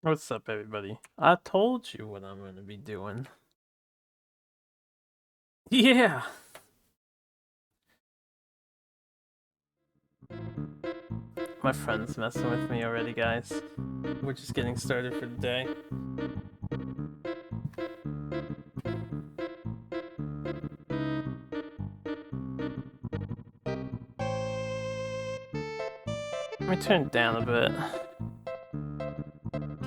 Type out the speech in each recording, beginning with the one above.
What's up, everybody? I told you what I'm gonna be doing. Yeah! My friend's messing with me already, guys. We're just getting started for the day. Let me turn it down a bit.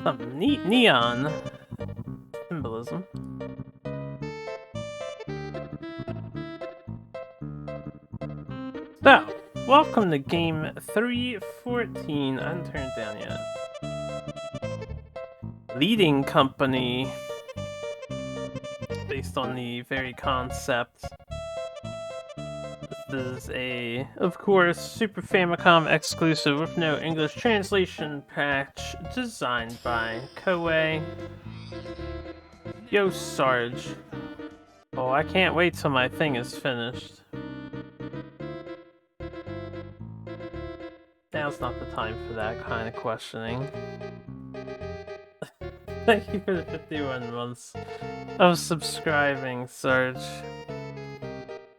Some neat neon symbolism. So, welcome to game 314. I haven't turned it down yet. Leading company. Based on the very concept. This is a, of course, Super Famicom exclusive with no English translation patch, designed by Koei. Yo, Sarge. Oh, I can't wait till my thing is finished. Now's not the time for that kind of questioning. Thank you for the 51 months of subscribing, Sarge.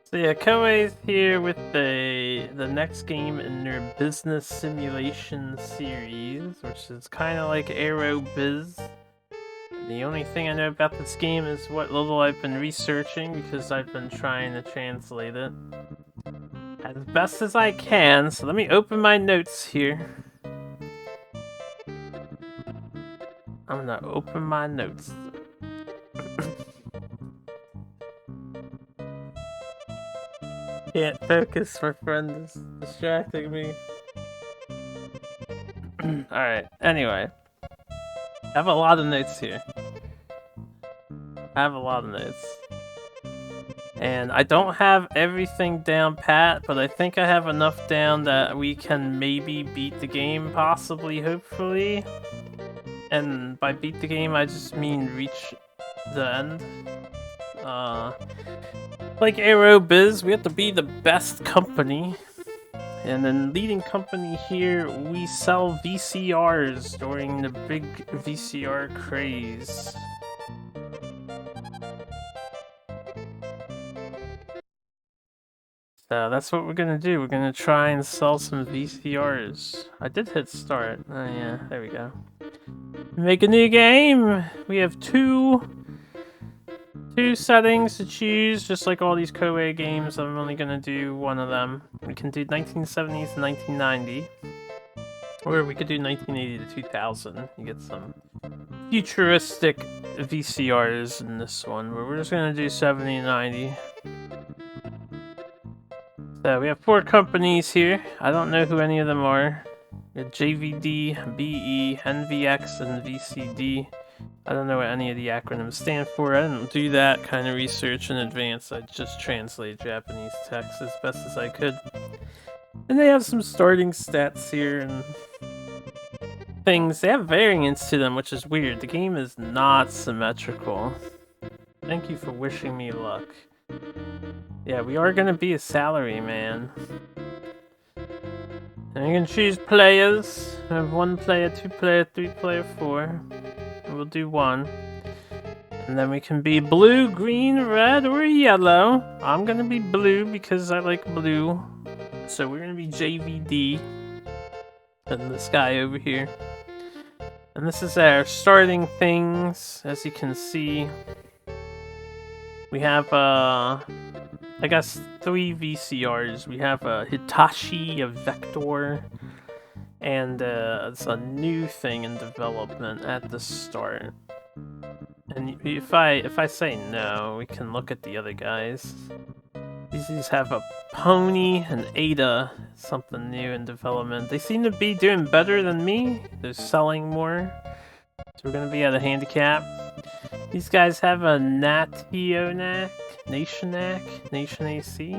So yeah, Koei's here with the next game in their business simulation series, which is kind of like Aero Biz. The only thing I know about this game is what little I've been researching, because I've been trying to translate it as best as I can. So let me open my notes here. I'm gonna open my notes. Can't focus, my friend is distracting me. Alright, anyway. I have a lot of notes here. And I don't have everything down pat, but I think I have enough down that we can maybe beat the game, possibly, hopefully. And by beat the game, I just mean reach the end. Like Aero Biz, we have to be the best company. And then leading company here, we sell VCRs during the big VCR craze. So that's what we're gonna do. We're gonna try and sell some VCRs. I did hit start. Oh yeah, there we go. Make a new game! We have two settings to choose, just like all these Koei games. I'm only gonna do one of them. We can do 1970s to 1990. Or we could do 1980 to 2000. You get some futuristic VCRs in this one, but we're just gonna do 70 and 90. So we have 4 companies here. I don't know who any of them are. We have JVD, BE, NVX, and VCD. I don't know what any of the acronyms stand for. I didn't do that kind of research in advance. I just translate Japanese text as best as I could. And they have some starting stats here and things. They have variants to them, which is weird. The game is not symmetrical. Thank you for wishing me luck. Yeah, we are gonna be a salary man. And you can choose players. We have 1 player, 2 player, 3 player, 4. We'll do 1. And then we can be blue, green, red, or yellow. I'm gonna be blue because I like blue. So we're gonna be JVD. And this guy over here. And this is our starting things. As you can see, we have I guess 3 VCRs. We have a Hitachi, a Vector, and it's a new thing in development at the start. And if I say no, we can look at the other guys. These have a Pony and Ada, something new in development. They seem to be doing better than me. They're selling more. So we're gonna be at a handicap. These guys have a Nationac, Nation AC,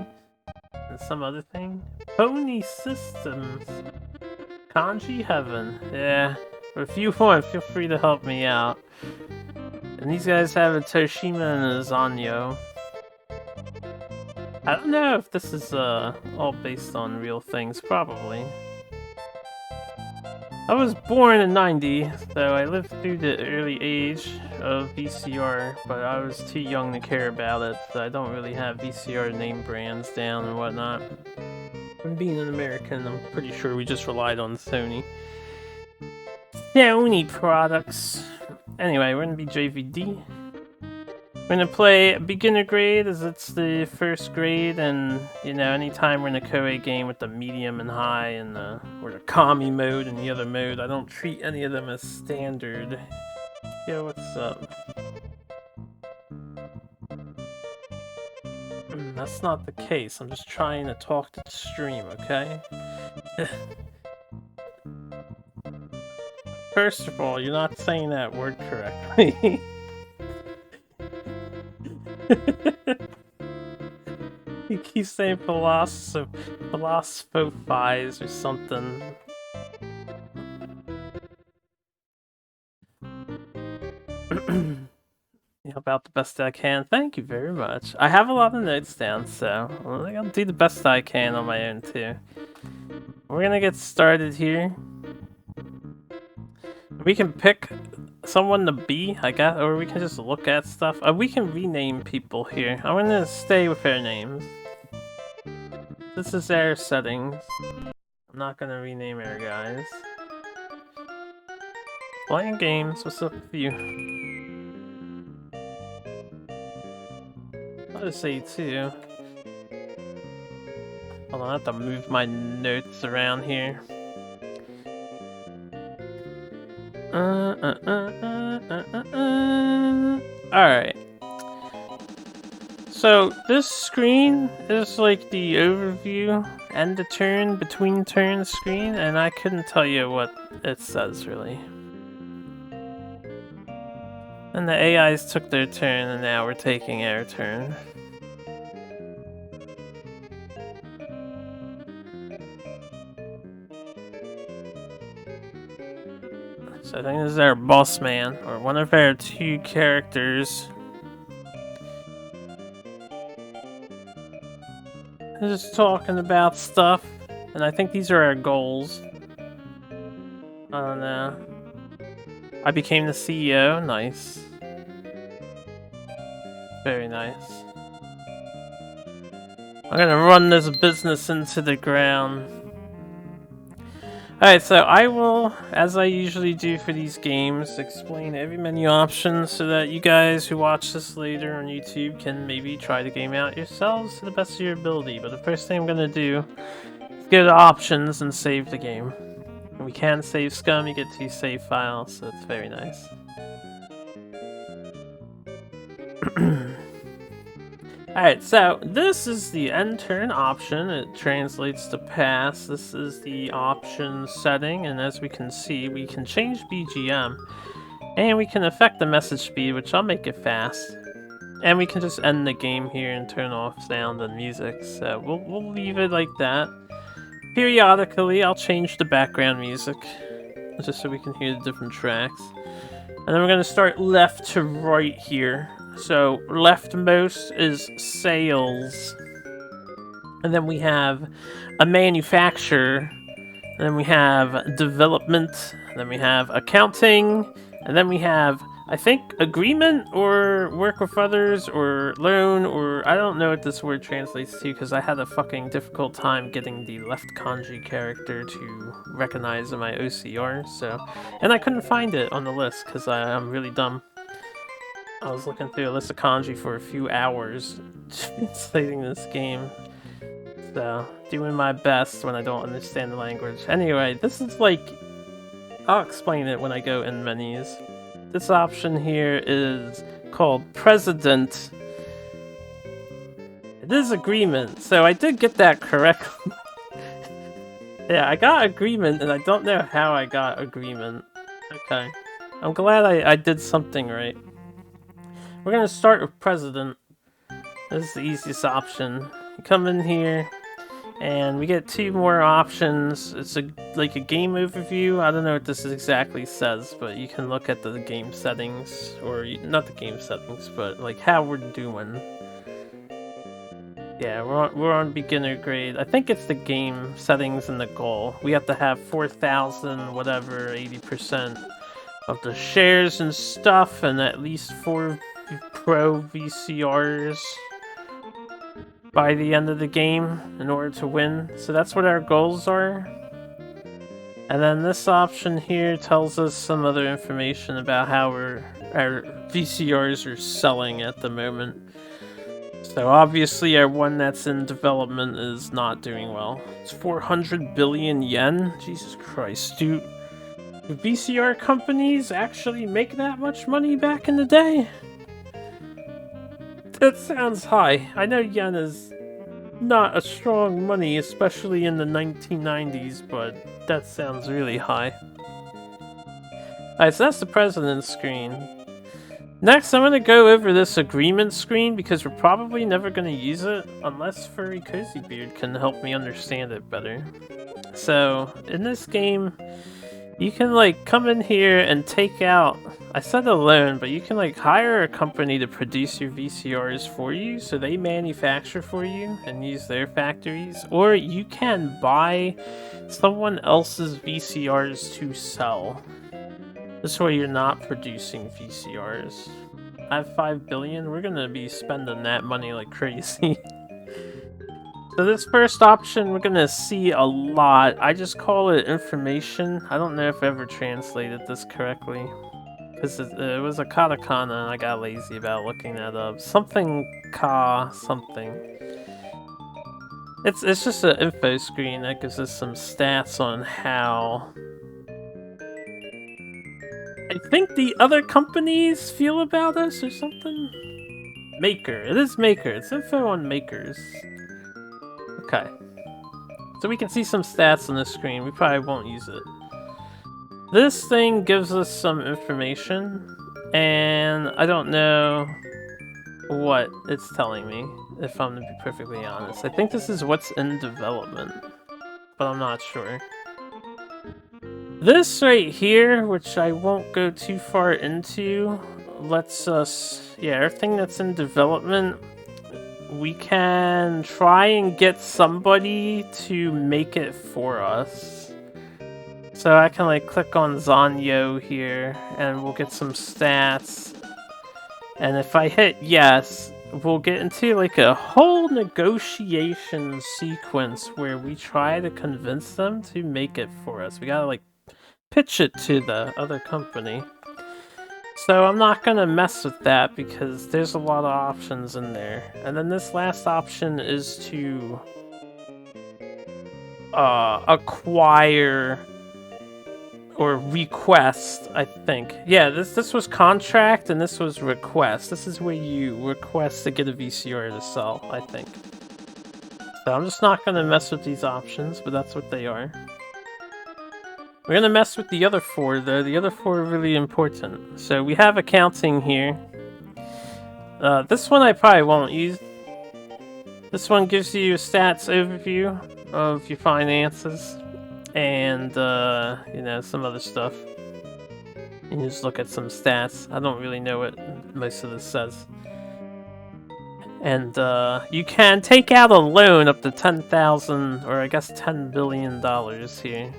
and some other thing. Pony Systems. Kanji Heaven. Yeah. But if you want, feel free to help me out. And these guys have a Toshima and a Zanyo. I don't know if this is all based on real things, probably. I was born in '90, so I lived through the early age of VCR, but I was too young to care about it, so I don't really have VCR name brands down and whatnot. And being an American, I'm pretty sure we just relied on Sony. Sony products. Anyway, we're gonna be JVD. We're gonna play beginner grade as it's the first grade, and you know, anytime we're in a co-ed game with the medium and high and or the commie mode and the other mode, I don't treat any of them as standard. Yo, what's up? That's not the case. I'm just trying to talk to the stream, okay? First of all, you're not saying that word correctly. You keep saying philosophize or something. About the best I can. Thank you very much. I have a lot of notes down, so I'll do the best I can on my own too. We're gonna get started here. We can pick someone to be, I guess, or we can just look at stuff. We can rename people here. I'm gonna stay with their names. This is their settings. I'm not gonna rename our guys. Playing games, what's up with you? I'll just say too. Hold on, I have to move my notes around here. Alright. So, this screen is like the overview and the turn between turn screen, and I couldn't tell you what it says really. And the AIs took their turn, and now we're taking our turn. So I think this is our boss man, or one of our two characters. Just talking about stuff, and I think these are our goals. I don't know. I became the CEO, nice. Very nice. I'm gonna run this business into the ground. Alright, so I will, as I usually do for these games, explain every menu option so that you guys who watch this later on YouTube can maybe try the game out yourselves to the best of your ability. But the first thing I'm gonna do is go to options and save the game. And we can save scum, you get 2 save files, so it's very nice. Alright, so this is the end turn option. It translates to pass. This is the option setting, and as we can see, we can change BGM. And we can affect the message speed, which I'll make it fast. And we can just end the game here and turn off sound and music. So we'll leave it like that. Periodically, I'll change the background music, just so we can hear the different tracks. And then we're going to start left to right here. So leftmost is sales, and then we have a manufacturer, and then we have development, and then we have accounting, and then we have, I think, agreement or work with others or loan, or I don't know what this word translates to because I had a fucking difficult time getting the left kanji character to recognize in my OCR, and I couldn't find it on the list because I'm really dumb. I was looking through a list of kanji for a few hours, translating this game. So, doing my best when I don't understand the language. Anyway, this is like... I'll explain it when I go in menus. This option here is called President. It is agreement, so I did get that correctly. Yeah, I got agreement, and I don't know how I got agreement. Okay. I'm glad I did something right. We're gonna start with President. This is the easiest option. You come in here, and we get 2 more options. It's like a game overview. I don't know what this exactly says, but you can look at the game settings, or not the game settings, but like how we're doing. Yeah, we're on beginner grade. I think it's the game settings and the goal. We have to have 4,000 whatever 80% of the shares and stuff, and at least 4 pro VCRs by the end of the game in order to win. So that's what our goals are. And then this option here tells us some other information about how our VCRs are selling at the moment. So obviously our one that's in development is not doing well. It's 400 billion yen? Jesus Christ, do VCR companies actually make that much money back in the day? That sounds high. I know yen is not a strong money, especially in the 1990s, but that sounds really high. Alright, so that's the president's screen. Next, I'm going to go over this agreement screen because we're probably never going to use it unless Furry Cozy Beard can help me understand it better. So, in this game, you can like come in here and take out, I said a loan, but you can like hire a company to produce your VCRs for you, so they manufacture for you and use their factories, or you can buy someone else's VCRs to sell. This way you're not producing VCRs. I have 5 billion, we're gonna be spending that money like crazy. So this first option we're gonna see a lot. I just call it information. I don't know if I ever translated this correctly. Because it was a katakana and I got lazy about looking that up. Something ka something. It's just an info screen that gives us some stats on how I think the other companies feel about us or something? Maker. It is Maker. It's info on makers. Okay. So we can see some stats on the screen. We probably won't use it. This thing gives us some information, and I don't know what it's telling me, if I'm to be perfectly honest. I think this is what's in development, but I'm not sure. This right here, which I won't go too far into, lets us, yeah, everything that's in development, we can try and get somebody to make it for us. So I can like click on Zanyo here and we'll get some stats. And if I hit yes, we'll get into like a whole negotiation sequence where we try to convince them to make it for us. We gotta like pitch it to the other company. So I'm not gonna mess with that because there's a lot of options in there. And then this last option is to acquire or request, I think. Yeah, this was contract and this was request. This is where you request to get a VCR to sell, I think. So I'm just not gonna mess with these options, but that's what they are. We're gonna mess with the other 4 though. The other 4 are really important. So we have accounting here. This one I probably won't use. This one gives you a stats overview of your finances and you know, some other stuff. You can just look at some stats. I don't really know what most of this says. And you can take out a loan up to 10,000 or I guess $10 billion here.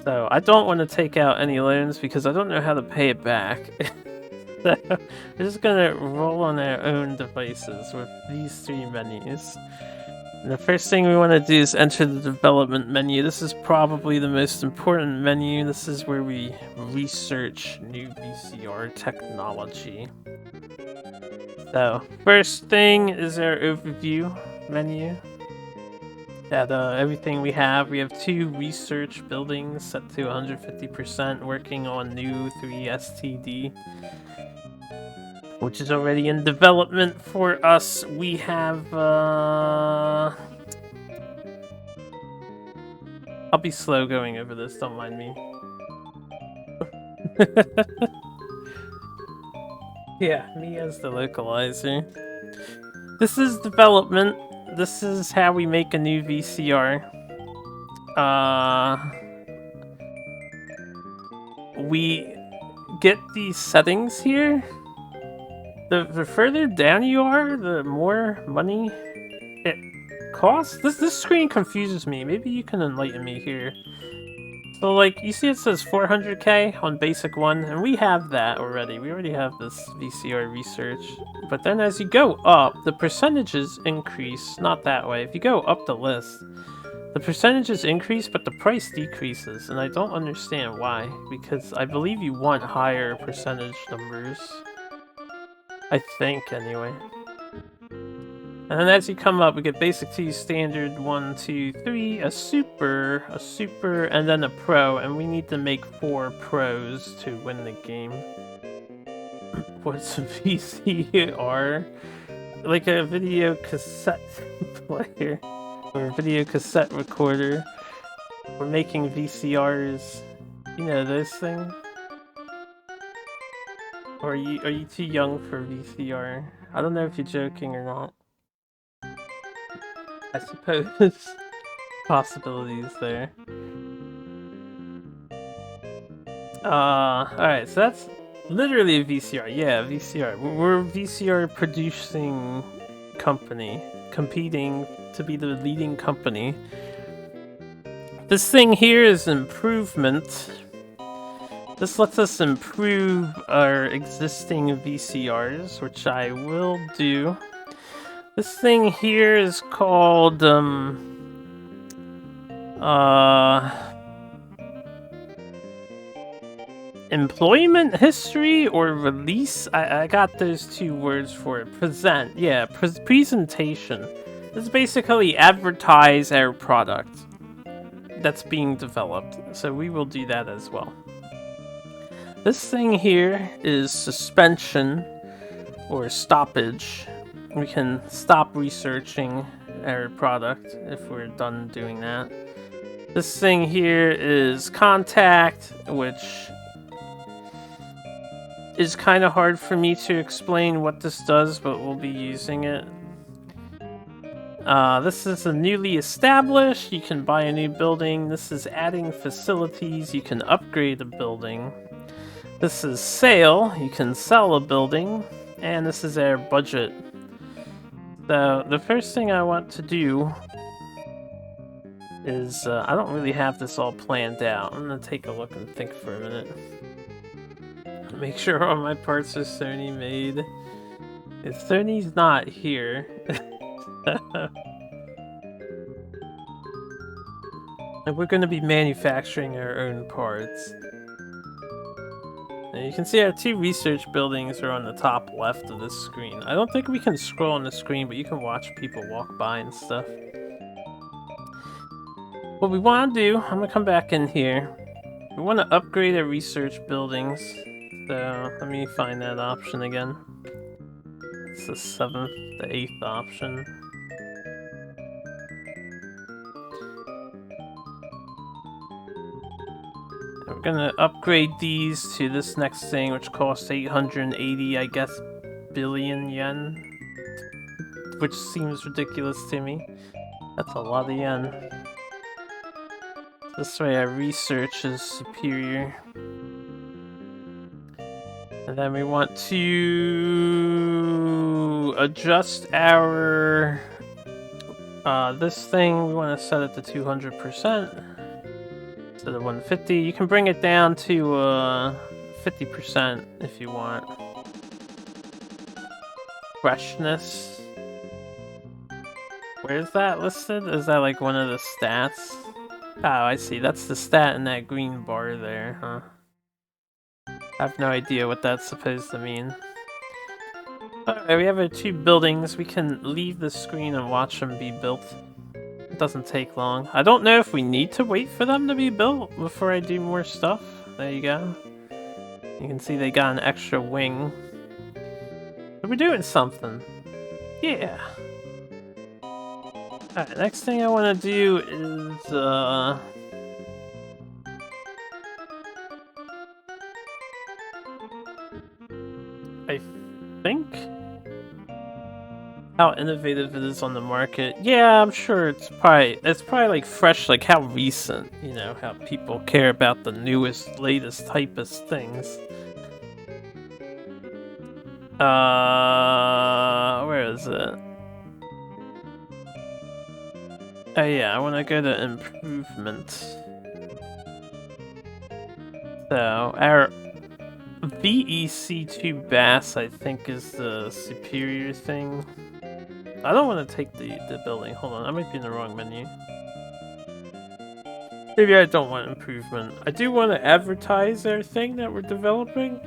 So I don't want to take out any loans because I don't know how to pay it back. So we're just gonna roll on our own devices with these 3 menus. And the first thing we want to do is enter the development menu. This is probably the most important menu. This is where we research new VCR technology. So first thing is our overview menu. At everything we have 2 research buildings set to 150% working on new 3STD, which is already in development for us. We have I'll be slow going over this, don't mind me. Yeah, me as the localizer. This is development. This is how we make a new VCR. We get these settings here. The further down you are, the more money cost? This screen confuses me. Maybe you can enlighten me here. So, like, you see it says 400k on basic 1, and we have that already. We already have this VCR research. But then as you go up, the percentages increase. Not that way. If you go up the list, the percentages increase, but the price decreases. And I don't understand why. Because I believe you want higher percentage numbers. I think, anyway. And then as you come up, we get basic 2, standard 1, 2, 3, a super, and then a pro, and we need to make 4 pros to win the game. What's a VCR? Like a video cassette player, or a video cassette recorder. We're making VCRs. You know those things? Or are you too young for VCR? I don't know if you're joking or not. I suppose possibilities there. Alright, so that's literally a VCR. Yeah, VCR. We're a VCR producing company, competing to be the leading company. This thing here is improvement. This lets us improve our existing VCRs, which I will do. This thing here is called, employment history or release? I got those 2 words for it. Present, yeah, presentation. This is basically advertise our product that's being developed, so we will do that as well. This thing here is suspension or stoppage. We can stop researching our product if we're done doing that. This thing here is contact, which is kind of hard for me to explain what this does, but we'll be using it. This is a newly established. You can buy a new building. This is adding facilities. You can upgrade a building. This is sale. You can sell a building. And this is our budget. So the first thing I want to do is, I don't really have this all planned out. I'm gonna take a look and think for a minute. Make sure all my parts are Sony made. If Sony's not here. And we're gonna be manufacturing our own parts. And you can see our 2 research buildings are on the top left of the screen. I don't think we can scroll on the screen, but you can watch people walk by and stuff. What we want to do, I'm going to come back in here. We want to upgrade our research buildings. So let me find that option again. It's the 7th, the 8th option. We're gonna upgrade these to this next thing, which costs 880, I guess, billion yen. Which seems ridiculous to me. That's a lot of yen. This way our research is superior. And then we want to adjust our... this thing, we want to set it to 200%. Instead of 150, you can bring it down to 50% if you want. Freshness. Where is that listed? Is that like one of the stats? Oh, I see. That's the stat in that green bar there, huh? I have no idea what that's supposed to mean. Alright, we have our 2 buildings. We can leave the screen and watch them be built. It doesn't take long. I don't know if we need to wait for them to be built before I do more stuff. There you go. You can see they got an extra wing. So we're doing something. Yeah. Alright, next thing I want to do is, I think how innovative it is on the market. Yeah, I'm sure it's probably like fresh, like how recent, you know, how people care about the newest, latest, hypest things. Where is it? Oh yeah, I want to go to improvement. So, our VEC2 Bass, I think, is the superior thing. I don't want to take the building. Hold on, I might be in the wrong menu. Maybe I don't want improvement. I do want to advertise our thing that we're developing.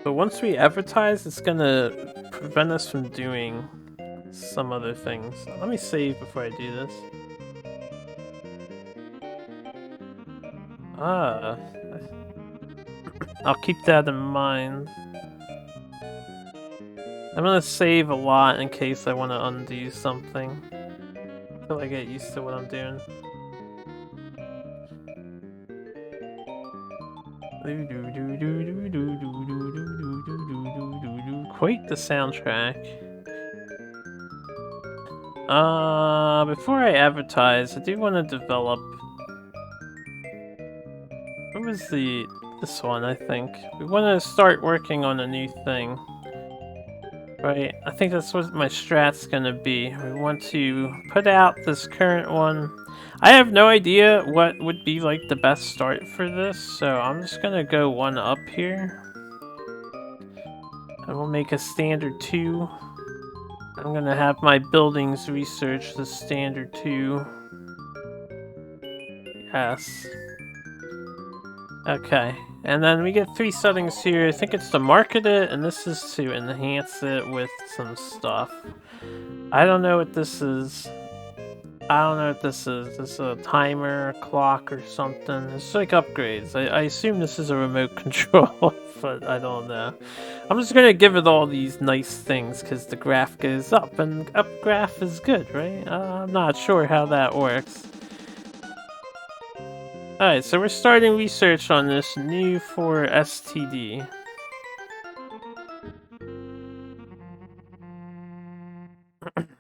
But once we advertise, it's gonna prevent us from doing some other things. Let me save before I do this. Ah, I'll keep that in mind. I'm gonna save a lot in case I want to undo something. Until I get used to what I'm doing. Quite the soundtrack. Before I advertise, I do want to develop... What was this one, I think? We want to start working on a new thing. Right, I think that's what my strat's gonna be. We want to put out this current one. I have no idea what would be like the best start for this, so I'm just gonna go one up here. And we'll make a standard 2. I'm gonna have my buildings research the standard 2. Yes. Okay, and then we get 3 settings here. I think it's to market it, and this is to enhance it with some stuff. I don't know what this is. I don't know what this is. This is a timer, a clock, or something. It's like upgrades. I assume this is a remote control, but I don't know. I'm just gonna give it all these nice things because the graph goes up, and up graph is good, right? I'm not sure how that works. Alright, so we're starting research on this new for STD.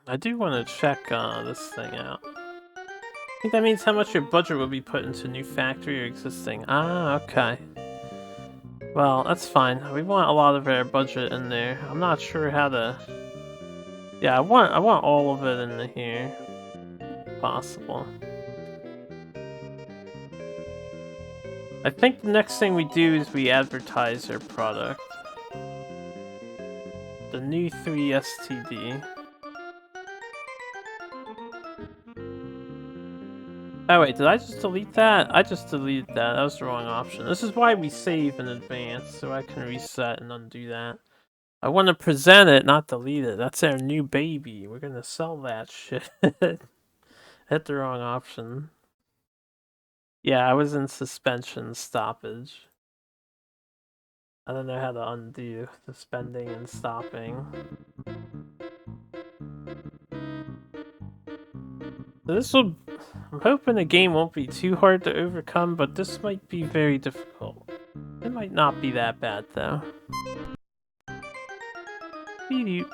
I do want to check this thing out. I think that means how much your budget will be put into new factory or existing. Ah, okay. Well, that's fine. We want a lot of our budget in there. I'm not sure how to... Yeah, I want all of it in here. If possible. I think the next thing we do is we advertise our product. The new 3 STD. Oh wait, did I just delete that? I just deleted that. That was the wrong option. This is why we save in advance, so I can reset and undo that. I want to present it, not delete it. That's our new baby. We're gonna sell that shit. Hit the wrong option. Yeah, I was in suspension stoppage. I don't know how to undo suspending and stopping. So this will... I'm hoping the game won't be too hard to overcome, but this might be very difficult. It might not be that bad, though. If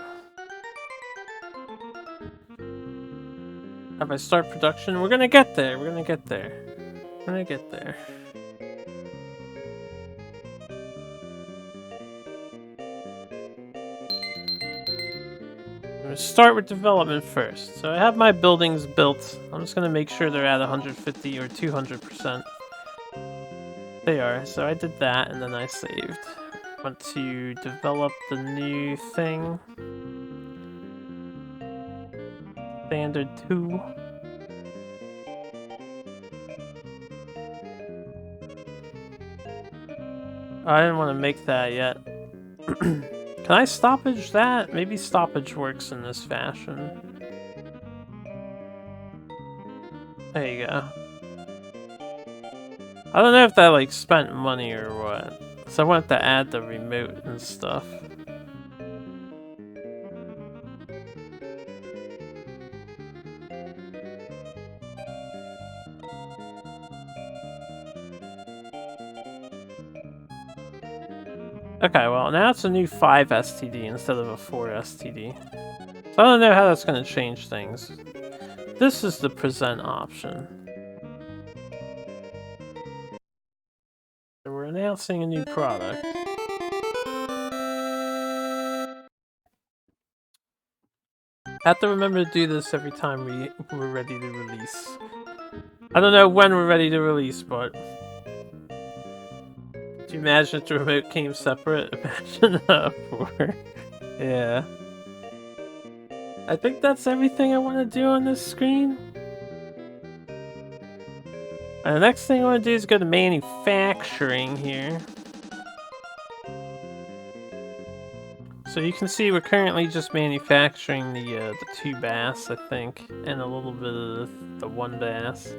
I start production, we're gonna get there. We're gonna get there. We're gonna get there. I'm gonna start with development first. So I have my buildings built. I'm just gonna make sure they're at 150 or 200%. They are. So I did that, and then I saved. Want to develop the new thing. Standard 2. I didn't want to make that yet. Can I stoppage that? Maybe stoppage works in this fashion. There you go. I don't know if that like spent money or what. So I wanted to add the remote and stuff. Okay, well now it's a new 5 STD instead of a 4 STD. So I don't know how that's going to change things. This is the present option. So we're announcing a new product. I have to remember to do this every time we're ready to release. I don't know when we're ready to release, but... Do you imagine if the remote came separate? Imagine for... Yeah. I think that's everything I want to do on this screen. And the next thing I want to do is go to manufacturing here. So you can see we're currently just manufacturing the 2 bass, I think, and a little bit of the 1 bass.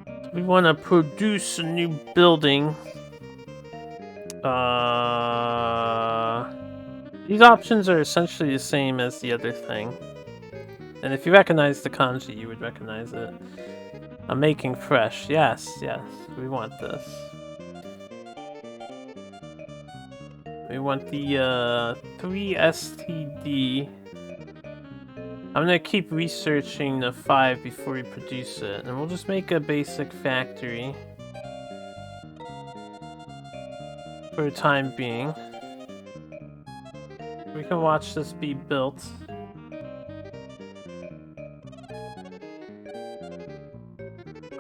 So we want to produce a new building. These options are essentially the same as the other thing. And if you recognize the kanji, you would recognize it. I'm making fresh. Yes, yes, we want this. We want the 3 STD. I'm gonna keep researching the 5 before we produce it, and we'll just make a basic factory for the time being. We can watch this be built.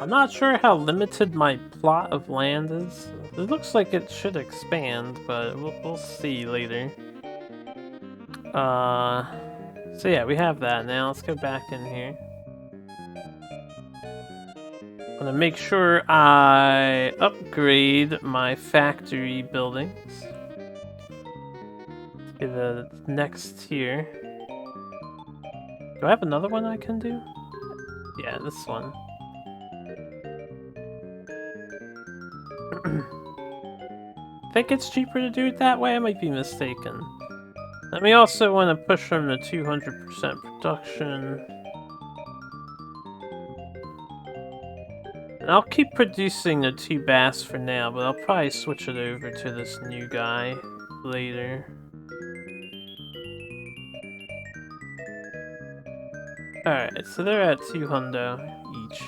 I'm not sure how limited my plot of land is. It looks like it should expand, but we'll see later. So yeah, we have that now. Let's go back in here. I'm gonna make sure I upgrade my factory buildings. Okay, the next tier. Do I have another one I can do? Yeah, this one. I think it's cheaper to do it that way. I might be mistaken. And we also want to push them to 200% production. And I'll keep producing the 2 bass for now, but I'll probably switch it over to this new guy later. Alright, so they're at 200 each.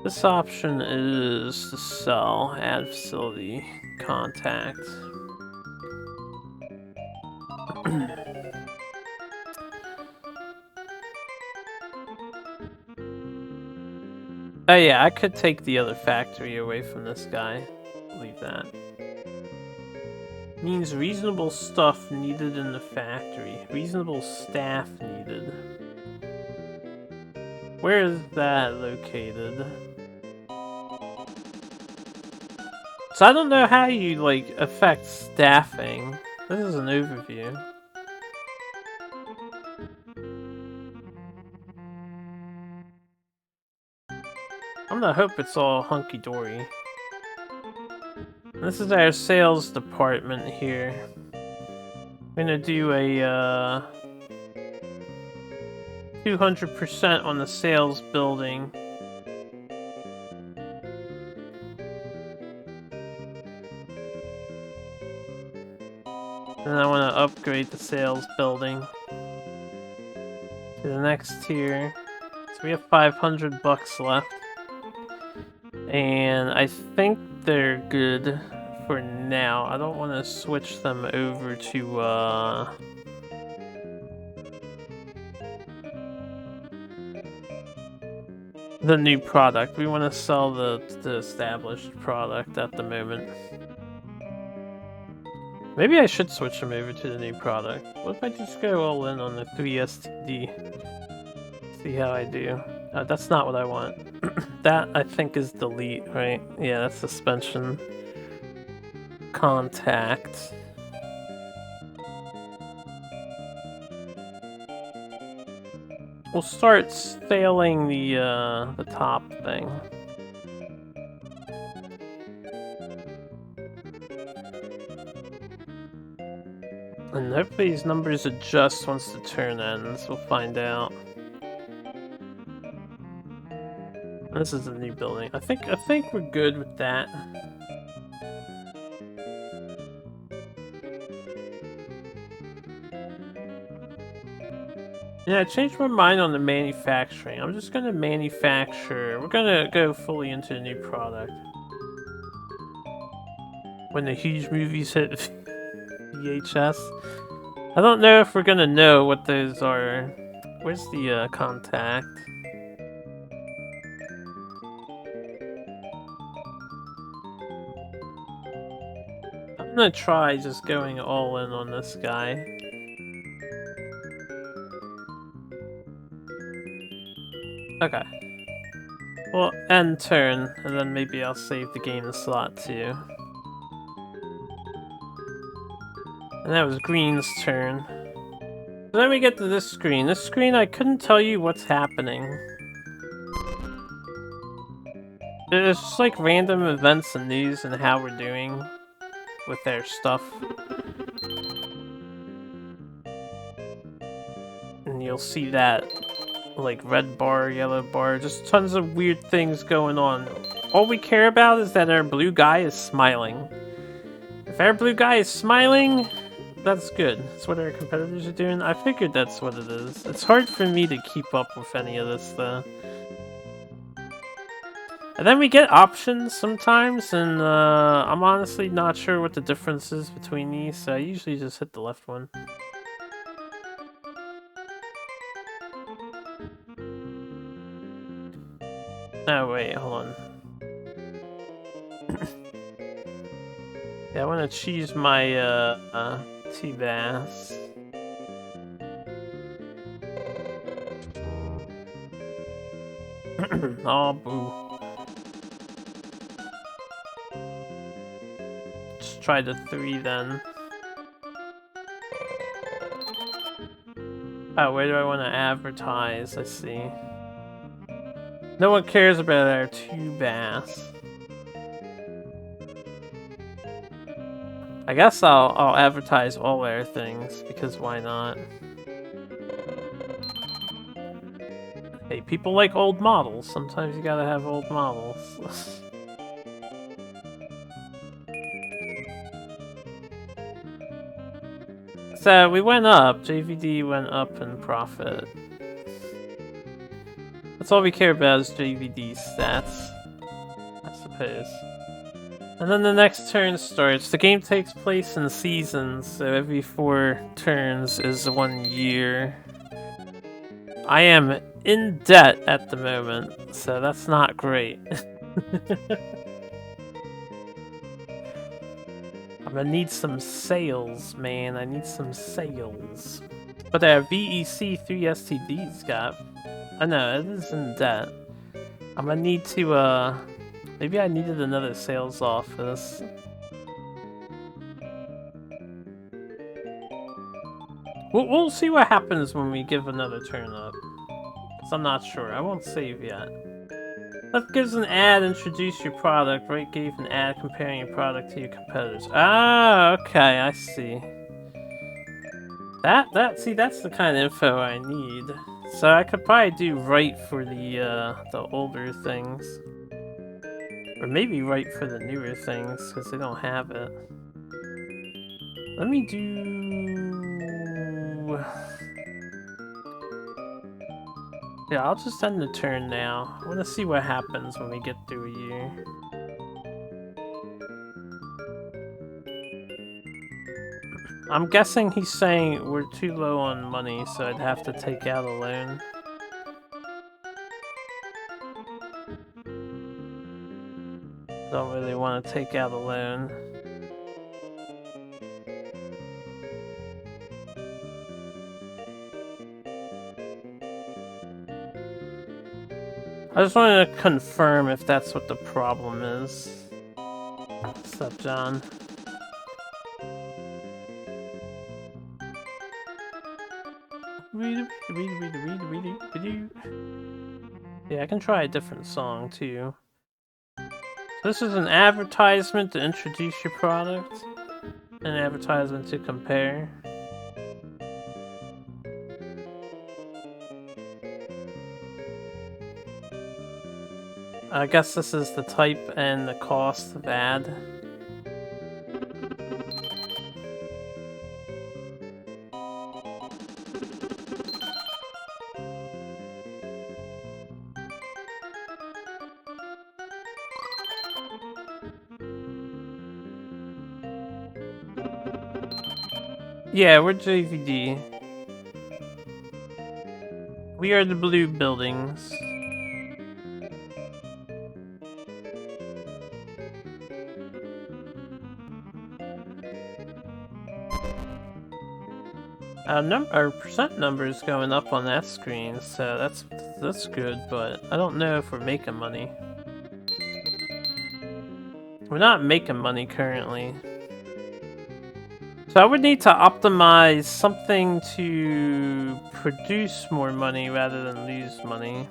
This option is to sell, add facility, contact. Oh yeah, I could take the other factory away from this guy. Leave that. Means reasonable stuff needed in the factory. Reasonable staff needed. Where is that located? So I don't know how you, like, affect staffing. This is an overview. I'm gonna hope it's all hunky-dory. This is our sales department here. I'm gonna do a 200% on the sales building. And I want to upgrade the sales building to the next tier. So we have 500 bucks left. And I think they're good for now. I don't want to switch them over to the new product. We want to sell the established product at the moment. Maybe I should switch them over to the new product. What if I just go all in on the 3 STD? See how I do. That's not what I want. That, I think, is delete, right? Yeah, that's suspension. Contact. We'll start scaling the top thing. And hopefully these numbers adjust once the turn ends. We'll find out. This is a new building. I think we're good with that. Yeah, I changed my mind on the manufacturing. I'm just gonna manufacture. We're gonna go fully into the new product. When the huge movies hit. VHS. I don't know if we're gonna know what those are. Where's the contact? I'm gonna try just going all in on this guy. Okay. Well, end turn, and then maybe I'll save the game slot too. And that was green's turn. So then we get to this screen. This screen, I couldn't tell you what's happening. It's just like random events and news and how we're doing with their stuff. And you'll see that, like, red bar, yellow bar, just tons of weird things going on. All we care about is that our blue guy is smiling. If our blue guy is smiling, that's good. That's what our competitors are doing. I figured that's what it is. It's hard for me to keep up with any of this, though. And then we get options sometimes, and I'm honestly not sure what the difference is between these, so I usually just hit the left one. Oh, wait, hold on. Yeah, I want to choose my T-Bass. Oh, boo. Just try the 3 then. Oh, where do I want to advertise? I see. No one cares about our 2 bass. I guess I'll advertise all our things, because why not? Hey, people like old models. Sometimes you gotta have old models. So, we went up. JVD went up in profit. That's all we care about is JVD stats, I suppose. And then the next turn starts. The game takes place in seasons, so every 4 turns is 1 year. I am in debt at the moment, so that's not great. I'm gonna need some sales, man. I need some sales. But our VEC 3STD's got... I know, it is in debt. I'm gonna need to, maybe I needed another sales office. We'll see what happens when we give another turn up. Because I'm not sure. I won't save yet. Left gives an ad, introduce your product. Right gave an ad comparing your product to your competitors. Ah, okay, I see. See, that's the kind of info I need. So I could probably do right for the older things. Or maybe right for the newer things, because they don't have it. Let me do... Yeah, I'll just end the turn now. I want to see what happens when we get through a year. I'm guessing he's saying we're too low on money, so I'd have to take out a loan. Don't really want to take out a loan. I just wanted to confirm if that's what the problem is. What's up, John? Yeah, I can try a different song too. This is an advertisement to introduce your product, an advertisement to compare. I guess this is the type and the cost of ad. Yeah, we're JVD. We are the blue buildings. Our percent number is going up on that screen, so that's good, but I don't know if we're making money. We're not making money currently. So I would need to optimize something to produce more money rather than lose money.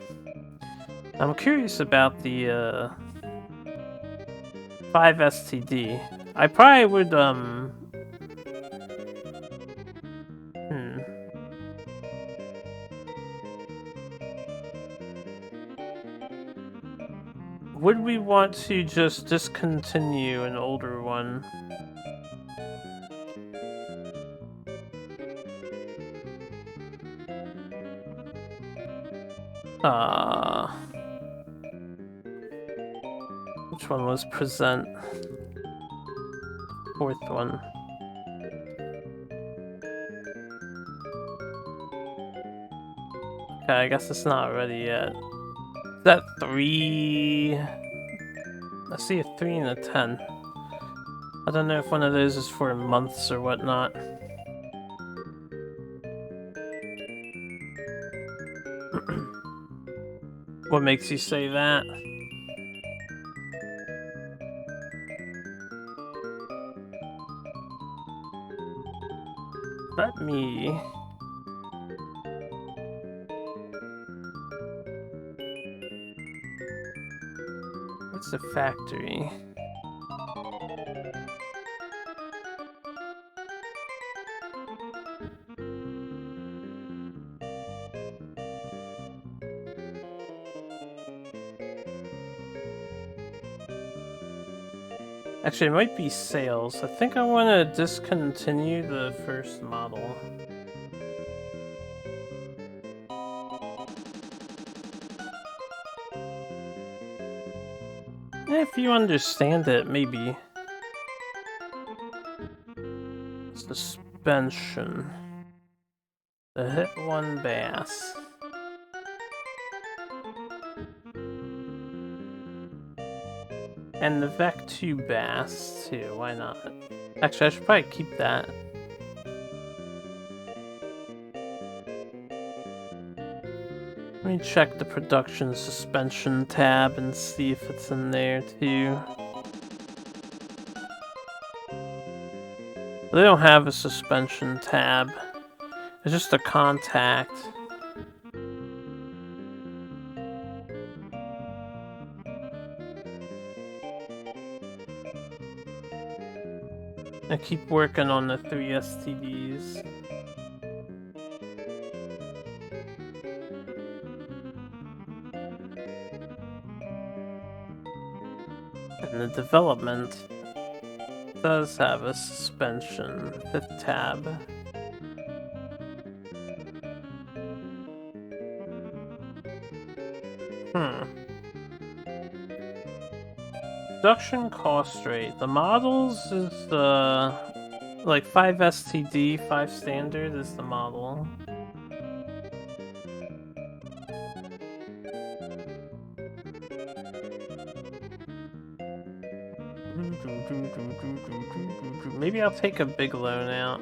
I'm curious about the 5 STD. I probably would Would we want to just discontinue an older one? Which one was present? Fourth one. Okay, I guess it's not ready yet. Is that 3? I see a 3 and a 10. I don't know if one of those is for months or whatnot. What makes you say that? Let me... What's the factory? Actually, it might be sales. I think I want to discontinue the first model. If you understand it, maybe. Suspension. The hit 1 bass. And the Vec 2 bass, too. Why not? Actually, I should probably keep that. Let me check the production suspension tab and see if it's in there, too. They don't have a suspension tab. It's just a contact. I keep working on the 3 STDs. And the development does have a suspension, 5th tab. Production cost rate. The models is the... like 5 STD, 5 standard is the model. Maybe I'll take a big loan out.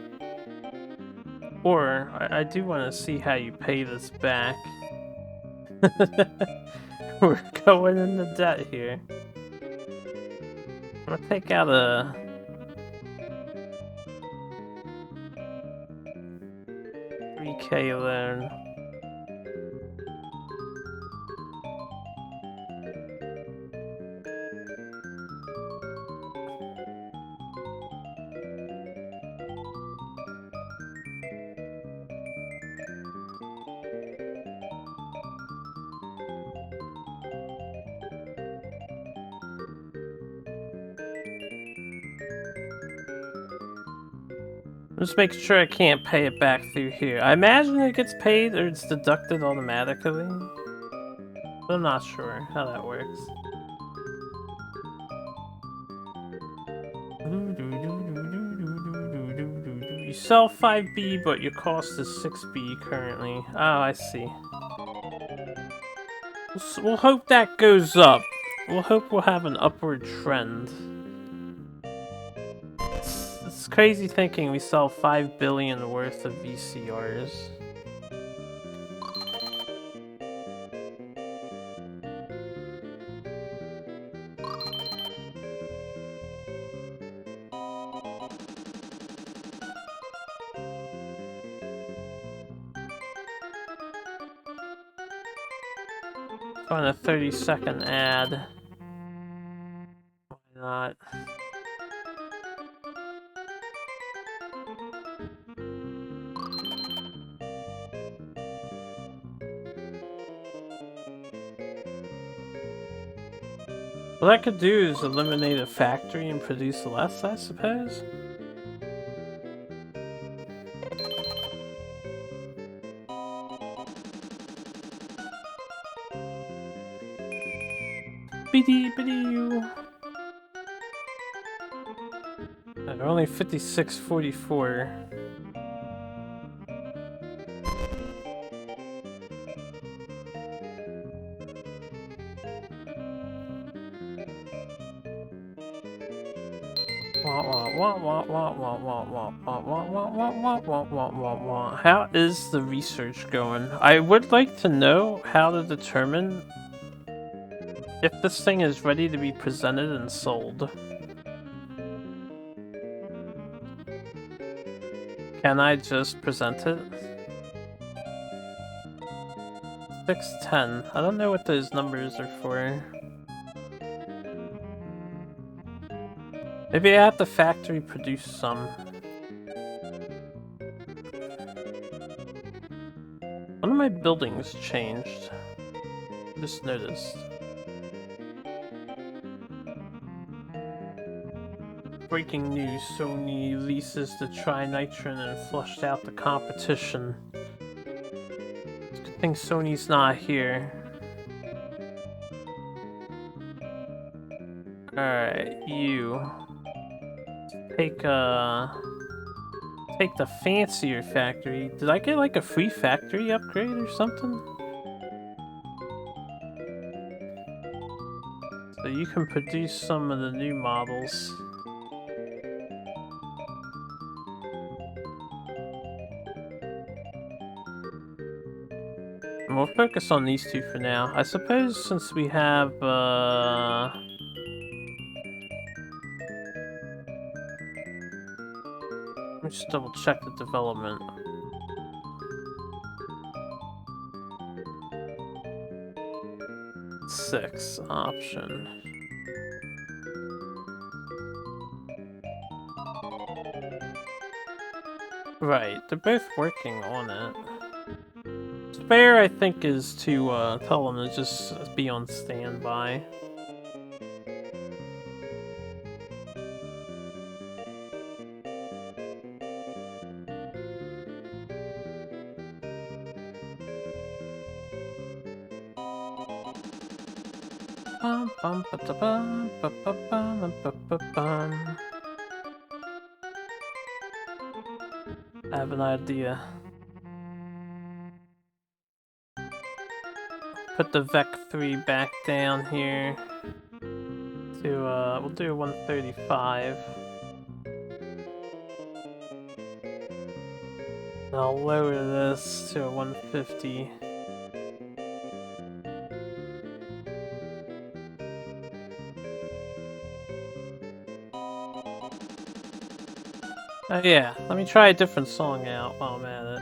Or, I do want to see how you pay this back. We're going into debt here. I'm gonna take out a... $3K loan. Just making sure I can't pay it back through here. I imagine it gets paid or it's deducted automatically. But I'm not sure how that works. You sell 5B, but your cost is 6B currently. Oh, I see. We'll hope that goes up. We'll hope we'll have an upward trend. It's crazy thinking we sell 5 billion worth of VCRs. On a 30-second ad. Why not? What I could do is eliminate a factory and produce less, I suppose? Biddy-biddy-oo. They're only 56.44. How is the research going? I would like to know how to determine if this thing is ready to be presented and sold. Can I just present it? 610. I don't know what those numbers are for. Maybe I have to factory produce some. One of my buildings changed. Just noticed. Breaking news, Sony leases the Trinitron and flushed out the competition. It's a good thing Sony's not here. Alright, you. Take the fancier factory. Did I get like a free factory upgrade or something? So you can produce some of the new models. And we'll focus on these two for now. I suppose since we have let me just double check the development. Six option. Right, they're both working on it. Spare, I think, is to tell them to just be on standby. I have an idea. Put the Vec 3 back down here to, we'll do 135. And I'll lower this to 150. Oh yeah, let me try a different song out while I'm at it.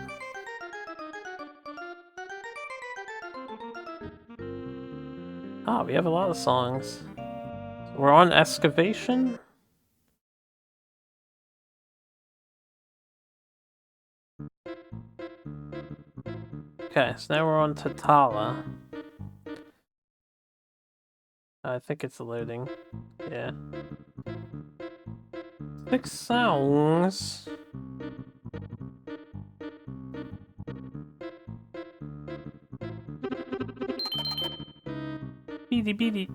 Ah, we have a lot of songs. We're on Excavation? Okay, so now we're on Tatala. I think it's loading. Yeah. 6 songs. Beady beady.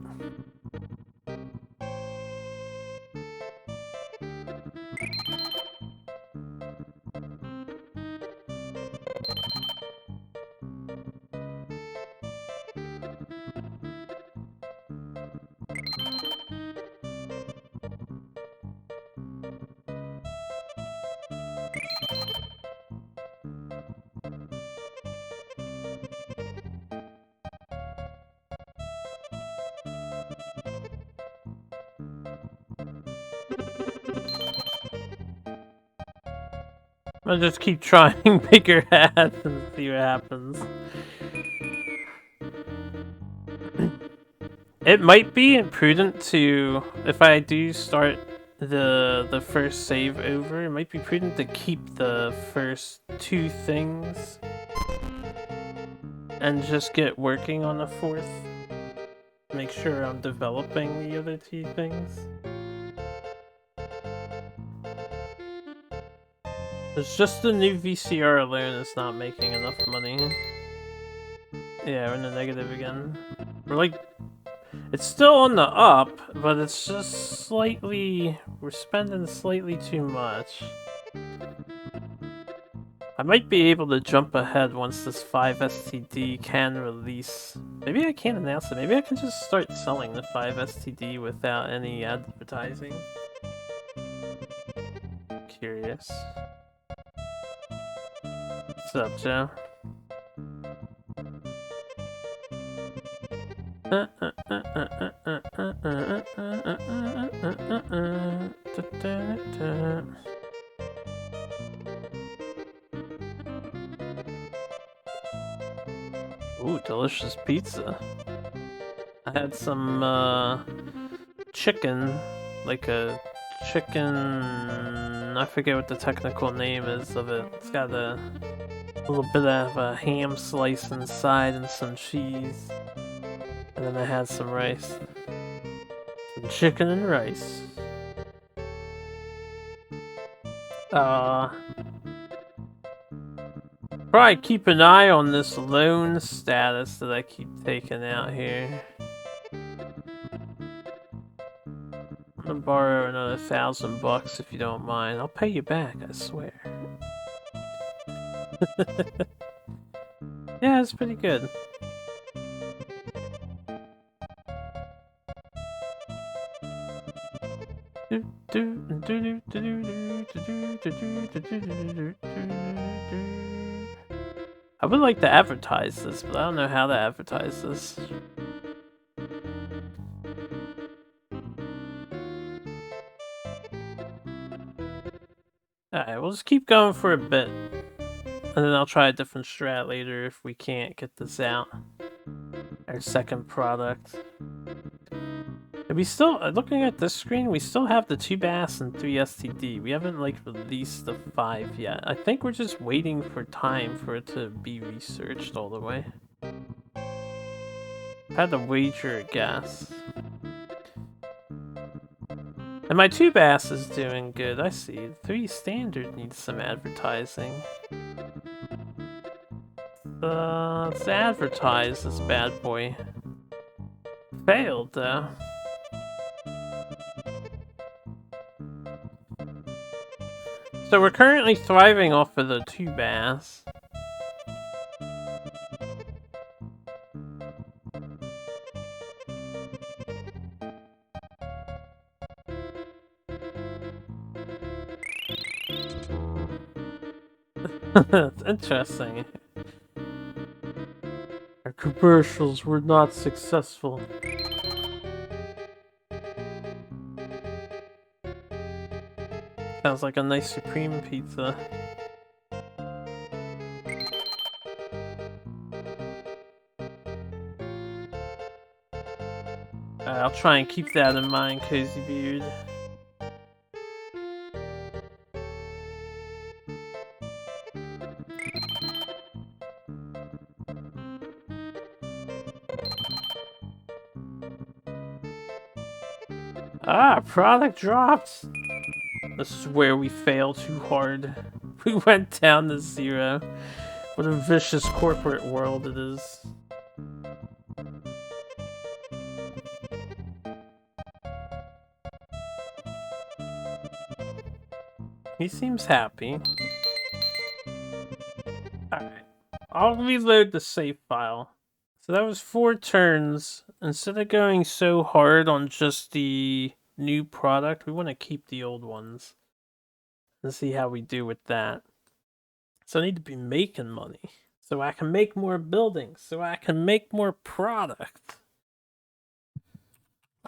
I'll just keep trying bigger ads and see what happens. It might be prudent to, if I do start the first save over, it might be prudent to keep the first 2 things and just get working on the 4th. Make sure I'm developing the other 2 things. It's just the new VCR alone is not making enough money. Yeah, we're in the negative again. We're like, it's still on the up, but it's just slightly, we're spending slightly too much. I might be able to jump ahead once this 5STD can release. Maybe I can't announce it. Maybe I can just start selling the 5STD without any advertising. Curious. What's up, Joe? Ooh, delicious pizza. I had some chicken, like a chicken, I forget what the technical name is of it. It's got a little bit of a ham slice inside and some cheese. And then I had some rice. Some chicken and rice. Probably keep an eye on this loan status that I keep taking out here. I'm gonna borrow another $1,000 if you don't mind. I'll pay you back, I swear. Yeah, it's pretty good. I would like to advertise this, but I don't know how to advertise this. Alright, we'll just keep going for a bit. And then I'll try a different strat later if we can't get this out. Our second product. And we still, looking at this screen, we still have the 2 bass and 3 STD. We haven't, like, released the 5 yet. I think we're just waiting for time for it to be researched all the way. I had to wager a guess. And my 2 bass is doing good, I see. 3 standard needs some advertising. Let's advertise this bad boy. Failed, though. So we're currently thriving off of the 2 bass. It's interesting. Our commercials were not successful. Sounds like a nice supreme pizza. I'll try and keep that in mind, Cozy Beard. Ah, product dropped! This is where we fail too hard. We went down to 0. What a vicious corporate world it is. He seems happy. Alright. I'll reload the save file. So that was 4 turns. Instead of going so hard on just the new product, we want to keep the old ones. And see how we do with that. So I need to be making money. So I can make more buildings. So I can make more product.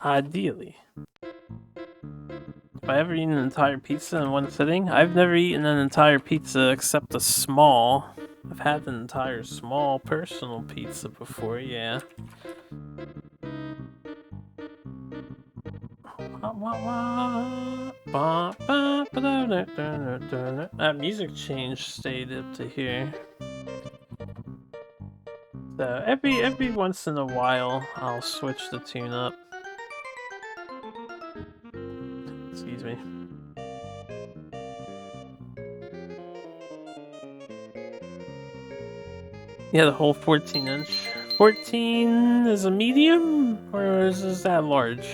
Ideally. Have I ever eaten an entire pizza in one sitting? I've never eaten an entire pizza except a small. I've had an entire small personal pizza before, yeah. That music change stayed up to here. So every once in a while, I'll switch the tune up. Excuse me. Yeah, the whole 14-inch. 14 is a medium, or is that large?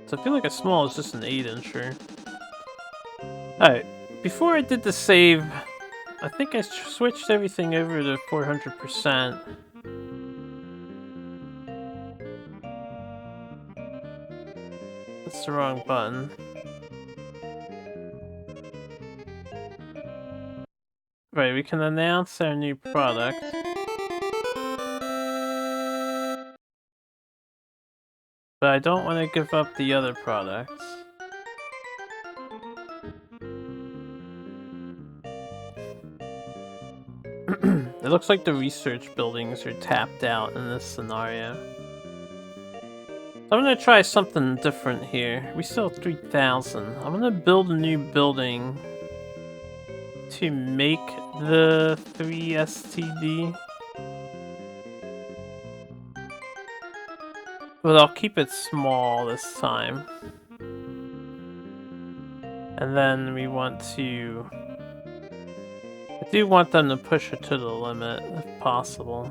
So I feel like a small is just an 8-incher. Alright, before I did the save, I think I switched everything over to 400%. That's the wrong button. Right, we can announce our new product. But I don't want to give up the other products. It looks like the research buildings are tapped out in this scenario. I'm gonna try something different here. We still have 3,000. I'm gonna build a new building to make the 3 STD. But I'll keep it small this time. And then we want to... I do want them to push it to the limit, if possible.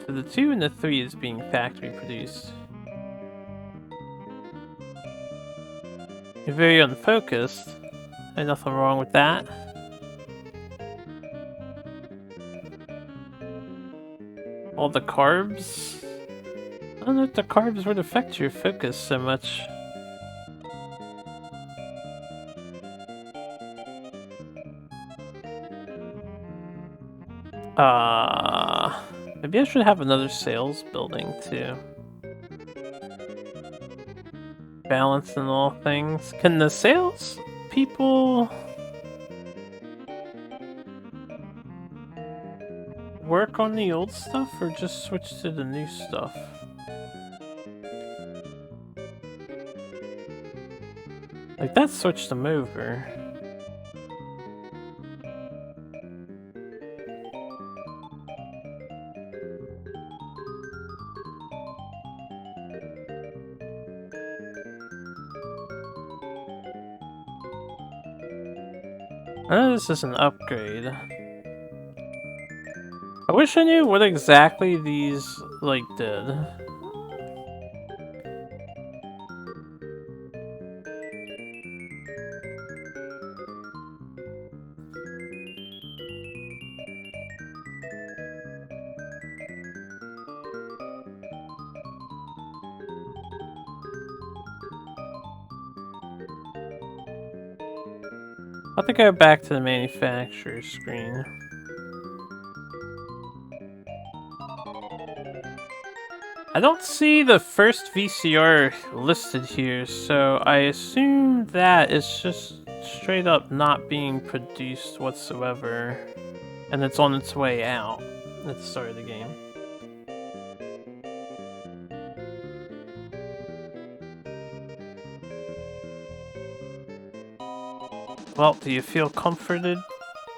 So the 2 and the 3 is being factory produced. You're very unfocused. There's nothing wrong with that. All the carbs? I don't know if the carbs would affect your focus so much. Maybe I should have another sales building too. Balance in all things. Can the sales people work on the old stuff or just switch to the new stuff? Like that switched them over. I know this is an upgrade. I wish I knew what exactly these, like, did. I'll have to go back to the manufacturer screen. I don't see the first VCR listed here, so I assume that it's just straight up not being produced whatsoever, and it's on its way out at the start of the game. Well, do you feel comforted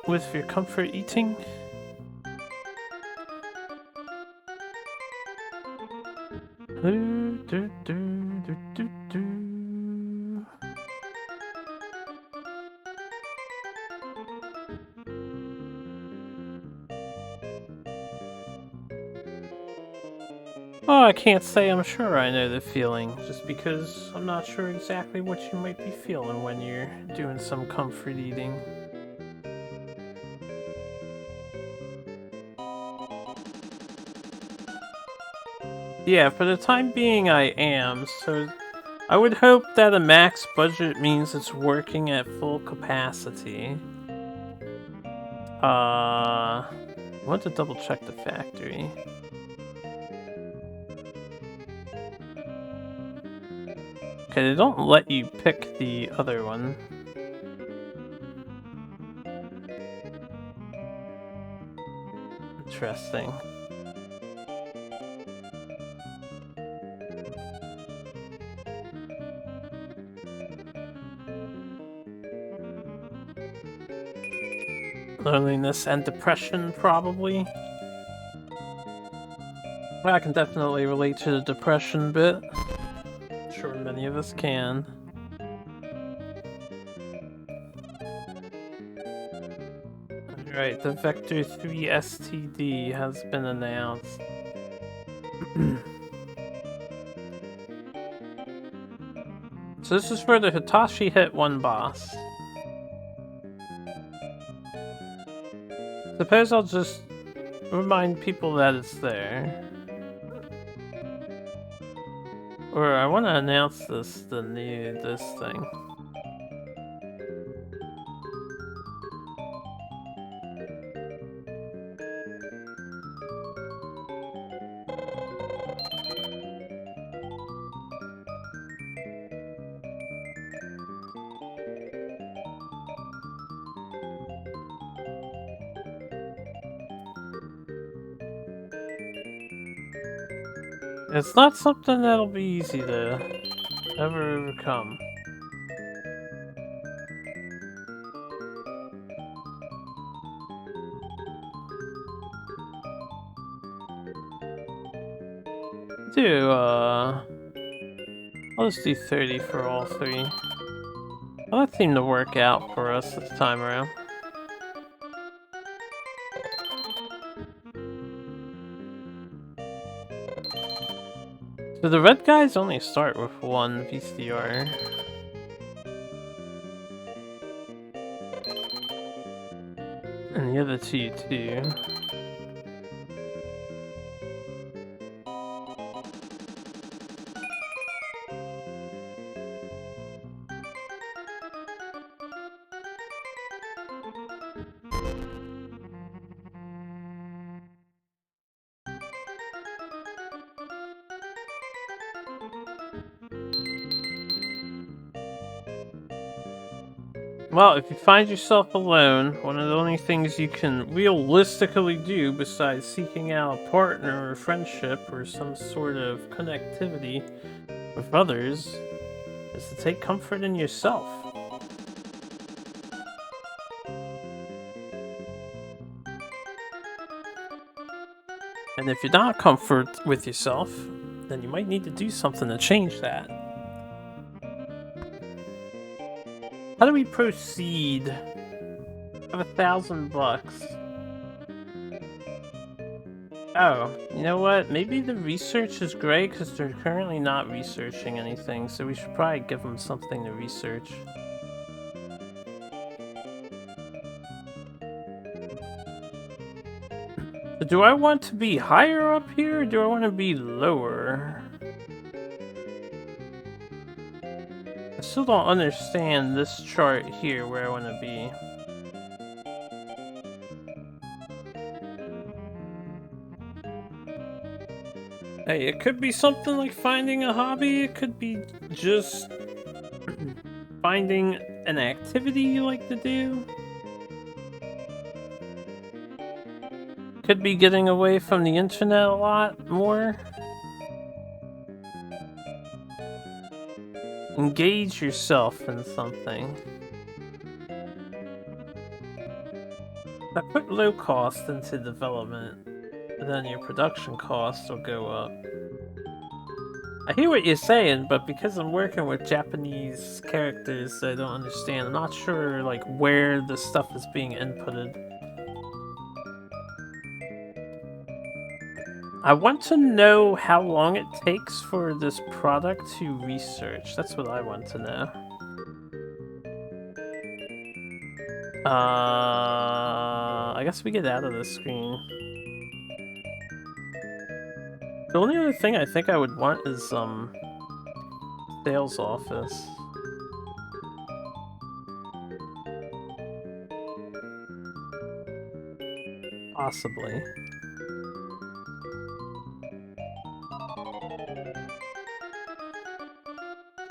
with your comfort eating? Oh, I can't say I'm sure I know the feeling, just because I'm not sure exactly what you might be feeling when you're doing some comfort eating. Yeah, for the time being I am, so I would hope that a max budget means it's working at full capacity. I want to double check the factory. Okay, they don't let you pick the other one. Interesting. Loneliness and depression, probably. Well, I can definitely relate to the depression bit. I'm sure many of us can. Alright, the Vector 3 STD has been announced. So this is for the Hitachi Hit 1 boss. Suppose I'll just remind people that it's there. Or I want to announce this thing. It's not something that'll be easy to ever overcome. I'll just do 30 for all three. Well, that seemed to work out for us this time around. So the red guys only start with one VCR. And the other two, too. Well, if you find yourself alone, one of the only things you can realistically do besides seeking out a partner or friendship or some sort of connectivity with others is to take comfort in yourself. And if you're not comfort with yourself, then you might need to do something to change that. How do we proceed? I have $1,000. Oh, you know what? Maybe the research is great because they're currently not researching anything, so we should probably give them something to research. So do I want to be higher up here, or do I want to be lower? I still don't understand this chart here where I want to be. Hey, it could be something like finding a hobby, it could be just finding an activity you like to do. Could be getting away from the internet a lot more. Engage yourself in something. If I put low cost into development, then your production costs will go up. I hear what you're saying, but because I'm working with Japanese characters I don't understand, I'm not sure like where the stuff is being inputted. I want to know how long it takes for this product to research. That's what I want to know. I guess we get out of this screen. The only other thing I think I would want is, sales office. Possibly.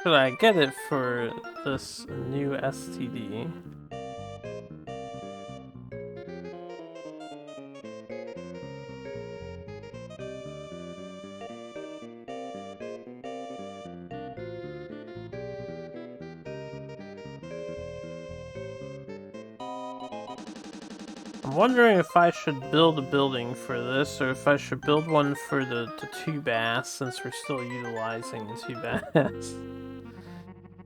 Should I get it for this new STD? I'm wondering if I should build a building for this, or if I should build one for the two baths, since we're still utilizing the two baths.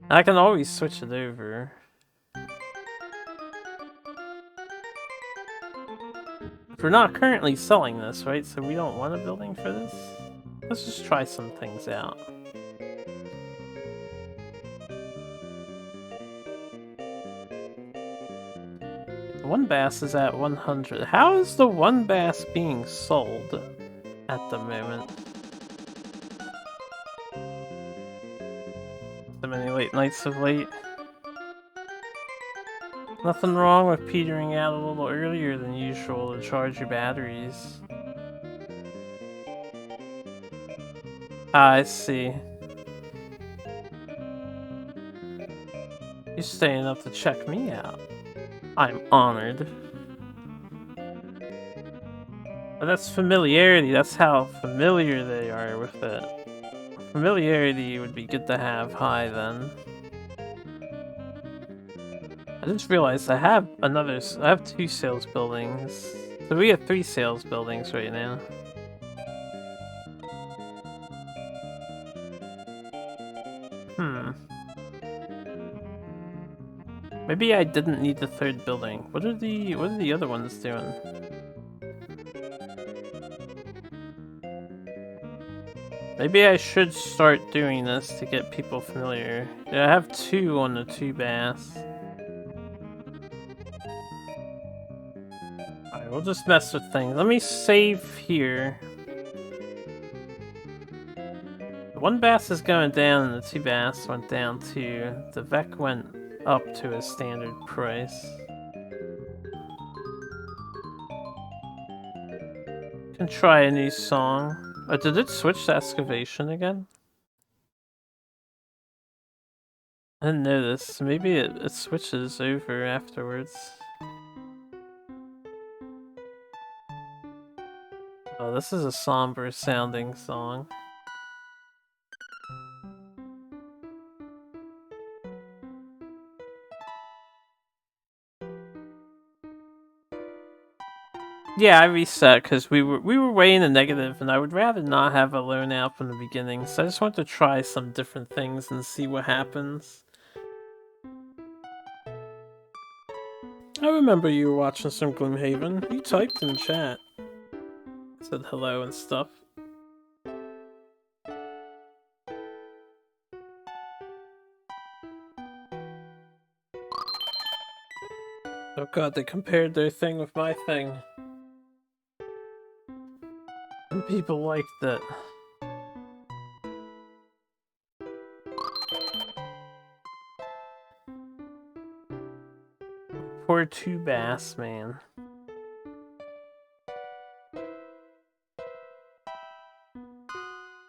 I can always switch it over. We're not currently selling this, right? So we don't want a building for this? Let's just try some things out. One bass is at 100. How is the one bass being sold at the moment? So many late nights of late. Nothing wrong with petering out a little earlier than usual to charge your batteries. I see. You're staying up to check me out. I'm honored. But that's familiarity. That's how familiar they are with it. Familiarity would be good to have high then. I just realized I have two sales buildings. So we have 3 sales buildings right now. Maybe I didn't need the 3rd building. What are the other ones doing? Maybe I should start doing this to get people familiar. Yeah, I have 2 on the 2 baths. Alright, we'll just mess with things. Let me save here. The 1 bath is going down and the 2 baths went down too. The VEC went up to a standard price. Can try a new song. Did it switch to excavation again? I didn't know this. Maybe it switches over afterwards. Oh, this is a somber sounding song. Yeah, I reset because we were way in the negative, and I would rather not have a loan out from the beginning. So I just want to try some different things and see what happens. I remember you were watching some Gloomhaven. You typed in chat, said hello and stuff. Oh god, they compared their thing with my thing. And people liked it. Poor 2 bass, man.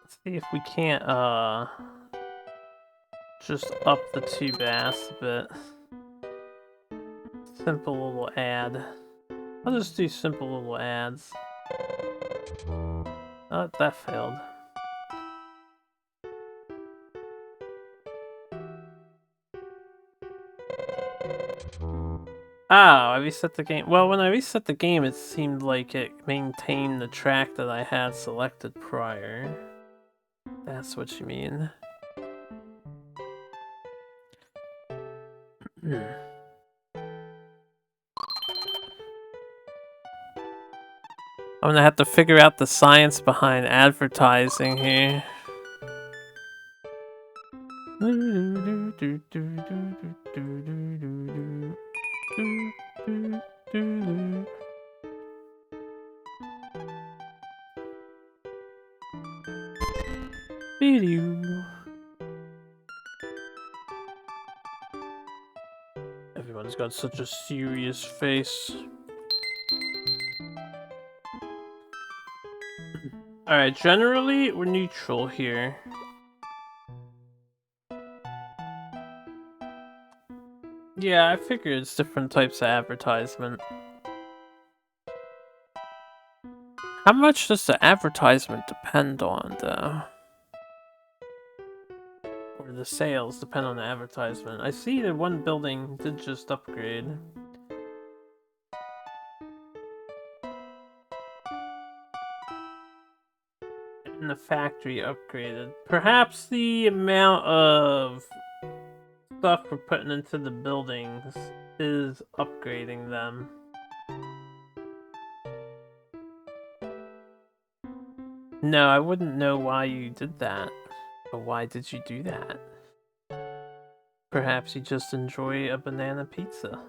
Let's see if we can't, just up the 2 bass a bit. Simple little ad. I'll just do simple little ads. Oh, that failed. Oh, I reset the game. Well, when I reset the game, it seemed like it maintained the track that I had selected prior. That's what you mean. I'm gonna have to figure out the science behind advertising here. Everyone's got such a serious face. Alright, generally, we're neutral here. Yeah, I figured it's different types of advertisement. How much does the advertisement depend on, though? Or the sales depend on the advertisement? I see that one building did just upgrade. And the factory upgraded. Perhaps the amount of stuff we're putting into the buildings is upgrading them. No, I wouldn't know why you did that. But why did you do that? Perhaps you just enjoy a banana pizza.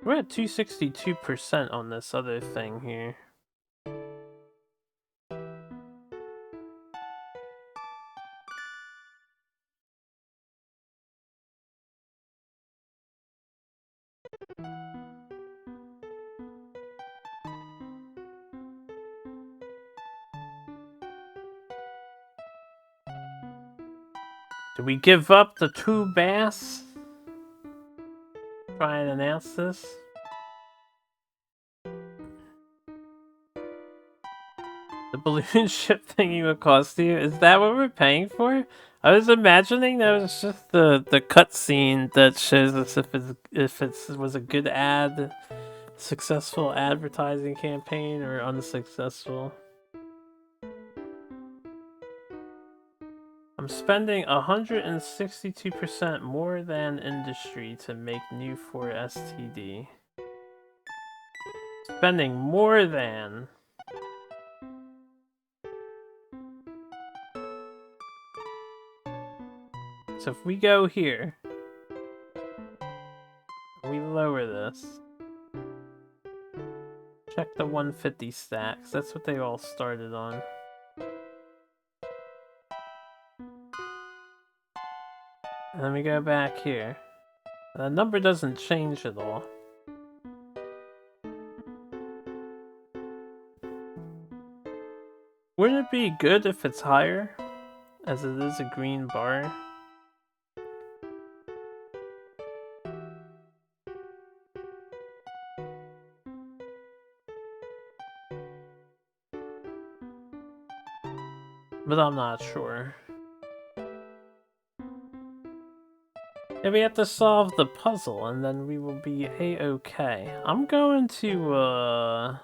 We're at 262% on this other thing here. Do we give up the 2 bass? Try and announce this? The balloon ship thingy would cost you? Is that what we're paying for? I was imagining that was just the cutscene that shows us if it was a good ad, successful advertising campaign, or unsuccessful. I'm spending 162% more than industry to make new for STD. Spending more than. So if we go here, we lower this. Check the 150 stacks. That's what they all started on. And then we go back here. The number doesn't change at all. Wouldn't it be good if it's higher? As it is a green bar? But I'm not sure. Yeah, we have to solve the puzzle and then we will be a-okay. I'm going to,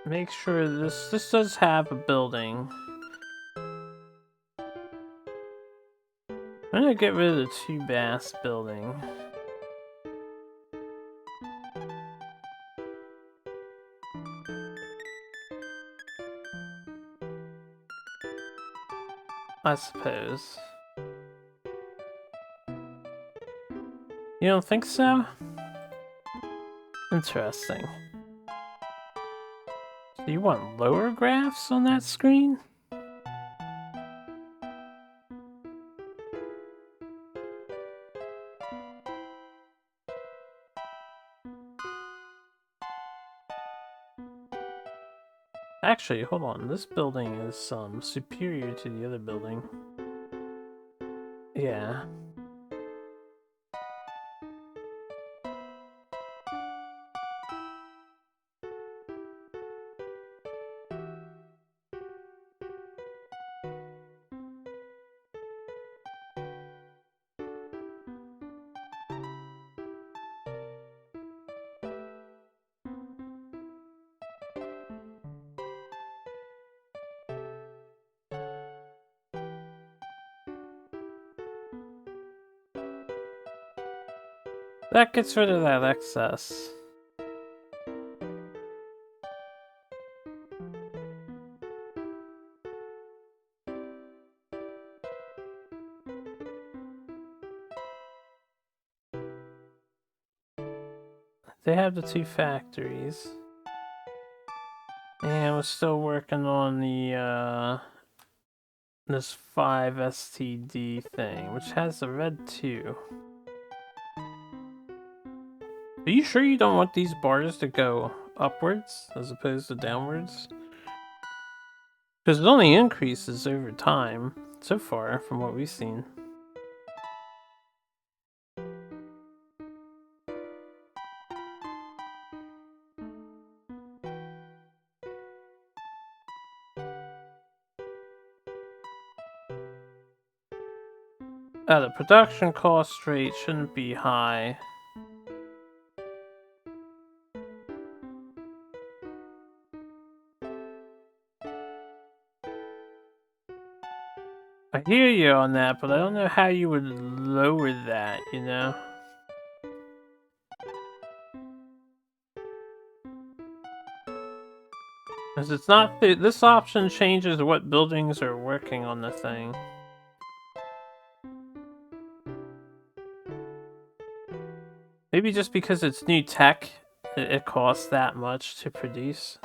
make sure this does have a building. I'm gonna get rid of the 2 bass building. I suppose. You don't think so? Interesting. So you want lower graphs on that screen? Actually, hold on. This building is superior to the other building. Yeah. That gets rid of that excess. They have the 2 factories. And we're still working on the, this 5 STD thing, which has the red 2. Are you sure you don't want these bars to go upwards as opposed to downwards? Because it only increases over time, so far, from what we've seen. The production cost rate shouldn't be high. I hear you on that, but I don't know how you would lower that, you know? Because it's not... This option changes what buildings are working on the thing. Maybe just because it's new tech, it costs that much to produce.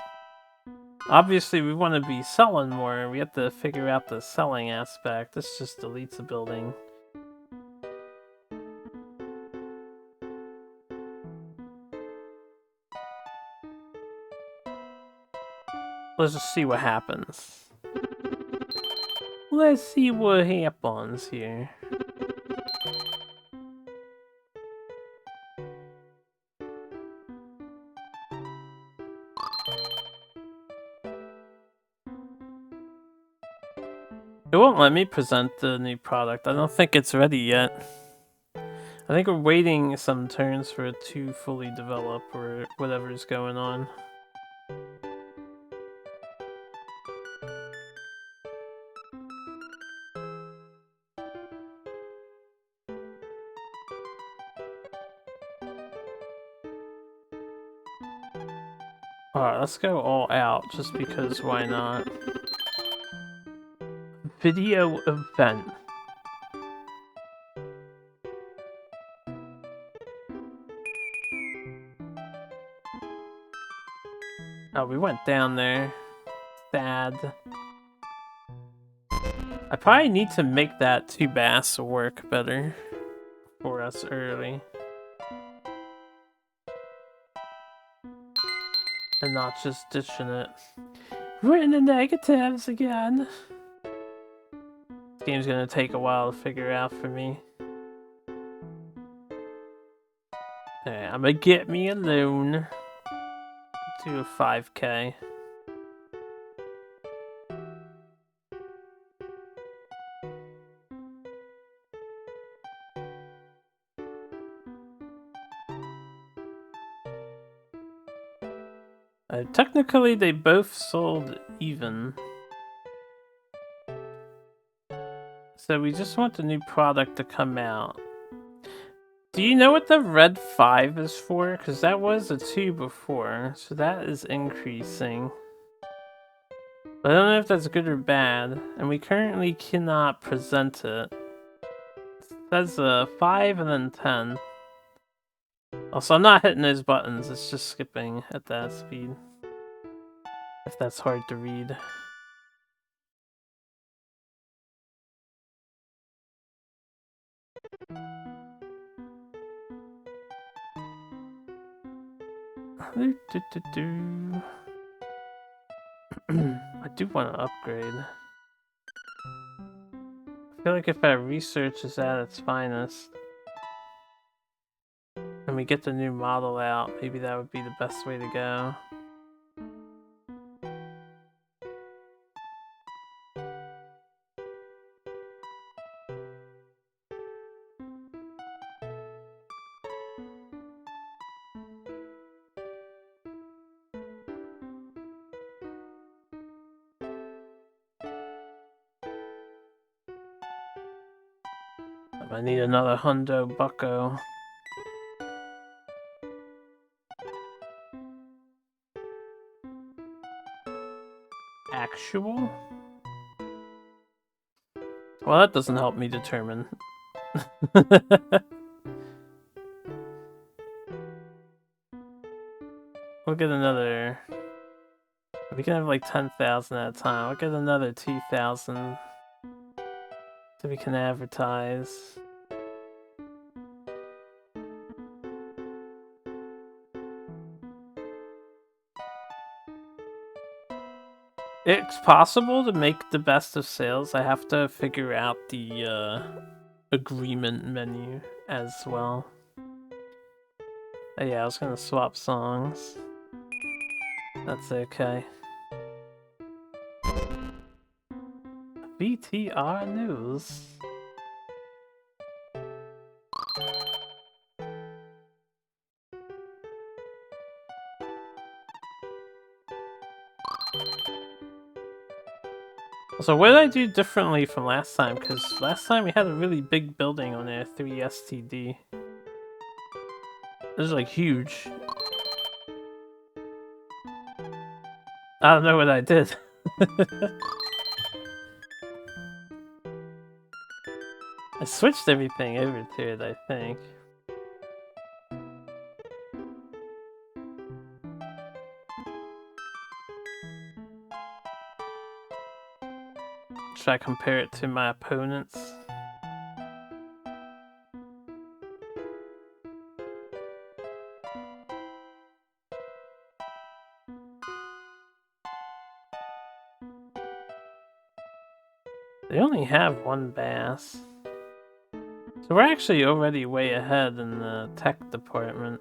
Obviously, we want to be selling more. We have to figure out the selling aspect. This just deletes a building. Let's just see what happens. Let's see what happens here. It won't let me present the new product. I don't think it's ready yet. I think we're waiting some turns for it to fully develop or whatever's going on. Alright, let's go all out, just because why not? Video event. Oh, we went down there. Sad. I probably need to make that 2 bass work better for us early. And not just ditching it. We're in the negatives again. This game's gonna take a while to figure out for me. Alright, I'm gonna get me a loan. Do a 5K. Technically, they both sold even. So we just want the new product to come out. Do you know what the red 5 is for? Because that was a 2 before, so that is increasing. But I don't know if that's good or bad, and we currently cannot present it. It says 5 and then 10. Also, I'm not hitting those buttons, it's just skipping at that speed. If that's hard to read. I do want to upgrade. I feel like if our research is at its finest, and we get the new model out, maybe that would be the best way to go. I need another hundo bucko. Actual? Well, that doesn't help me determine. We'll get another... We can have like 10,000 at a time. We'll get another 2,000. So we can advertise. It's possible to make the best of sales. I have to figure out the agreement menu as well. Oh, yeah, I was gonna swap songs. That's okay. VTR News. So what did I do differently from last time? Because last time we had a really big building on there, 3 STD. This is like huge. I don't know what I did. I switched everything over to it, I think. Should I compare it to my opponents? They only have one bass. So we're actually already way ahead in the tech department.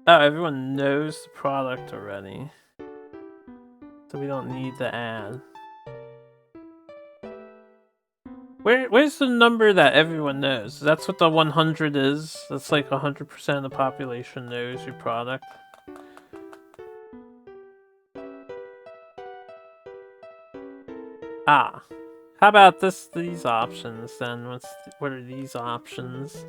Oh, everyone knows the product already. So we don't need to add. Where's the number that everyone knows? That's what the 100 is? That's like 100% of the population knows your product. Ah. How about these options then? What are these options?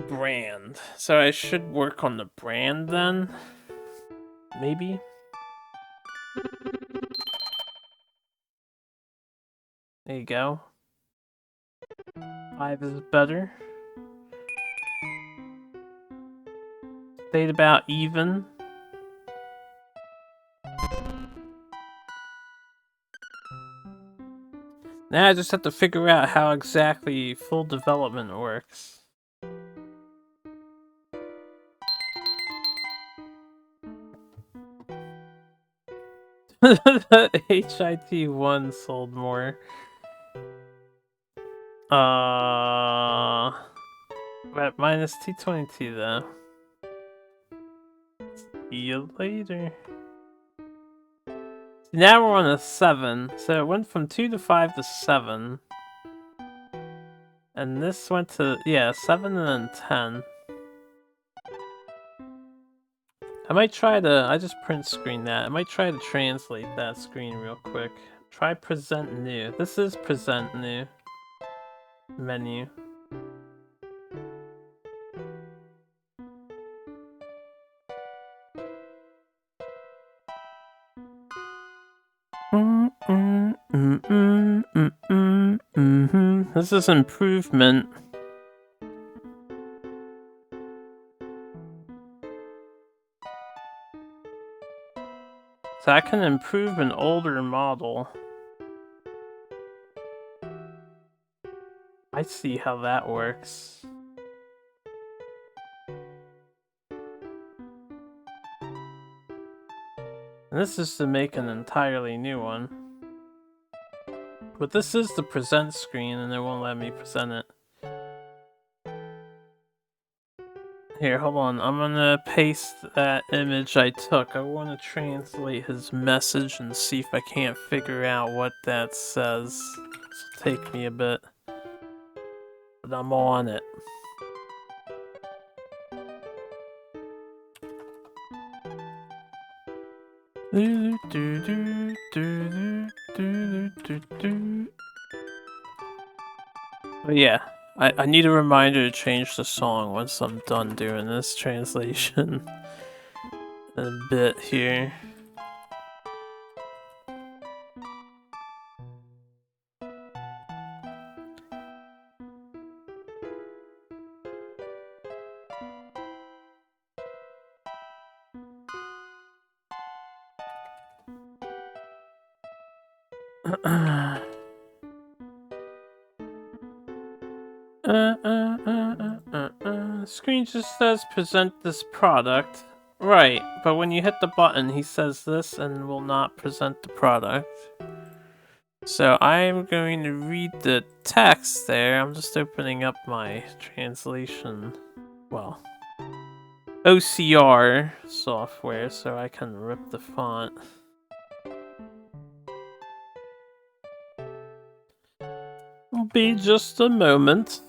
Brand. So I should work on the brand then? Maybe? There you go. 5 is better. Stayed about even. Now I just have to figure out how exactly full development works. The HIT1 sold more. We're at minus 222 though. See you later. Now we're on a 7, so it went from 2 to 5 to 7. And this went to, yeah, 7 and then 10. I might try to, I just print screen that. I might try to translate that screen real quick. Try present new. This is present new. Menu. This is improvement. So I can improve an older model. I see how that works. And this is to make an entirely new one. But this is the present screen and it won't let me present it. Here, hold on. I'm gonna paste that image I took. I want to translate his message and see if I can't figure out what that says. This will take me a bit. But I'm on it. But yeah, I need a reminder to change the song once I'm done doing this translation. In a bit here. Screen just says present this product. Right, but when you hit the button, he says this and will not present the product. So I'm going to read the text there. I'm just opening up my translation, well, OCR software so I can rip the font. Will be just a moment.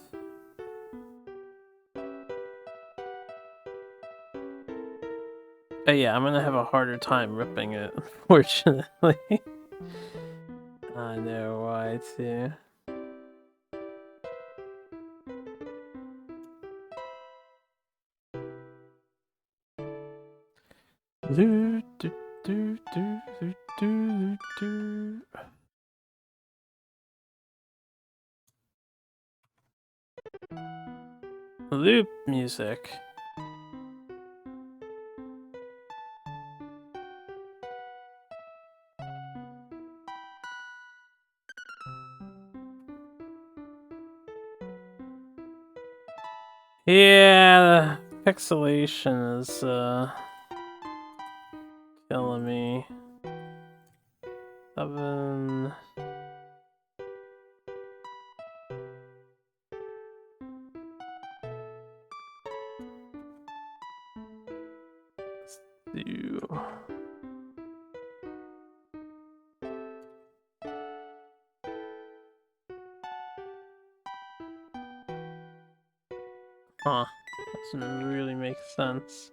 But yeah, I'm gonna have a harder time ripping it, unfortunately. I know why too. Do, do, do, do, do, do, do. Loop music. Yeah, pixelation is killing me. 7. Let's do. Huh. Doesn't really make sense.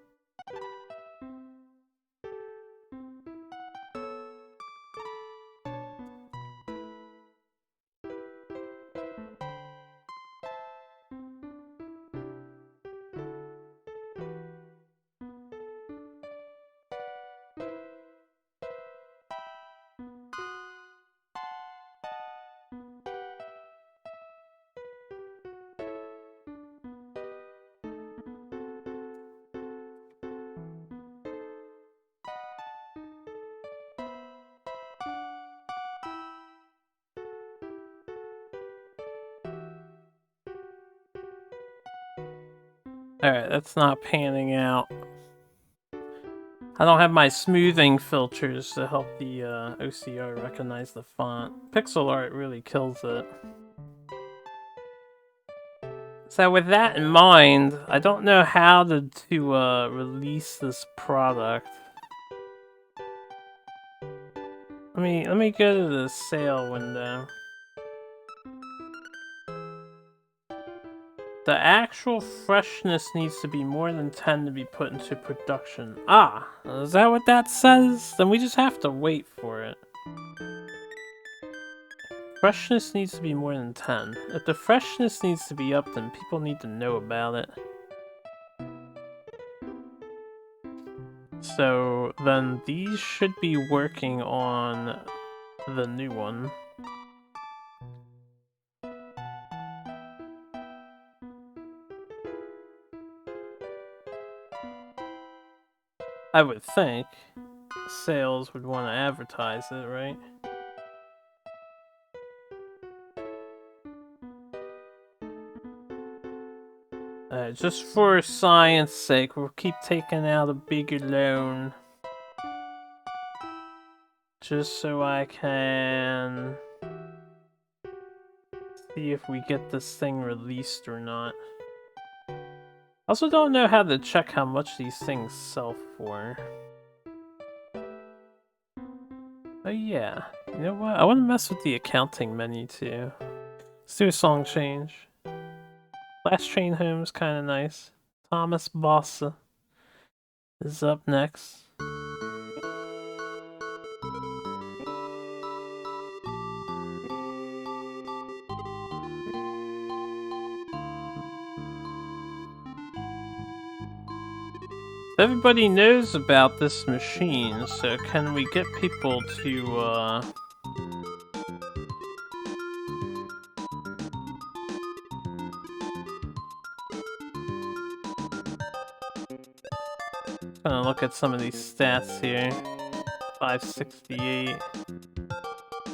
Alright, that's not panning out. I don't have my smoothing filters to help the OCR recognize the font. Pixel art really kills it. So with that in mind, I don't know how to release this product. Let me go to the sale window. The actual freshness needs to be more than 10 to be put into production. Ah, is that what that says? Then we just have to wait for it. Freshness needs to be more than 10. If the freshness needs to be up, then people need to know about it. So then these should be working on the new one. I would think sales would want to advertise it, right? Just for science sake, we'll keep taking out a bigger loan. Just so I can see if we get this thing released or not. I also don't know how to check how much these things sell for. Oh yeah, you know what? I want to mess with the accounting menu too. Let's do a song change. Last Train Home's kind of nice. Thomas Bossa is up next. Everybody knows about this machine, so can we get people to, Gonna look at some of these stats here. 568.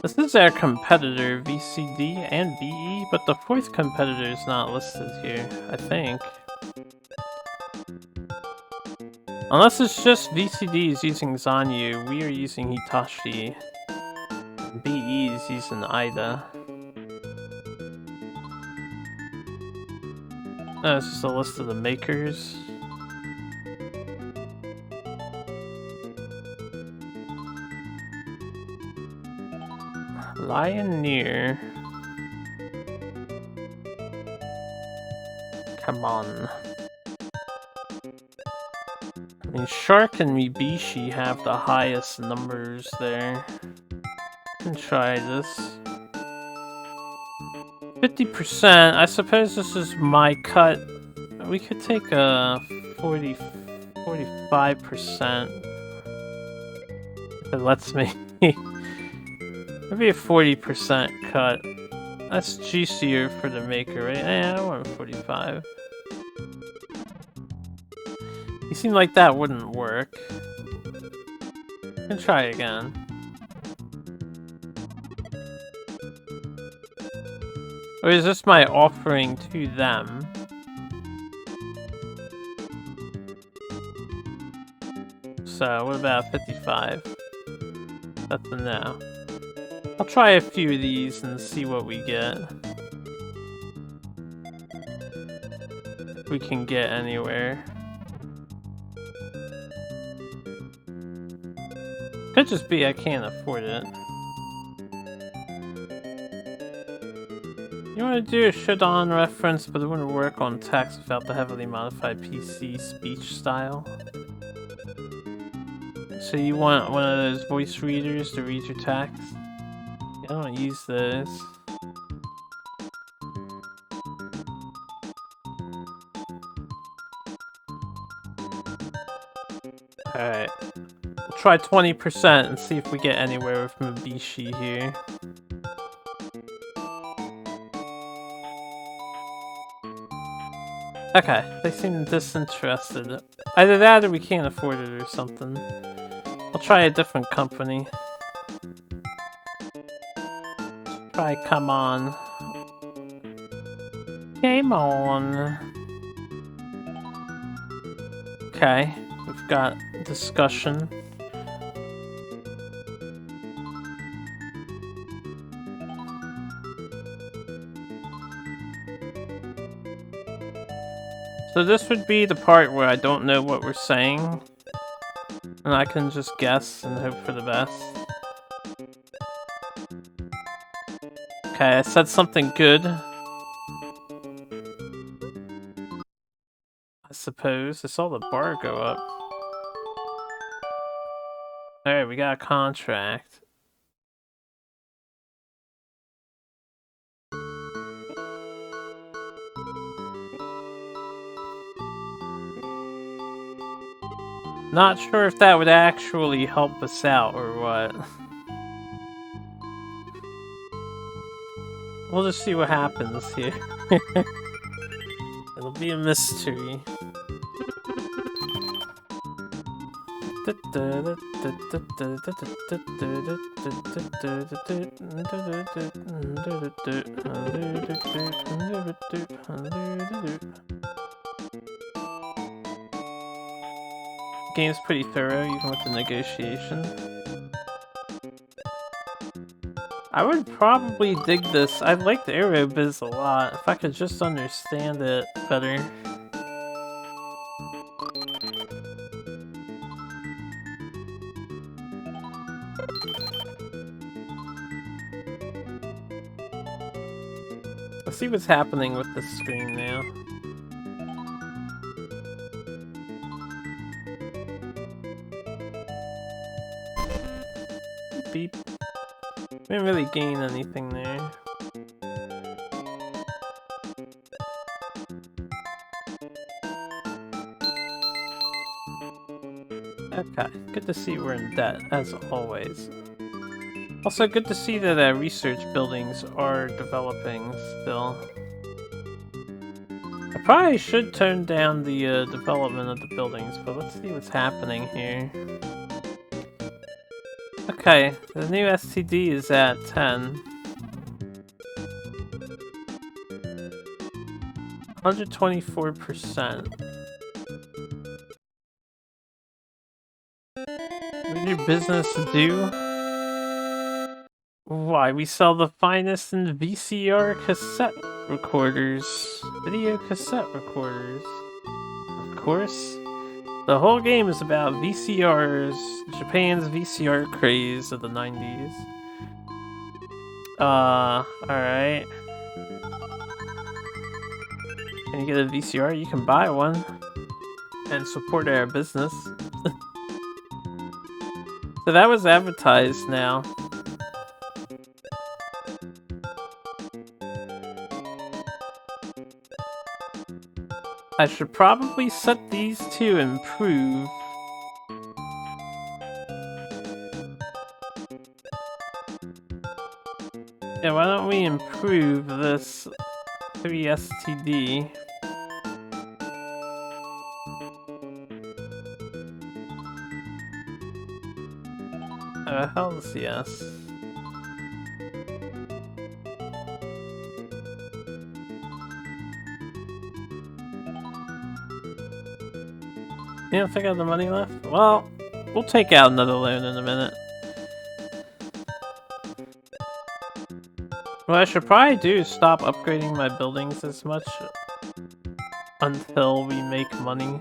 This is our competitor, VCD and BE, but the fourth competitor is not listed here, I think. Unless it's just VCD is using Zanyu, we are using Hitachi. And BE is using Ida. No, it's just a list of the makers. Lioneer. Come on. I mean, Shark and Mibishi have the highest numbers there. I can try this. 50%. I suppose this is my cut. We could take a 45%. If it lets me. Maybe a 40% cut. That's juicier for the maker, right? I want 45. You seem like that wouldn't work. I can try again. Or is this my offering to them? So, what about 55? That's a no. I'll try a few of these and see what we get. If we can get anywhere. Could just be I can't afford it. You want to do a should-on reference, but it wouldn't work on text without the heavily modified PC speech style. So you want one of those voice readers to read your text? I don't use those. Alright. We'll try 20% and see if we get anywhere with Mibishi here. Okay, they seem disinterested. Either that or we can't afford it or something. I'll try a different company. Try come on. Game on. Okay, we've got discussion. So this would be the part where I don't know what we're saying. And I can just guess and hope for the best. Okay, I said something good. I suppose. I saw the bar go up. Alright, we got a contract. Not sure if that would actually help us out or what. We'll just see what happens here. It'll be a mystery. Game's pretty thorough, even with the negotiation. I would probably dig this. I liked Aerobiz a lot. If I could just understand it better. Let's see what's happening with the screen now. Beep. Didn't really gain anything there. Okay, good to see we're in debt, as always. Also, good to see that research buildings are developing still. I probably should turn down the development of the buildings, but let's see what's happening here. Okay, the new STD is at 10. 124%. What's your business to do? Why, we sell the finest in VCR cassette recorders. Video cassette recorders. Of course. The whole game is about VCRs, Japan's VCR craze of the 90s. Alright. Can you get a VCR? You can buy one. And support our business. So that was advertised now. I should probably set these to improve. Yeah, why don't we improve this 3STD? Hells yes. You don't think I have the money left? Well, we'll take out another loan in a minute. What I should probably do is stop upgrading my buildings as much until we make money.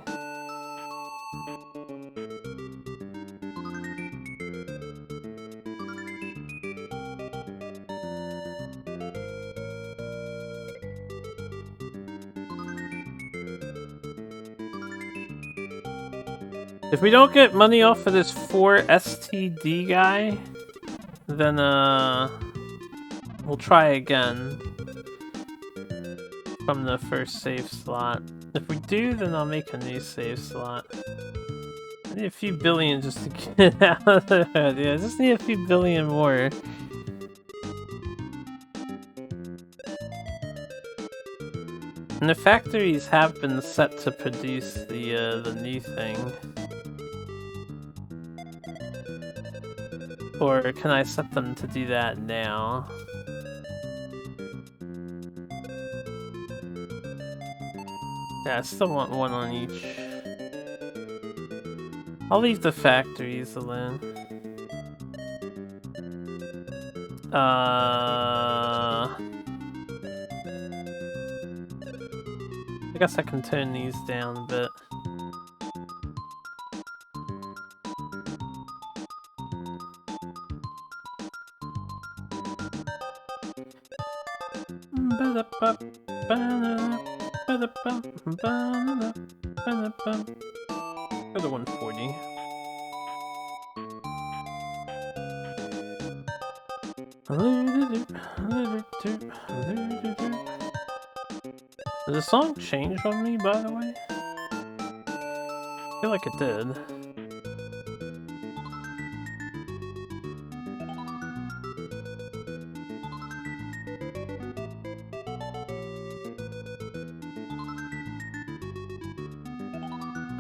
If we don't get money off of this 4STD guy, then we'll try again from the first save slot. If we do, then I'll make a new save slot. I need a few billion just to get out of that. Yeah, I just need a few billion more. And the factories have been set to produce the new thing. Or can I set them to do that now? Yeah, I still want one on each. I'll leave the factories alone. I guess I can turn these down a bit. Go to 140. Did the song change on me, by the way? I feel like it did.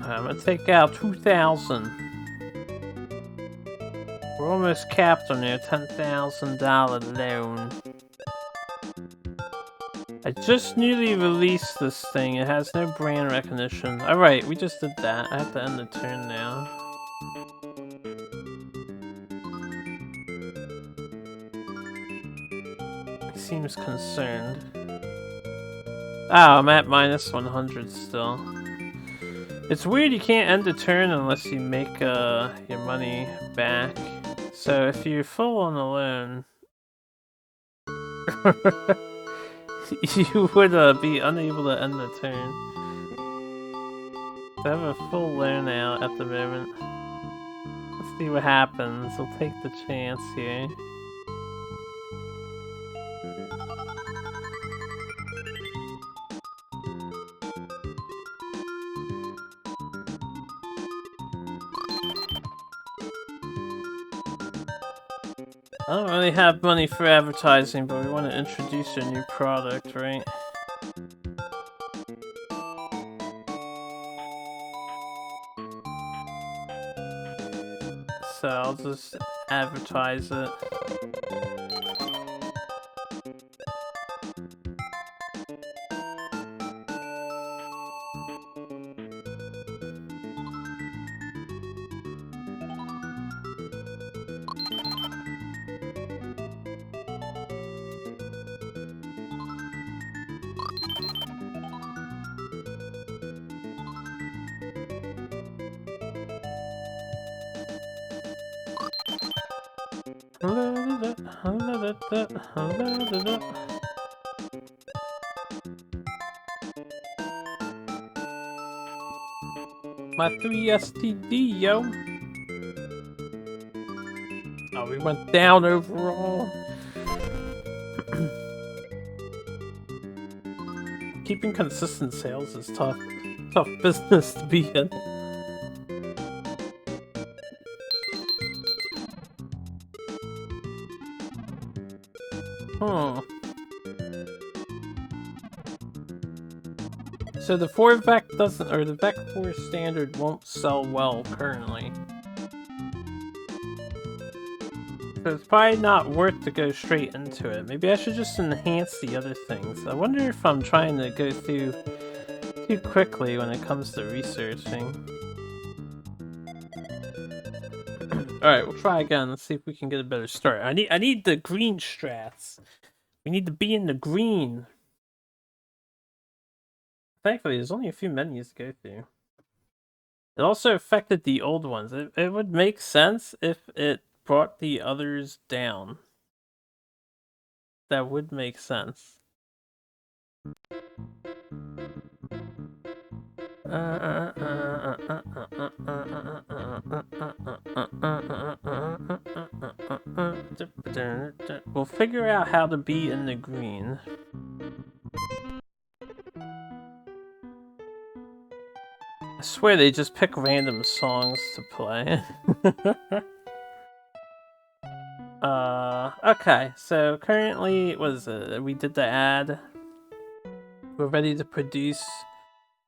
I'm gonna take out 2,000. We're almost capped on our $10,000 loan. I just newly released this thing. It has no brand recognition. Alright, we just did that. I have to end the turn now. He seems concerned. Ah, I'm at minus 100 still. It's weird you can't end the turn unless you make your money back. So if you're full on a loan, you would be unable to end the turn. I have a full loan out at the moment. Let's see what happens. We'll take the chance here. I don't really have money for advertising, but we want to introduce a new product, right? So I'll just advertise it. My 3 STD, yo. Oh, we went down overall. Keeping consistent sales is tough. Tough business to be in. So the 4-Vec doesn't, or the Vec 4 standard won't sell well currently. So it's probably not worth to go straight into it. Maybe I should just enhance the other things. I wonder if I'm trying to go through too quickly when it comes to researching. Alright, we'll try again. Let's see if we can get a better start. I need the green strats. We need to be in the green. Thankfully, there's only a few menus to go through. It also affected the old ones. It would make sense if it brought the others down. That would make sense. We'll figure out how to be in the green. I swear they just pick random songs to play. Okay, so currently, we did the ad. We're ready to produce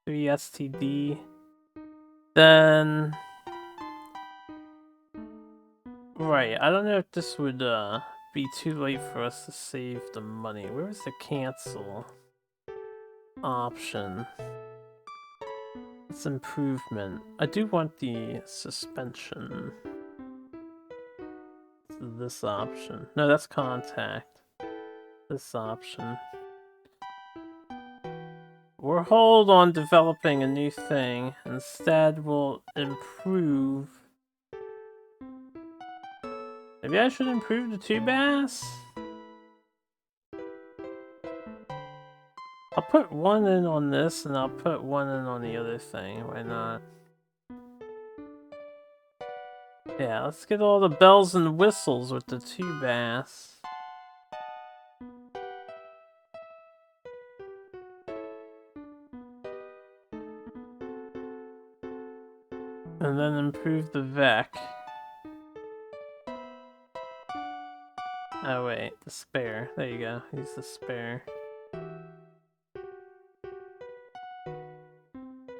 3 STD. Then... Right, I don't know if this would be too late for us to save the money. Where was the cancel option? It's improvement. I do want the suspension. This option. No, that's contact. This option. We'll hold on developing a new thing. Instead, we'll improve. Maybe I should improve the 2-bass? I'll put one in on this, and I'll put one in on the other thing. Why not? Yeah, let's get all the bells and whistles with the 2-bass. And then improve the Vec. Oh wait, the spare. There you go. Use the spare.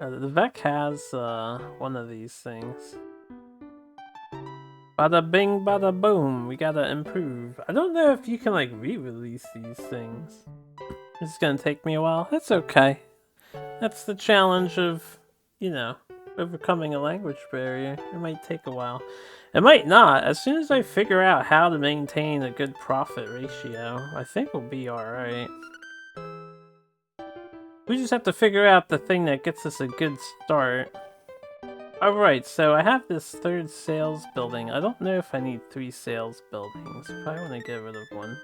The Vec has one of these things. Bada bing, bada boom. We gotta improve. I don't know if you can like re-release these things. This is gonna take me a while. That's okay. That's the challenge of, you know, overcoming a language barrier. It might take a while. It might not. As soon as I figure out how to maintain a good profit ratio, I think we'll be alright. We just have to figure out the thing that gets us a good start. Alright, so I have this 3rd sales building. I don't know if I need 3 sales buildings. Probably want to get rid of one.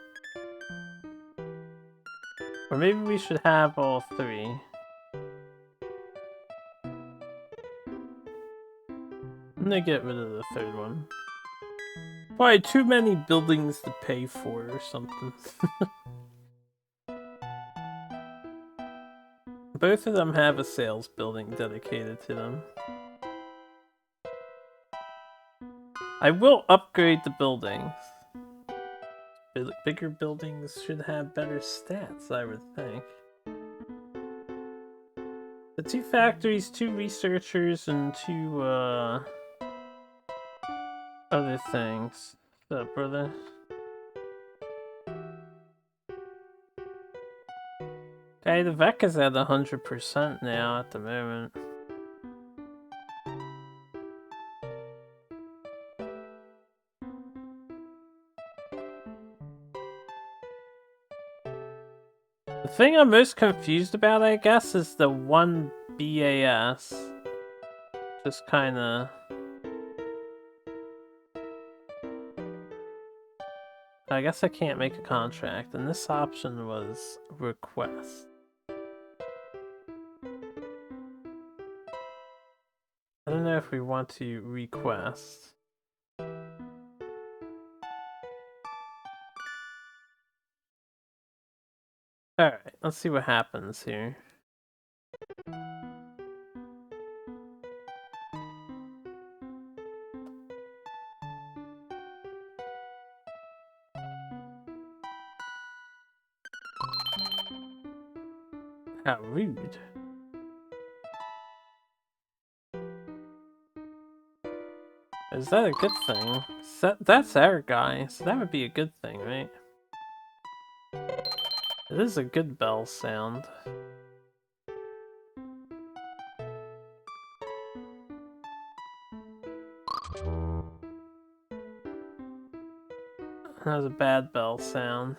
Or maybe we should have all 3. I'm gonna get rid of the 3rd one. Probably too many buildings to pay for or something. Both of them have a sales building dedicated to them. I will upgrade the buildings. bigger buildings should have better stats, I would think. The 2 factories, 2 researchers, and 2 other things. What's up, brother? Okay, the VEC is at 100% now at the moment. The thing I'm most confused about, I guess, is the 1 BAS. Just kinda... I guess I can't make a contract, and this option was request. I don't know if we want to request. Alright, let's see what happens here. How rude. Is that a good thing? That's our guy, so that would be a good thing, right? It is a good bell sound. That was a bad bell sound.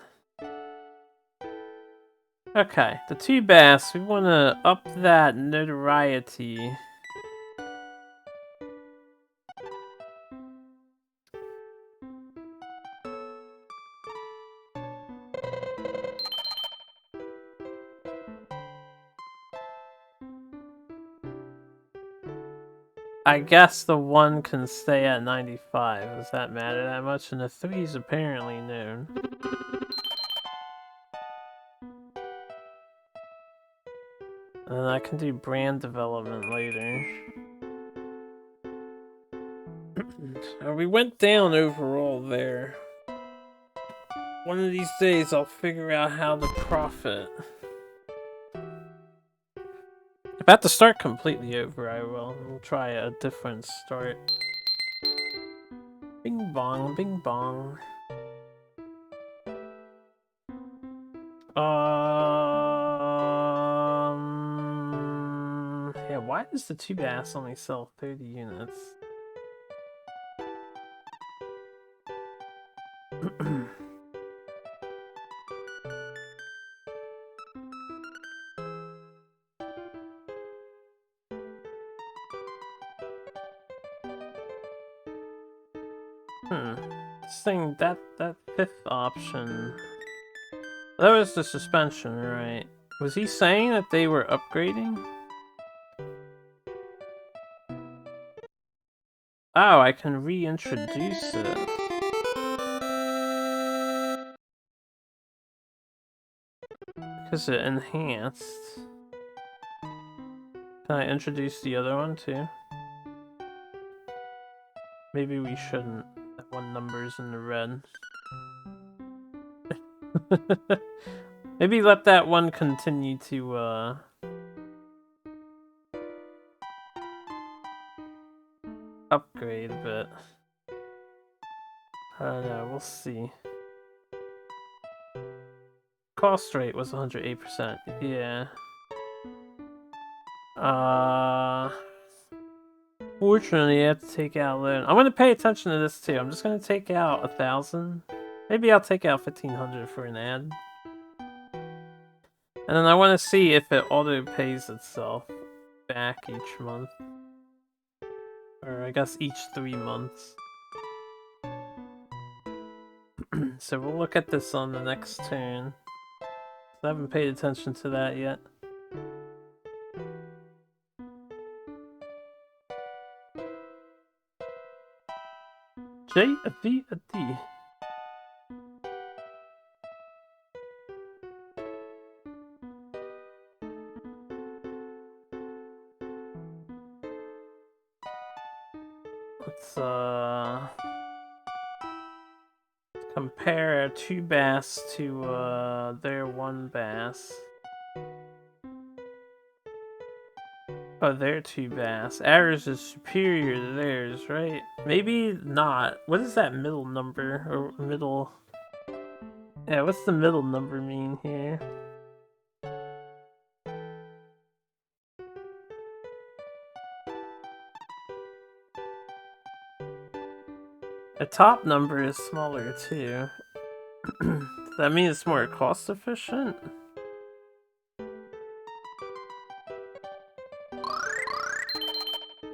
Okay, the 2 bass, we want to up that notoriety. I guess the 1 can stay at 95. Does that matter that much? And the 3 is apparently known. And then I can do brand development later. We went down overall there. One of these days I'll figure out how to profit. If I have to start completely over, I will. We'll try a different start. Bing bong, bing bong. Yeah, why does the 2 bass only sell 30 units? This thing, that 5th option... That was the suspension, right? Was he saying that they were upgrading? Oh, I can reintroduce it. Because it enhanced. Can I introduce the other one too? Maybe we shouldn't. That one number's in the red. Maybe let that one continue to, upgrade a bit. I don't know, we'll see. Cost rate was 108%, yeah. Fortunately, I have to take out a loan. I'm gonna pay attention to this too. I'm just gonna take out 1,000. Maybe I'll take out 1,500 for an ad. And then I want to see if it auto pays itself back each month. Or I guess each 3 months. So we'll look at this on the next turn. I haven't paid attention to that yet. J, a V, a D. Let's Compare 2 bass to their 1 bass. Oh, their 2 bass. Ours is superior to theirs, right? Maybe not. What is that middle number? Or middle... Yeah, what's the middle number mean here? The top number is smaller too. Does that mean it's more cost efficient?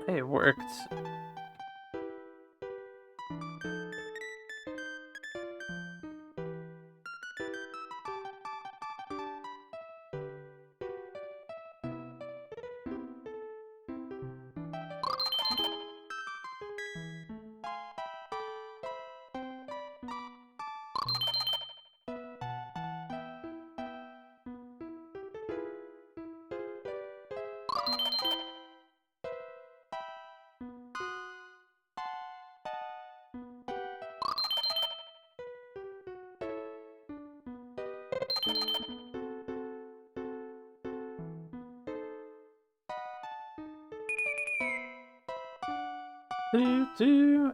Hey, it worked.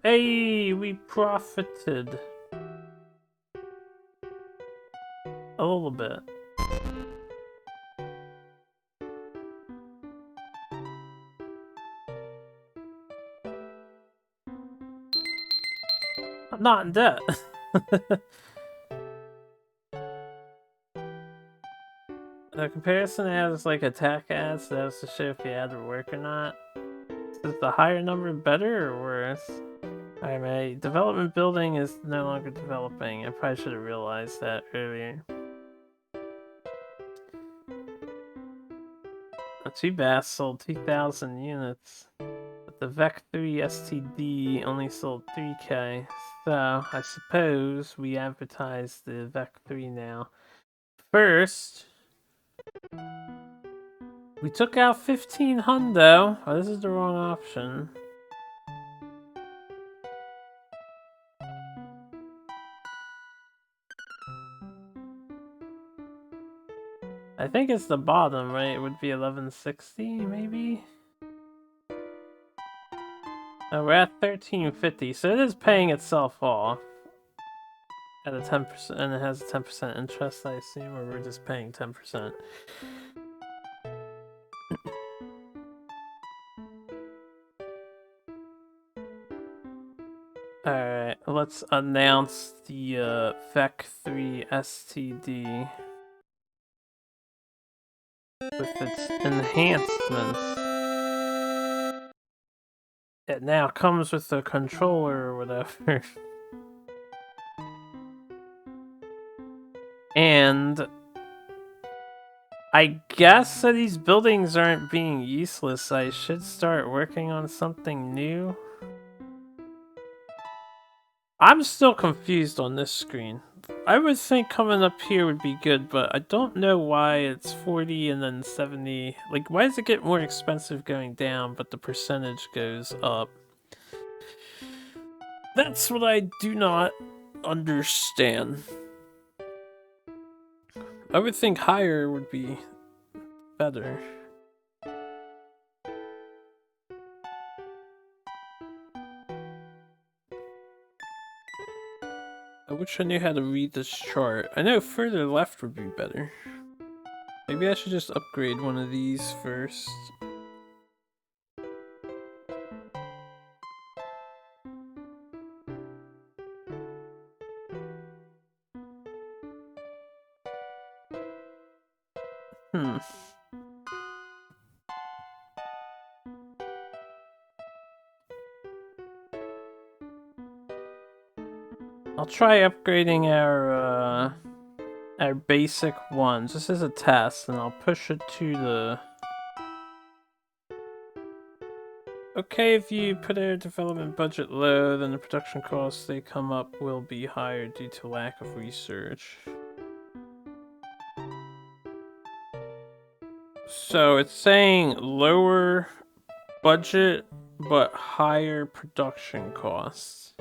Hey, we profited. A little bit. I'm not in debt. The comparison has like attack ads that has to show if the ad will work or not. Is the higher number better or worse? Alright, my development building is no longer developing. I probably should have realized that earlier. Two bass sold 2,000 units. But the VEC 3 STD only sold 3k. So, I suppose we advertise the VEC 3 now. First, we took out 15 hundo. Oh, this is the wrong option. I think it's the bottom, right? It would be 1160, maybe? Oh, we're at 1350, so it is paying itself off. At a 10%, and it has a 10% interest, I assume, or we're just paying 10%. Alright, let's announce the VEC 3 STD with its enhancements. It now comes with a controller or whatever. And I guess that these buildings aren't being useless. I should start working on something new. I'm still confused on this screen. I would think coming up here would be good, but I don't know why it's 40 and then 70. Like, why does it get more expensive going down, but the percentage goes up? That's what I do not understand. I would think higher would be better. I wish I knew how to read this chart. I know further left would be better. Maybe I should just upgrade one of these first. I'll try upgrading our basic ones. This is a test, and I'll push it to the... Okay, if you put our development budget low, then the production costs they come up will be higher due to lack of research. So it's saying lower budget, but higher production costs.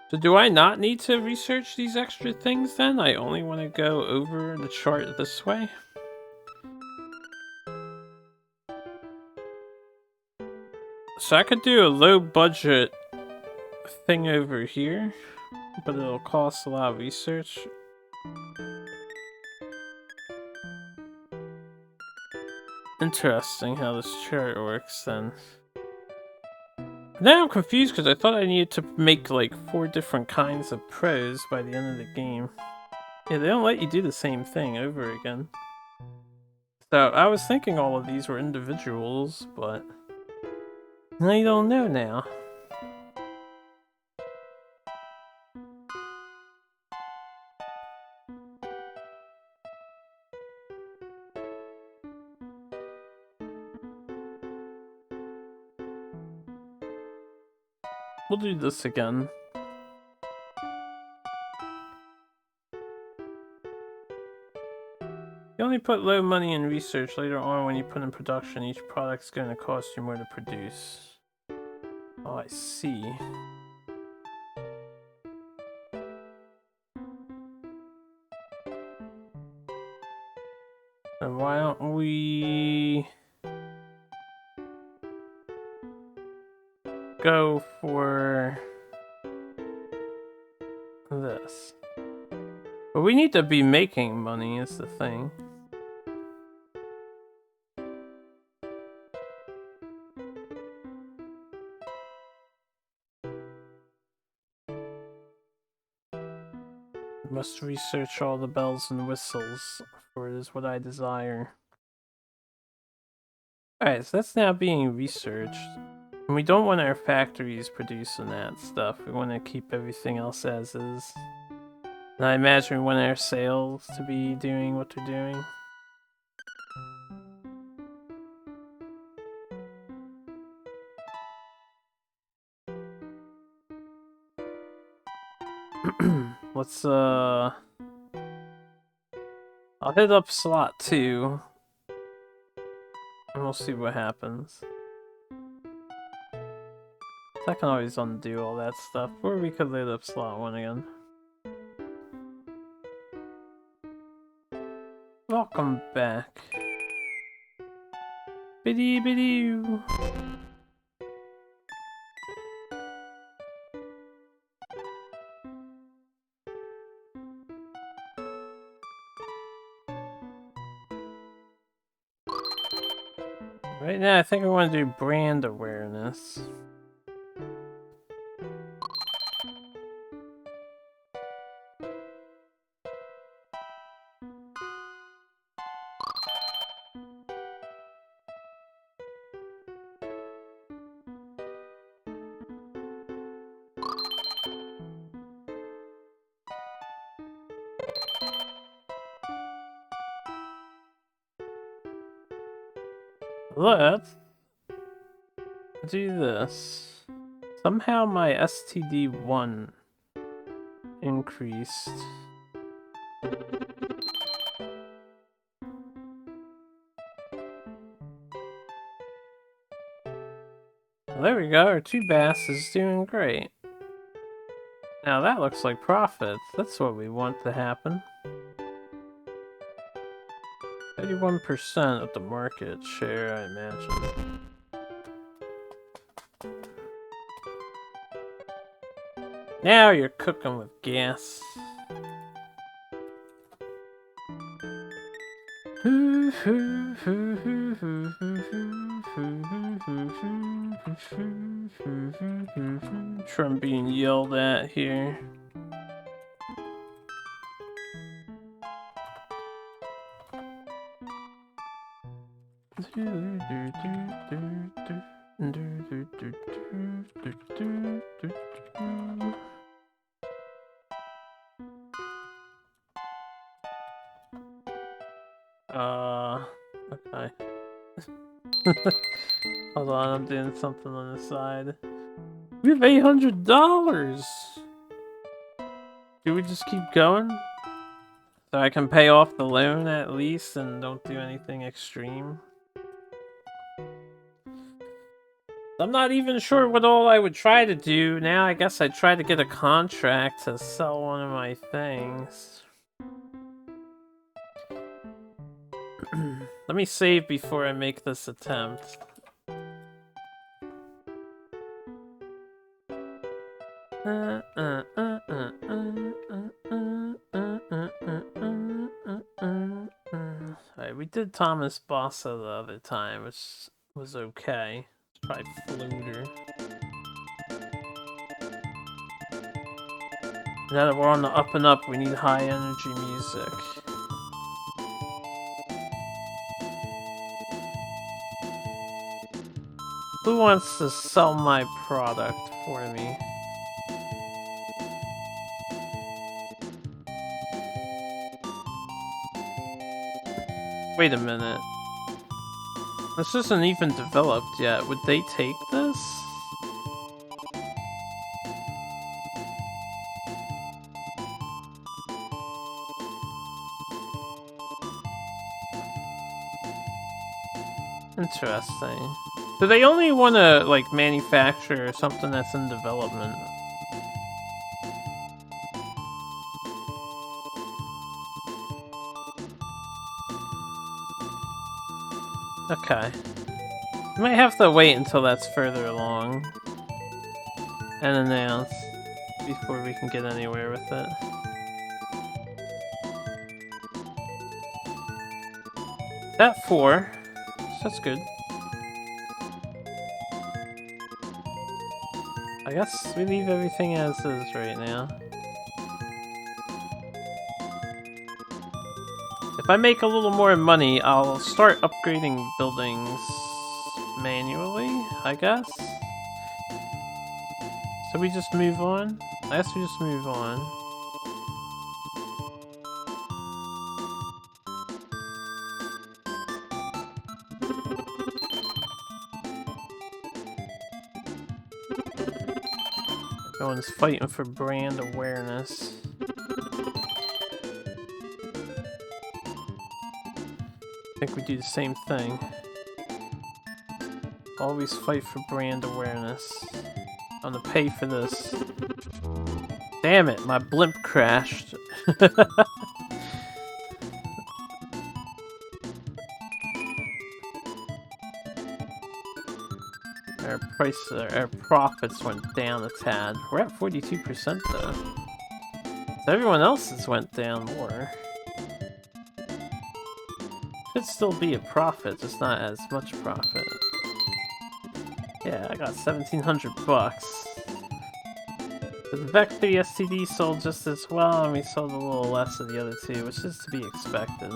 So do I not need to research these extra things then? I only want to go over the chart this way? So I could do a low budget thing over here, but it'll cost a lot of research. Interesting how this chart works then. Now I'm confused because I thought I needed to make like 4 different kinds of prose by the end of the game. Yeah, they don't let you do the same thing over again. So I was thinking all of these were individuals, but I don't know now. We'll do this again. You only put low money in research. Later on, when you put in production, each product's going to cost you more to produce. Oh, I see. And why don't we go for this? But we need to be making money is the thing. Must research all the bells and whistles, for it is what I desire. Alright, so that's now being researched. And we don't want our factories producing that stuff. We want to keep everything else as is. And I imagine we want our sales to be doing what they're doing. Let's, I'll hit up slot 2. And we'll see what happens. I can always undo all that stuff, or we could hit up slot 1 again. Welcome back. Biddy biddy. Right now, I think I want to do brand awareness. Let's do this. Somehow my STD1 increased. Well, there we go, our 2 bass is doing great. Now that looks like profits. That's what we want to happen. 31% of the market share, I imagine. Now you're cooking with gas. Sure, I'm being yelled at here. Okay. Hold on, I'm doing something on the side. We have $800! Do we just keep going? So I can pay off the loan at least and don't do anything extreme? I'm not even sure what all I would try to do. Now I guess I'd try to get a contract to sell one of my things. Let me save before I make this attempt. Alright, we did Thomas Bossa the other time, which was okay. Let's try Floater. Now that we're on the up and up, we need high energy music. Who wants to sell my product for me? Wait a minute. This isn't even developed yet. Would they take this? Interesting. Do they only want to, like, manufacture something that's in development? Okay. You might have to wait until that's further along and announce before we can get anywhere with it. At 4. That's good. I guess we leave everything as is right now. If I make a little more money, I'll start upgrading buildings manually, I guess. So we just move on? I guess we just move on. Everyone's fighting for brand awareness. I think we do the same thing. Always fight for brand awareness. I'm gonna pay for this. Damn it, my blimp crashed. Our profits went down a tad. We're at 42% though. So everyone else's went down more. Could still be a profit, just not as much profit. Yeah, I got 1,700 bucks. The Vec 3 STD sold just as well, and we sold a little less of the other two, which is to be expected.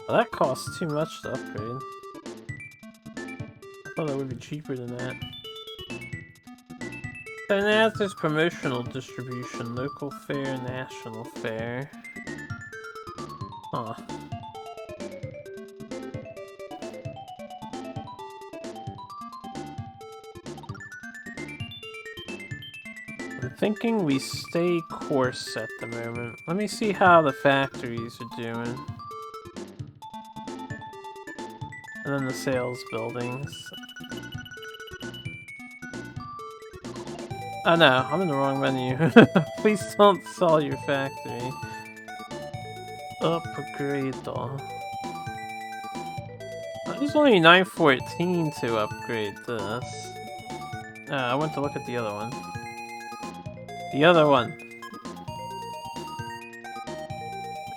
Well, that costs too much to upgrade. I thought it would be cheaper than that. So now there's promotional distribution, local fair, national fair. Huh. I'm thinking we stay course at the moment. Let me see how the factories are doing. And then the sales buildings. Oh no, I'm in the wrong menu. Please don't sell your factory. Upgrade though. There's only 914 to upgrade this. I went to look at the other one. The other one.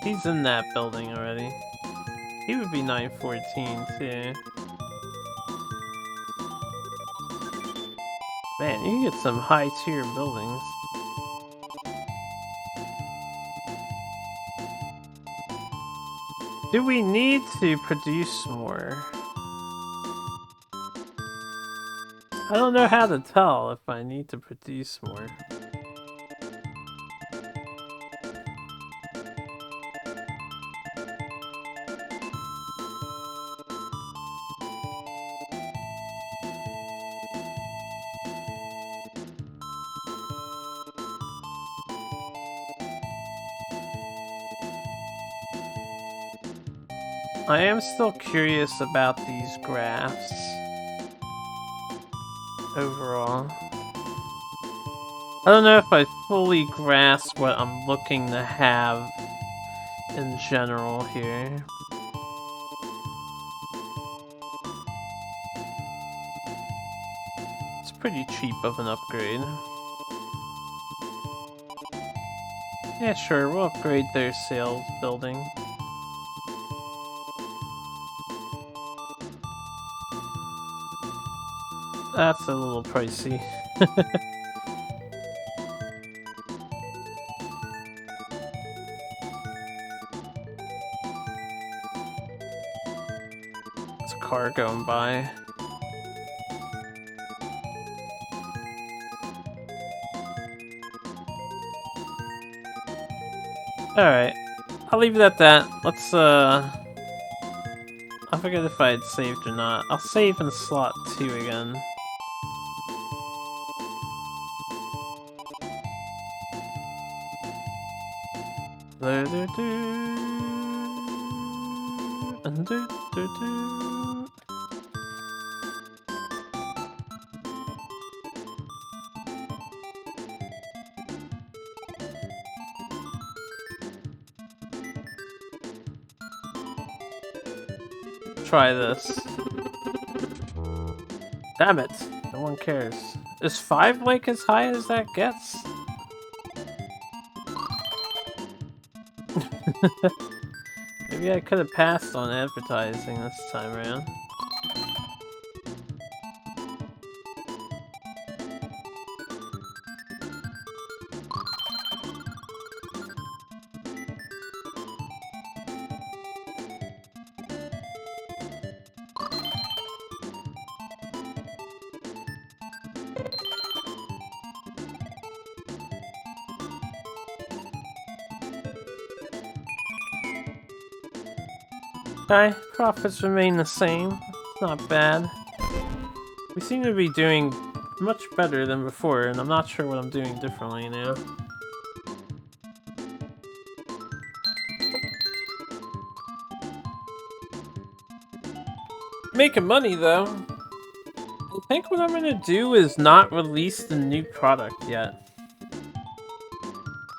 He's in that building already. He would be 914 too. Man, you can get some high tier buildings. Do we need to produce more? I don't know how to tell if I need to produce more. I am still curious about these graphs overall. I don't know if I fully grasp what I'm looking to have in general here. It's pretty cheap of an upgrade. Yeah, sure, we'll upgrade their sales building. That's a little pricey. It's a car going by. Alright, I'll leave it at that. Let's, I forget if I had saved or not. I'll save in slot 2 again. Try this. Damn it, no one cares. Is 5 like as high as that gets? Maybe I could have passed on advertising this time around. Okay, profits remain the same. It's not bad. We seem to be doing much better than before, and I'm not sure what I'm doing differently now. Making money, though. I think what I'm gonna do is not release the new product yet.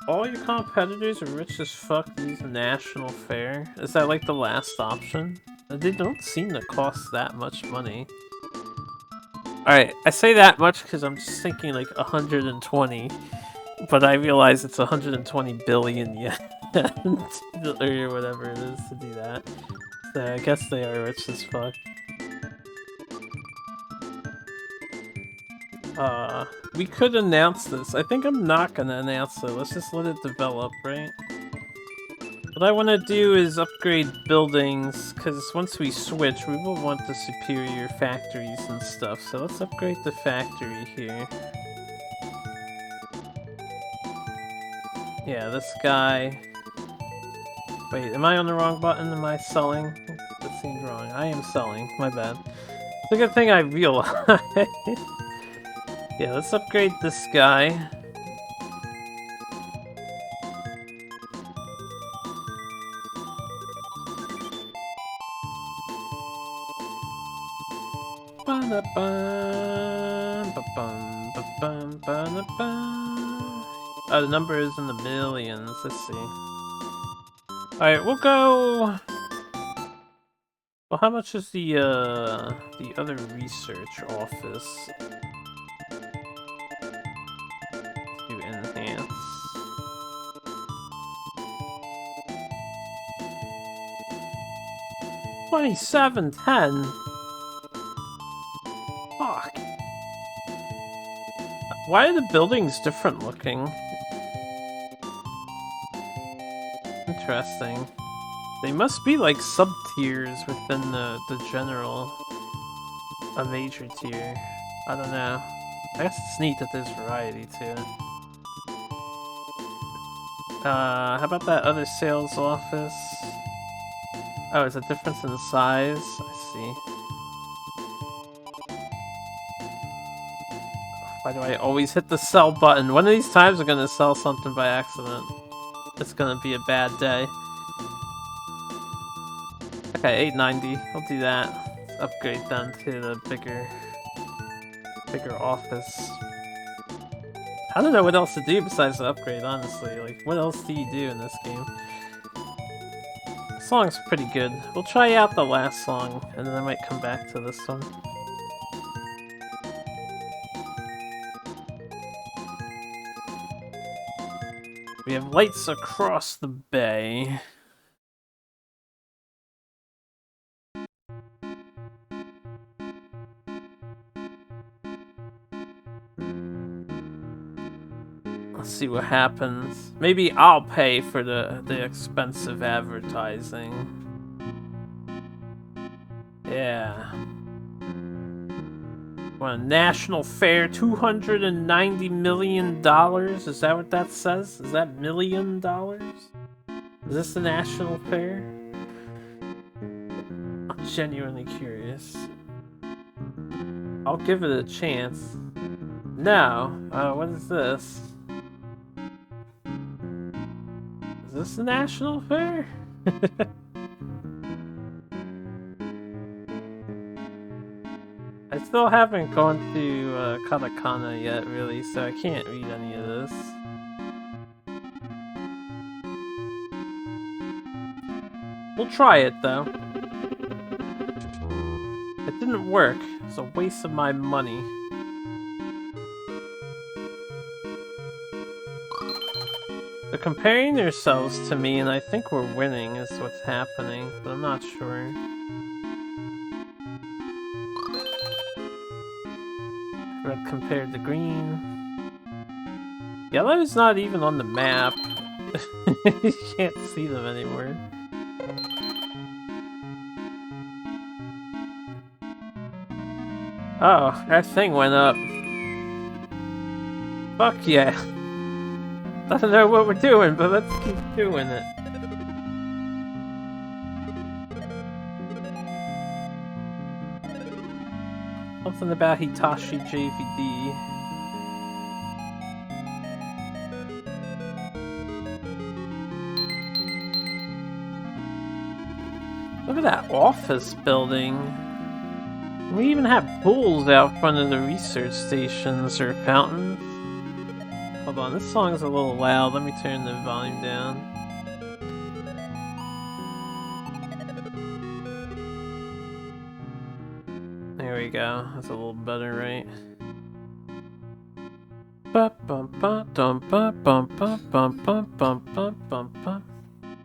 All your competitors are rich as fuck use national fare. Is that like the last option? They don't seem to cost that much money. Alright, I say that much because I'm just thinking like 120. But I realize it's 120 billion yen. Or whatever it is to do that. So I guess they are rich as fuck. We could announce this. I think I'm not gonna announce it. Let's just let it develop, right? What I want to do is upgrade buildings, because once we switch, we will want the superior factories and stuff. So let's upgrade the factory here. Yeah, this guy... Wait, am I on the wrong button? Am I selling? That seems wrong. I am selling. My bad. It's a good thing I realized. Yeah, let's upgrade this guy. Oh, the number is in the millions. Let's see. Alright, we'll go... Well, how much is the other research office? To enhance. $27.10. Fuck. Why are the buildings different looking? Interesting. They must be like sub-tiers within the general... a major tier. I don't know. I guess it's neat that there's variety to it. How about that other sales office? Oh, it's a difference in size? I see. Why do I always hit the sell button? One of these times I'm gonna sell something by accident. It's gonna be a bad day. Okay, 890. I'll do that. Let's upgrade them to the bigger office. I don't know what else to do besides the upgrade, honestly. Like, what else do you do in this game? The song's pretty good. We'll try out the last song, and then I might come back to this one. We have lights across the bay. Let's see what happens. Maybe I'll pay for the expensive advertising. Yeah. What, a national fair, $290 million? Is that what that says? Is that $1 million? Is this the national fair? I'm genuinely curious. I'll give it a chance. No. What is this? Is this the national fair? I still haven't gone to katakana yet, really, so I can't read any of this. We'll try it, though. It didn't work. It's a waste of my money. They're comparing themselves to me, and I think we're winning is what's happening, but I'm not sure. Red compared to green. Yellow's not even on the map. You can't see them anymore. Oh, that thing went up. Fuck yeah. I don't know what we're doing, but let's keep doing it. Something about Hitachi JVD. Look at that office building. We even have pools out front of the research stations or fountains. Hold on, this song's a little loud. Let me turn the volume down. There we go. That's a little better, right?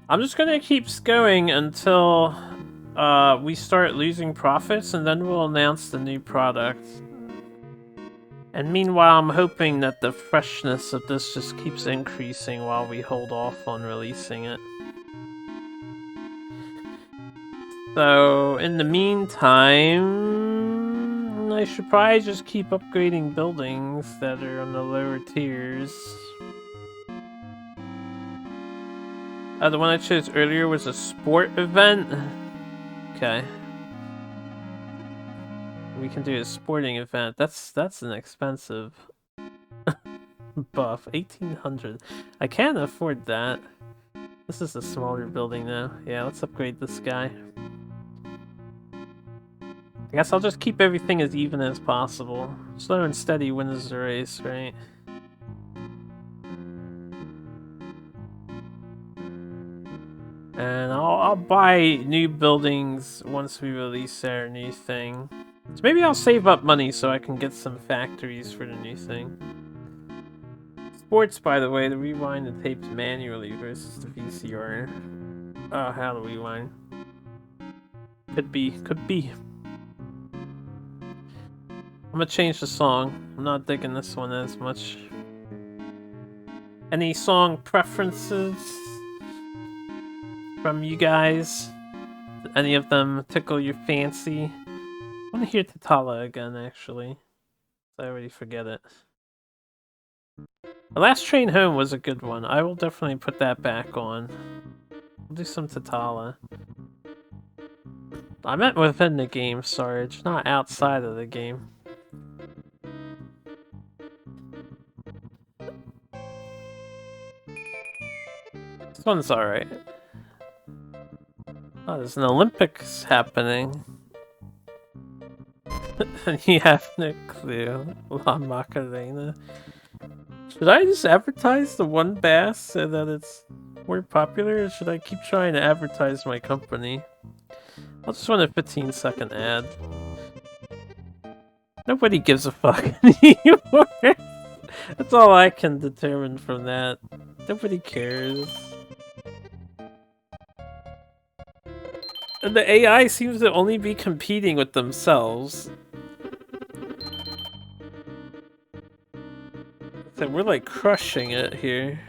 I'm just gonna keep going until we start losing profits, and then we'll announce the new product. And meanwhile, I'm hoping that the freshness of this just keeps increasing while we hold off on releasing it. So, in the meantime, I should probably just keep upgrading buildings that are on the lower tiers. The one I chose earlier was a sport event. Okay. We can do a sporting event. That's an expensive buff. 1800. I can't afford that. This is a smaller building now. Yeah, let's upgrade this guy. I guess I'll just keep everything as even as possible. Slow and steady wins the race, right? And I'll buy new buildings once we release our new thing. So maybe I'll save up money so I can get some factories for the new thing. Sports, by the way, to rewind the tapes manually versus the VCR. Oh, how to rewind. Could be. I'm gonna change the song. I'm not digging this one as much. Any song preferences from you guys? Any of them tickle your fancy? I want to hear Tatala again, actually. I already forget it. The Last Train Home was a good one. I will definitely put that back on. We'll do some Tatala. I meant within the game, Sarge, not outside of the game. This one's alright. Not there's an Olympics happening. You have no clue. La Macarena. Should I just advertise the one bass so that it's more popular, or should I keep trying to advertise my company? I'll just run a 15-second ad. Nobody gives a fuck anymore. That's all I can determine from that. Nobody cares. And the AI seems to only be competing with themselves. So we're like crushing it here.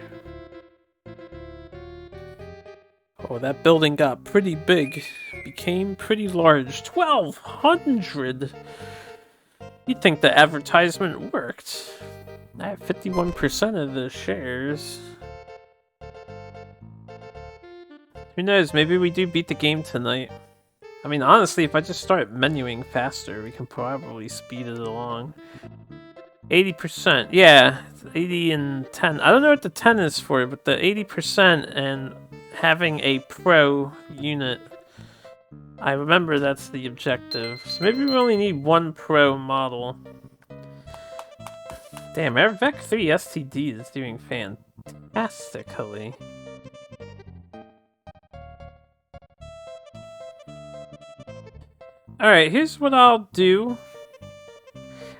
Oh, that building got pretty big. Became pretty large. 1,200! You'd think the advertisement worked. I have 51% of the shares. Who knows, maybe we do beat the game tonight. I mean, honestly, if I just start menuing faster, we can probably speed it along. 80%, yeah, 80 and 10. I don't know what the 10 is for, but the 80% and having a pro unit, I remember that's the objective. So maybe we only need one pro model. Damn, our VEC 3 STD is doing fantastically. Alright, here's what I'll do.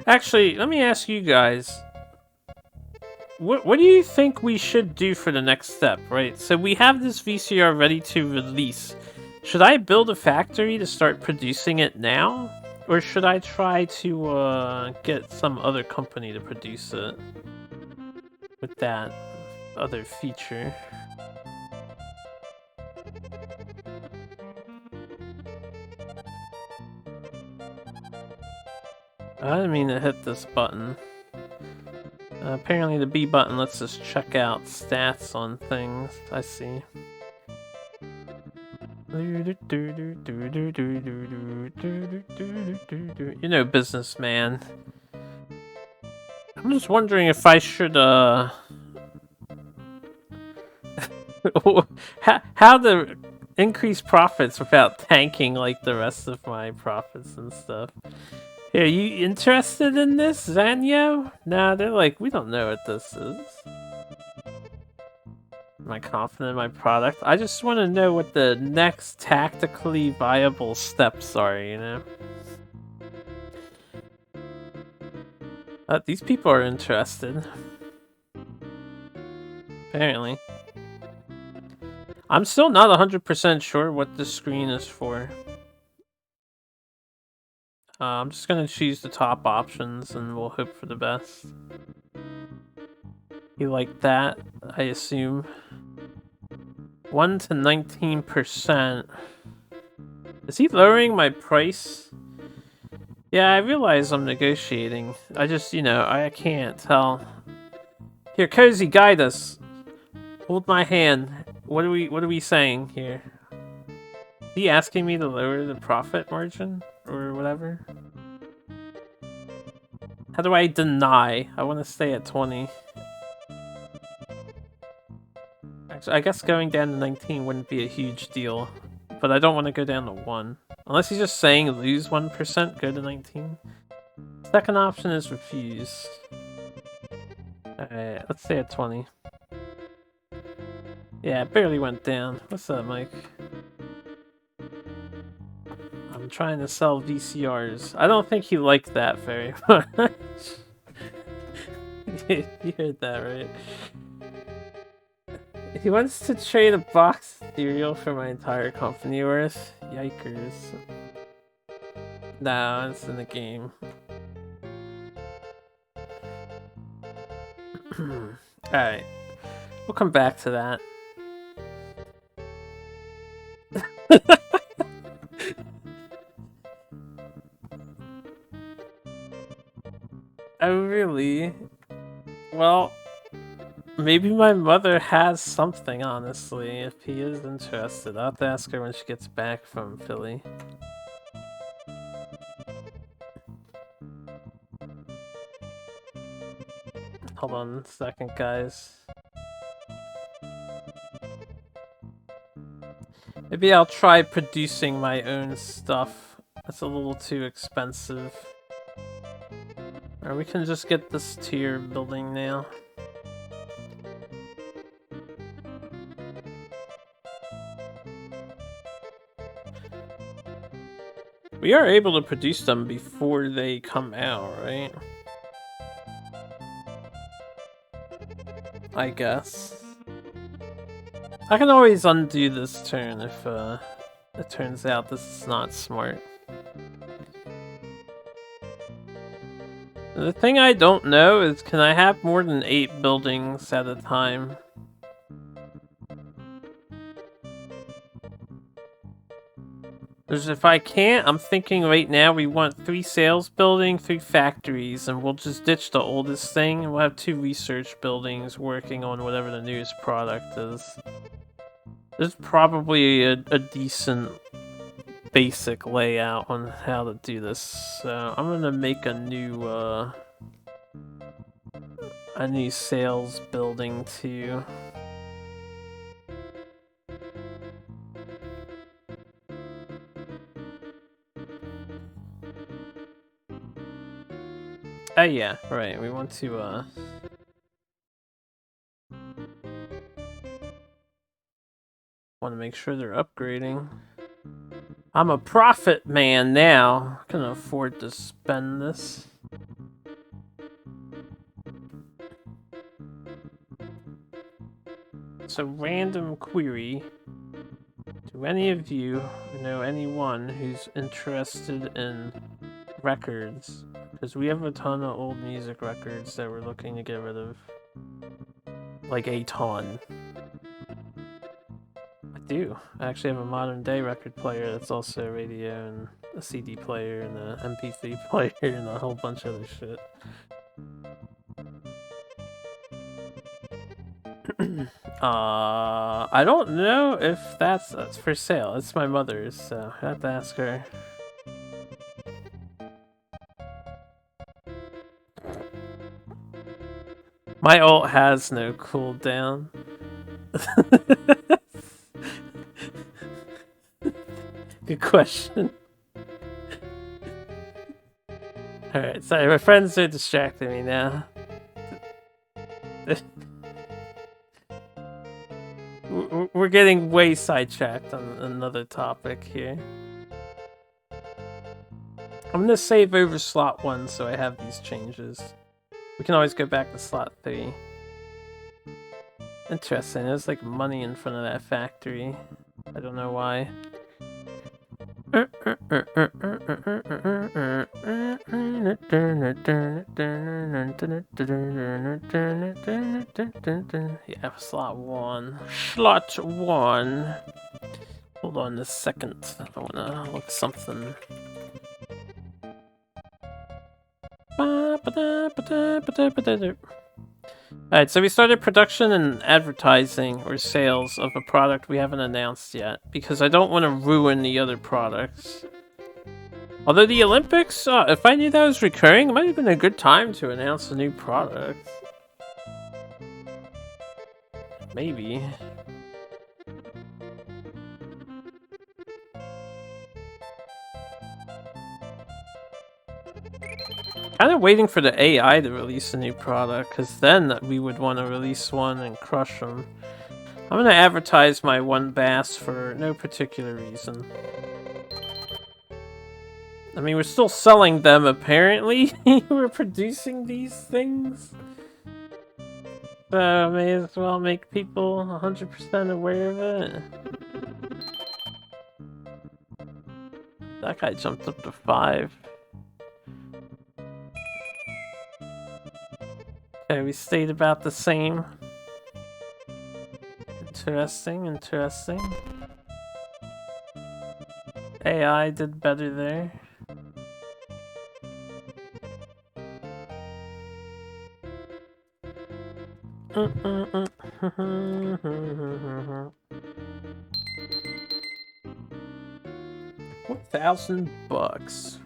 Actually, let me ask you guys. What do you think we should do for the next step, right? So we have this VCR ready to release. Should I build a factory to start producing it now? Or should I try to get some other company to produce it? With that other feature. I didn't mean to hit this button. Apparently the B button lets us check out stats on things. I see. You know, businessman. I'm just wondering if I should, how to increase profits without tanking like the rest of my profits and stuff. Hey, are you interested in this, Zanyo? Nah, they're like, we don't know what this is. Am I confident in my product? I just want to know what the next tactically viable steps are, you know? These people are interested. Apparently. I'm still not 100% sure what this screen is for. I'm just gonna choose the top options and we'll hope for the best. You like that, I assume. 1 to 19%. Is he lowering my price? Yeah, I realize I'm negotiating. I just, you know, I can't tell. Here, Cozy, guide us. Hold my hand. What are we saying here? Is he asking me to lower the profit margin? Or whatever? How do I deny? I want to stay at 20. Actually, I guess going down to 19 wouldn't be a huge deal. But I don't want to go down to 1. Unless he's just saying lose 1%, go to 19. Second option is refuse. Alright, let's stay at 20. Yeah, it barely went down. What's up, Mike? I'm trying to sell VCRs. I don't think he liked that very much. You heard that, right? He wants to trade a box of cereal for my entire company worth? Yikers. No, it's in the game. Alright. We'll come back to that. Oh, really? Well, maybe my mother has something, honestly, if he is interested. I'll have to ask her when she gets back from Philly. Hold on a second, guys. Maybe I'll try producing my own stuff. That's a little too expensive. Or we can just get this tier building now. We are able to produce them before they come out, right? I guess. I can always undo this turn if it turns out this is not smart. The thing I don't know is, can I have more than 8 buildings at a time? Because if I can't, I'm thinking right now we want 3 sales buildings, 3 factories, and we'll just ditch the oldest thing, and we'll have 2 research buildings working on whatever the newest product is. There's probably a decent basic layout on how to do this, so I'm gonna make a new sales building too. Oh yeah, right, we want to want to make sure they're upgrading. I'm a profit man now. I can afford to spend this. So, random query. Do any of you know anyone who's interested in records? Because we have a ton of old music records that we're looking to get rid of. Like a ton. I do. I actually have a modern day record player that's also a radio and a CD player and a MP3 player and a whole bunch of other shit. I don't know if that's for sale. It's my mother's, so I have to ask her. My ult has no cooldown. Good question. Alright, sorry, my friends are distracting me now. We're getting way sidetracked on another topic here. I'm gonna save over slot 1 so I have these changes. We can always go back to slot 3. Interesting, there's like money in front of that factory. I don't know why. Yeah, slot 1. Slot 1. Hold on a second. I wanna look something. Alright, so we started production and advertising or sales of a product we haven't announced yet, because I don't want to ruin the other products. Although the Olympics, if I knew that was recurring, it might have been a good time to announce a new product. Maybe. Kind of waiting for the AI to release a new product, because then we would want to release one and crush them. I'm going to advertise my one bass for no particular reason. I mean, we're still selling them, apparently. We're producing these things. So I may as well make people 100% aware of it. That guy jumped up to 5. Okay, we stayed about the same. Interesting, interesting. AI did better there. $1,000.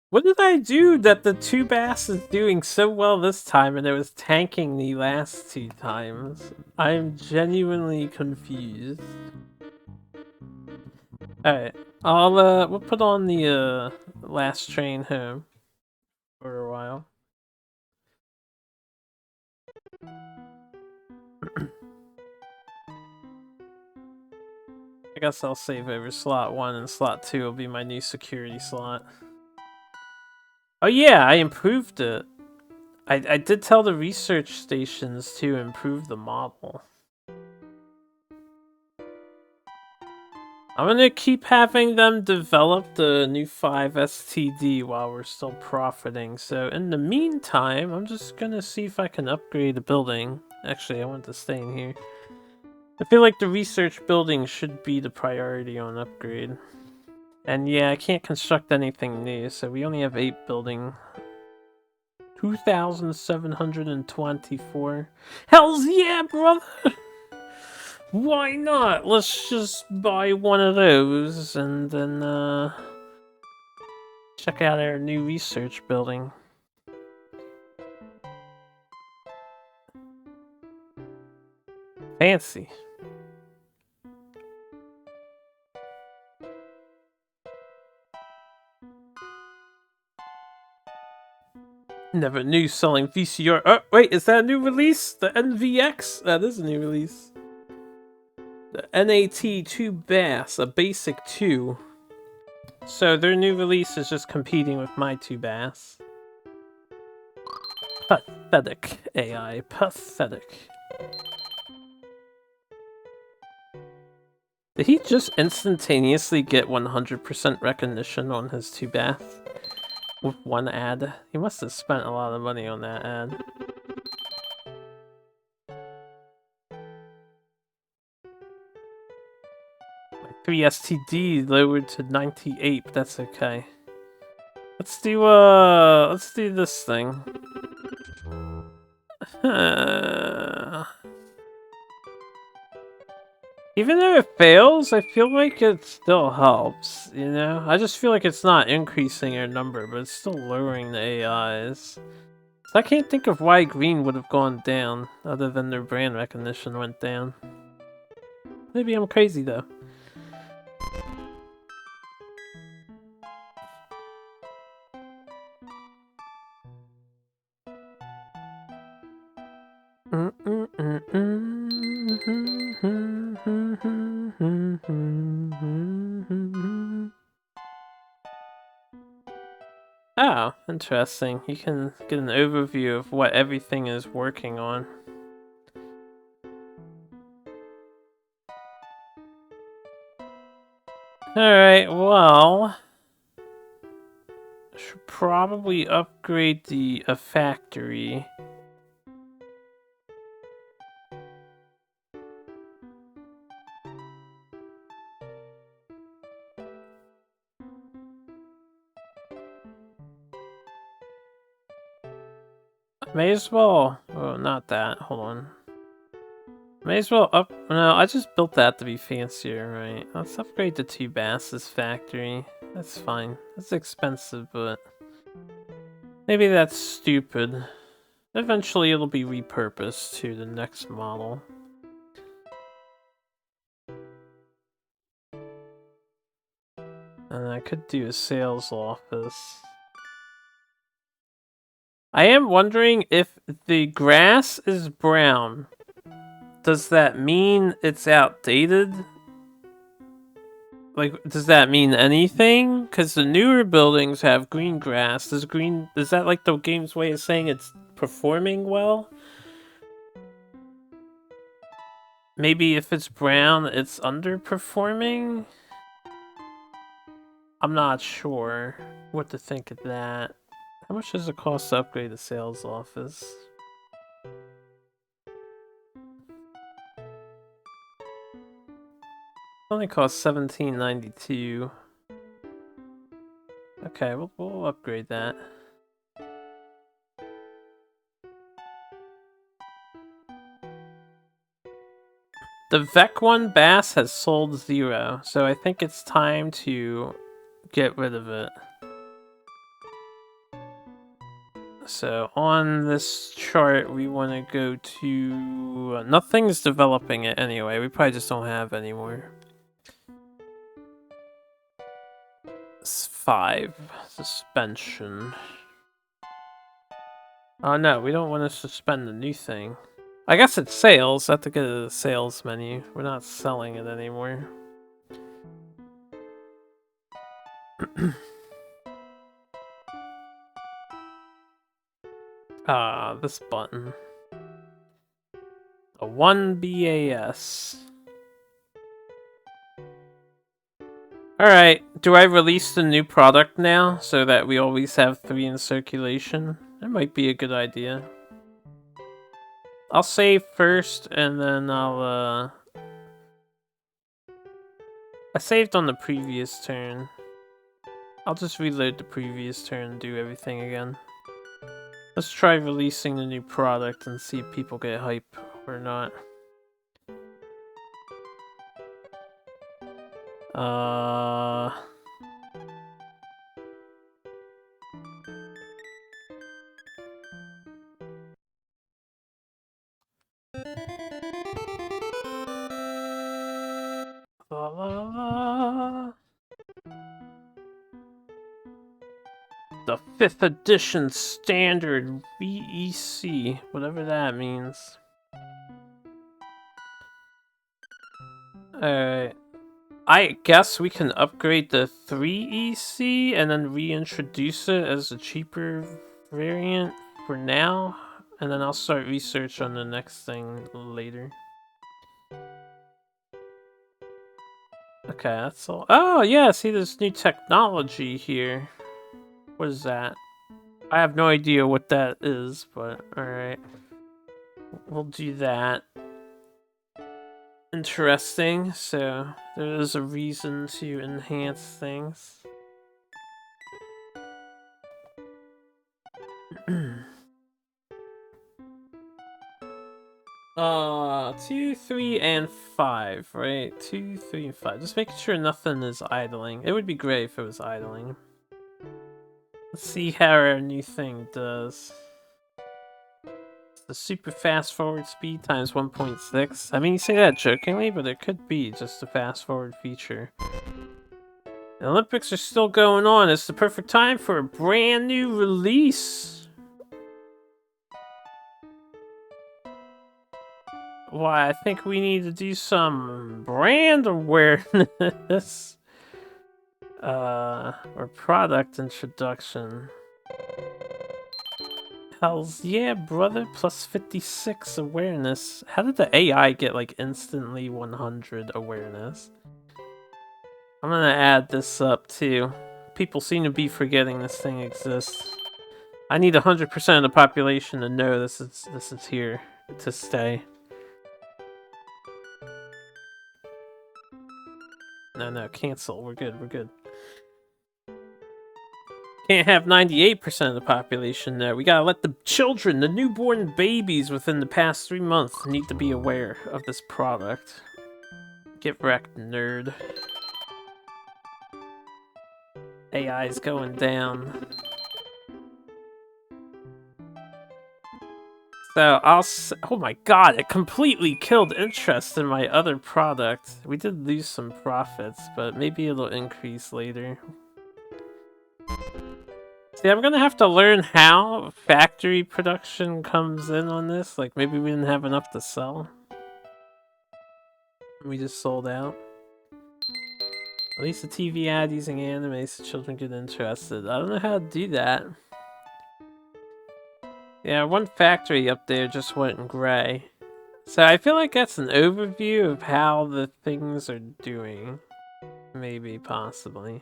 What did I do that the 2 bass is doing so well this time and it was tanking the last 2 times? I'm genuinely confused. Alright, we'll put on the, last train home for a while. I guess I'll save over slot 1 and slot 2 will be my new security slot. Oh yeah, I improved it. I did tell the research stations to improve the model. I'm gonna keep having them develop the new 5 STD while we're still profiting. So in the meantime, I'm just gonna see if I can upgrade the building. Actually, I want to stay in here. I feel like the research building should be the priority on upgrade. And yeah, I can't construct anything new, so we only have 8 building. 2,724. Hells yeah, brother! Why not? Let's just buy one of those and then check out our new research building. Fancy. Never knew selling VCR. Oh, wait, is that a new release? The NVX? That is a new release. The NAT2 Bass, a basic 2. So their new release is just competing with my 2 Bass. Pathetic AI, pathetic. Did he just instantaneously get 100% recognition on his 2 Bath? With one ad? He must have spent a lot of money on that ad. My 3 STD lowered to 98, but that's okay. Let's do this thing. Even though it fails, I feel like it still helps, you know? I just feel like it's not increasing our number, but it's still lowering the AIs. So I can't think of why green would have gone down, other than their brand recognition went down. Maybe I'm crazy though. Oh, interesting. You can get an overview of what everything is working on. Alright, well... I should probably upgrade the factory. May as well... Oh, not that. Hold on. May as well up... No, I just built that to be fancier, right? Let's upgrade the 2 Bass's factory. That's fine. That's expensive, but... maybe that's stupid. Eventually it'll be repurposed to the next model. And I could do a sales office. I am wondering if the grass is brown. Does that mean it's outdated? Like, does that mean anything? Because the newer buildings have green grass. Is that like the game's way of saying it's performing well? Maybe if it's brown, it's underperforming? I'm not sure what to think of that. How much does it cost to upgrade the sales office? It only costs $17.92. Okay, we'll upgrade that. The Vec 1 Bass has sold 0, so I think it's time to get rid of it. So on this chart, we want to go to... nothing's developing it anyway. We probably just don't have any more. 5. Suspension. Oh no, we don't want to suspend the new thing. I guess it's sales. I have to go to the sales menu. We're not selling it anymore. This button. A 1 BAS. Alright, do I release the new product now so that we always have 3 in circulation? That might be a good idea. I'll save first and then I saved on the previous turn. I'll just reload the previous turn and do everything again. Let's try releasing the new product and see if people get hype or not. La, la, la. The 5th edition standard VEC, whatever that means. Alright. I guess we can upgrade the 3EC and then reintroduce it as a cheaper variant for now. And then I'll start research on the next thing later. Okay, that's all. Oh, yeah, see this new technology here. What is that? I have no idea what that is, but alright. We'll do that. Interesting, so there is a reason to enhance things. 2, 3, and 5, right? 2, 3, and 5. Just making sure nothing is idling. It would be great if it was idling. Let's see how our new thing does. It's the super fast forward speed times 1.6. I mean, you say that jokingly, but it could be just a fast forward feature. The Olympics are still going on. It's the perfect time for a brand new release. Why, I think we need to do some brand awareness. Or product introduction. Hells yeah, brother. Plus 56 awareness. How did the AI get, like, instantly 100 awareness? I'm gonna add this up, too. People seem to be forgetting this thing exists. I need 100% of the population to know this is here to stay. No, cancel. We're good, we're good. Can't have 98% of the population there. We gotta let the children, the newborn babies within the past 3 months need to be aware of this product. Get wrecked, nerd. AI's going down. So oh my god, it completely killed interest in my other product. We did lose some profits, but maybe it'll increase later. See, I'm gonna have to learn how factory production comes in on this. Like, maybe we didn't have enough to sell. We just sold out. At least the TV ad using anime so children get interested. I don't know how to do that. Yeah, one factory up there just went gray. So I feel like that's an overview of how the things are doing. Maybe, possibly.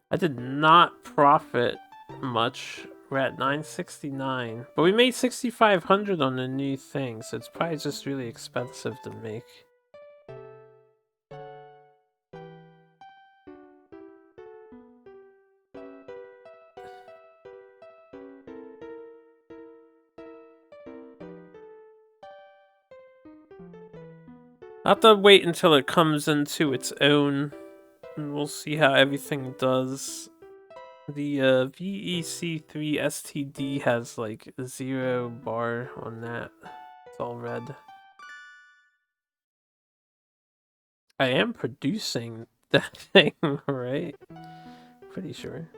I did not profit much. We're at 969. But we made 6,500 on the new thing, so it's probably just really expensive to make. I'll have to wait until it comes into its own, and we'll see how everything does. The VEC3 STD has like 0 bar on that. It's all red. I am producing that thing, right? Pretty sure.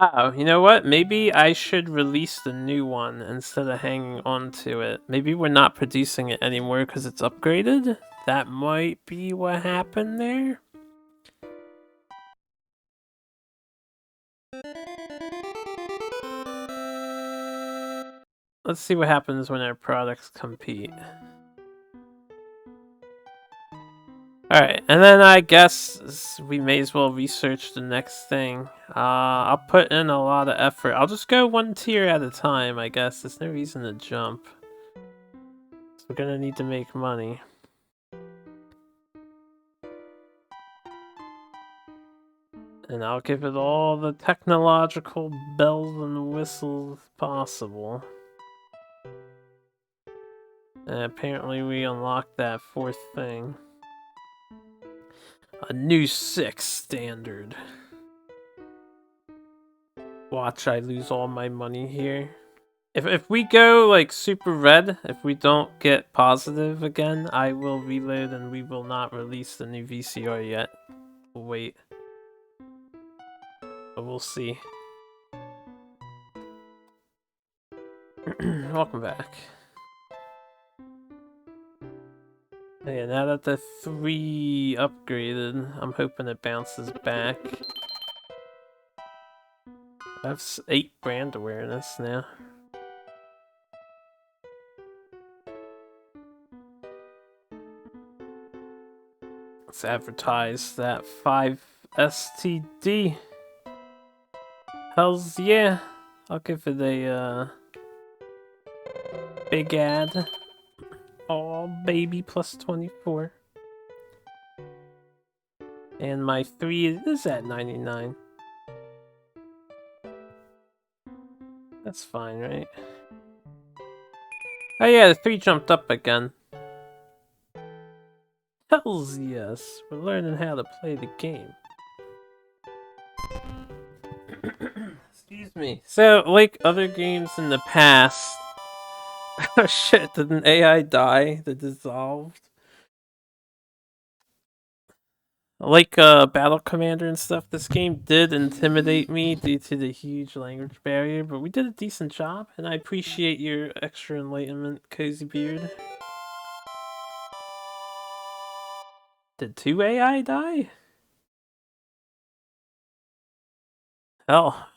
Oh, you know what? Maybe I should release the new one instead of hanging on to it. Maybe we're not producing it anymore because it's upgraded? That might be what happened there. Let's see what happens when our products compete. Alright, and then I guess we may as well research the next thing. I'll put in a lot of effort. I'll just go one tier at a time, I guess. There's no reason to jump. So we're gonna need to make money. And I'll give it all the technological bells and whistles possible. And apparently we unlocked that fourth thing. A new 6 standard. Watch, I lose all my money here. If we go like super red, if we don't get positive again, I will reload and we will not release the new VCR yet. We'll wait. But we'll see. Welcome back. Yeah, now that the 3 upgraded, I'm hoping it bounces back. I have 8 brand awareness now. Let's advertise that 5 STD. Hells yeah. I'll give it a big ad. Oh, baby, plus 24. And my 3 is at 99. That's fine, right? Oh yeah, the 3 jumped up again. Hells yes, we're learning how to play the game. Excuse me. So, like other games in the past... Oh shit, did an AI die that dissolved? Like Battle Commander and stuff, this game did intimidate me due to the huge language barrier, but we did a decent job, and I appreciate your extra enlightenment, Cozy Beard. Did 2 AI die? Hell,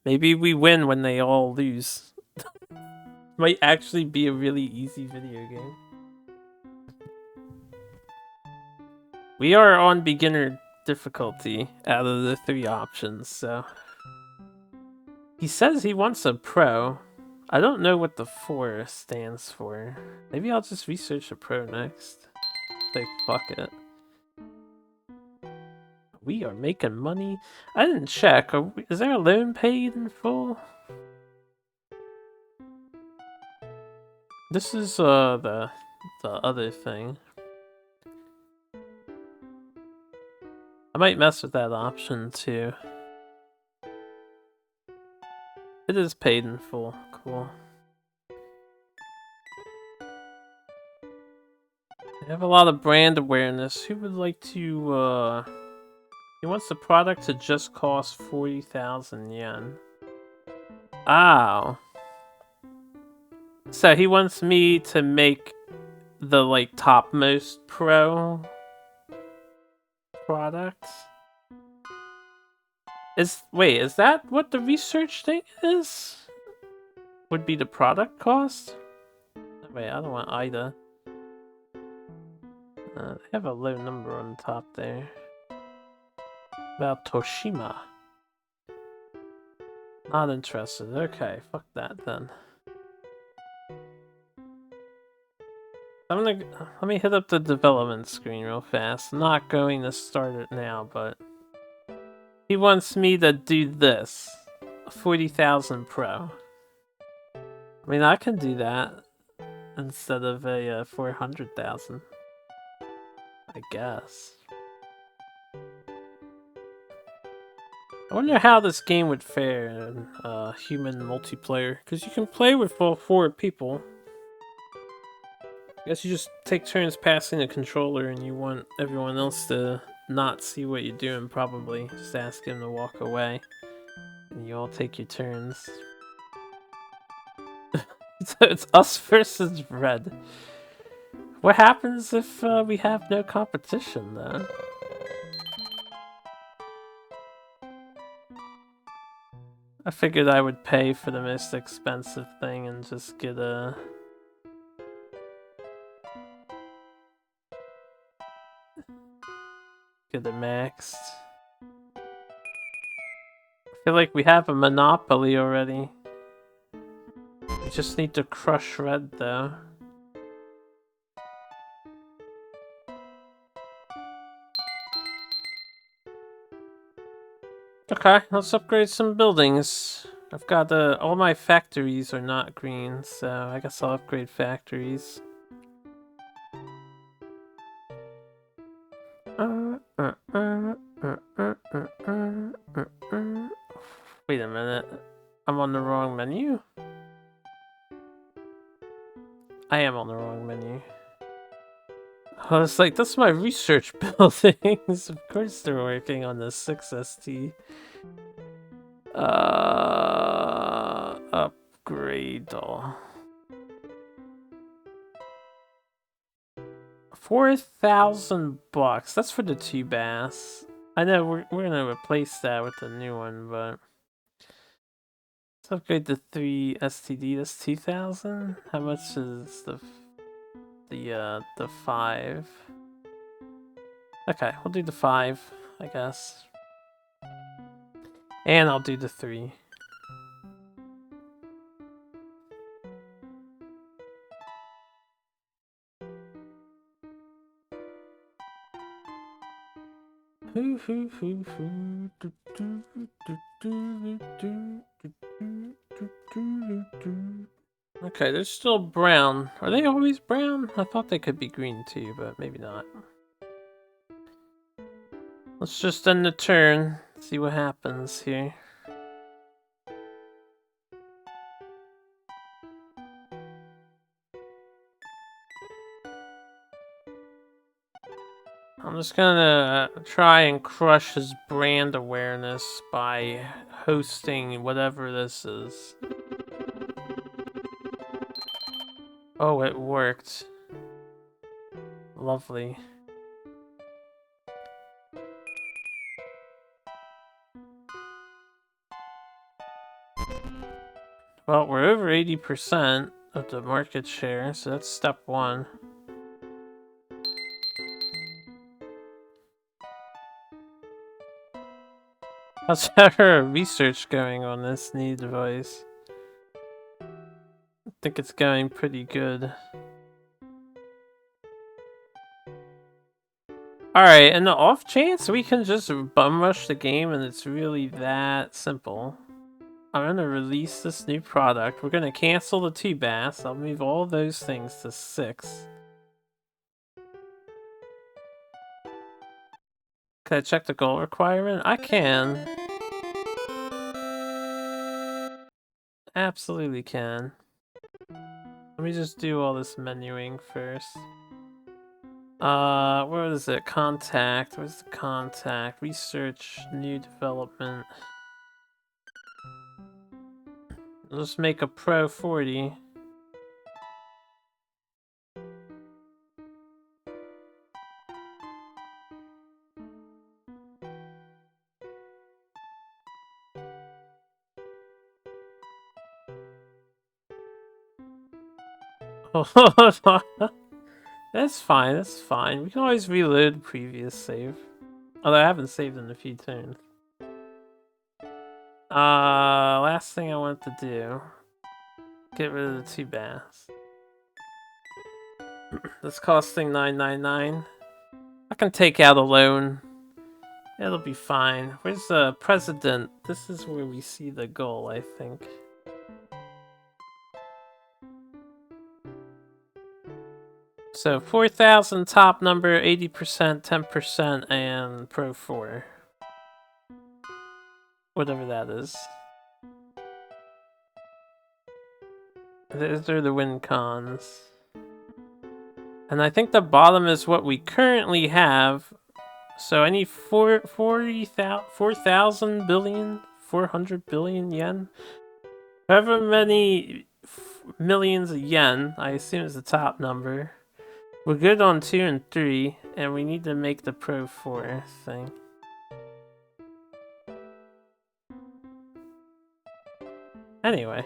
maybe we win when they all lose. Might actually be a really easy video game. We are on beginner difficulty out of the 3 options, so... He says he wants a pro. I don't know what the 4 stands for. Maybe I'll just research a pro next. Say fuck it. We are making money. I didn't check. Is there a loan paid in full? This is the other thing. I might mess with that option too. It is paid in full. Cool. I have a lot of brand awareness. Who would like to he wants the product to just cost 40,000 yen. Oh. So he wants me to make the like topmost pro products? Wait, is that what the research thing is? Would be the product cost? Wait, I don't want Ida. They have a low number on top there. About Toshima. Not interested. Okay, fuck that then. Let me hit up the development screen real fast. I'm not going to start it now, but he wants me to do this. 40,000 pro. I mean, I can do that instead of a 400,000. I guess. I wonder how this game would fare in human multiplayer, because you can play with all 4 people. I guess you just take turns passing the controller and you want everyone else to not see what you're doing, probably. Just ask him to walk away. And you all take your turns. So it's us versus Red. What happens if we have no competition, then? I figured I would pay for the most expensive thing and just get a... get it maxed. I feel like we have a monopoly already. We just need to crush Red, though. Okay, let's upgrade some buildings. I've got all my factories are not green, so I guess I'll upgrade factories. Wait a minute. I'm on the wrong menu? I am on the wrong menu. I was like, that's my research buildings. Of course they're working on the 6ST. Upgrade all. 4,000 bucks. That's for the 2 bass. I know we're gonna replace that with the new one, but let's upgrade the 3 STD. That's 2,000. How much is the 5? Okay, we'll do the 5, I guess. And I'll do the 3. Okay, they're still brown. Are they always brown? I thought they could be green too, but maybe not. Let's just end the turn, see what happens here. I'm just gonna try and crush his brand awareness by hosting whatever this is. Oh, it worked. Lovely. Well, we're over 80% of the market share, so that's step 1. How's our research going on this new device? I think it's going pretty good. Alright, and the off chance we can just bum rush the game and it's really that simple. I'm gonna release this new product. We're gonna cancel the 2 bass. I'll move all those things to 6. Can I check the goal requirement? I can. Absolutely can. Let me just do all this menuing first. Where is it? Contact. Where's the contact? Research, new development. Let's make a Pro 40. That's fine, that's fine. We can always reload the previous save. Although I haven't saved in a few turns. Last thing I want to do. Get rid of the 2 bass. This costing $9.99. I can take out a loan. It'll be fine. Where's the president? This is where we see the goal, I think. So 4,000 top number, 80%, 10%, and Pro 4. Whatever that is. Those are the win cons. And I think the bottom is what we currently have. So I need 4,000 billion, 400 billion yen. However many millions of yen, I assume is the top number. We're good on 2 and 3, and we need to make the Pro 4 thing. Anyway.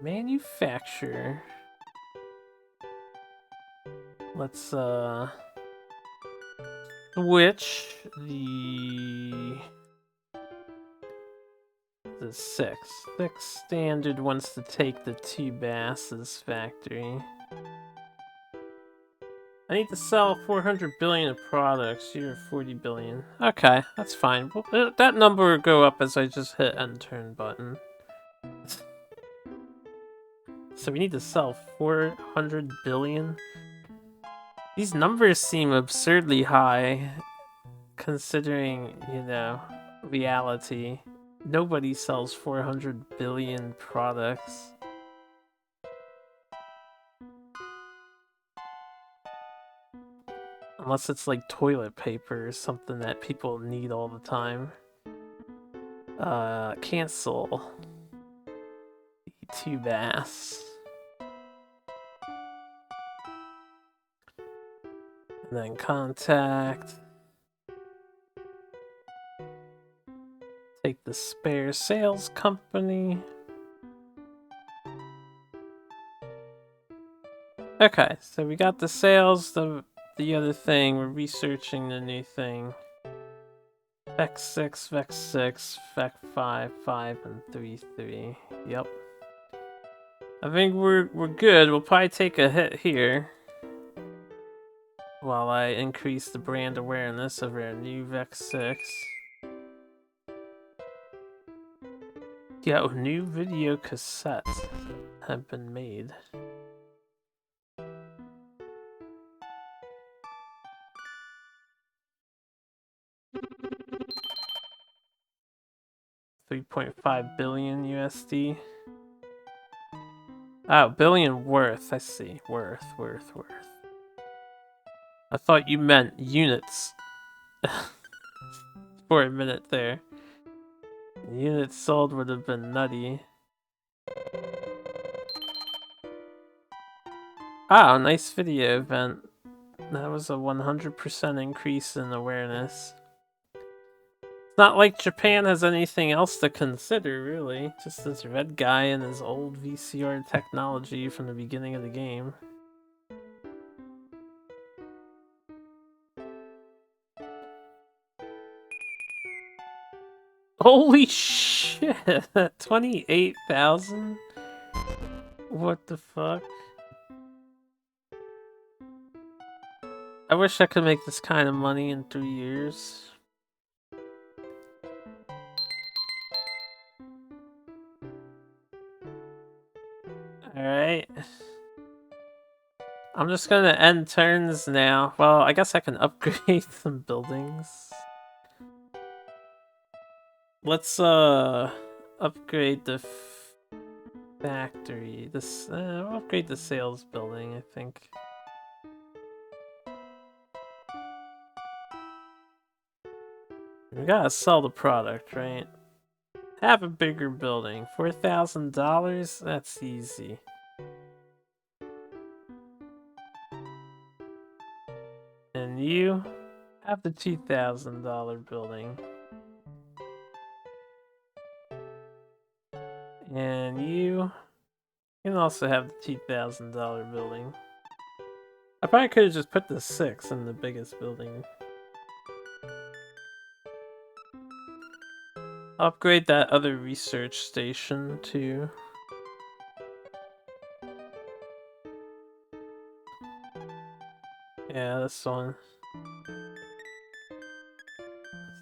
Manufacture. Let's switch the 6. 6 standard wants to take the 2 Bass's factory. I need to sell 400 billion of products. You're 40 billion. Okay, that's fine. Well, that number will go up as I just hit end turn button. So we need to sell 400 billion. These numbers seem absurdly high, considering, you know, reality. Nobody sells 400 billion products. Unless it's like toilet paper or something that people need all the time. Cancel. The 2 Bass. And then contact. Take the spare sales company. Okay, so we got the sales, the other thing, we're researching the new thing. Vex 6, Vex 6, Vex 5, 5, and 3, 3. Yep. I think we're good. We'll probably take a hit here. While I increase the brand awareness of our new Vex 6. Yeah, new video cassettes have been made. $3.5 billion USD. Oh, billion worth. I see. Worth. I thought you meant units. For a minute there. Units sold would have been nutty. Oh, nice video event. That was a 100% increase in awareness. It's not like Japan has anything else to consider, really. Just this red guy and his old VCR technology from the beginning of the game. Holy shit! 28,000? What the fuck? I wish I could make this kind of money in 3 years. Alright. I'm just gonna end turns now. Well, I guess I can upgrade some buildings. Let's upgrade the factory. We'll upgrade the sales building, I think. We gotta sell the product, right? Have a bigger building. $4,000? That's easy. And you have the $2,000 building. And you can also have the $2,000 building. I probably could have just put the 6 in the biggest building. Upgrade that other research station too. Yeah, this one. Is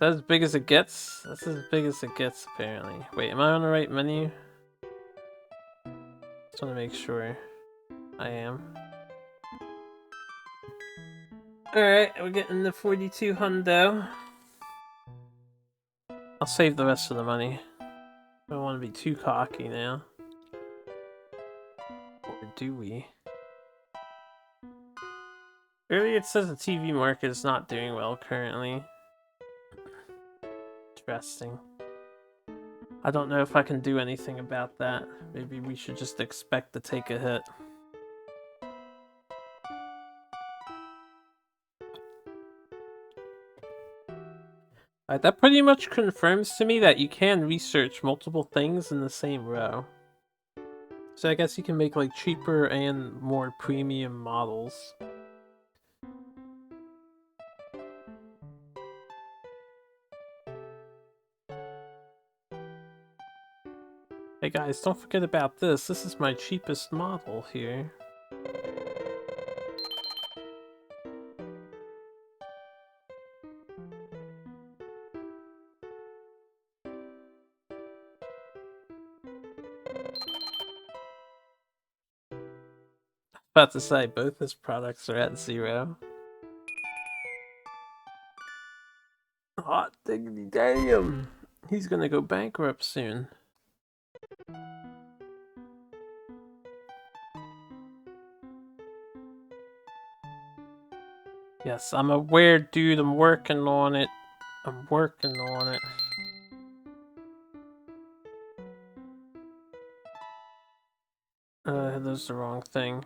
that as big as it gets? That's as big as it gets, apparently. Wait, am I on the right menu? Just want to make sure I am. Alright, we're getting the 42 hundo. I'll save the rest of the money. I don't want to be too cocky now. Or do we? Earlier it says the TV market is not doing well currently. Interesting. I don't know if I can do anything about that. Maybe we should just expect to take a hit. Alright, that pretty much confirms to me that you can research multiple things in the same row. So I guess you can make like cheaper and more premium models. Hey guys, don't forget about this. This is my cheapest model here. About to say, both his products are at 0. Hot diggity damn! He's gonna go bankrupt soon. Yes, I'm aware, dude. I'm working on it. I'm working on it. That's the wrong thing.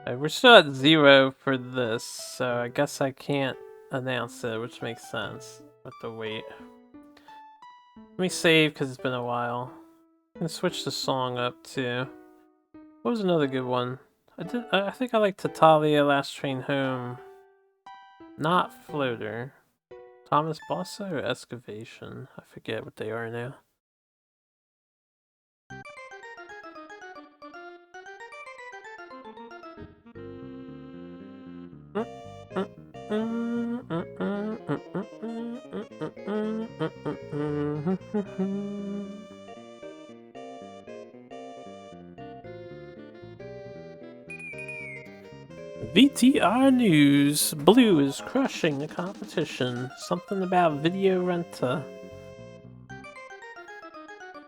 We're still at 0 for this, so I guess I can't announce it, which makes sense. With the wait. Let me save because it's been a while. I'm gonna switch the song up too. What was another good one? I think I like Tatalia, Last Train Home. Not Floater. Thomas Bossa or Excavation? I forget what they are now. VTR News. Blue is crushing the competition. Something about video renta.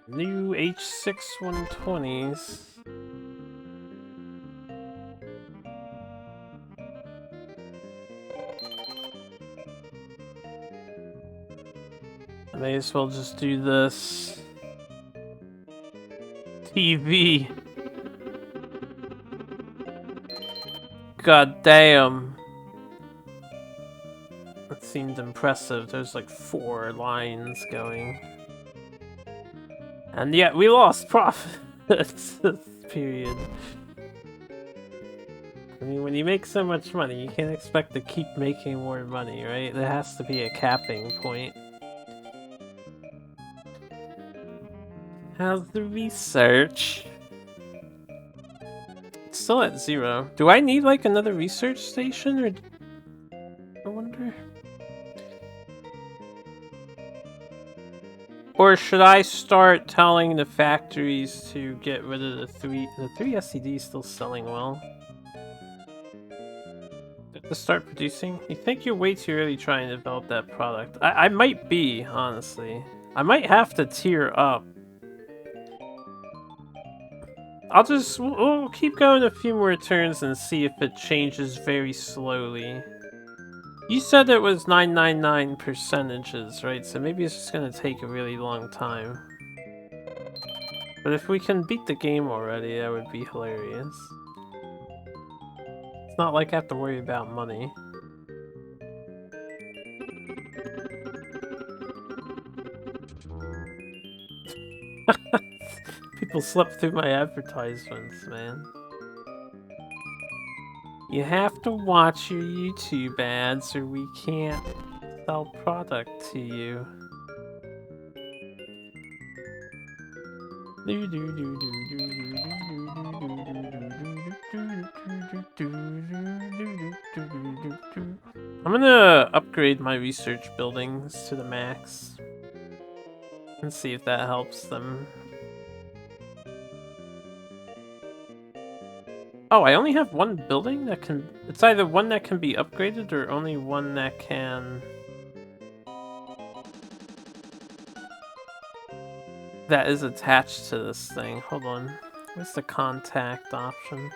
New H6 120s. I may as well just do this. TV. God damn. That seemed impressive. There's like 4 lines going. And yet we lost profit this period. I mean, when you make so much money, you can't expect to keep making more money, right? There has to be a capping point. How's the research? It's still at 0. Do I need like another research station, or I wonder? Or should I start telling the factories to get rid of the 3 SCD is still selling well. To start producing? You think you're way too early trying to develop that product. I might be, honestly. I might have to tier up. We'll keep going a few more turns and see if it changes very slowly. You said it was 999 percentages, right? So maybe it's just gonna take a really long time. But if we can beat the game already, that would be hilarious. It's not like I have to worry about money. People slept through my advertisements, man. You have to watch your YouTube ads or we can't sell product to you. I'm gonna upgrade my research buildings to the max and see if that helps them. Oh, I only have one building that can... It's either one that can be upgraded or only one that can... that is attached to this thing. Hold on. Where's the contact option?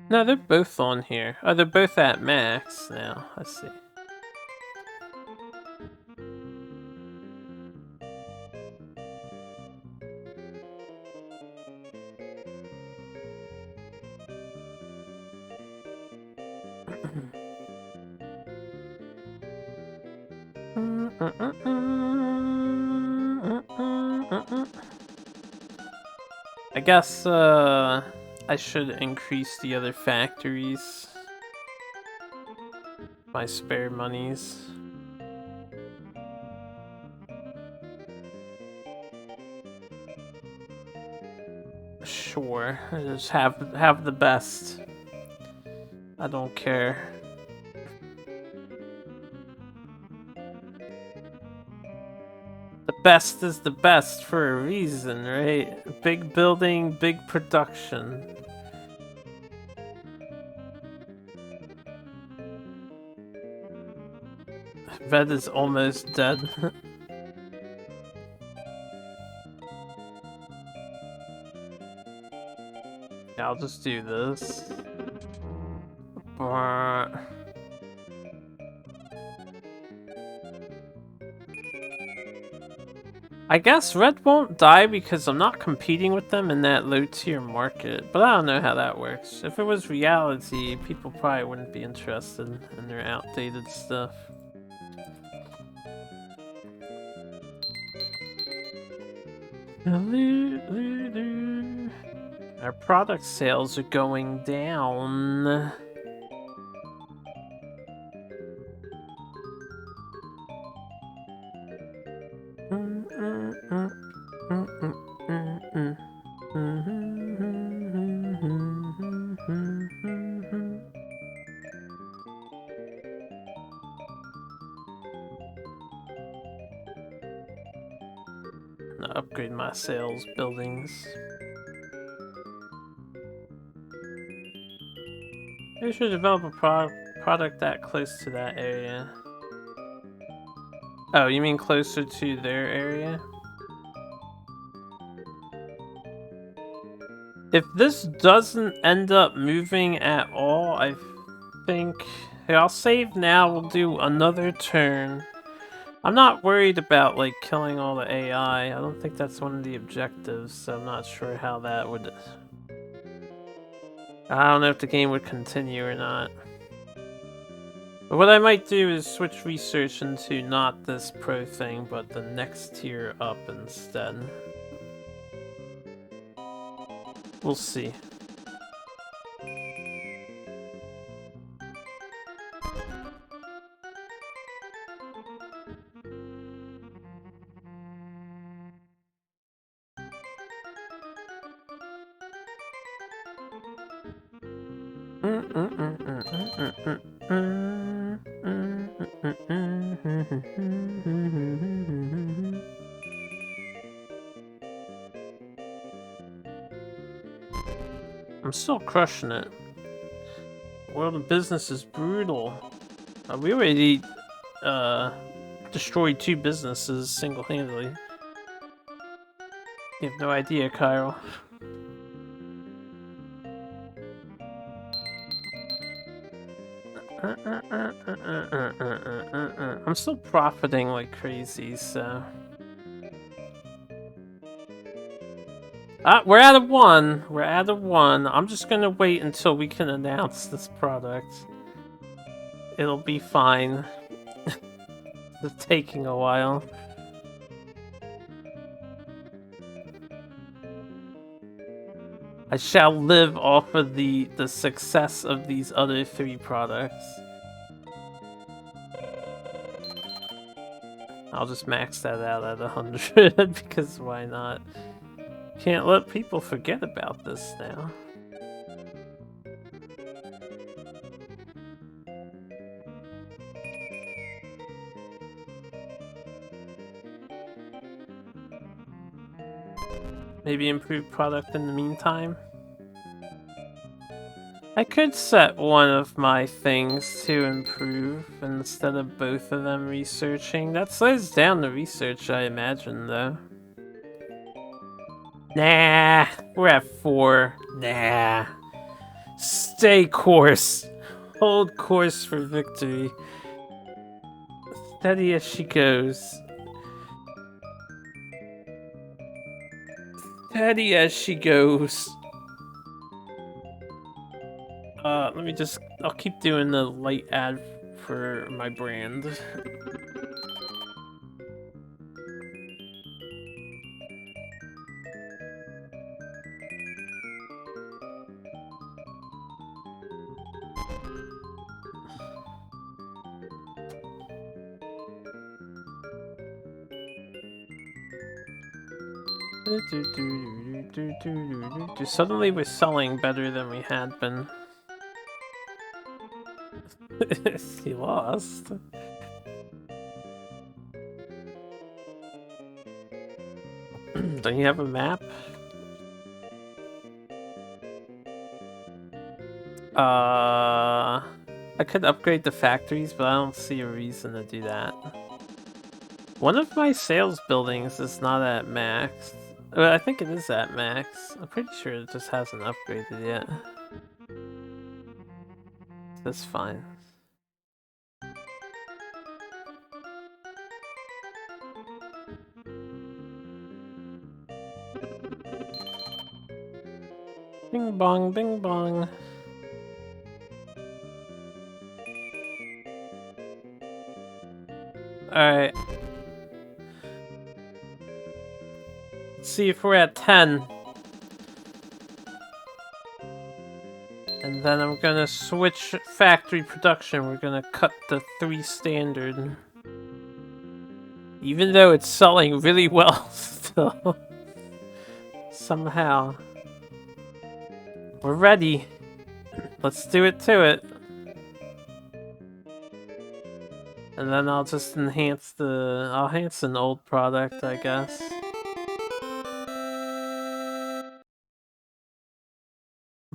No, they're both on here. Oh, they're both at max now. I see. I guess I should increase the other factories. My spare monies. Sure, just have the best. I don't care. The best is the best for a reason, right? Big building, big production. Red is almost dead. Yeah, I'll just do this. I guess Red won't die because I'm not competing with them in that low tier market, but I don't know how that works. If it was reality, people probably wouldn't be interested in their outdated stuff. Our product sales are going down. I'll upgrade my sales buildings. Maybe should develop a product that close to that area. Oh, you mean closer to their area? If this doesn't end up moving at all, I think... Here, I'll save now, we'll do another turn. I'm not worried about, like, killing all the AI. I don't think that's one of the objectives, so I'm not sure how that would... I don't know if the game would continue or not. But what I might do is switch research into not this pro thing, but the next tier up instead. We'll see. I'm still crushing it. World of business is brutal. We already destroyed 2 businesses single-handedly. You have no idea, Kyle. I'm still profiting like crazy, so... We're out of 1. We're out of 1. I'm just gonna wait until we can announce this product. It'll be fine. It's taking a while. I shall live off of the success of these other 3 products. I'll just max that out at 100 because why not? Can't let people forget about this now. Maybe improve product in the meantime. I could set one of my things to improve instead of both of them researching. That slows down the research, I imagine, though. Nah, we're at 4. Nah. Stay course. Hold course for victory. Steady as she goes. Steady as she goes. Let me just... I'll keep doing the light ad for my brand. Suddenly we're selling better than we had been. He lost. Don't you have a map? I could upgrade the factories, but I don't see a reason to do that. One of my sales buildings is not at max. Well, I think it is at max. I'm pretty sure it just hasn't upgraded yet. That's fine. Bing bong, bing bong. Alright. Let's see if we're at 10. And then I'm gonna switch factory production. We're gonna cut the 3 standard. Even though it's selling really well still. Somehow. We're ready. Let's do it to it. And then I'll just enhance I'll enhance an old product, I guess.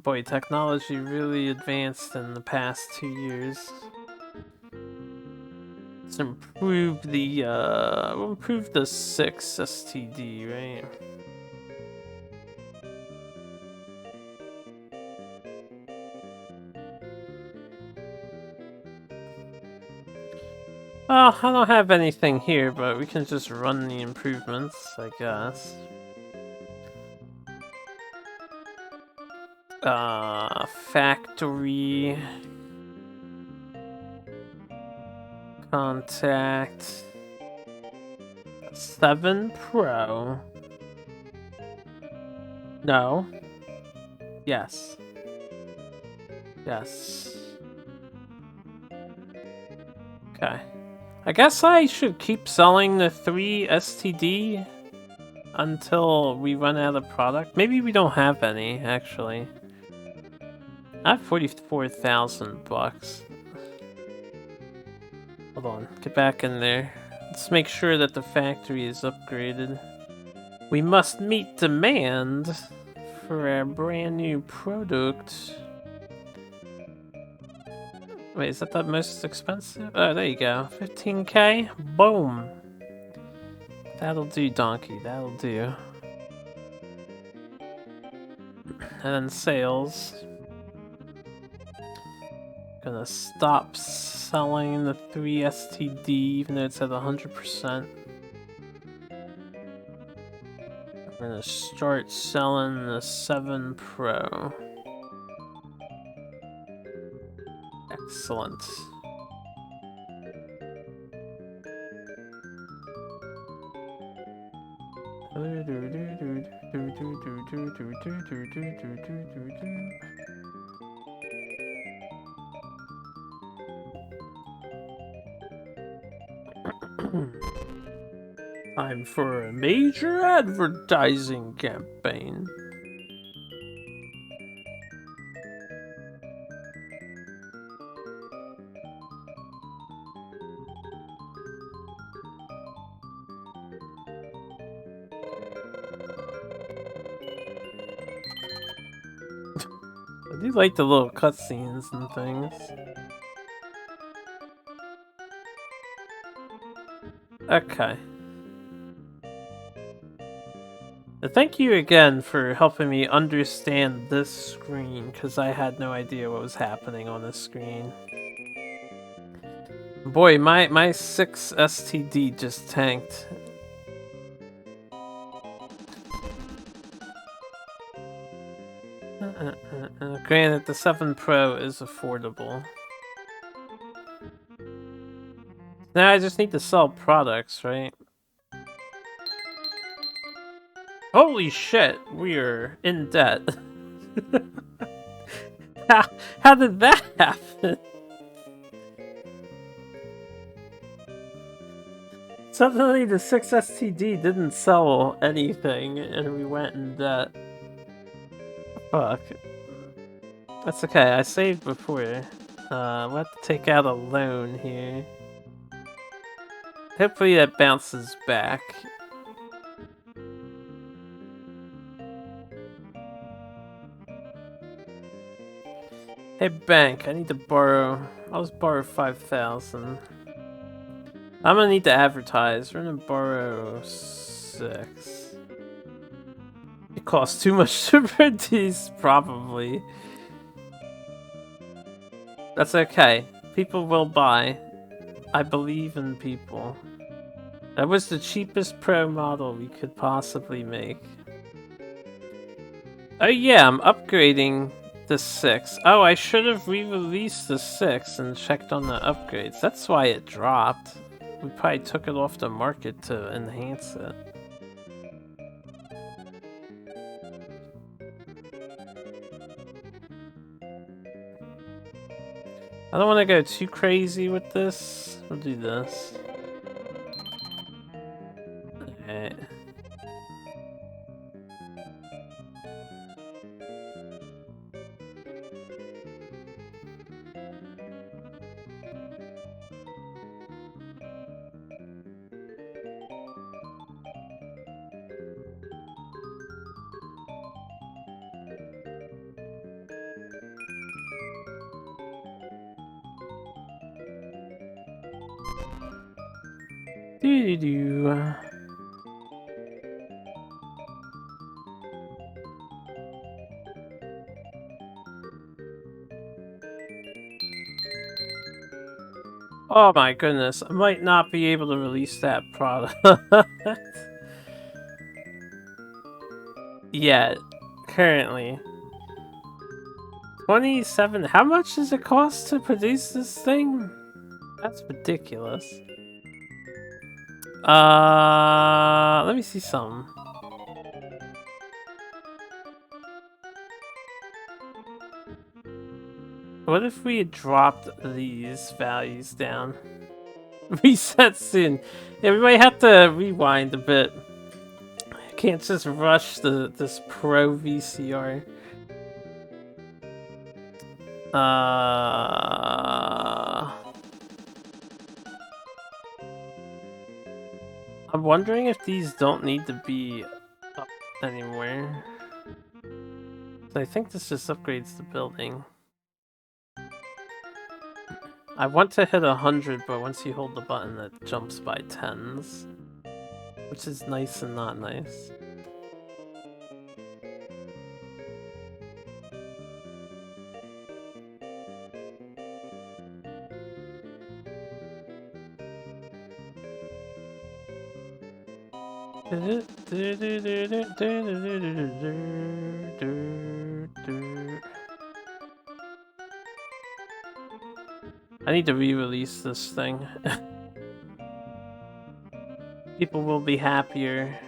Boy, technology really advanced in the past 2 years. Let's improve we'll improve the 6 STD, right? Well, I don't have anything here, but we can just run the improvements, I guess. Factory... Contact... 7 Pro... No. Yes. Yes. Okay. I guess I should keep selling the 3 STD until we run out of product. Maybe we don't have any, actually. I have 44,000 bucks. Hold on, get back in there. Let's make sure that the factory is upgraded. We must meet demand for our brand new product. Wait, is that the most expensive? Oh, there you go. 15k? Boom! That'll do, donkey. That'll do. And then sales. Gonna stop selling the 3 STD, even though it's at 100%. I'm gonna start selling the 7 Pro. Excellent. Time for a major advertising campaign. do like the little cutscenes and things. Okay. Thank you again for helping me understand this screen, because I had no idea what was happening on this screen. Boy, my 6 STD just tanked. Granted, the 7 Pro is affordable. Now I just need to sell products, right? Holy shit, we're in debt. How did that happen? Suddenly the 6 STD didn't sell anything and we went in debt. Fuck. That's okay, I saved before. We'll have to take out a loan here. Hopefully that bounces back. Hey bank, I need to borrow. I'll just borrow 5,000. I'm gonna need to advertise. We're gonna borrow 6. It costs too much to produce, probably. That's okay. People will buy. I believe in people. That was the cheapest Pro model we could possibly make. Oh yeah, I'm upgrading the 6. Oh, I should have re-released the 6 and checked on the upgrades. That's why it dropped. We probably took it off the market to enhance it. I don't want to go too crazy with this. We'll do this. Alright. Doo-doo-doo. Oh my goodness, I might not be able to release that product yet, currently. 27, how much does it cost to produce this thing? That's ridiculous. Let me see some. What if we had dropped these values down? Reset soon. Yeah, we might have to rewind a bit. Can't just rush this Pro VCR. I'm wondering if these don't need to be up anymore. So I think this just upgrades the building. I want to hit 100, but once you hold the button, it jumps by 10s. Which is nice and not nice. I need to re-release this thing. People will be happier.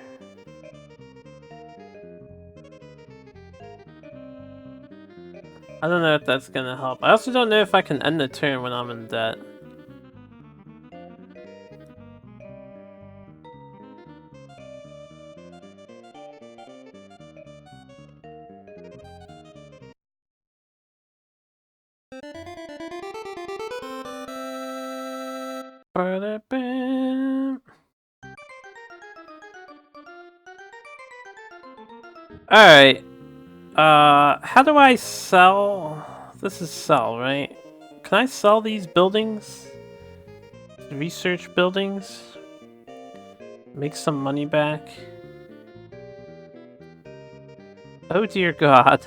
I don't know if that's gonna help. I also don't know if I can end the turn when I'm in debt. Alright. How do I sell? This is sell, right? Can I sell these buildings? Research buildings? Make some money back? Oh dear God.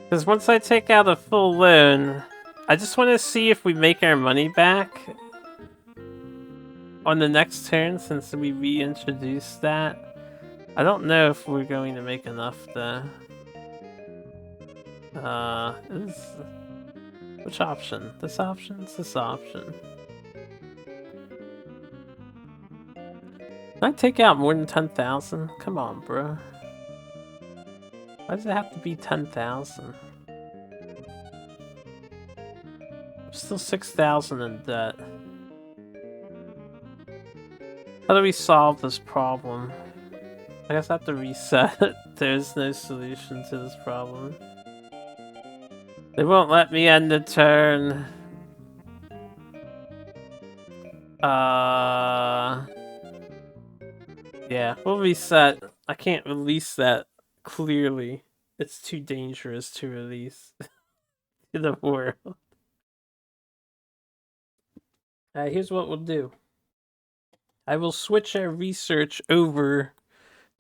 Because once I take out a full loan, I just want to see if we make our money back on the next turn since we reintroduced that. I don't know if we're going to make enough though. Which option? This option? It's this option. Can I take out more than 10,000? Come on, bro. Why does it have to be 10,000? I'm still 6,000 in debt. How do we solve this problem? I guess I have to reset. There's no solution to this problem. They won't let me end the turn. Yeah, we'll reset. I can't release that clearly. It's too dangerous to release to the world. Here's what we'll do. I will switch our research over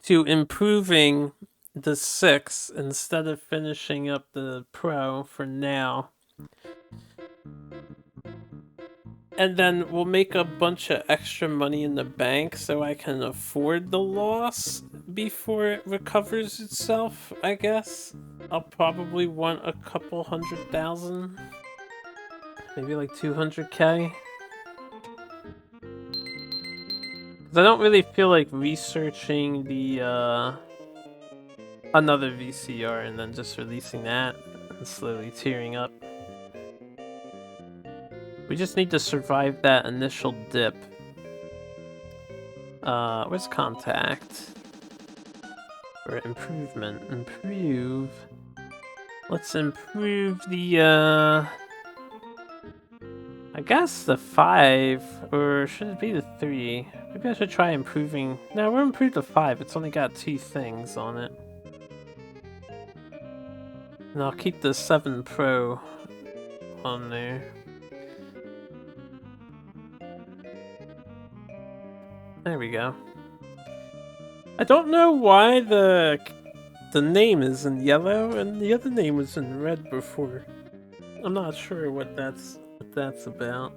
to improving the 6 instead of finishing up the pro for now. And then we'll make a bunch of extra money in the bank so I can afford the loss before it recovers itself, I guess. I'll probably want a couple 100,000. Maybe like 200k. Because I don't really feel like researching the another VCR and then just releasing that and slowly tearing up. We just need to survive that initial dip. Where's contact? Or improvement. Improve. Let's improve the, I guess the 5, or should it be the 3? Maybe I should try improving. No, we'll improve the 5. It's only got 2 things on it. And I'll keep the 7 Pro on there. There we go. I don't know why the name is in yellow and the other name was in red before. I'm not sure what that's about.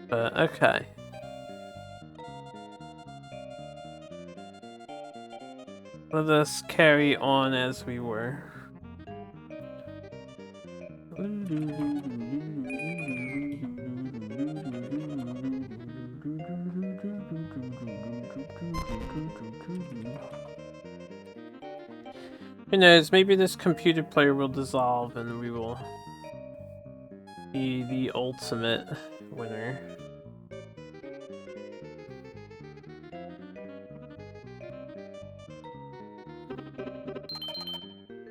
But okay. Let us carry on as we were. Who knows, maybe this computer player will dissolve and we will be the ultimate winner.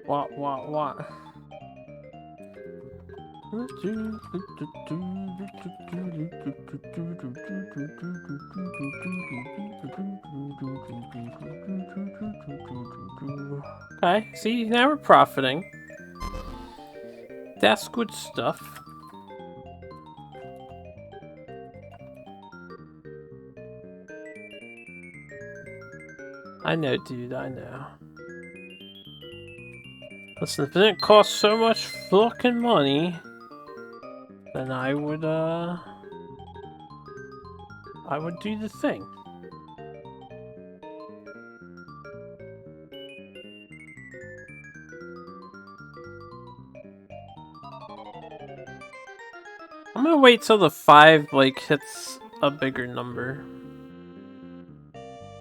What? Okay, see, now we're profiting. That's good stuff. I know, dude, I know. Listen, if it didn't cost so much fucking money, then I would do the thing. I'm gonna wait till the 5 like hits a bigger number.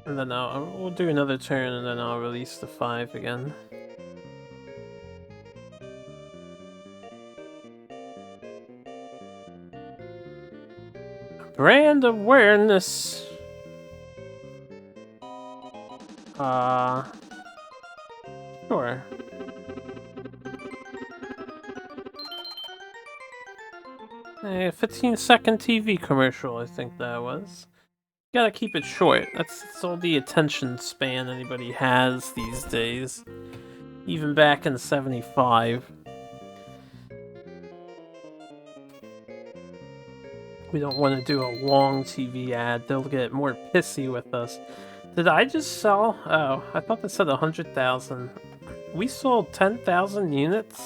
And then we'll do another turn and then I'll release the 5 again. Brand awareness. Sure. A 15-second TV commercial, I think that was. Gotta keep it short. That's all the attention span anybody has these days. Even back in '75. We don't want to do a long TV ad. They'll get more pissy with us. Did I just sell? Oh, I thought they said 100,000. We sold 10,000 units?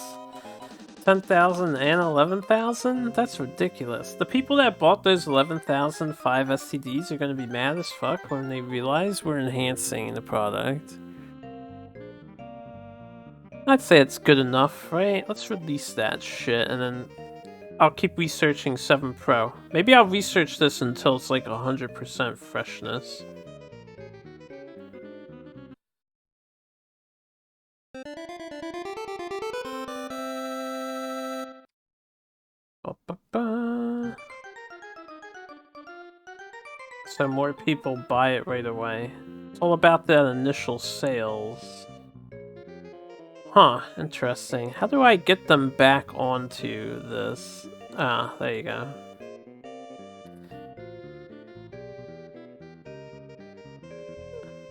10,000 and 11,000? That's ridiculous. The people that bought those 11,005 STDs are going to be mad as fuck when they realize we're enhancing the product. I'd say it's good enough, right? Let's release that shit and then I'll keep researching 7 Pro. Maybe I'll research this until it's like 100% freshness. Ba-ba-ba. So more people buy it right away. It's all about that initial sales. Huh, interesting. How do I get them back onto this? Ah, there you go.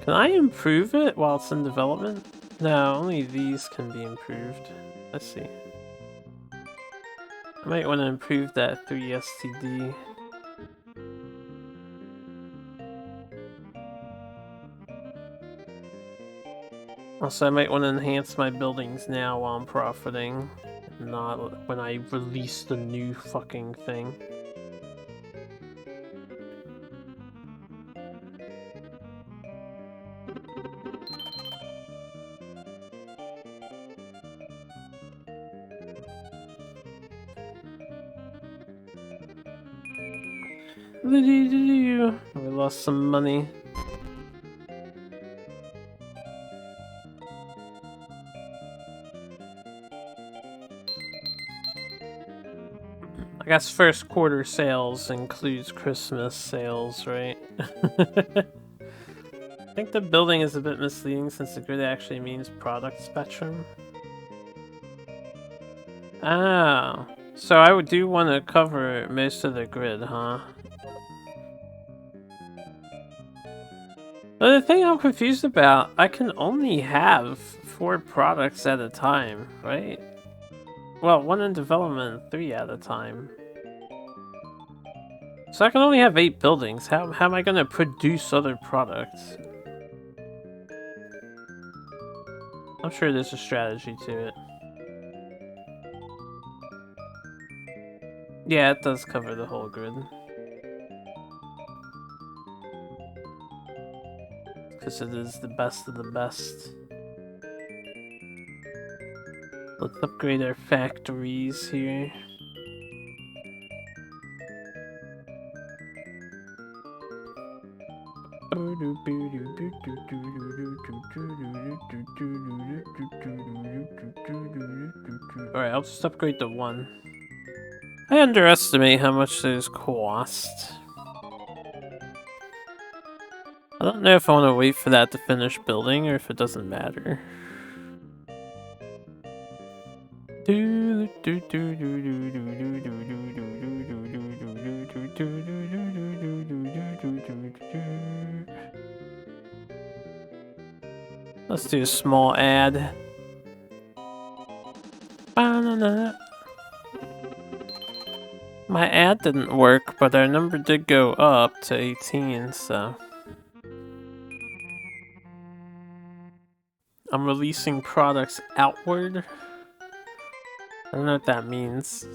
Can I improve it while it's in development? No, only these can be improved. Let's see. I might want to improve that 3 STD. Also, I might want to enhance my buildings now while I'm profiting, not when I release the new fucking thing. We lost some money. I guess first quarter sales includes Christmas sales, right? I think the building is a bit misleading since the grid actually means product spectrum. Oh, so I do want to cover most of the grid, huh? But the thing I'm confused about, I can only have 4 products at a time, right? Well, 1 in development, 3 at a time. So I can only have 8 buildings. How am I gonna produce other products? I'm sure there's a strategy to it. Yeah, it does cover the whole grid. Because it is the best of the best. Let's upgrade our factories here. Alright, I'll just upgrade to 1. I underestimate how much those cost. I don't know if I want to wait for that to finish building or if it doesn't matter. Let's do a small ad. My ad didn't work, but our number did go up to 18, so... I'm releasing products outward. I don't know what that means.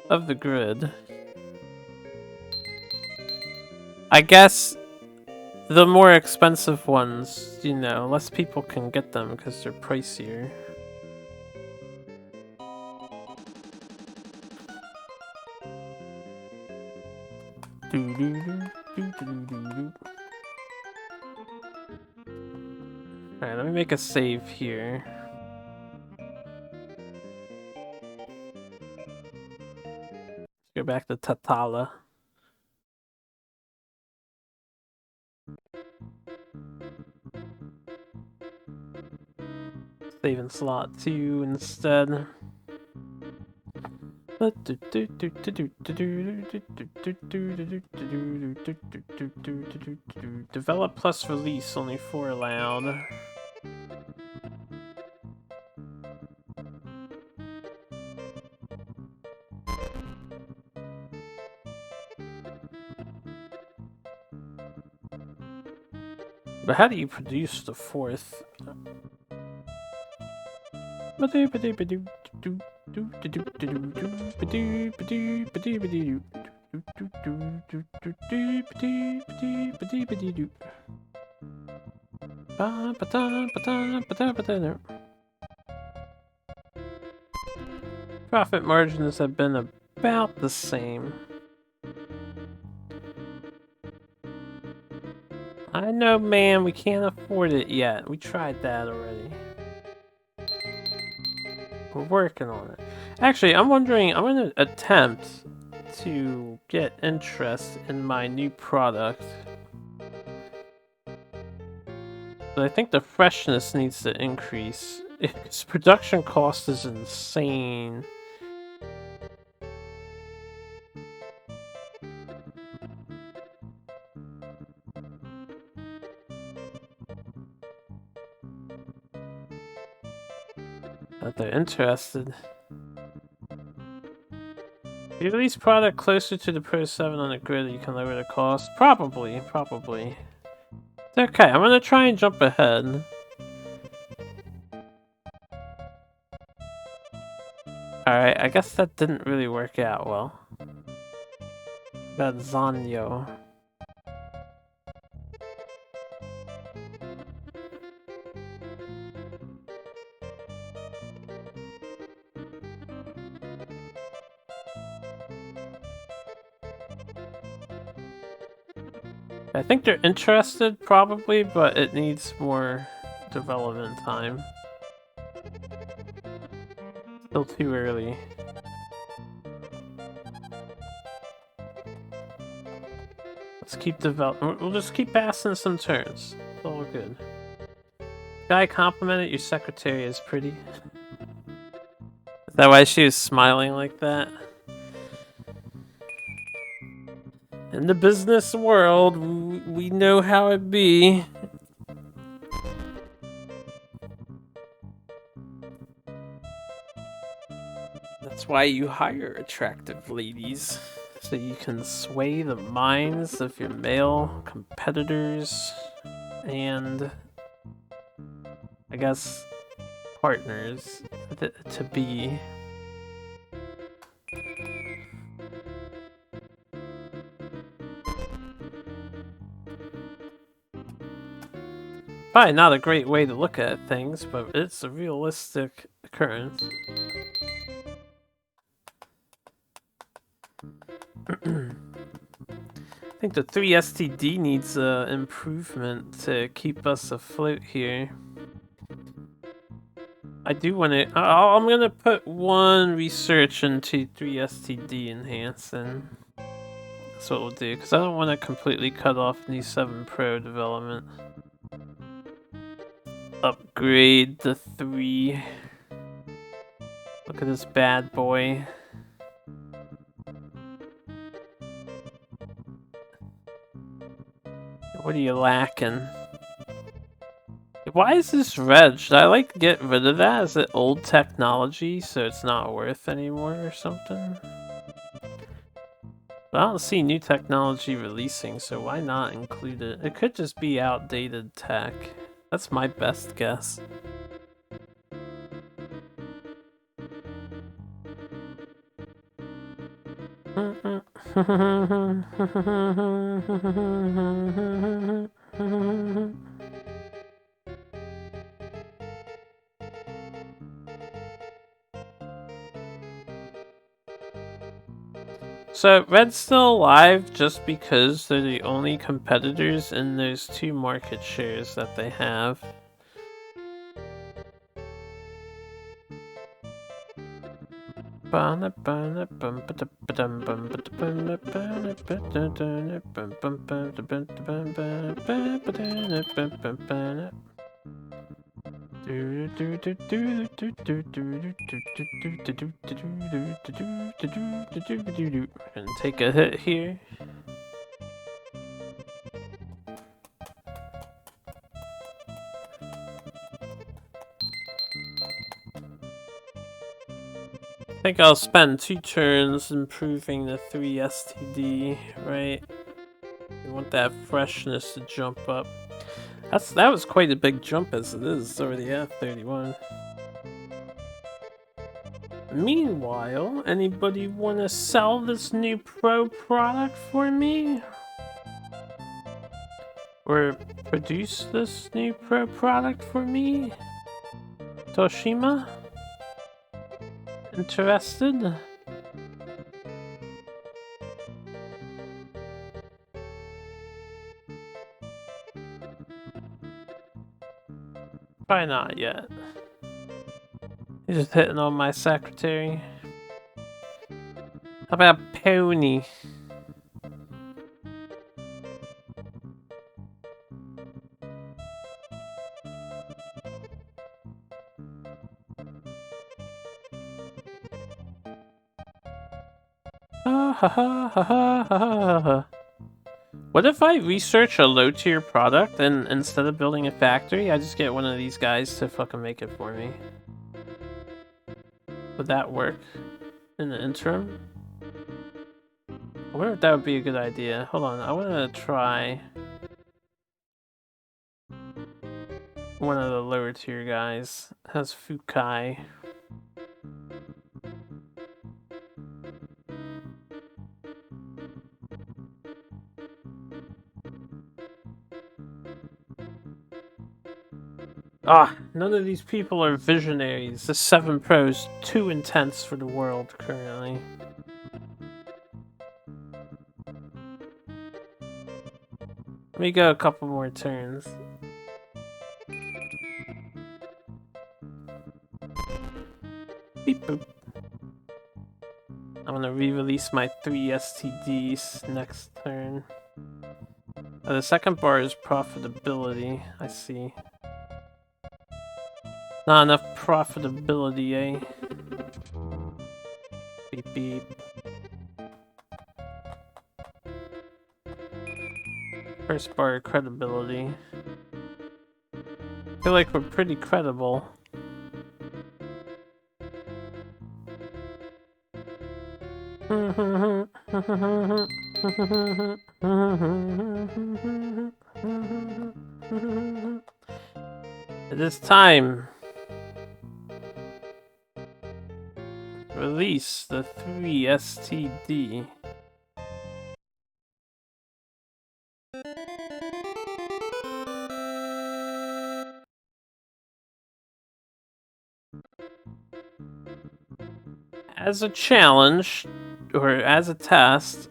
Of the grid. I guess the more expensive ones, you know, less people can get them because they're pricier. Alright, let me make a save here. Go back to Tatala. Save in slot 2 instead. Develop plus release, only 4 allowed. But how do you produce the 4th? Profit margins have been about the same. I know, man, we can't afford it yet. We tried that already. We're working on it. Actually, I'm wondering, I'm gonna attempt to get interest in my new product. But I think the freshness needs to increase. Its production cost is insane. But they're interested. If you release product closer to the Pro 7 on the grid, you can lower the cost. Probably. Okay, I'm gonna try and jump ahead. Alright, I guess that didn't really work out well. That Zanyo. I think they're interested, probably, but it needs more development time. Still too early. Let's keep developing. We'll just keep passing some turns. It's all good. Guy complimented your secretary is pretty. Is that why she was smiling like that? In the business world, we know how it be. That's why you hire attractive ladies, so you can sway the minds of your male competitors and, I guess, partners to be. Probably not a great way to look at things, but it's a realistic occurrence. I think the 3STD needs improvement to keep us afloat here. I do want to. I'm gonna put 1 research into 3STD enhancing. That's what we'll do, because I don't want to completely cut off new 7 Pro development. Upgrade the 3. Look at this bad boy. What are you lacking? Why is this red? Should I like get rid of that? Is it old technology so it's not worth anymore or something? But I don't see new technology releasing, so why not include it? It could just be outdated tech. That's my best guess. So, Red's still alive just because they're the only competitors in those 2 market shares that they have. And take a hit here. I think I'll spend 2 turns improving the 3 STD, right? We want that freshness to jump up. That was quite a big jump as it is. It's already at 31. Meanwhile, anybody want to sell this new Pro product for me? Or produce this new Pro product for me? Toshima? Interested? Probably not yet. He's just hitting on my secretary. How about Pony? What if I research a low-tier product and instead of building a factory, I just get one of these guys to fucking make it for me? Would that work in the interim? I wonder if that would be a good idea. Hold on, I want to try one of the lower tier guys. It has Fukai. None of these people are visionaries. The 7 Pro is too intense for the world currently. Let me go a couple more turns. Beep boop. I'm gonna re-release my 3 STDs next turn. The second bar is profitability, I see. Not enough profitability, eh? Beep beep. First bar, credibility. I feel like we're pretty credible. It is time. Release the 3 STD. As a challenge, or as a test,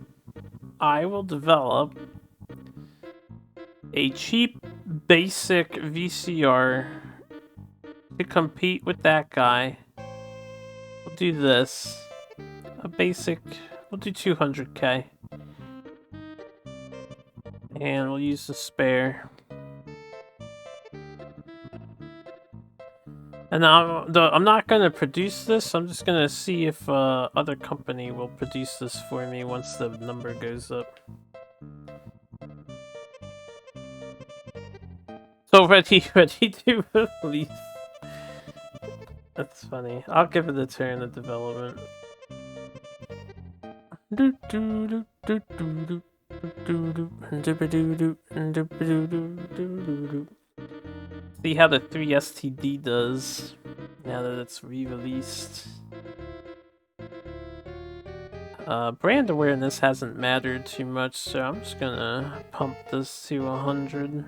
I will develop a cheap, basic VCR to compete with that guy. We'll do this. A basic, we'll do 200k. And we'll use the spare. And I'm not going to produce this, I'm just going to see if other company will produce this for me once the number goes up. So ready to release. That's funny. I'll give it a turn of development. See how the 3 STD does now that it's re-released. Brand awareness hasn't mattered too much, so I'm just gonna pump this to 100.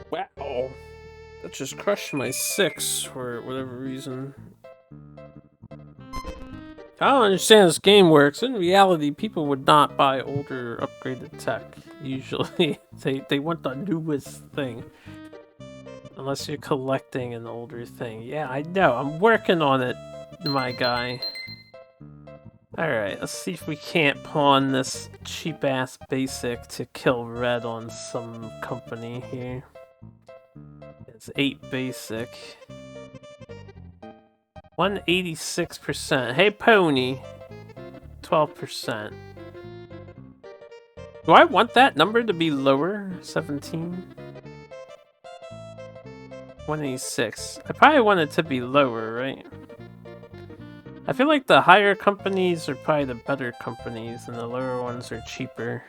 Wow! That just crushed my 6 for whatever reason. I don't understand this game works. In reality, people would not buy older, upgraded tech. Usually, they want the newest thing. Unless you're collecting an older thing. Yeah, I know. I'm working on it, my guy. Alright, let's see if we can't pawn this cheap-ass basic to kill red on some company here. It's 8 basic. 186%. Hey, Pony. 12%. Do I want that number to be lower? 17? 186. I probably want it to be lower, right? I feel like the higher companies are probably the better companies, and the lower ones are cheaper.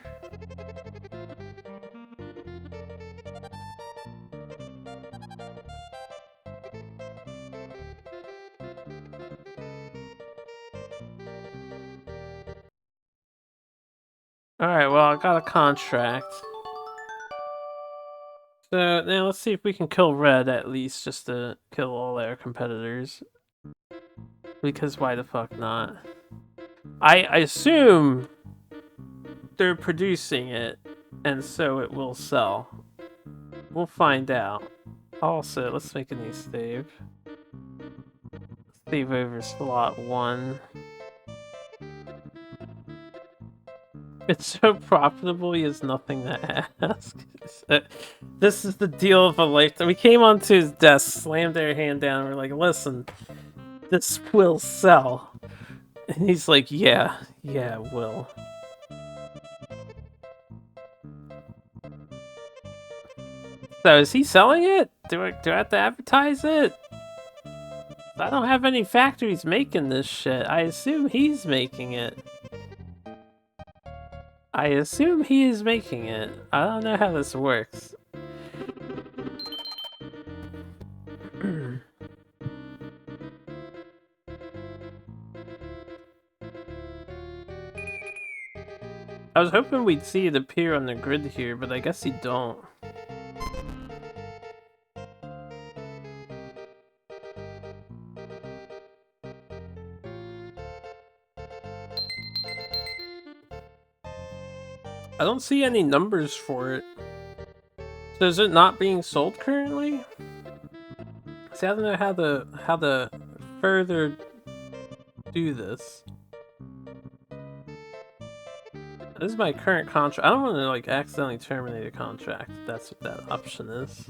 Alright, well, I got a contract. So, now let's see if we can kill red at least, just to kill all our competitors. Because why the fuck not? I assume they're producing it, and so it will sell. We'll find out. Also, let's make a new save. Save over slot 1. It's so profitable, he has nothing to ask. This is the deal of a lifetime. We came onto his desk, slammed our hand down, and we're like, listen, this will sell. And he's like, yeah, it will. So is he selling it? Do I have to advertise it? I don't have any factories making this shit. I assume he's making it. I assume he is making it. I don't know how this works. I was hoping we'd see it appear on the grid here, but I guess you don't. I don't see any numbers for it. So is it not being sold currently? See, I don't know how to further do this. This is my current contract. I don't want to like accidentally terminate a contract. That's what that option is.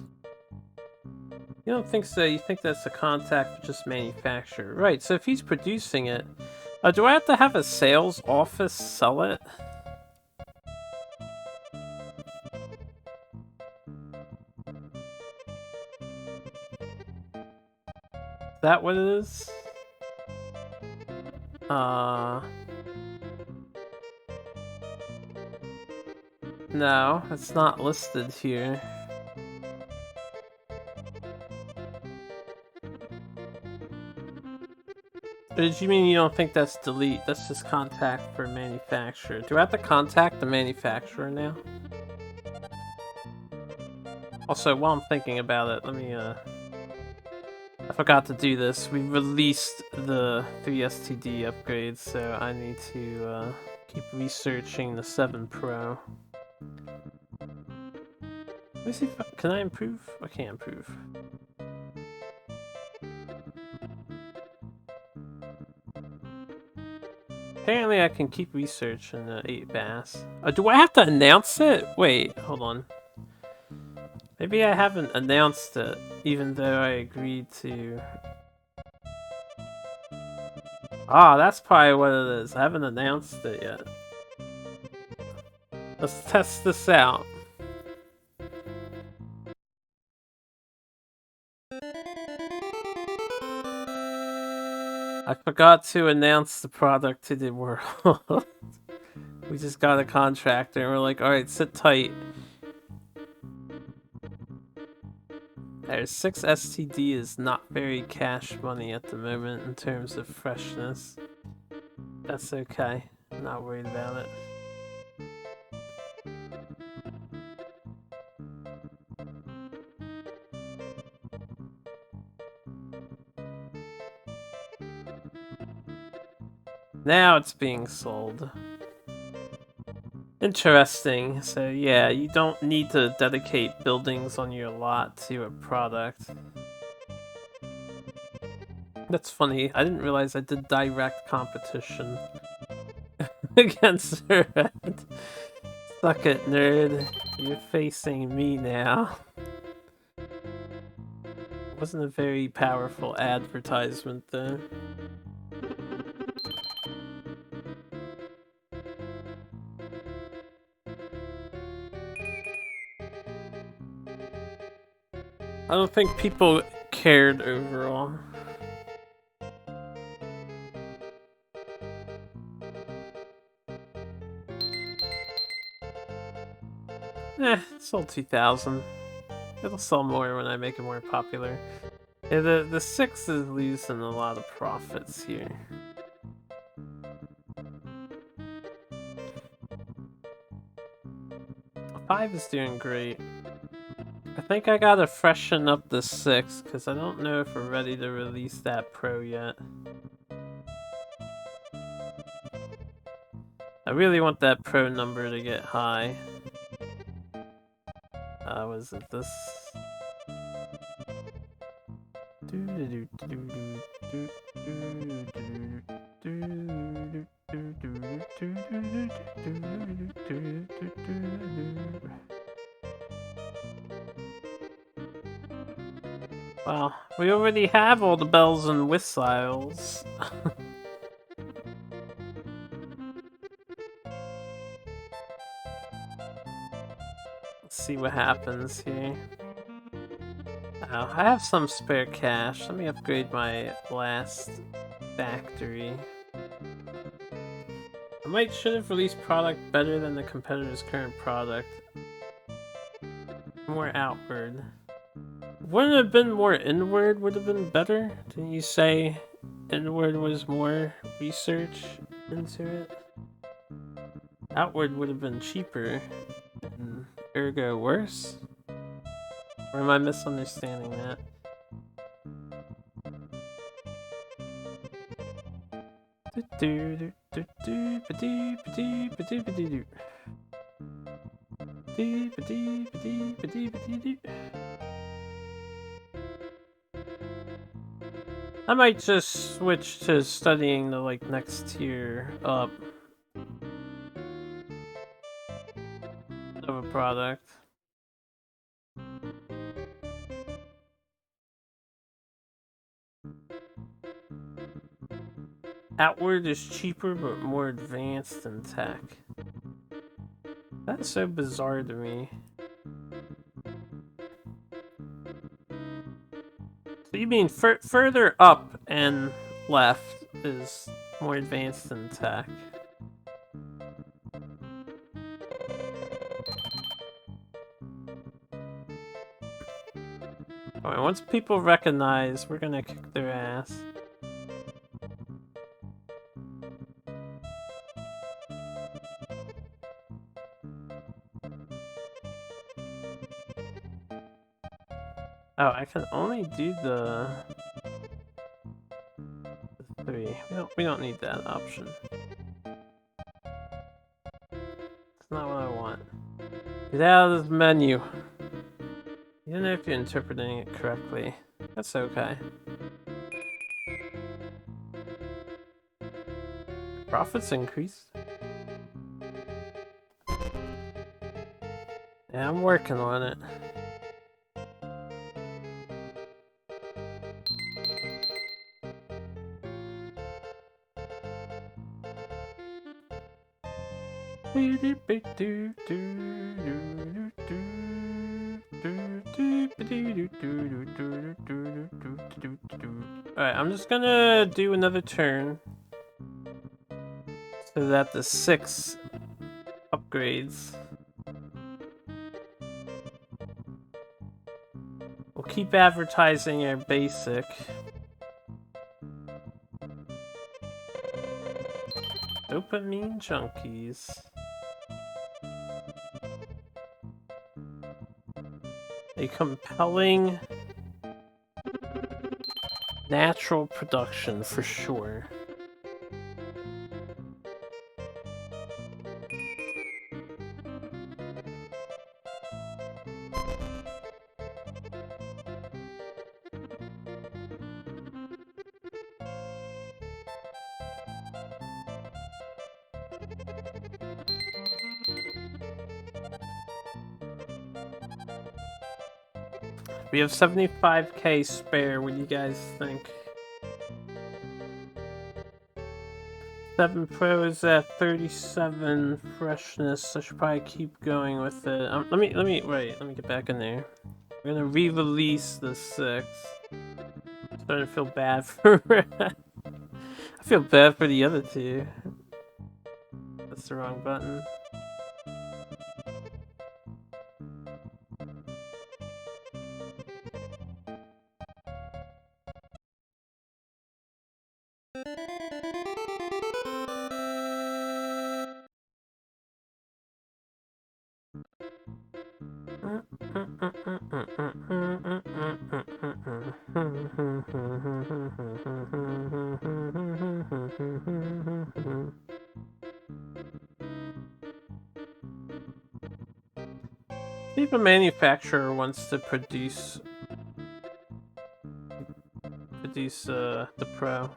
You don't think so? You think that's a contact with just manufacturer, right? So if he's producing it, do I have to have a sales office sell it? Is that what it is? No, it's not listed here. Did you mean you don't think that's delete? That's just contact for manufacturer. Do I have to contact the manufacturer now? Also, while I'm thinking about it, let me, I forgot to do this. We released the 3STD upgrades, so I need to, keep researching the 7 Pro. Let me see if can I improve? I can't improve. Apparently I can keep researching the 8 Bass. Do I have to announce it? Wait, hold on. Maybe I haven't announced it, even though I agreed to... Ah, that's probably what it is. I haven't announced it yet. Let's test this out. I forgot to announce the product to the world. We just got a contractor and we're like, alright, sit tight. There's 6 STD is not very cash money at the moment in terms of freshness. That's okay. I'm not worried about it. Now it's being sold. Interesting. So yeah, you don't need to dedicate buildings on your lot to a product. That's funny. I didn't realize I did direct competition against Red. Suck it, nerd. You're facing me now. Wasn't a very powerful advertisement though. I don't think people cared overall. Sold 2,000. It'll sell more when I make it more popular. Yeah, the 6 is losing a lot of profits here. The 5 is doing great. I think I gotta freshen up the 6, because I don't know if we're ready to release that Pro yet. I really want that Pro number to get high. Was it this? Well, we already have all the bells and whistles. Let's see what happens here. Oh, I have some spare cash. Let me upgrade my last factory. I should have released product better than the competitor's current product. More outward. Wouldn't it have been more inward would have been better? Didn't you say inward was more research into it? Outward would have been cheaper, and ergo worse? Or am I misunderstanding that? I might just switch to studying the next tier up of a product. Outward is cheaper but more advanced in tech. That's so bizarre to me. So you mean further up and left is more advanced in tech? Alright, once people recognize, we're gonna kick their ass. Oh, I can only do the 3. We don't need that option. It's not what I want. Get out of this menu. You don't know if you're interpreting it correctly. That's okay. Profits increased. Yeah, I'm working on it. Alright, I'm just gonna do another turn so that the 6 upgrades. We'll keep advertising our basic. Dopamine junkies. A compelling natural production for sure. We have 75k spare. What do you guys think? 7 Pro is at 37 freshness. I should probably keep going with it. Let me get back in there. We're gonna re-release the 6. I'm starting to feel bad for Red. I feel bad for the other two. That's the wrong button. If a manufacturer wants to produce the Pro.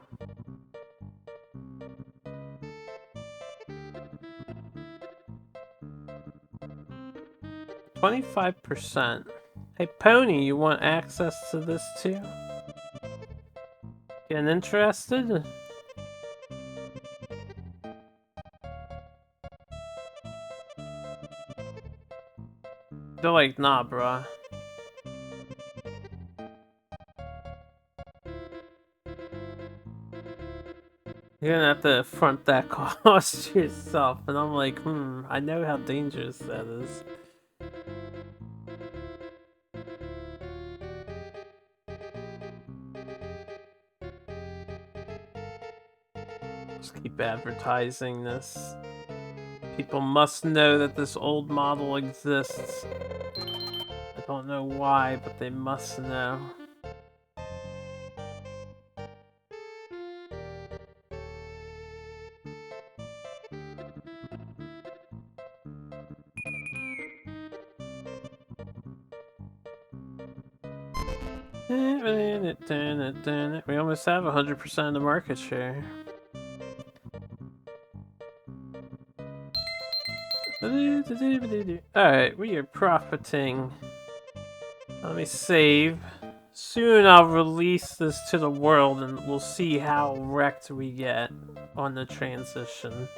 $25%. Hey Pony, you want access to this too? Getting interested? They're like, nah, bruh. You're gonna have to front that cost yourself. And I'm like, I know how dangerous that is. Just keep advertising this. People must know that this old model exists. I don't know why, but they must know. We almost have 100% of the market share. Alright, we are profiting. Let me save. Soon I'll release this to the world and we'll see how wrecked we get on the transition.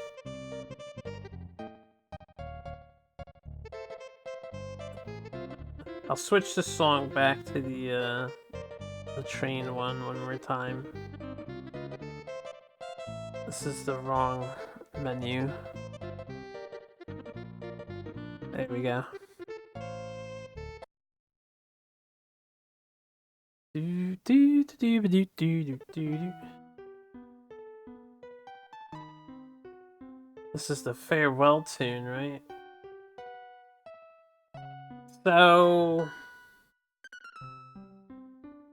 I'll switch the song back to the train one more time. This is the wrong menu. There we go. This is the farewell tune, right? So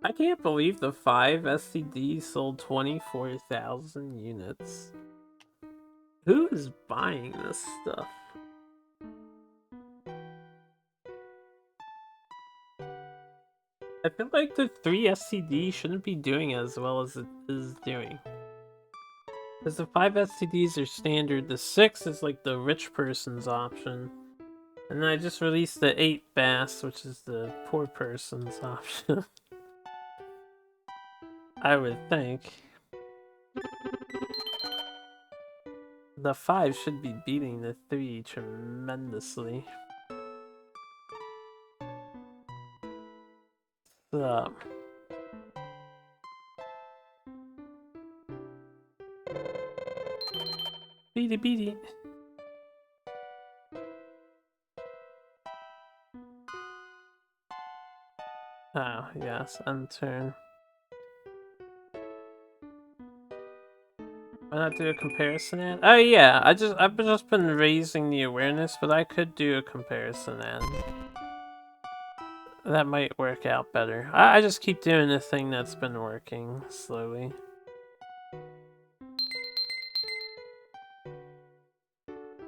I can't believe the 5 SCDs sold 24,000 units. Who is buying this stuff? I feel like the 3 SCD shouldn't be doing as well as it is doing. Because the 5 SCDs are standard, the 6 is like the rich person's option. And then I just released the 8 Bass, which is the poor person's option. I would think. The 5 should be beating the 3 tremendously. So. Beat it. Oh, yes, unturn. Why not do a comparison ad? Oh yeah, I've just been raising the awareness, but I could do a comparison ad. That might work out better. I just keep doing the thing that's been working slowly.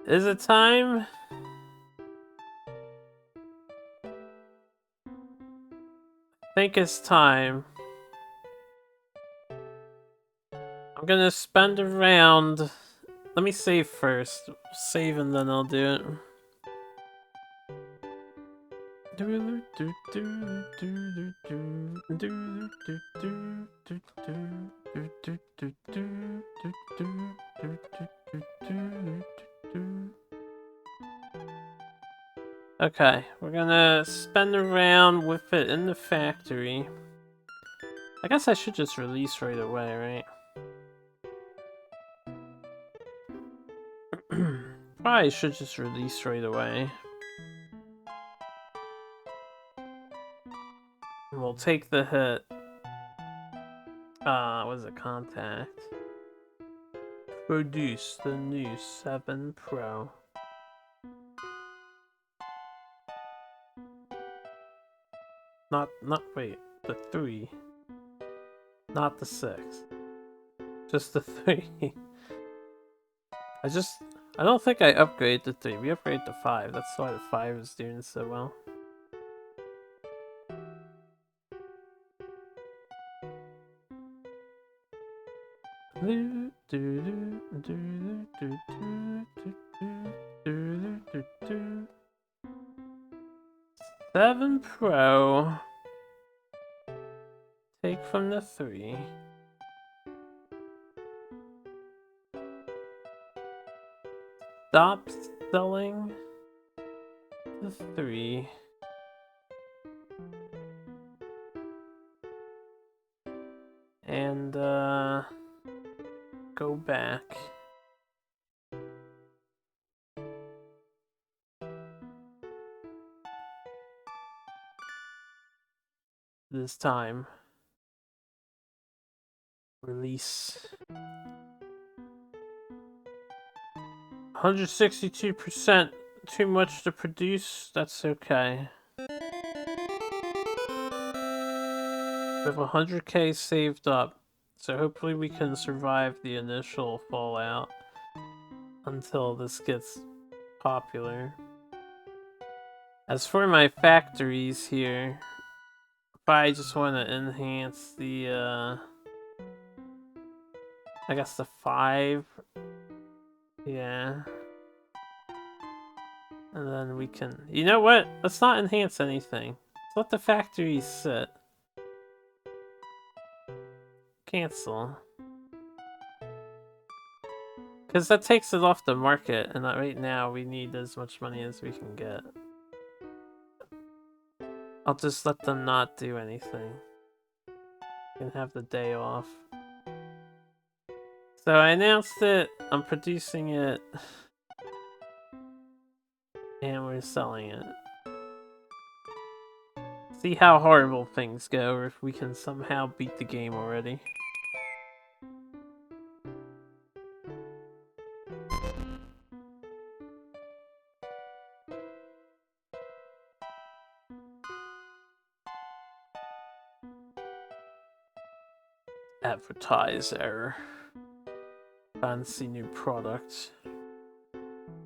Is it time? I think it's time. I'm gonna spend around... Let me save first. Save and then I'll do it. Okay, we're gonna spend around with it in the factory. I guess I should just release right away, right? Probably should just release right away. We'll take the hit. What is it? Contact. Produce the new 7 Pro. Wait, the 3. Not the 6. Just the 3. I don't think I upgrade the 3. We upgrade the 5. That's why the 5 is doing so well. Seven Pro. Take from the 3. Stop selling the 3. And go back. This time. Release. 162%, too much to produce. That's okay. We have 100k saved up, so hopefully we can survive the initial fallout until this gets popular. As for my factories here, I just want to enhance the I guess the 5. Yeah. And then we can... You know what? Let's not enhance anything. Let's let the factories sit. Cancel. Because that takes it off the market, and right now we need as much money as we can get. I'll just let them not do anything. You can have the day off. So I announced it, I'm producing it, and we're selling it. See how horrible things go, or if we can somehow beat the game already. Advertise error. Fancy new product.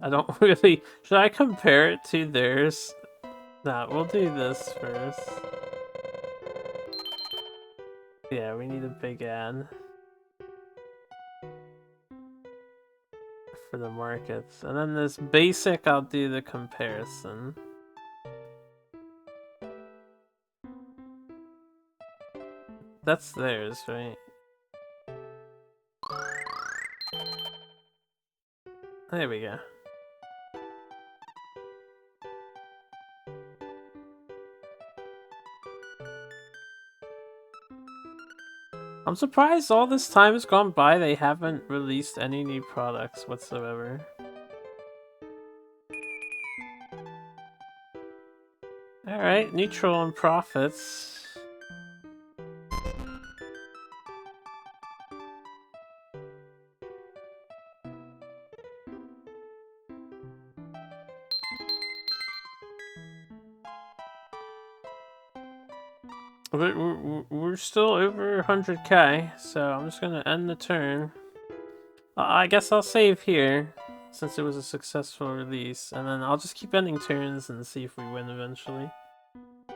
I don't really... Should I compare it to theirs? Nah, we'll do this first. Yeah, we need a big ad. For the markets. And then this basic, I'll do the comparison. That's theirs, right? There we go. I'm surprised all this time has gone by, they haven't released any new products whatsoever. Alright, neutral on profits. We're still over 100k, so I'm just gonna end the turn. I guess I'll save here, since it was a successful release, and then I'll just keep ending turns and see if we win eventually.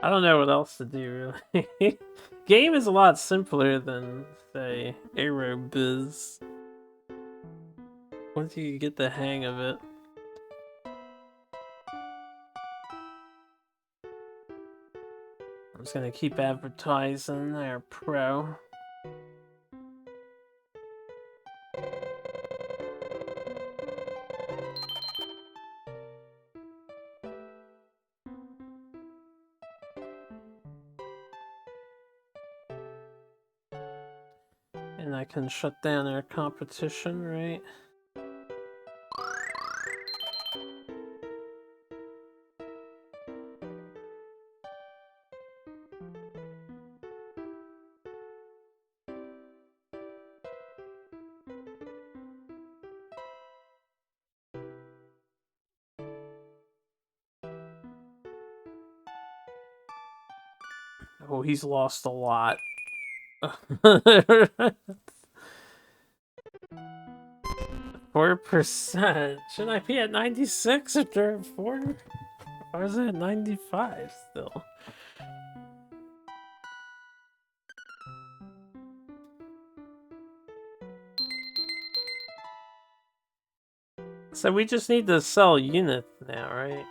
I don't know what else to do, really. Game is a lot simpler than, say, Aerobiz. Once you get the hang of it. I'm just gonna keep advertising their pro. And I can shut down their competition, right? Oh, he's lost a lot. 4%. Should I be at 96 if they're at 4? Or is it at 95 still? So we just need to sell units now, right?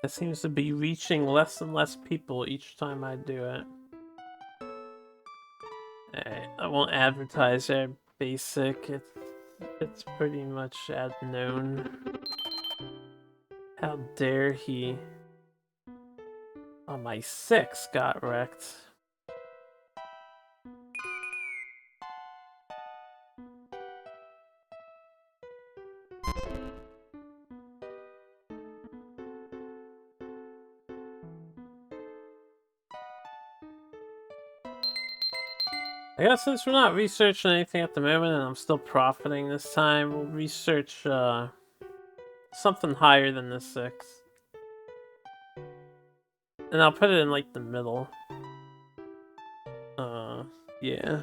It seems to be reaching less and less people each time I do it. Alright, I won't advertise their basic. It's pretty much known. How dare he? Oh, my 6 got wrecked. I guess since we're not researching anything at the moment and I'm still profiting this time, we'll research something higher than the 6. And I'll put it in like the middle. Yeah.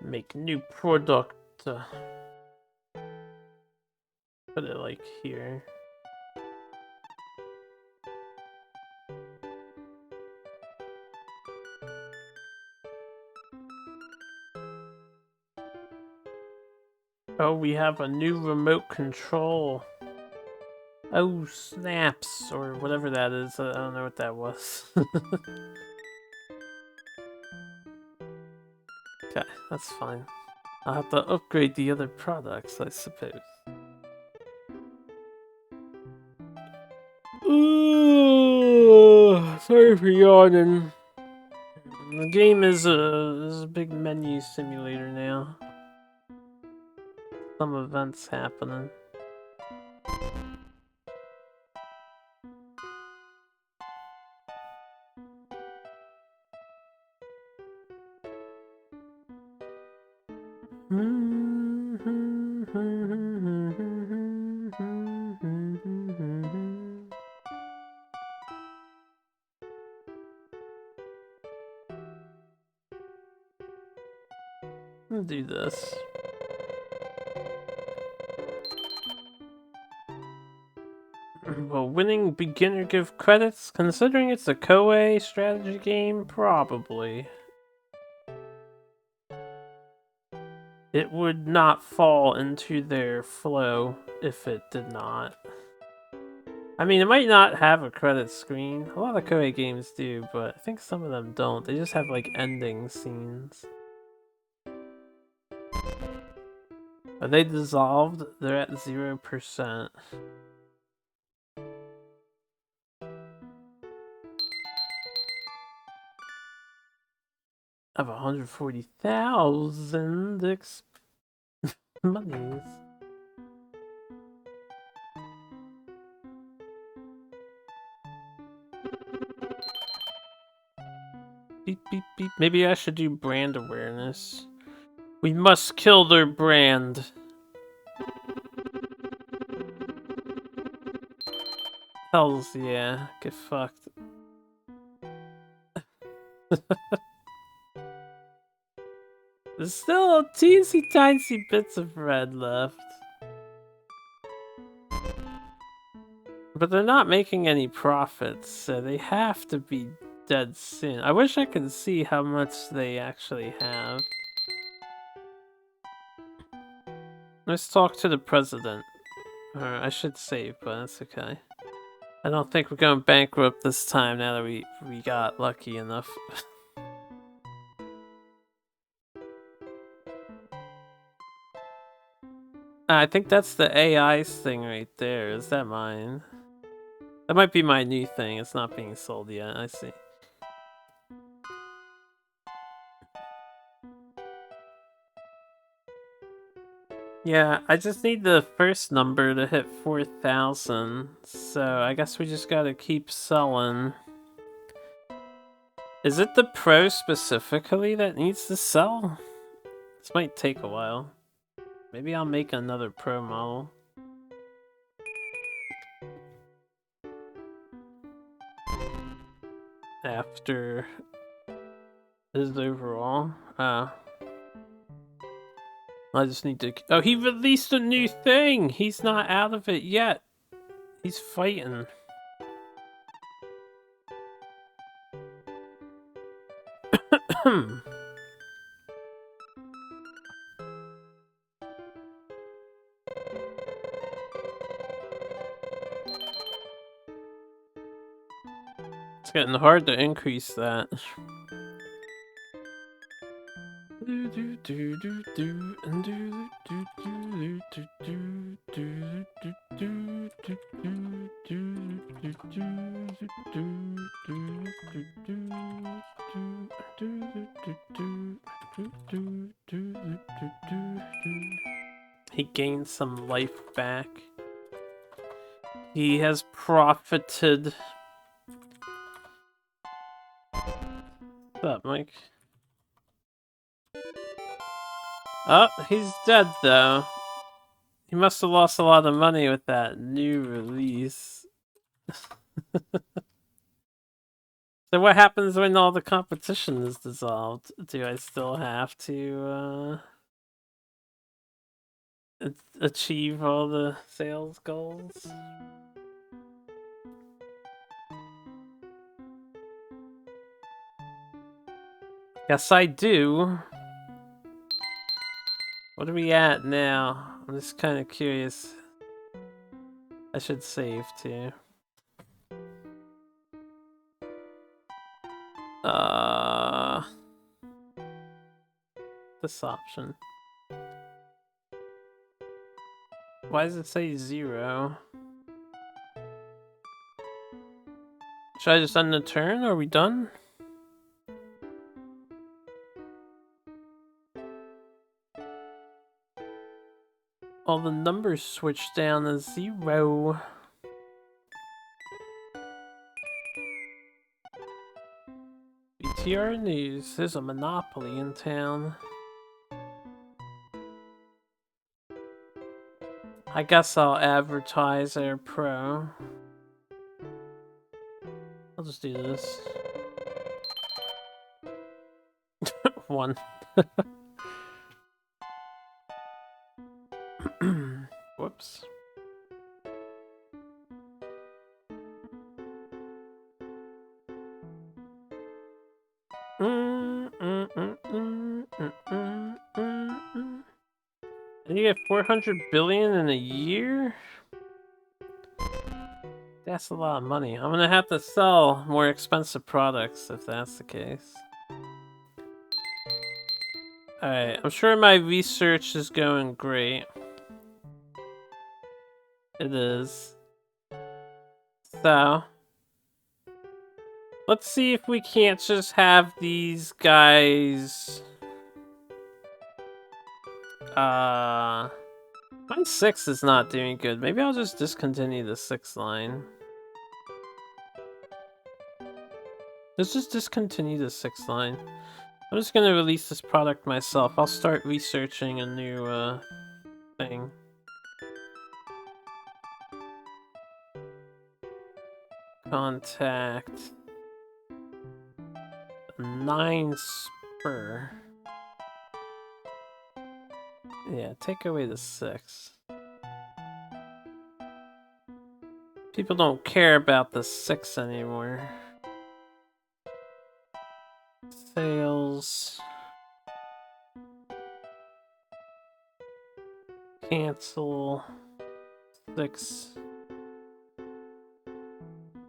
Make new product. Put it like here. Oh, we have a new remote control. Oh, snaps, or whatever that is. I don't know what that was. Okay, that's fine. I'll have to upgrade the other products, I suppose. Ooh, sorry for yawning. The game is a big menu simulator now. Some events happening. I'll do this. Will winning beginner give credits? Considering it's a Koei strategy game, probably. It would not fall into their flow if it did not. I mean, it might not have a credit screen. A lot of Koei games do, but I think some of them don't. They just have like ending scenes. Are they dissolved? They're at 0%. Of 140,000 monies. Beep, beep, beep. Maybe I should do brand awareness. We must kill their brand. Hells yeah, get fucked. There's still teensy tiny bits of red left. But they're not making any profits, so they have to be dead soon. I wish I could see how much they actually have. Let's talk to the president. Or I should save, but that's okay. I don't think we're going bankrupt this time now that we got lucky enough. I think that's the AI's thing right there. Is that mine? That might be my new thing. It's not being sold yet. I see. Yeah, I just need the first number to hit 4,000. So I guess we just gotta keep selling. Is it the Pro specifically that needs to sell? This might take a while. Maybe I'll make another Pro model. After his overall. I just need to... Oh, he released a new thing! He's not out of it yet. He's fighting. It's getting hard to increase that. He gained some life back. He has profited. What's up, Mike? Oh, he's dead though. He must have lost a lot of money with that new release. So what happens when all the competition is dissolved? Do I still have to achieve all the sales goals? Yes, I do. What are we at now? I'm just kind of curious. I should save too. This option. Why does it say 0? Should I just end the turn? Are we done? All the numbers switched down to 0. BTR News. There's a monopoly in town. I guess I'll advertise Air Pro. I'll just do this. 1. Whoops. And you get 400 billion in a year? That's a lot of money. I'm gonna have to sell more expensive products if that's the case. Alright, I'm sure my research is going great. It is. So, let's see if we can't just have these guys... My 6 is not doing good. Maybe I'll just discontinue the 6 line. Let's just discontinue the 6 line. I'm just gonna release this product myself. I'll start researching a new, thing. Contact 9 spur. Yeah, take away the 6. People don't care about the 6 anymore. Sales. Cancel. 6.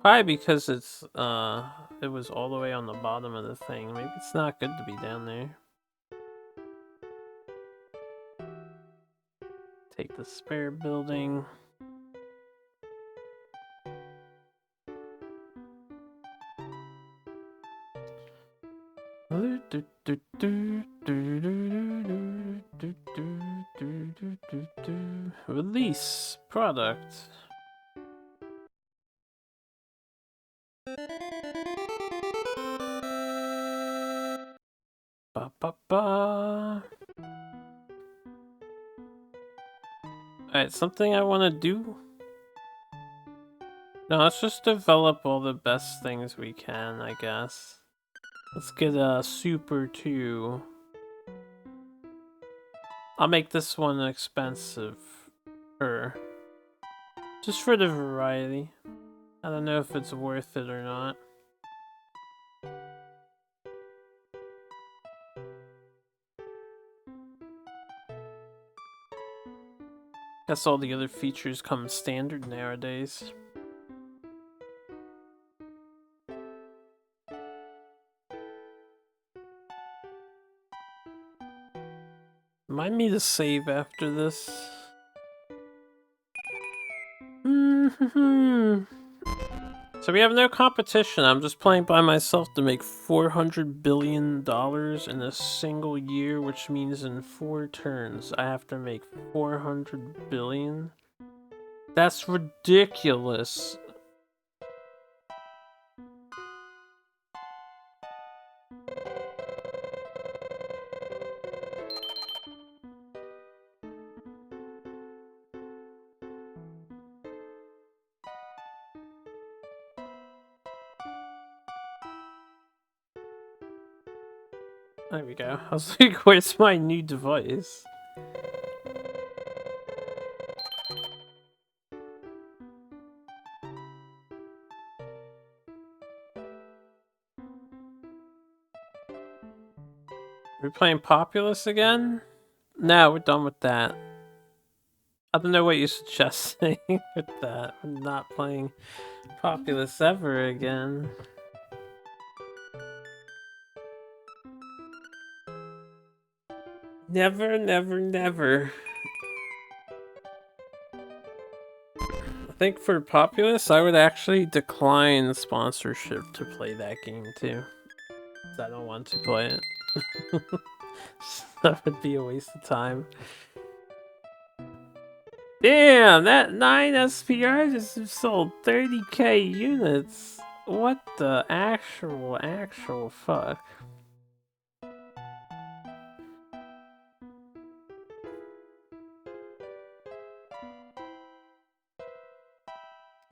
Probably because it was all the way on the bottom of the thing. Maybe it's not good to be down there. Take the spare building. Release product. Ba ba ba. Alright, something I want to do. No, let's just develop all the best things we can, I guess. Let's get a Super 2. I'll make this one expensive. Just for the variety. I don't know if it's worth it or not. Guess all the other features come standard nowadays. Remind me to save after this. So we have no competition. I'm just playing by myself to make $400 billion in a single year, which means in 4 turns I have to make 400 billion. That's ridiculous. There we go. I was like, where's my new device? We're playing Populous again? No, we're done with that. I don't know what you're suggesting with that. I'm not playing Populous ever again. Never, never, never. I think for Populous, I would actually decline sponsorship to play that game too. I don't want to play it. That would be a waste of time. Damn, that 9 SPR just sold 30k units. What the actual fuck?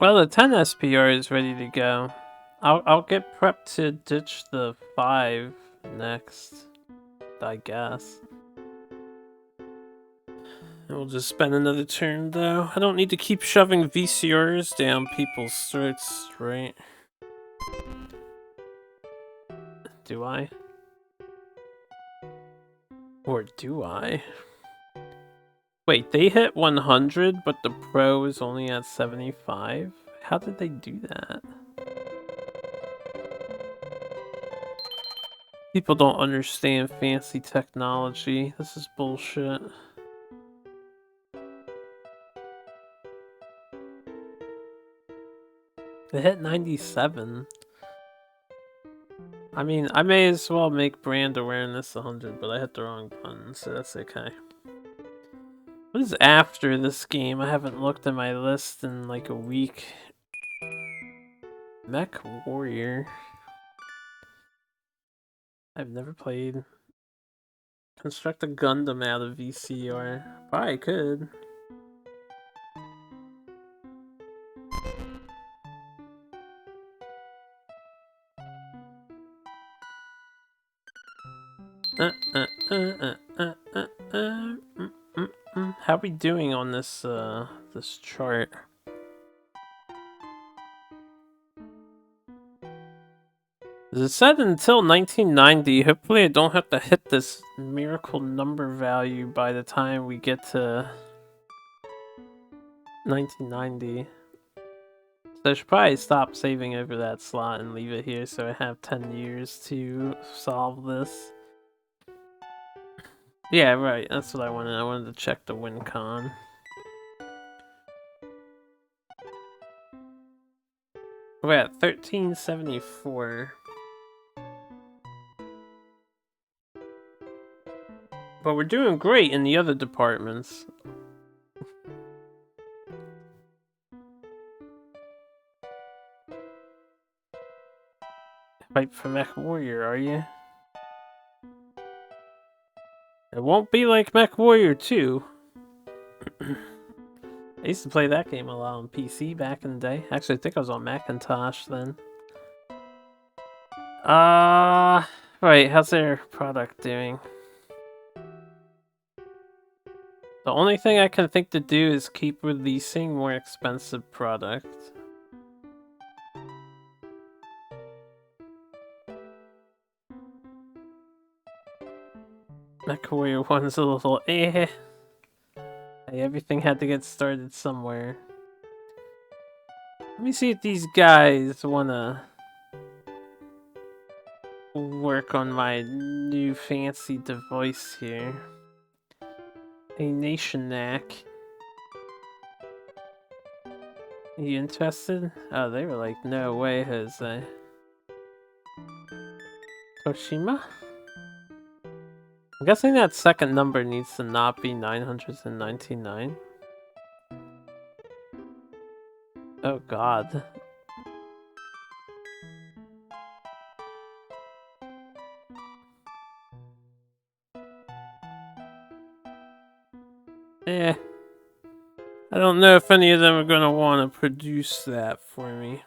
Well, the 10 SPR is ready to go. I'll get prepped to ditch the 5 next, I guess. We'll just spend another turn though. I don't need to keep shoving VCRs down people's throats, right? Do I? Or do I? Wait, they hit 100, but the Pro is only at 75? How did they do that? People don't understand fancy technology. This is bullshit. They hit 97. I mean, I may as well make brand awareness 100, but I hit the wrong button, so that's okay. What is after this game? I haven't looked at my list in like a week. Mech Warrior. I've never played. Construct a Gundam out of VCR. Probably could. How we doing on this this chart? It said until 1990. Hopefully I don't have to hit this miracle number value by the time we get to 1990. So I should probably stop saving over that slot and leave it here so I have 10 years to solve this. Yeah, right, that's what I wanted. I wanted to check the win con. We're at 1374. But we're doing great in the other departments. Fight for Mech Warrior, are you? It won't be like Mech Warrior 2. I used to play that game a lot on PC back in the day. Actually, I think I was on Macintosh then. Right, how's their product doing? The only thing I can think to do is keep releasing more expensive products. MechWarrior 1's a little eh. Hey, everything had to get started somewhere. Let me see if these guys wanna work on my new fancy device here. A nation knack. Are you interested? Oh, they were like, no way, Jose. Toshima? I'm guessing that second number needs to not be 999. Oh god. Eh. I don't know if any of them are gonna want to produce that for me.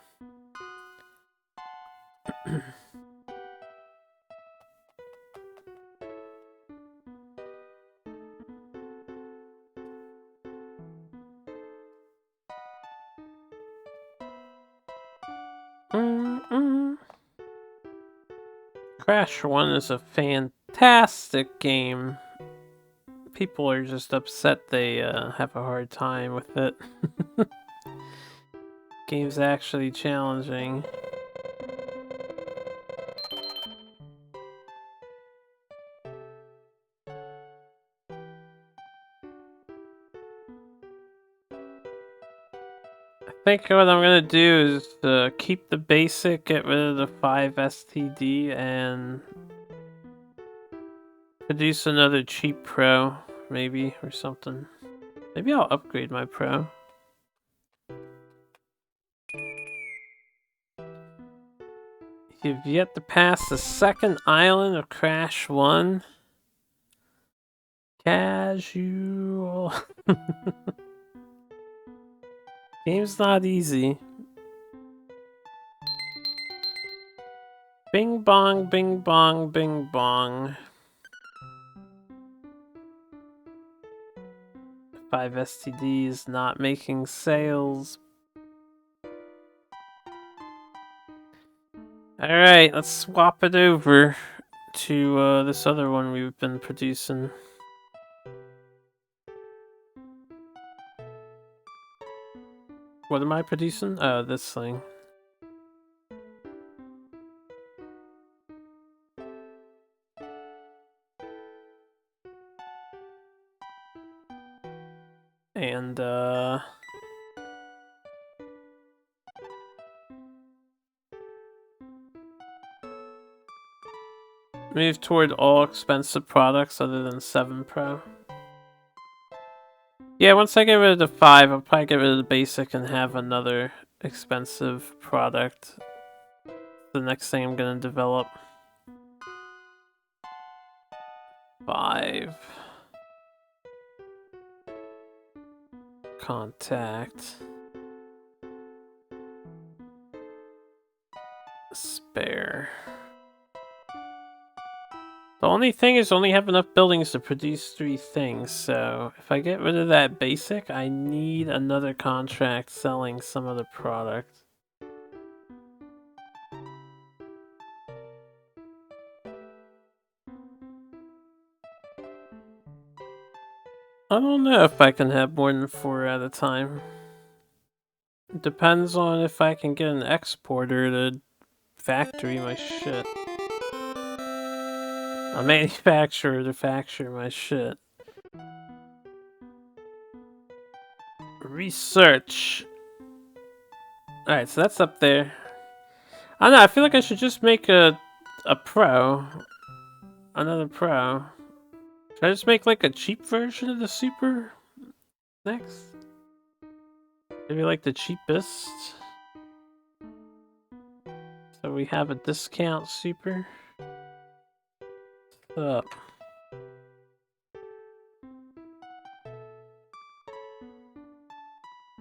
Crash 1 is a fantastic game. People are just upset they have a hard time with it. Game's actually challenging. I think what I'm gonna do is keep the basic, get rid of the 5 STD, and produce another cheap Pro, maybe, or something. Maybe I'll upgrade my Pro. You've yet to pass the second island of Crash 1. Casual. Game's not easy. Bing bong, bing bong, bing bong. 5 STDs not making sales. Alright, let's swap it over to this other one we've been producing. What am I producing? Oh, this thing. And move toward all expensive products other than 7 Pro. Yeah, once I get rid of the 5, I'll probably get rid of the basic and have another expensive product. The next thing I'm gonna develop. 5. Contact. Spare. The The only thing is only have enough buildings to produce 3 things, so if I get rid of that basic, I need another contract selling some other product. I don't know if I can have more than 4 at a time. It depends on if I can get an exporter to factory my shit. A manufacturer to factory my shit. Research. Alright, so that's up there. I don't know, I feel like I should just make a pro. Another pro. Should I just make like a cheap version of the super next? Maybe like the cheapest. So we have a discount super. Up.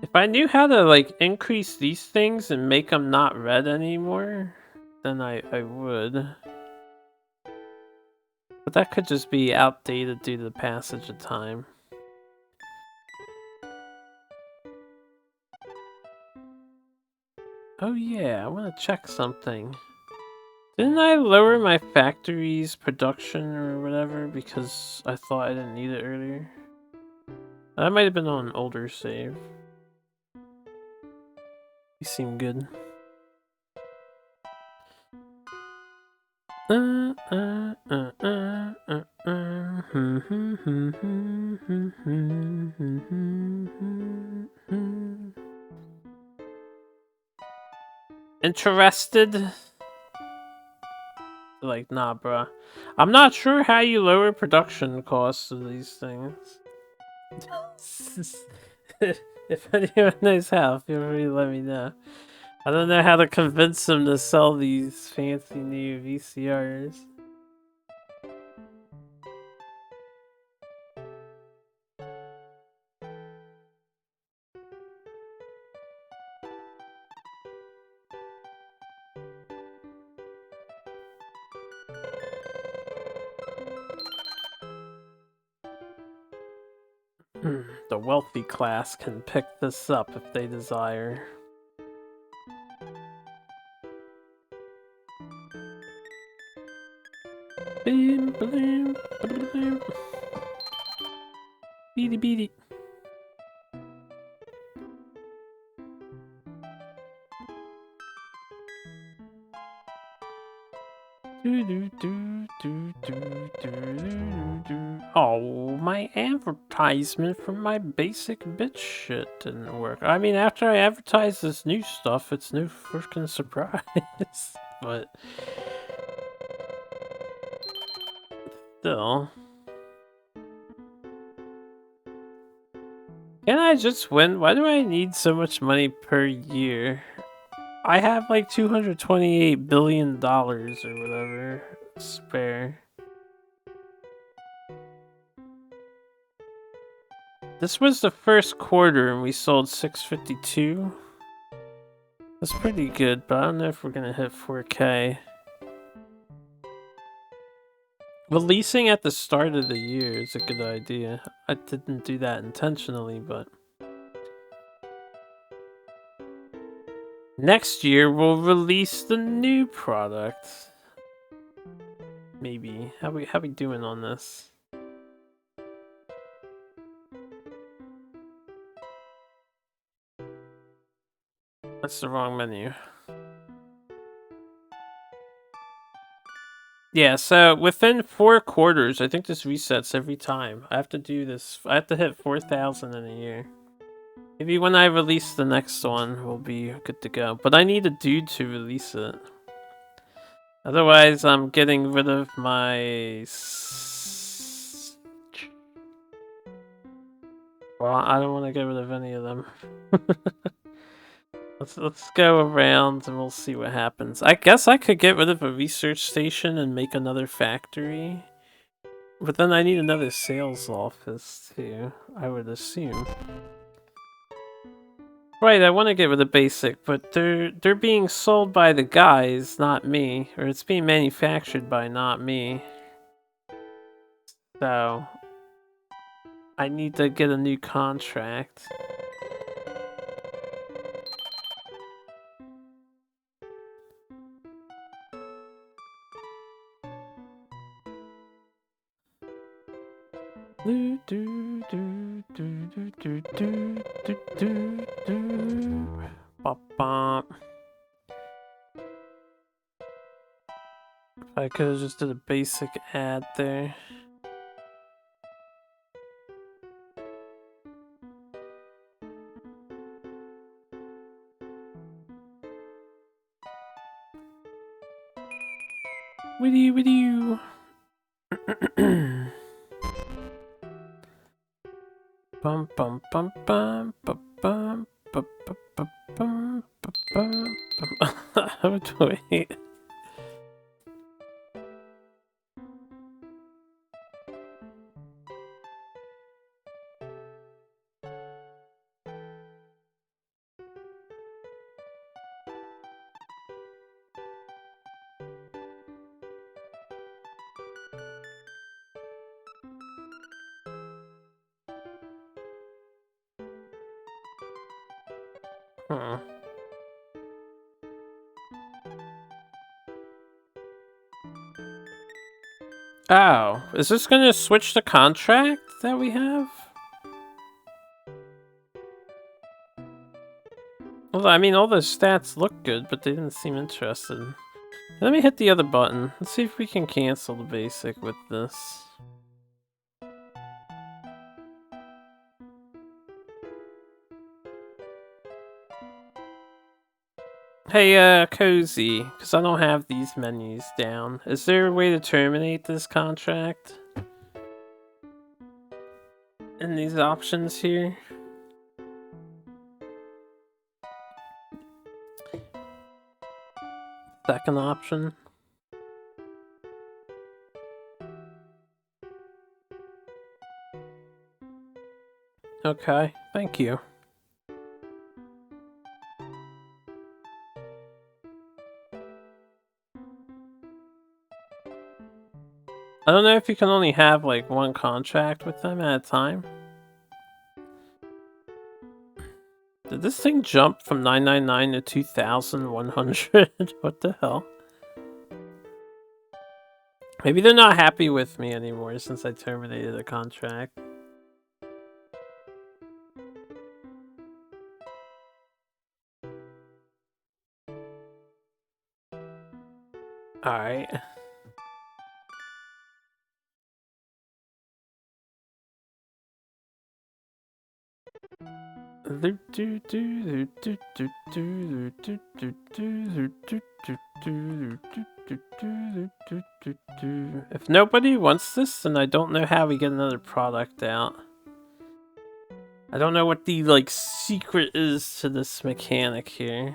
If I knew how to like increase these things and make them not red anymore, then I would. But that could just be outdated due to the passage of time. Oh yeah, I want to check something. Didn't I lower my factory's production or whatever because I thought I didn't need it earlier? That might have been on an older save. You seem good. Interested? Like, nah, bruh. I'm not sure how you lower production costs of these things. If anyone knows how, feel free to let me know. I don't know how to convince them to sell these fancy new VCRs. The wealthy class can pick this up if they desire. Beady beady. Oh, my advertisement for my basic bitch shit didn't work. I mean, after I advertise this new stuff, it's no freaking surprise. But still. Can I just win? Why do I need so much money per year? I have like $228 billion or whatever spare. This was the first quarter and we sold 652. That's pretty good, but I don't know if we're gonna hit 4K. Releasing at the start of the year is a good idea. I didn't do that intentionally, but... Next year, we'll release the new product. Maybe. How we doing on this? That's the wrong menu. Yeah, so within 4 quarters, I think this resets every time. I have to do this. I have to hit 4,000 in a year. Maybe when I release the next one, we'll be good to go. But I need a dude to release it. Otherwise, I'm getting rid of my... Well, I don't want to get rid of any of them. Let's go around and we'll see what happens. I guess I could get rid of a research station and make another factory. But then I need another sales office too, I would assume. Right, I want to get rid of basic, but they're being sold by the guys, not me. Or it's being manufactured by not me. So I need to get a new contract. Do, do, do, do, do, do, do, do, do, do. Bop, bop. I could have just did a basic ad there. With you. Bum bum bum bum bum bum bum bum bum bum bum. Wait. Huh. Oh, is this gonna switch the contract that we have? Well, I mean, all the stats look good, but they didn't seem interested. Let me hit the other button. Let's see if we can cancel the basic with this. Hey, Cozy, because I don't have these menus down. Is there a way to terminate this contract? In these options here? Second option. Okay, thank you. I don't know if you can only have like one contract with them at a time. Did this thing jump from 999 to 2,100? What the hell? Maybe they're not happy with me anymore since I terminated the contract. Alright. If nobody wants this, then I don't know how we get another product out. I don't know what the like secret is to this mechanic here.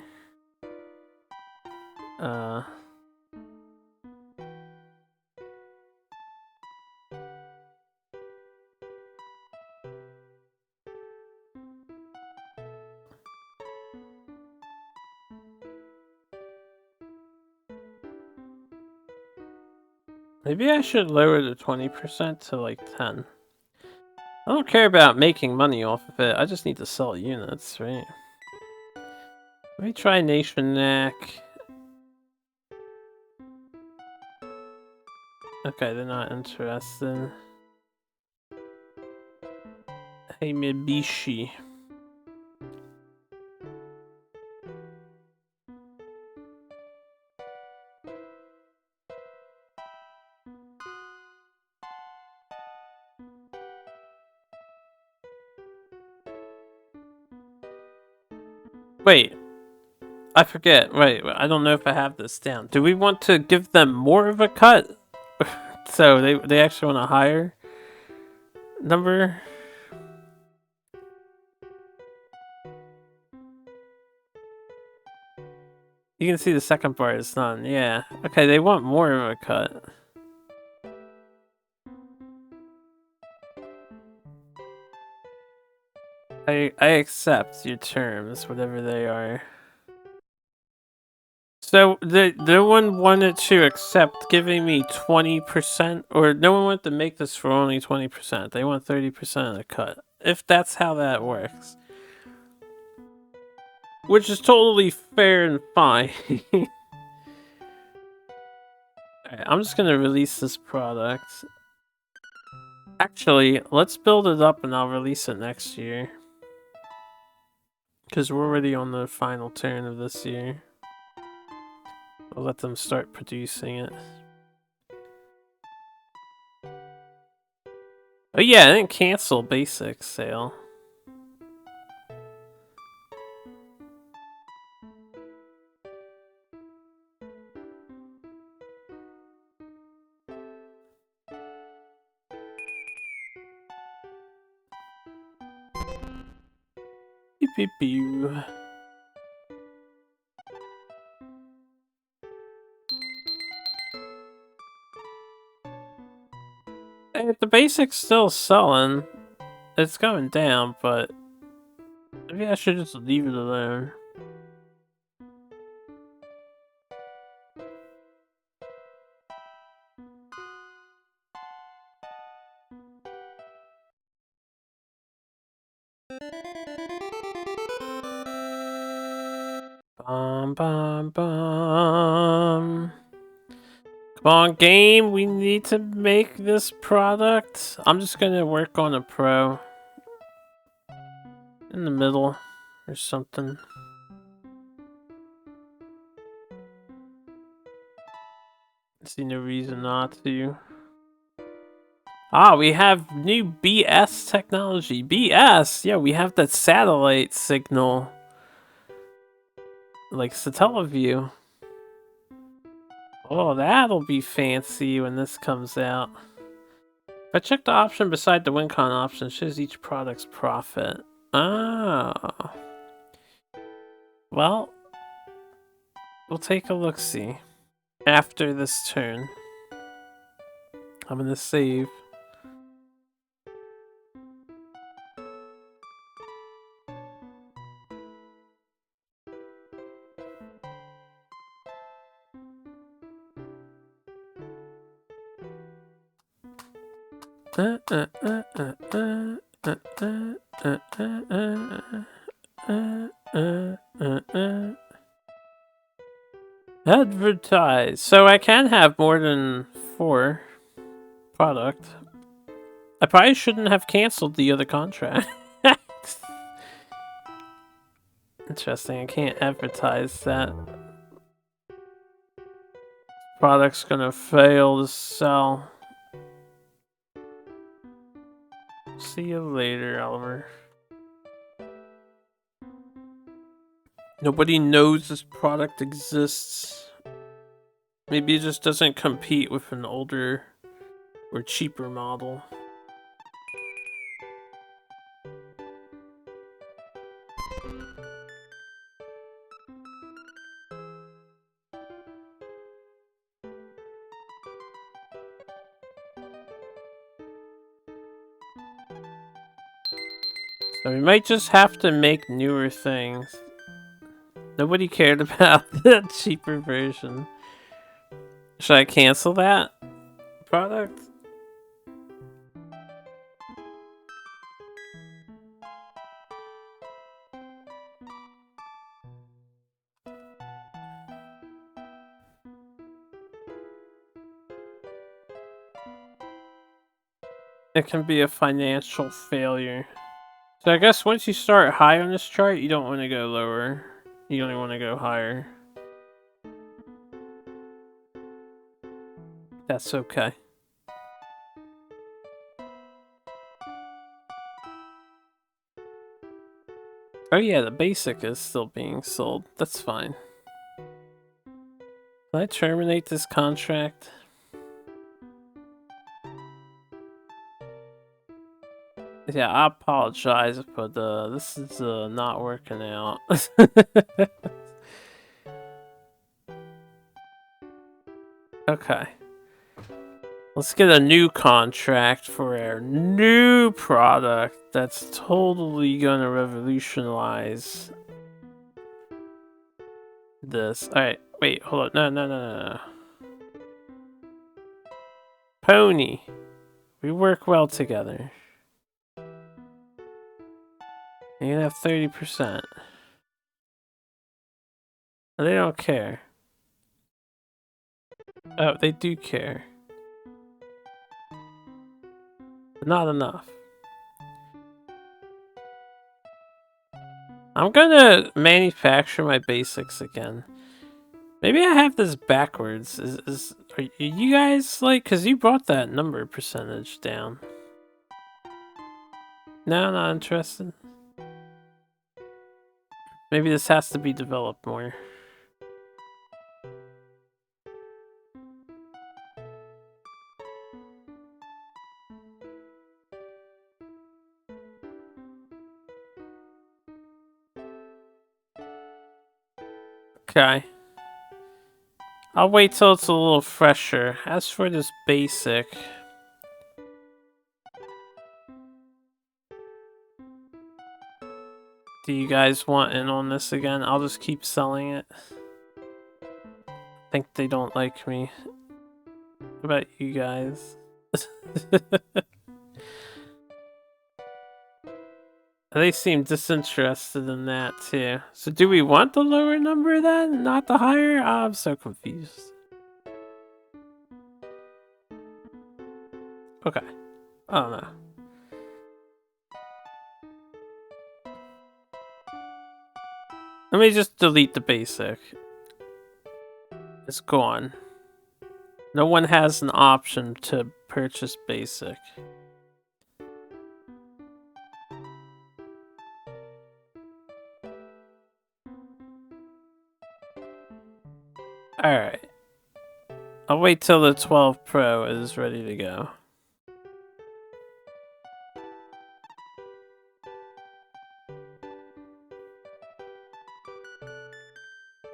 Maybe I should lower the 20% to like 10. I don't care about making money off of it, I just need to sell units, right? Let me try Nation Neck. Okay, they're not interested. Hey, Mibishi. Wait. I forget. Wait, I don't know if I have this down. Do we want to give them more of a cut? So they actually want a higher number? You can see the second part is none. Yeah. Okay, they want more of a cut. I accept your terms, whatever they are. So no one wanted to accept giving me 20%, or no one wanted to make this for only 20%. They want 30% of the cut. If that's how that works. Which is totally fair and fine. Alright, I'm just gonna release this product. Actually, let's build it up and I'll release it next year. Because we're already on the final turn of this year. I'll let them start producing it. Oh yeah, I didn't cancel basic sale. Pew pew pew. If the basic's still selling, it's going down, but maybe I should just leave it alone. Bum bum bum. Come on, game, we need to make this product. I'm just gonna work on a pro. In the middle, or something. I see no reason not to. Ah, we have new BS technology. BS! Yeah, we have that satellite signal. Like Satellaview. Oh, that'll be fancy when this comes out. If I check the option beside the WinCon option, it shows each product's profit. Ah. Well, we'll take a look-see. After this turn. I'm gonna save. Advertise. So I can have more than 4 product. I probably shouldn't have canceled the other contract. Interesting, I can't advertise that. Product's gonna fail to sell. See you later, Oliver. Nobody knows this product exists. Maybe it just doesn't compete with an older or cheaper model. So we might just have to make newer things. Nobody cared about the cheaper version. Should I cancel that product? It can be a financial failure. So I guess once you start high on this chart, you don't want to go lower. You only want to go higher. That's okay. Oh yeah, the basic is still being sold. That's fine. Can I terminate this contract? Yeah, I apologize, but this is not working out. Okay. Let's get a new contract for our new product that's totally gonna revolutionize this. Alright, wait, hold on. No. Pony. We work well together. You have 30%. They don't care. Oh, they do care. But not enough. I'm gonna manufacture my basics again. Maybe I have this backwards. Are you guys like, cause you brought that number percentage down. No, not interested. Maybe this has to be developed more. Okay. I'll wait till it's a little fresher. As for this basic... Do you guys want in on this again? I'll just keep selling it. I think they don't like me. What about you guys? They seem disinterested in that too. So do we want the lower number then? Not the higher? I'm so confused. Okay. Oh no. Let me just delete the basic. It's gone. No one has an option to purchase basic. Alright. I'll wait till the 12 Pro is ready to go.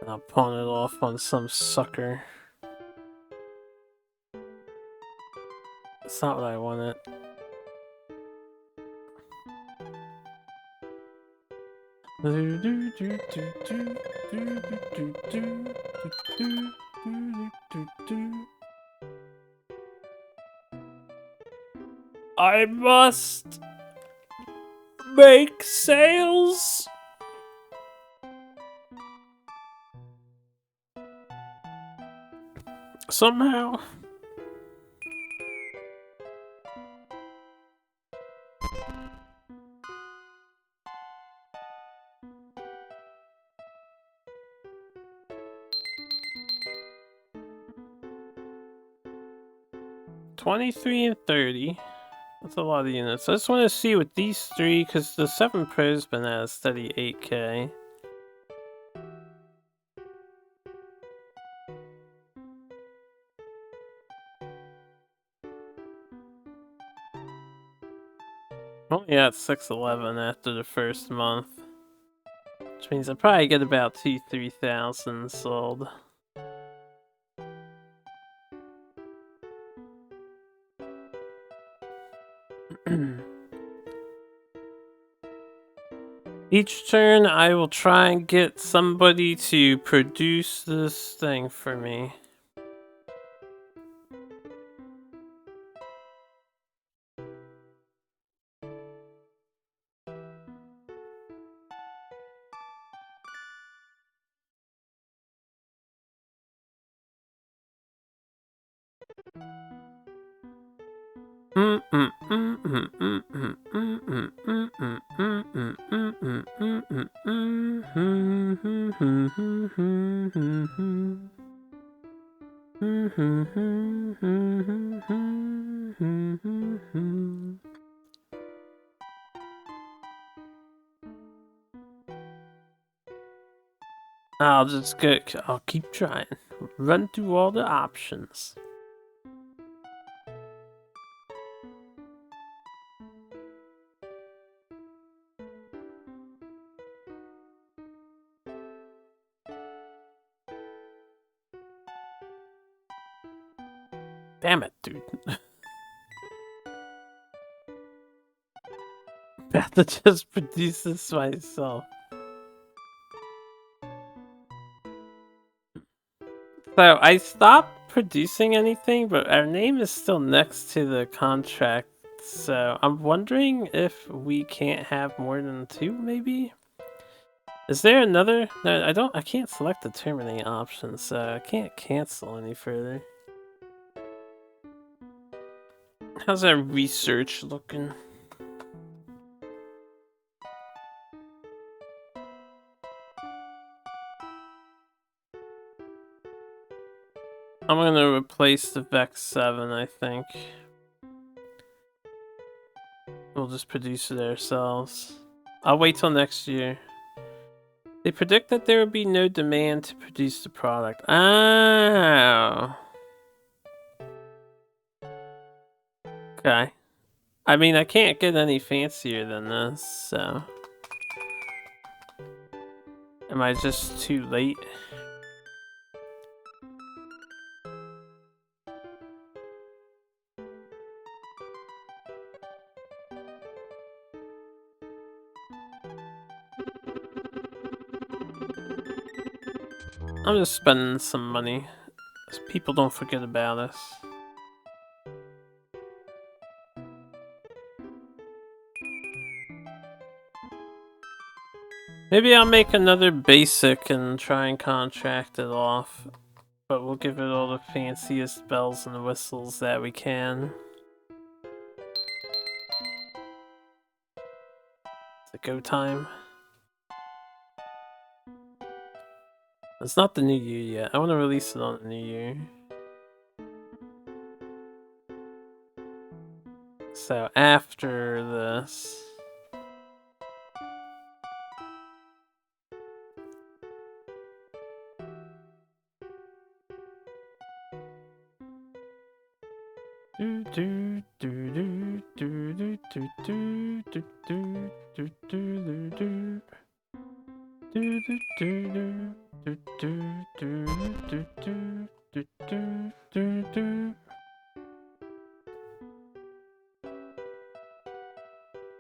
And I'll pawn it off on some sucker. That's not what I wanted. I must make sales. Somehow. $23 and $30. That's a lot of units. I just want to see with these three, because the 7 Pro's been at a steady 8K. Only at 611 after the first month. Which means I probably get about 2,000-3,000 sold. Each turn I will try and get somebody to produce this thing for me. I'll keep trying. Run through all the options. Damn it, dude. I have to just produce this myself. So I stopped producing anything, but our name is still next to the contract. So I'm wondering if we can't have more than 2, maybe? Is there another? No, I can't select the terminate option, so I can't cancel any further. How's our research looking? I'm gonna replace the Vex 7, I think. We'll just produce it ourselves. I'll wait till next year. They predict that there will be no demand to produce the product. Oh. Okay. I mean, I can't get any fancier than this, so... Am I just too late? I'm just spending some money, so people don't forget about us. Maybe I'll make another basic and try and contract it off. But we'll give it all the fanciest bells and whistles that we can. Is it go time? It's not the new year yet. I want to release it on the new year. So after this... I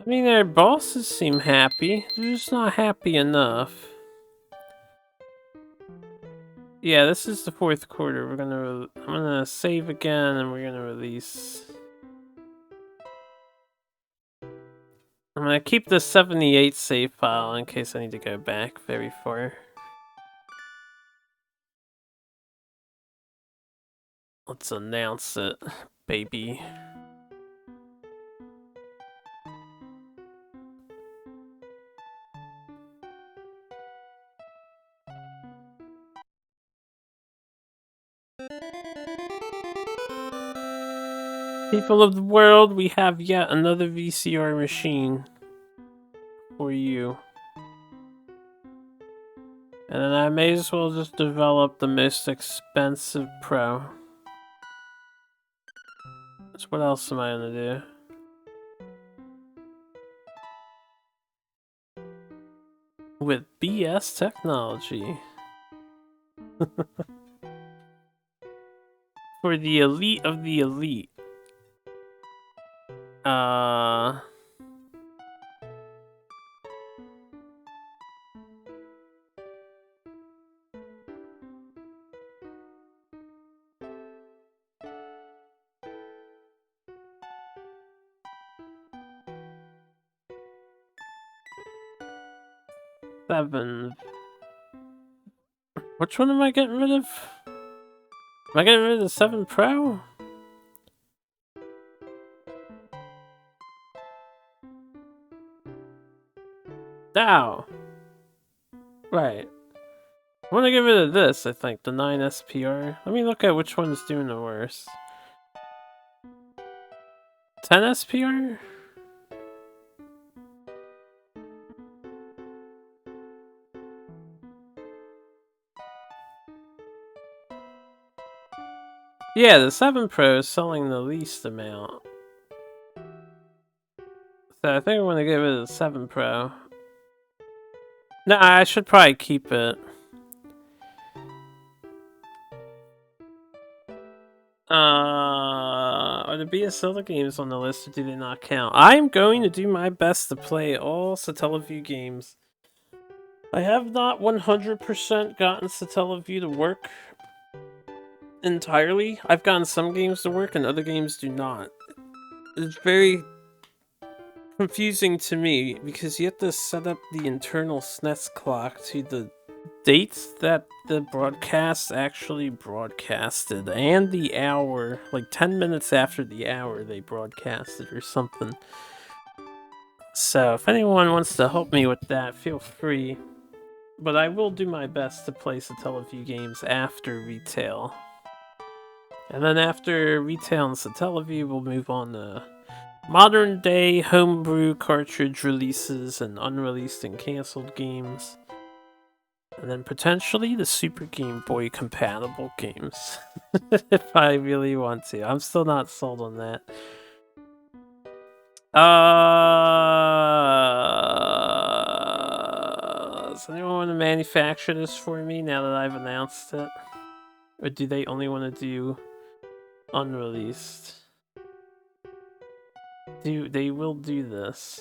mean, our bosses seem happy. They're just not happy enough. Yeah, this is the 4th quarter. I'm gonna save again, and we're gonna release. I'm gonna keep the 78 save file in case I need to go back very far. Let's announce it, baby. People of the world, we have yet another VCR machine for you. And then I may as well just develop the most expensive Pro. So what else am I gonna do? With BS technology. For the elite of the elite. Seven. Which one am I getting rid of? Am I getting rid of the 7 Pro? Ow. Right. I want to get rid of this, I think. The 9 SPR. Let me look at which one's doing the worst. 10 SPR? Yeah, the 7 Pro is selling the least amount. So I think I want to get rid of the 7 Pro. No, I should probably keep it. Are the BSL games on the list or do they not count? I'm going to do my best to play all Satellaview games. I have not 100% gotten Satellaview to work. entirely. I've gotten some games to work and other games do not. It's very confusing to me because you have to set up the internal SNES clock to the dates that the broadcast actually broadcasted and the hour, like 10 minutes after the hour they broadcasted or something. So if anyone wants to help me with that, feel free. But I will do my best to play Satellaview games after retail. And then after retail and Satellaview, we'll move on to modern day homebrew cartridge releases and unreleased and cancelled games. And then potentially the Super Game Boy compatible games. If I really want to. I'm still not sold on that. Does anyone want to manufacture this for me now that I've announced it? Or do they only want to do unreleased? They will do this.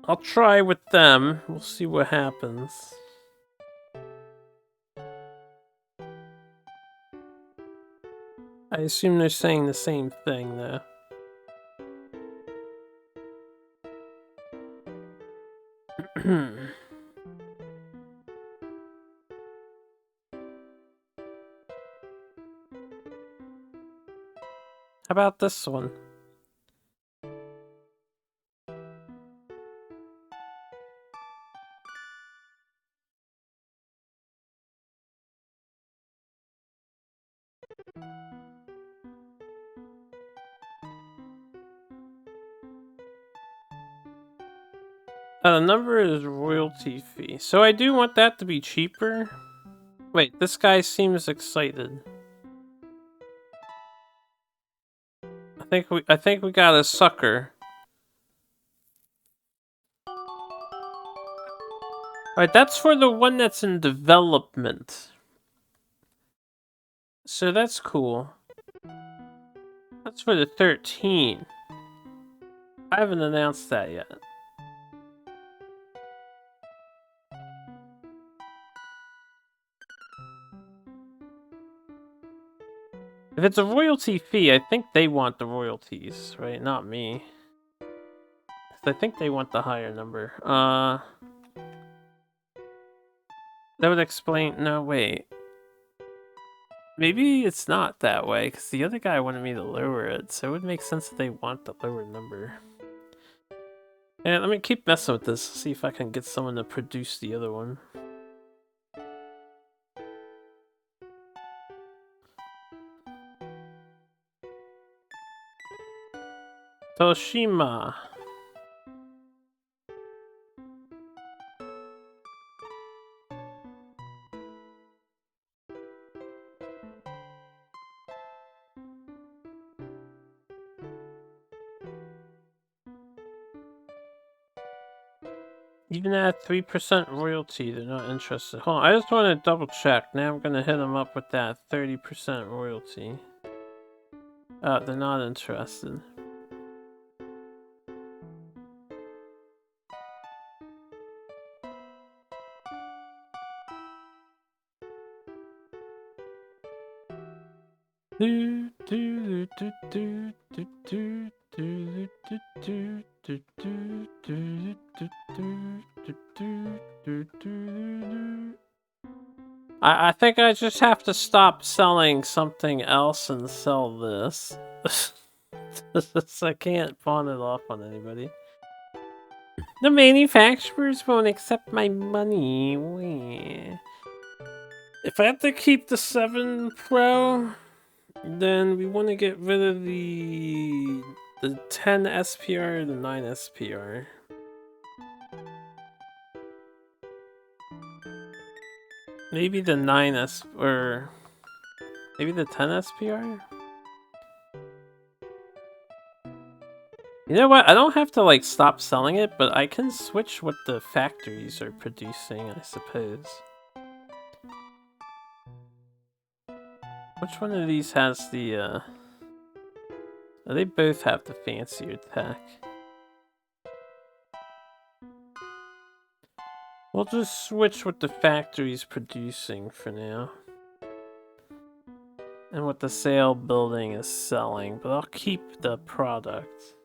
I'll try with them. We'll see what happens. I assume they're saying the same thing, though. How about this one? The number is royalty fee. So I do want that to be cheaper. Wait, this guy seems excited. I think we got a sucker. Alright, that's for the one that's in development. So that's cool. That's for the 13. I haven't announced that yet. If it's a royalty fee, I think they want the royalties, right? Not me. I think they want the higher number. That would explain... No, wait. Maybe it's not that way, because the other guy wanted me to lower it, so it would make sense that they want the lower number. And let me keep messing with this, see if I can get someone to produce the other one. Toshima. Even at 3% royalty, they're not interested. Hold on, I just want to double check. Now I'm gonna hit them up with that 30% royalty. They're not interested. I think I just have to stop selling something else and sell this. I can't pawn it off on anybody. The manufacturers won't accept my money. If I have to keep the 7 Pro, then we want to get rid of the 10 SPR and the 9 SPR. Maybe the 9S or maybe the 10 SPR? You know what? I don't have to like stop selling it, but I can switch what the factories are producing, I suppose. Which one of these has the oh, they both have the fancier tech. We'll just switch what the factory's producing for now. And what the sale building is selling, but I'll keep the product.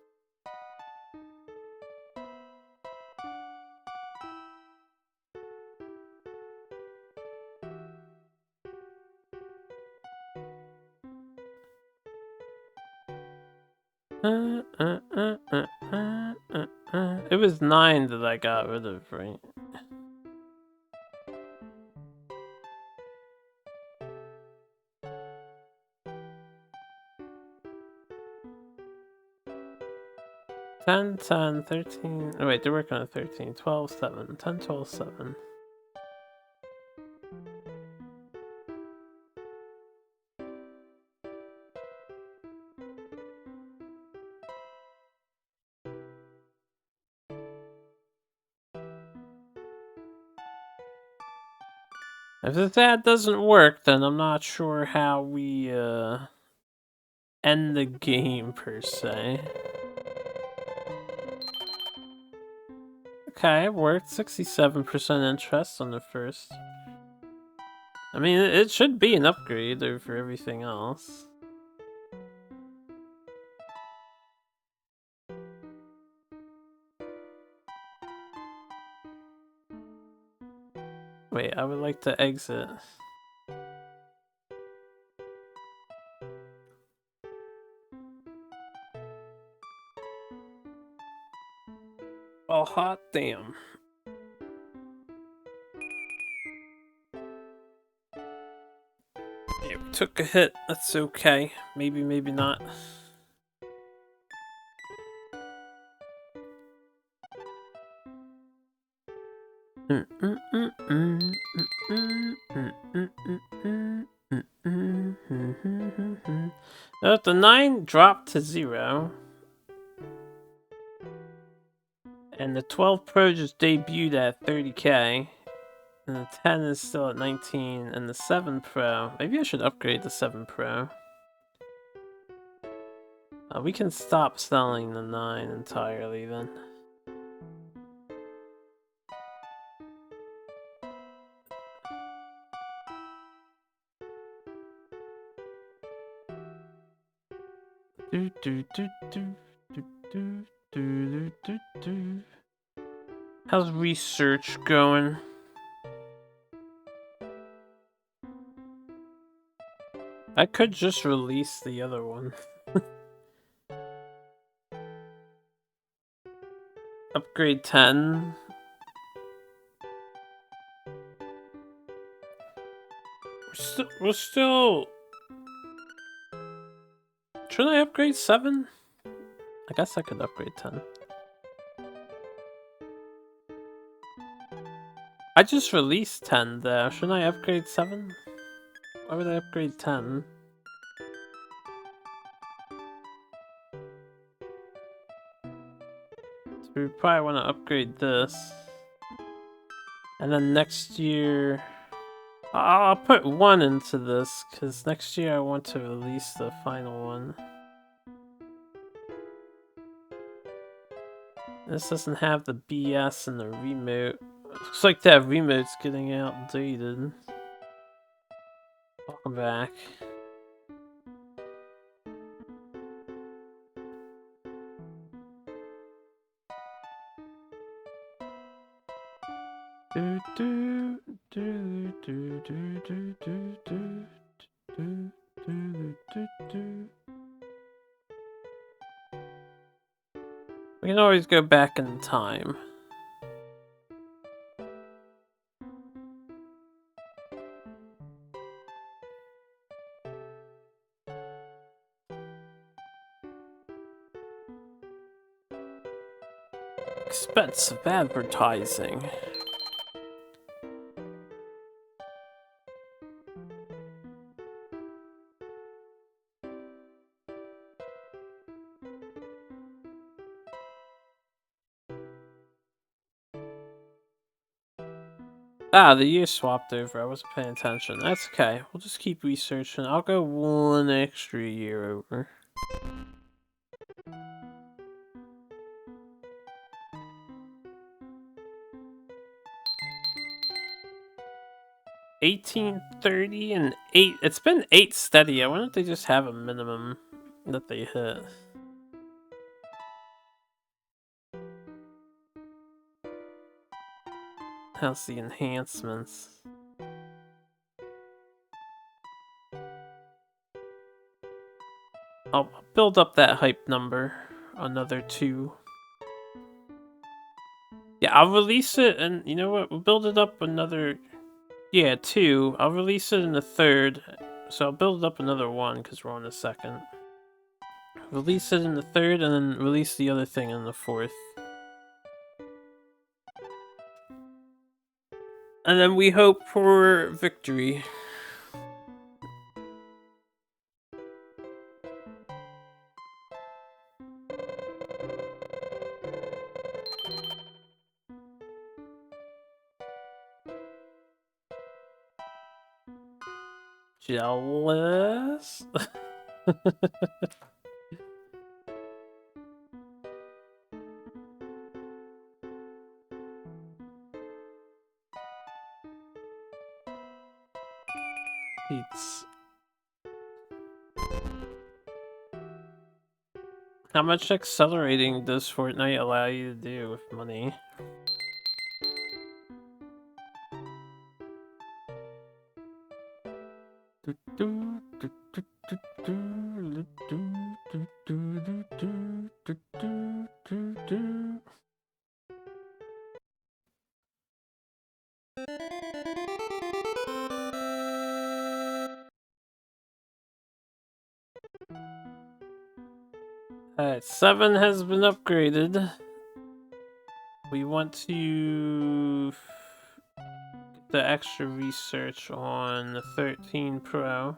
It was 9 that I got rid of, right? Ten, 13. Oh, wait, they're working on 13. 12, 7. 10, 12, 7. If that doesn't work, then I'm not sure how we end the game per se. Okay, it worked. 67% interest on the first. I mean, it should be an upgrade over everything else. Wait, I would like to exit. Oh, hot damn. Yeah, we took a hit. That's okay. Maybe, maybe not. The 9 dropped to 0. And the 12 Pro just debuted at 30k. And the 10 is still at 19. And the 7 Pro... Maybe I should upgrade the 7 Pro. We can stop selling the 9 entirely then. How's research going? I could just release the other one. Upgrade 10. We're still... Should I upgrade 7? I guess I could upgrade 10. I just released 10 there. Shouldn't I upgrade 7? Why would I upgrade 10? So we probably want to upgrade this. And then next year... I'll put 1 into this, because next year I want to release the final one. This doesn't have the BS and the remote. Looks like that remote's getting outdated. Welcome back. We can always go back in time. Expensive advertising. Ah, the year swapped over. I wasn't paying attention. That's okay. We'll just keep researching. I'll go 1 extra year over. 1830 and 8. It's been 8 steady. I wonder if they just have a minimum that they hit. How's the enhancements? I'll build up that hype number. Another 2. Yeah, I'll release it, and you know what? We'll build it up another... Yeah, 2. I'll release it in the 3rd. So I'll build it up another 1, because we're on the 2nd. Release it in the 3rd, and then release the other thing in the 4th. And then we hope for victory. Jealous? It's... How much accelerating does Fortnite allow you to do with money? Alright, 7 has been upgraded. We want to get the extra research on the 13 Pro.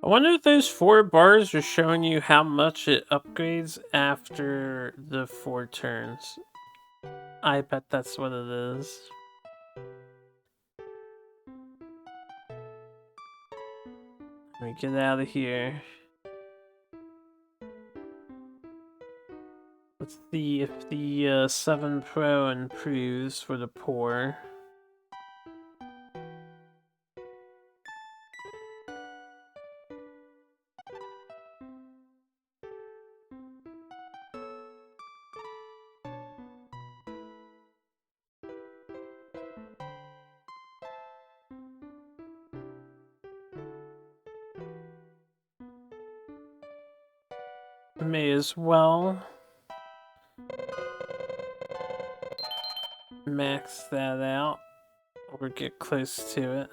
I wonder if those 4 bars are showing you how much it upgrades after the 4 turns. I bet that's what it is. Let me get out of here. Let's see if the 7 Pro improves for the poor. May as well max that out or get close to it.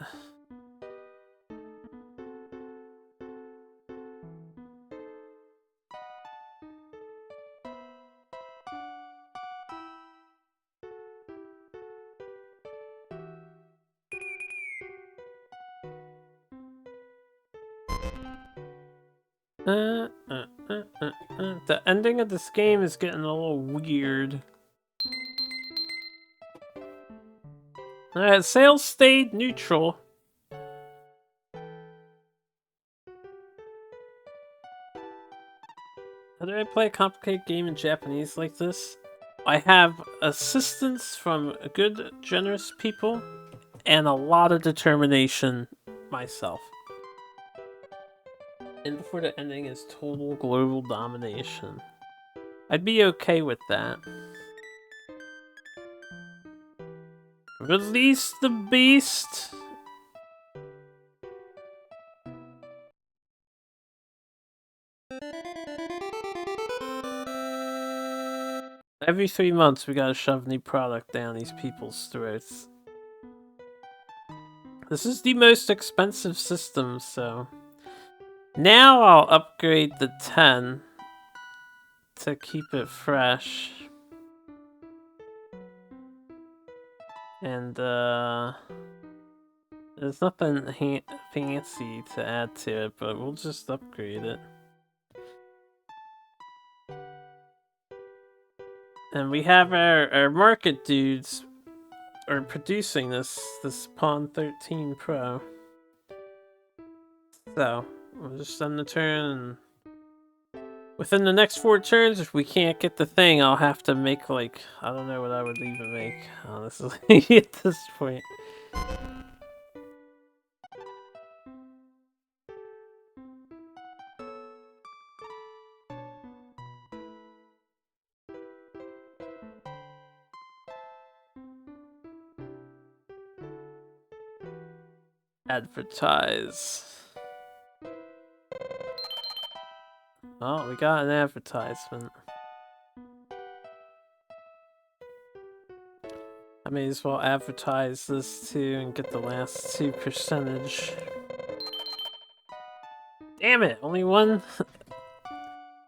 The ending of this game is getting a little weird. Alright, sales stayed neutral. How do I play a complicated game in Japanese like this? I have assistance from good, generous people and a lot of determination myself. And before the ending is total global domination. I'd be okay with that. Release the beast! Every 3 months we gotta shove new product down these people's throats. This is the most expensive system, so... Now I'll upgrade the 10 to keep it fresh. And, there's nothing fancy to add to it, but we'll just upgrade it. And we have our market dudes are producing this Pawn 13 Pro. So, we'll just end the turn and Within the next 4 turns, if we can't get the thing, I'll have to make, like, I don't know what I would even make, honestly, at this point. Advertise. Oh, we got an advertisement. I may as well advertise this too and get the last 2%. Damn it, only one.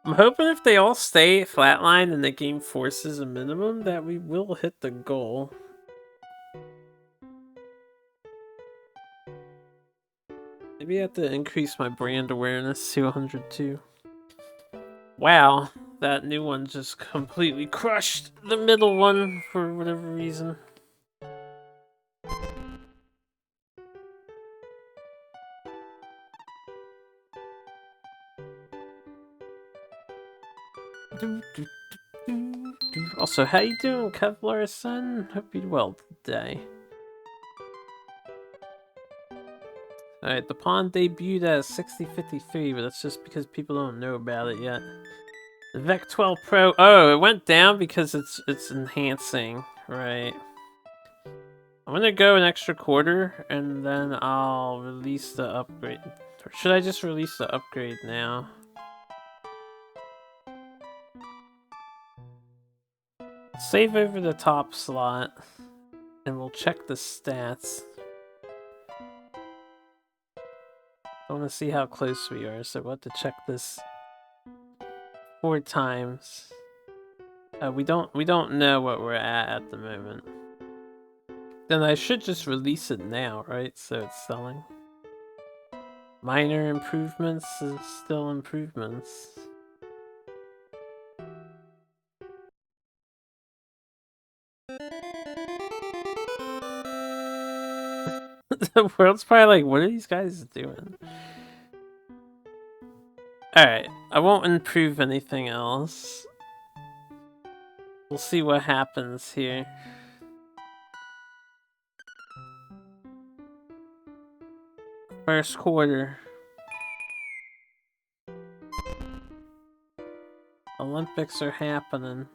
I'm hoping if they all stay flatline and the game forces a minimum that we will hit the goal. Maybe I have to increase my brand awareness to 100 too. Wow, that new one just completely crushed the middle one for whatever reason. Also, how you doing, Kevlar-san? Hope you're well today. Alright, the pawn debuted as 6053, but that's just because people don't know about it yet. The VEC 12 Pro. Oh, it went down because it's enhancing, right? I'm gonna go an extra quarter and then I'll release the upgrade. Or should I just release the upgrade now? Save over the top slot and we'll check the stats. I want to see how close we are, so we'll have to check this 4 times. We don't know what we're at the moment. Then I should just release it now, right? So it's selling. Minor improvements is still improvements. The world's probably like, what are these guys doing? Alright, I won't improve anything else. We'll see what happens here. First quarter. Olympics are happening.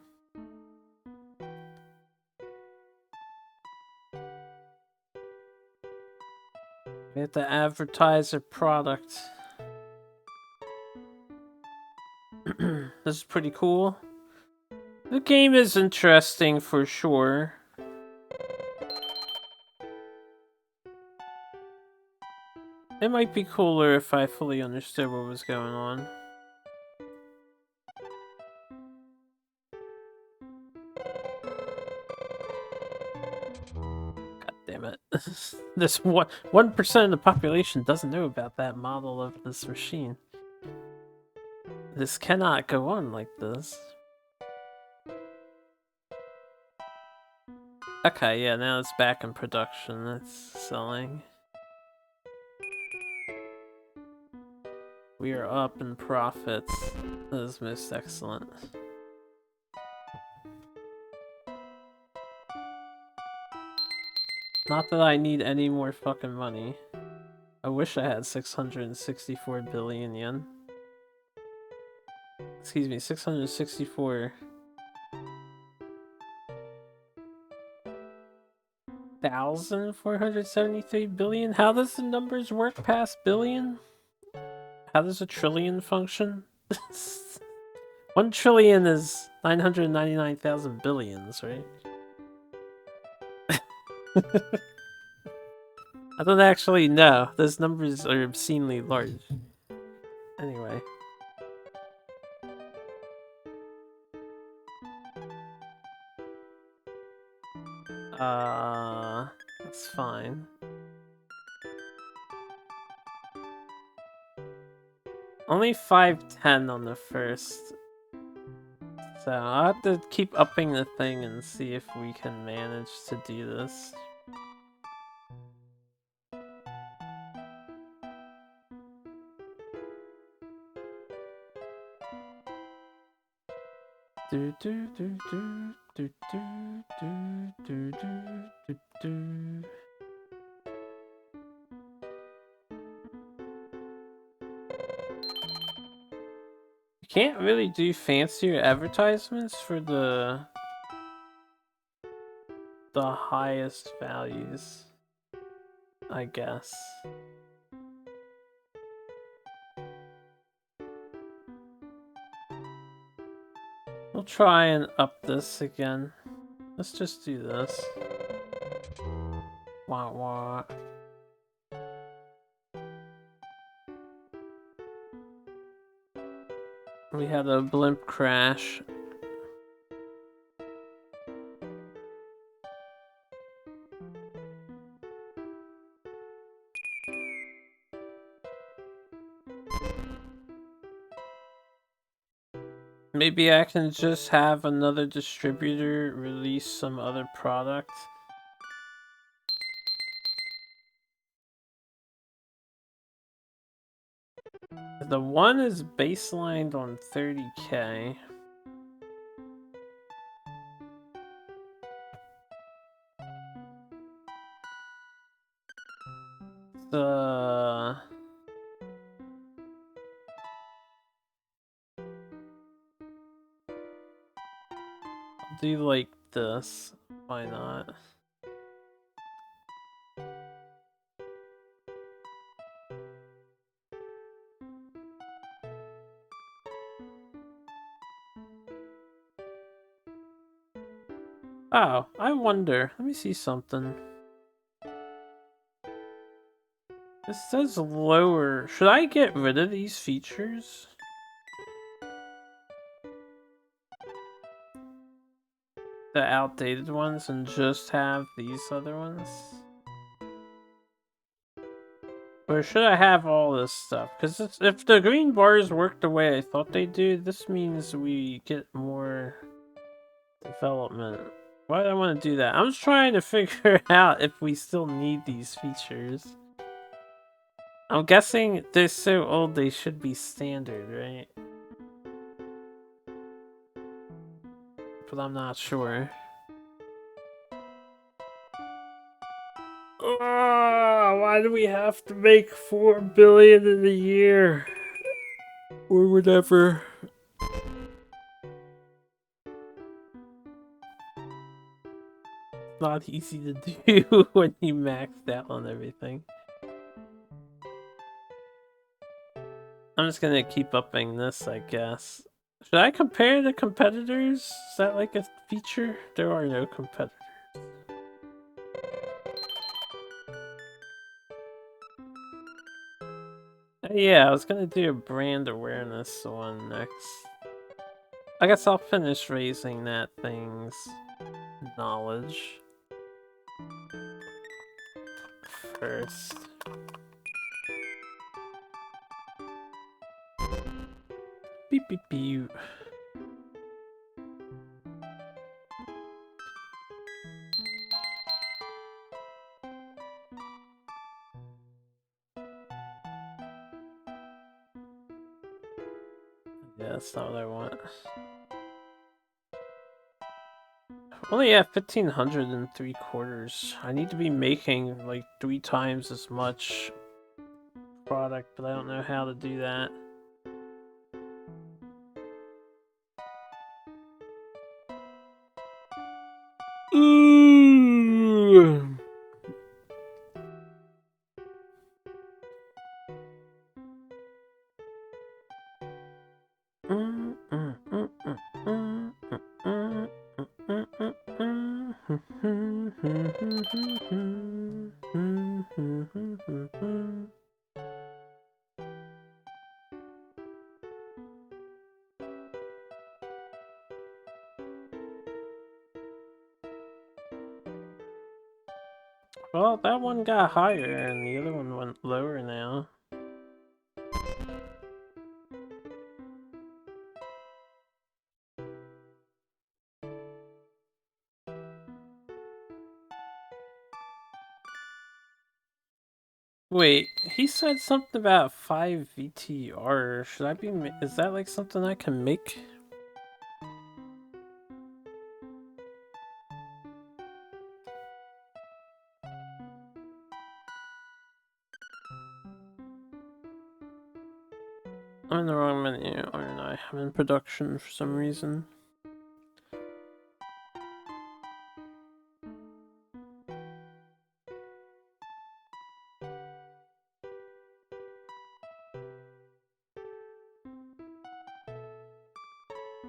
We have to advertise a product. This is pretty cool. The game is interesting for sure. It might be cooler if I fully understood what was going on. God damn it. This 1% of the population doesn't know about that model of this machine. This cannot go on like this. Okay, yeah, now it's back in production. It's selling. We are up in profits. That is most excellent. Not that I need any more fucking money. I wish I had 664 billion yen. Excuse me, 664... 1,473 billion? How does the numbers work past billion? How does a trillion function? 1 trillion is 999,000 billions, right? I don't actually know. Those numbers are obscenely large. Anyway. That's fine. Only 510 on the first. So I'll have to keep upping the thing and see if we can manage to do this. Do do do do do do do do do do. You can't really do fancier advertisements for the highest values, I guess. We'll try and up this again. Let's just do this. Wah wah. We had a blimp crash. Maybe I can just have another distributor release some other product. The one is baselined on 30K. I'll do like this. Why not? Oh, I wonder. Let me see something. This says lower. Should I get rid of these features? The outdated ones and just have these other ones? Or should I have all this stuff? Because if the green bars work the way I thought they do, this means we get more development. Why do I want to do that? I'm just trying to figure out if we still need these features. I'm guessing they're so old they should be standard, right? But I'm not sure. Why do we have to make 4 billion in a year? Or whatever. Not easy to do when you maxed out on everything. I'm just gonna keep upping this, I guess. Should I compare the competitors? Is that like a feature? There are no competitors. Yeah, I was gonna do a brand awareness one next. I guess I'll finish raising that thing's knowledge first. Beep beep beep. Yeah, that's not what I want. Only at 1,503. I need to be making like 3 times as much product, but I don't know how to do that. Ooh. Well, that one got higher and the other one went lower now. Wait, he said something about 5 VTR. Should I be? Is that like something I can make? I'm in the wrong menu, aren't I? I'm in production for some reason.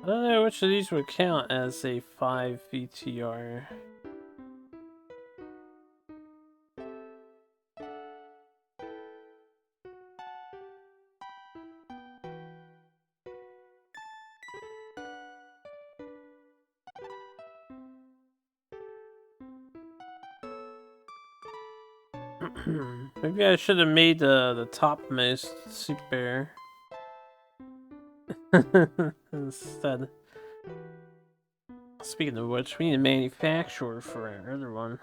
I don't know which of these would count as a 5 VTR. Maybe I should have made the topmost super instead. Speaking of which, we need a manufacturer for our other one.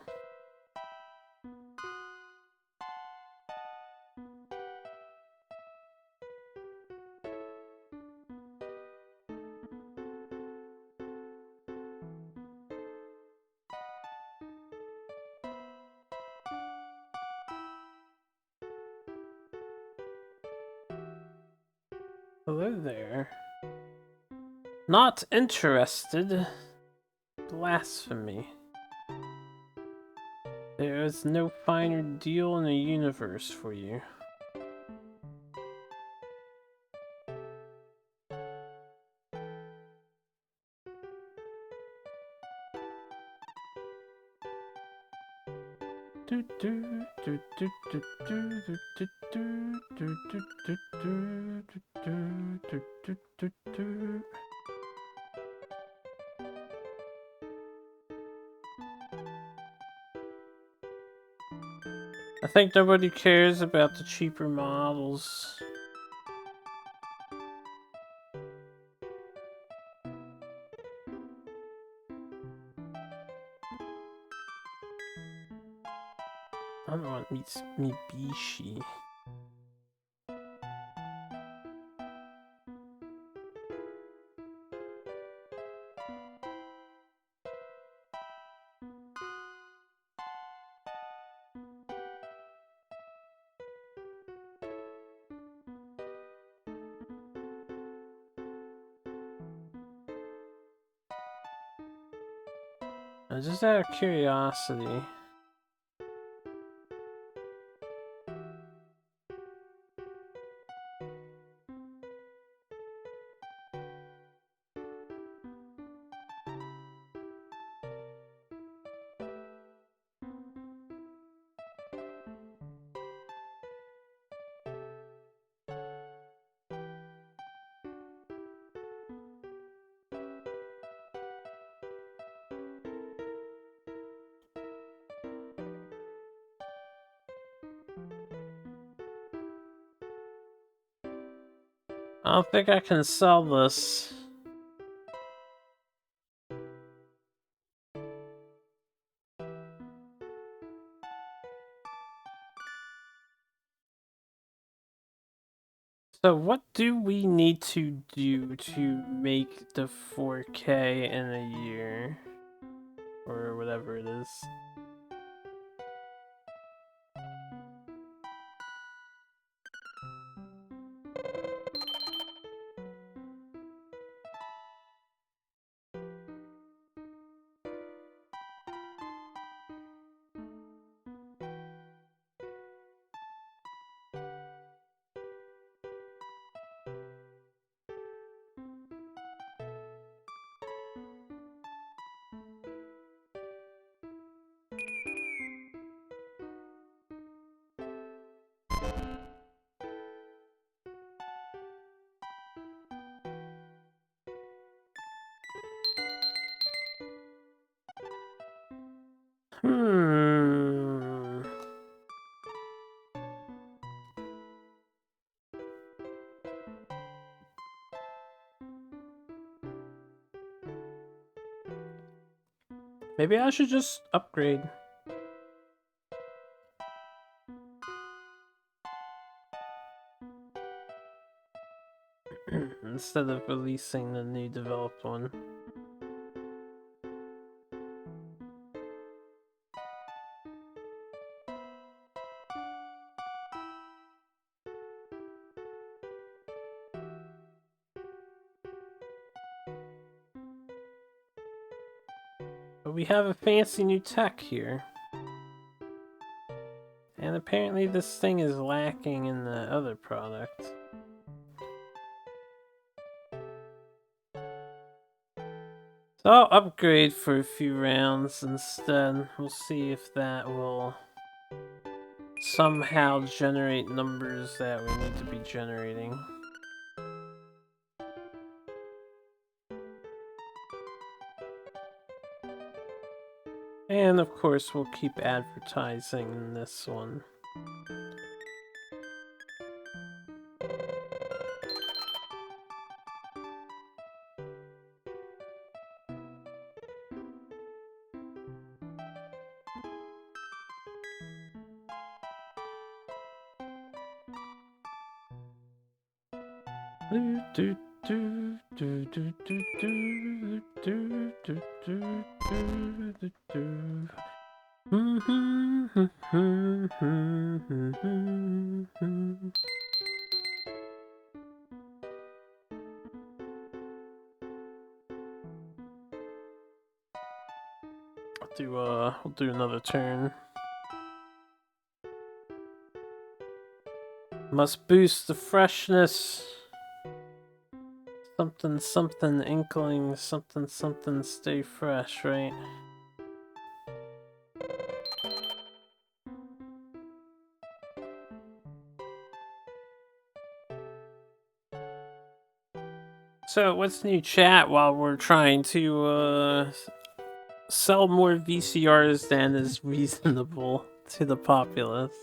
Hello there. Not interested. Blasphemy. There is no finer deal in the universe for you. I think nobody cares about the cheaper models. I don't want Mitsubishi. Just out of curiosity. I don't think I can sell this. So what do we need to do to make the 4K in a year? Or whatever it is. Hmm. Maybe I should just upgrade. Instead of releasing the new developed one. we have a fancy new tech here. And apparently this thing is lacking in the other product. So I'll upgrade for a few rounds instead. We'll see if that will somehow generate numbers that we need to be generating. And of course we'll keep advertising in this one. We'll do another turn. Must boost the freshness. Something, something, inkling, something, something, stay fresh, right? So, what's new, chat, while we're trying to, sell more VCRs than is reasonable to the populace?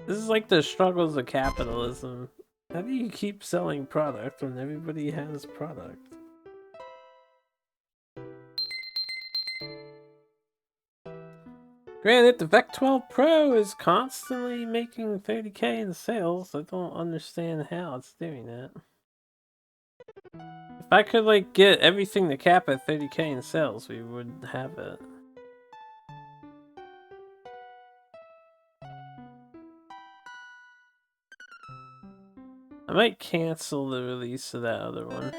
This is like the struggles of capitalism. How do you keep selling product when everybody has product? Granted, the VEC 12 Pro is constantly making 30k in sales. I don't understand how it's doing that. If I could, like, get everything to cap at 30k in sales, we would have it. I might cancel the release of that other one.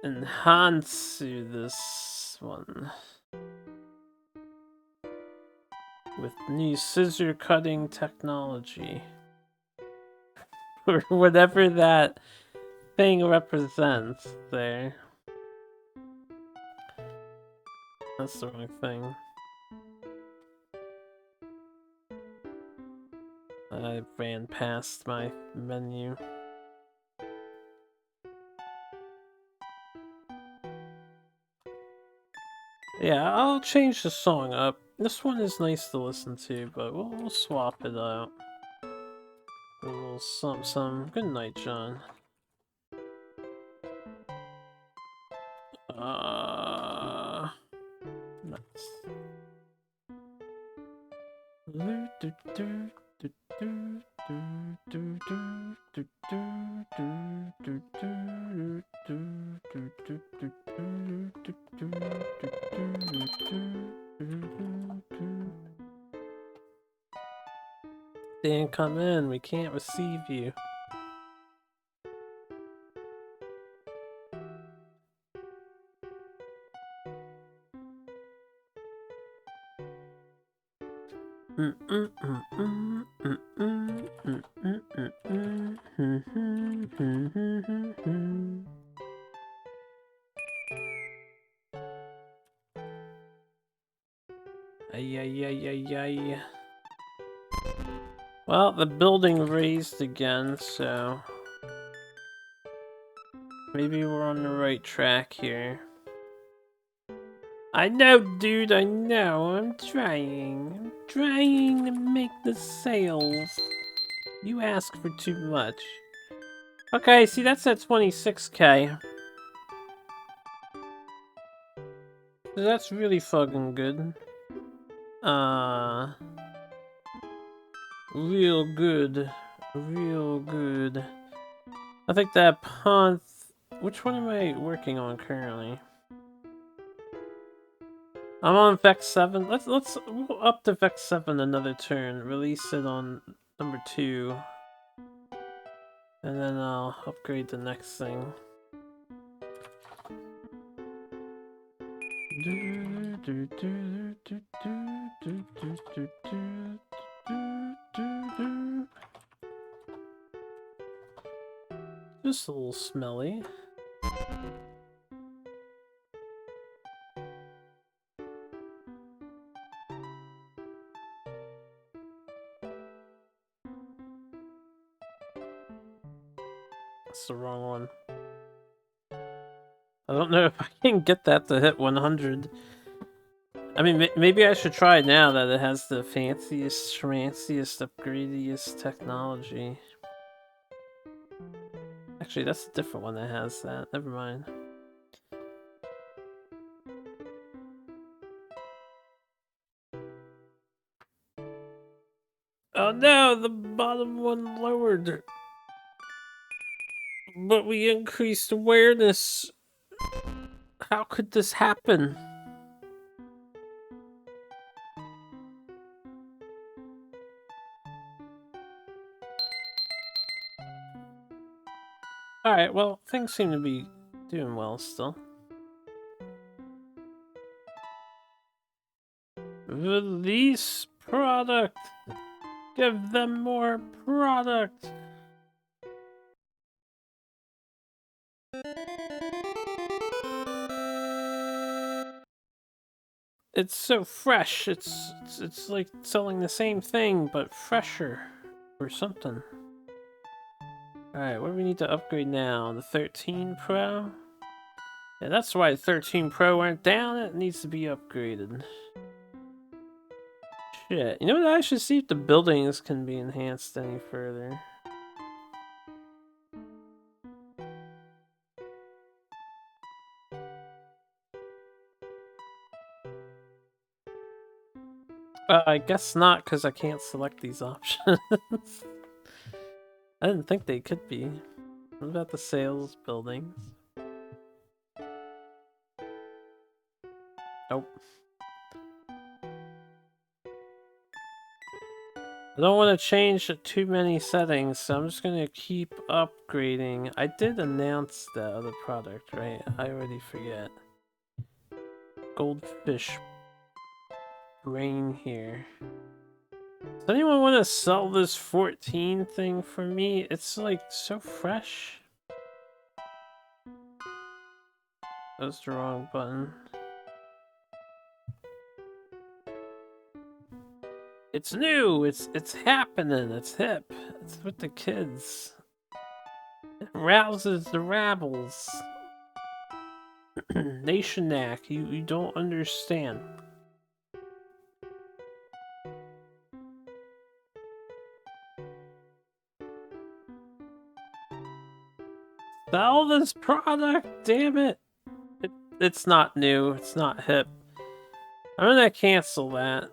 Enhance this one with new scissor cutting technology, or whatever that thing represents there. That's the wrong thing. I ran past my menu. Yeah, I'll change the song up. This one is nice to listen to, but we'll swap it out. A little some. Good night, John. Nice. Dan, come in. We can't receive you. Ay. Well, the building raised again, so maybe we're on the right track here. I know, dude, I know. I'm trying to make the sales. You ask for too much. Okay, see, that's at 26k. That's really fucking good. Real good. I think that pawn... Which one am I working on currently? I'm on Vex 7. Let's we'll up to Vex 7 another turn. Release it on number 2. And then I'll upgrade the next thing. Just a little smelly. That's the wrong one. I don't know if I can get that to hit 100. I mean, maybe I should try it now that it has the fanciest, schmanciest, upgradiest technology. Actually, that's a different one that has that. Never mind. Oh no, the bottom one lowered. But we increased awareness. How could this happen? Alright, well, things seem to be doing well still. Release product! Give them more product! It's so fresh. It's like selling the same thing but fresher or something. Alright, what do we need to upgrade now? The 13 Pro? Yeah, that's why the 13 Pro went down. It needs to be upgraded. Shit. You know what? I should see if the buildings can be enhanced any further. I guess not, because I can't select these options. I didn't think they could be. What about the sales buildings? Nope. I don't want to change too many settings, so I'm just going to keep upgrading. I did announce that other product, right? I already forget. Goldfish brain here. Does anyone want to sell this 14 thing for me? It's like so fresh. That was the wrong button. It's new. It's happening. It's hip. It's with the kids. It rouses the rabbles. Nationac, you don't understand. Sell this product, damn it. It's not new. It's not hip. I'm gonna cancel that.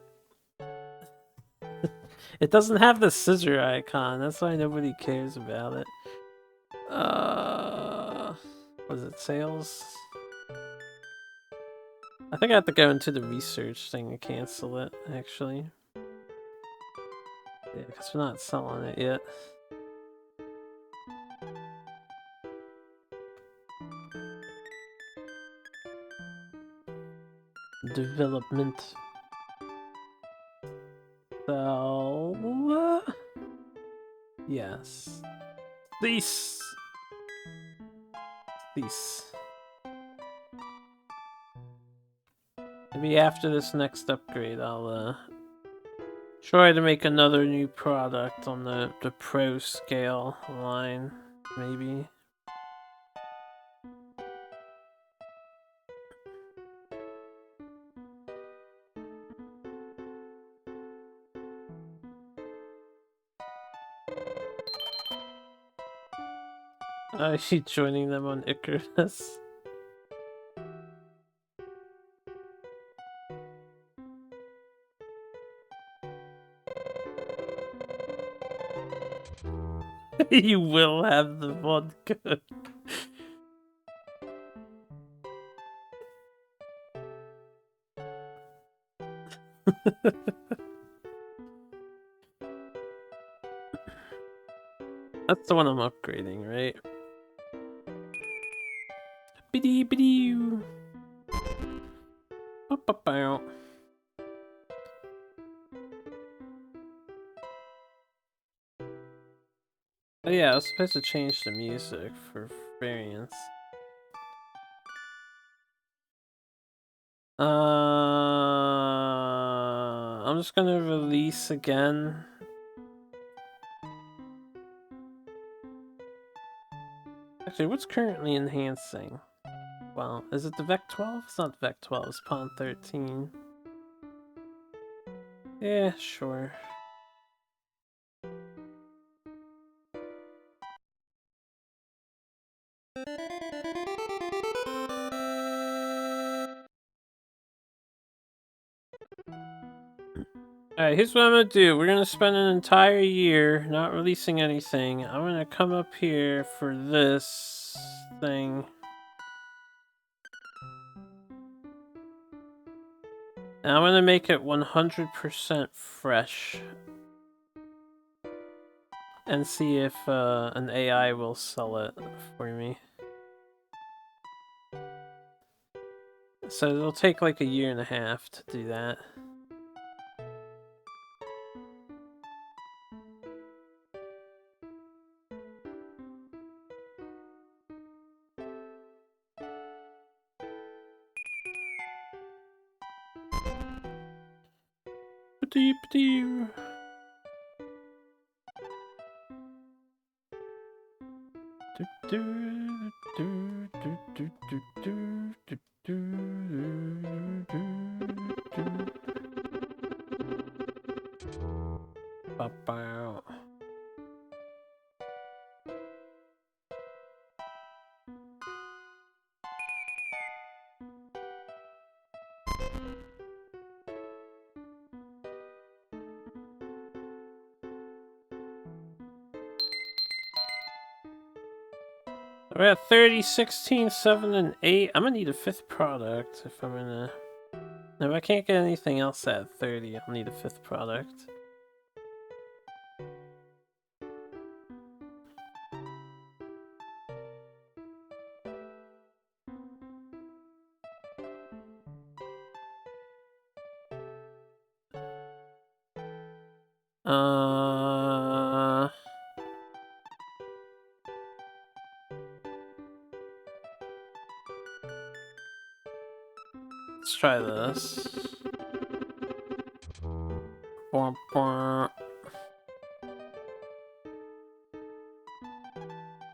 It doesn't have the scissor icon. That's why nobody cares about it. Was it sales? I think I have to go into the research thing to cancel it, actually. Yeah, because we're not selling it yet. Development. So... yes. These. Maybe after this next upgrade, I'll try to make another new product on the pro scale line, maybe. I see joining them on Icarus. You will have the vodka. That's the one I'm upgrading, right? Bidee bidee. Ba-ba-bow. Oh yeah, I was supposed to change the music for variants. I'm just gonna release again. Actually, what's currently enhancing? Well, is it the Vec 12? It's not the Vec 12, it's Pawn 13. Yeah, sure. Alright, here's what I'm gonna do. We're gonna spend an entire year not releasing anything. I'm gonna come up here for this thing. And I'm gonna make it 100% fresh. And see if an AI will sell it for me. So it'll take like a year and a half to do that. Ba-dee-ba-dee. Ba-bow. We're at 30, 16, 7, and 8. I'm gonna need a 5th product if I'm gonna... If I can't get anything else at 30, I'll need a 5th product. Let's try this.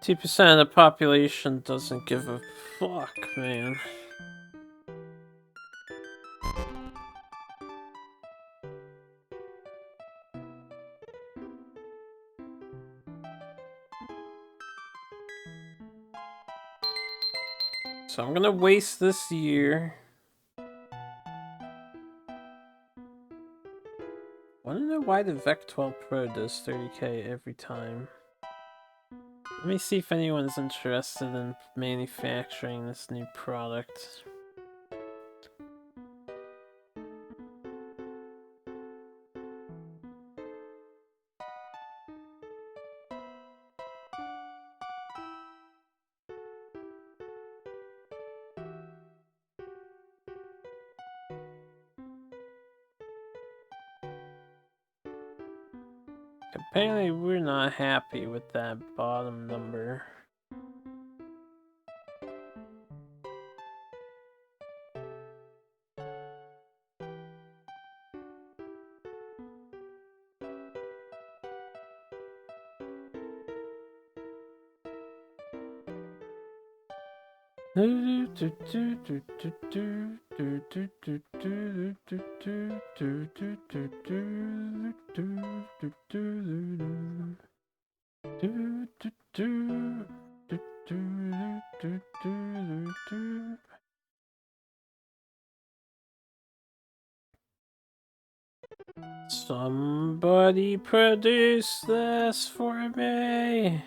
2% of the population doesn't give a fuck, man. So I'm gonna waste this year. Wanna know why the Vec 12 Pro does 30k every time? Let me see if anyone's interested in manufacturing this new product. Apparently we're not happy with that bottom number. Somebody produce this for me.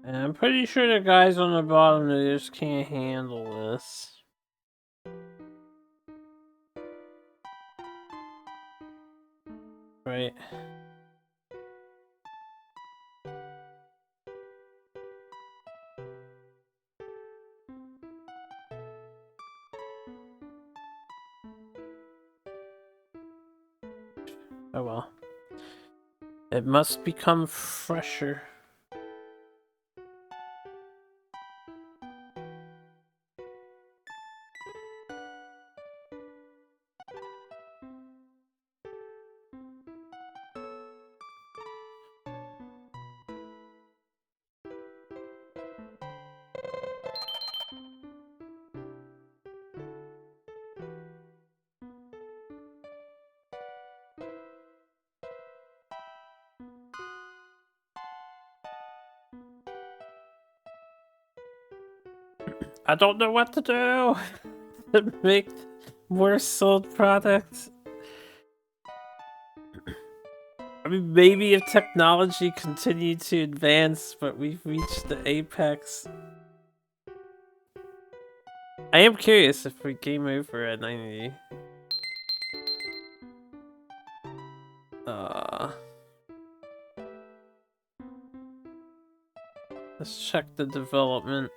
And I'm pretty sure the guys on the bottom they just can't handle this. Right. Oh well. It must become fresher. I don't know what to do to make more sold products. I mean, maybe if technology continued to advance, but we've reached the apex. I am curious if we game over at 90. Let's check the development.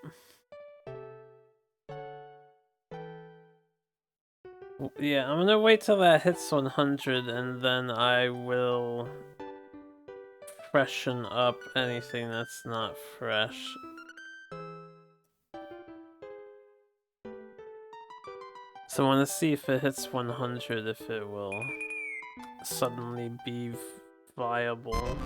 Yeah, I'm gonna wait till that hits 100 and then I will freshen up anything that's not fresh. So I want to see if it hits 100, if it will suddenly be viable.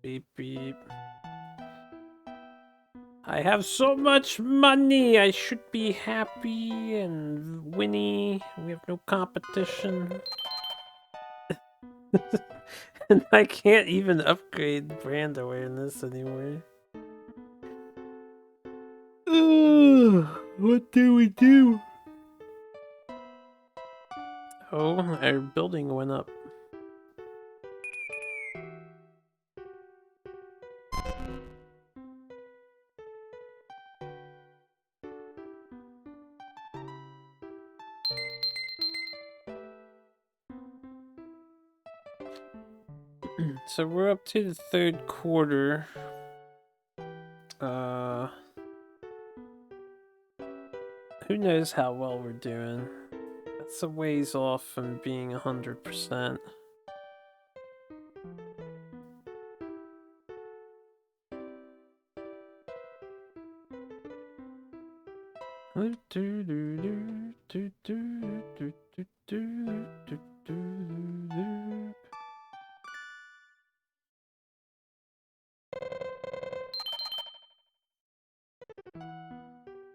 Beep beep. I have so much money, I should be happy and winny. We have no competition. And I can't even upgrade brand awareness anymore. What do we do? Oh, our building went up. So we're up to the third quarter. Who knows how well we're doing? That's a ways off from being 100%.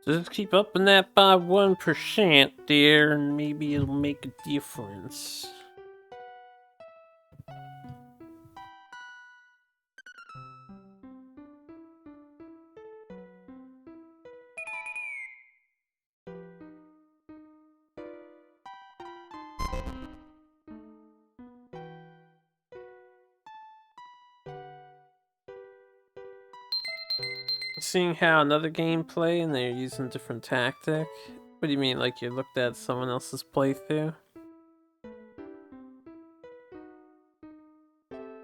Just keep upping that by 1% there, and maybe it'll make a difference. Seeing how another gameplay and they're using different tactic? What do you mean, like you looked at someone else's playthrough?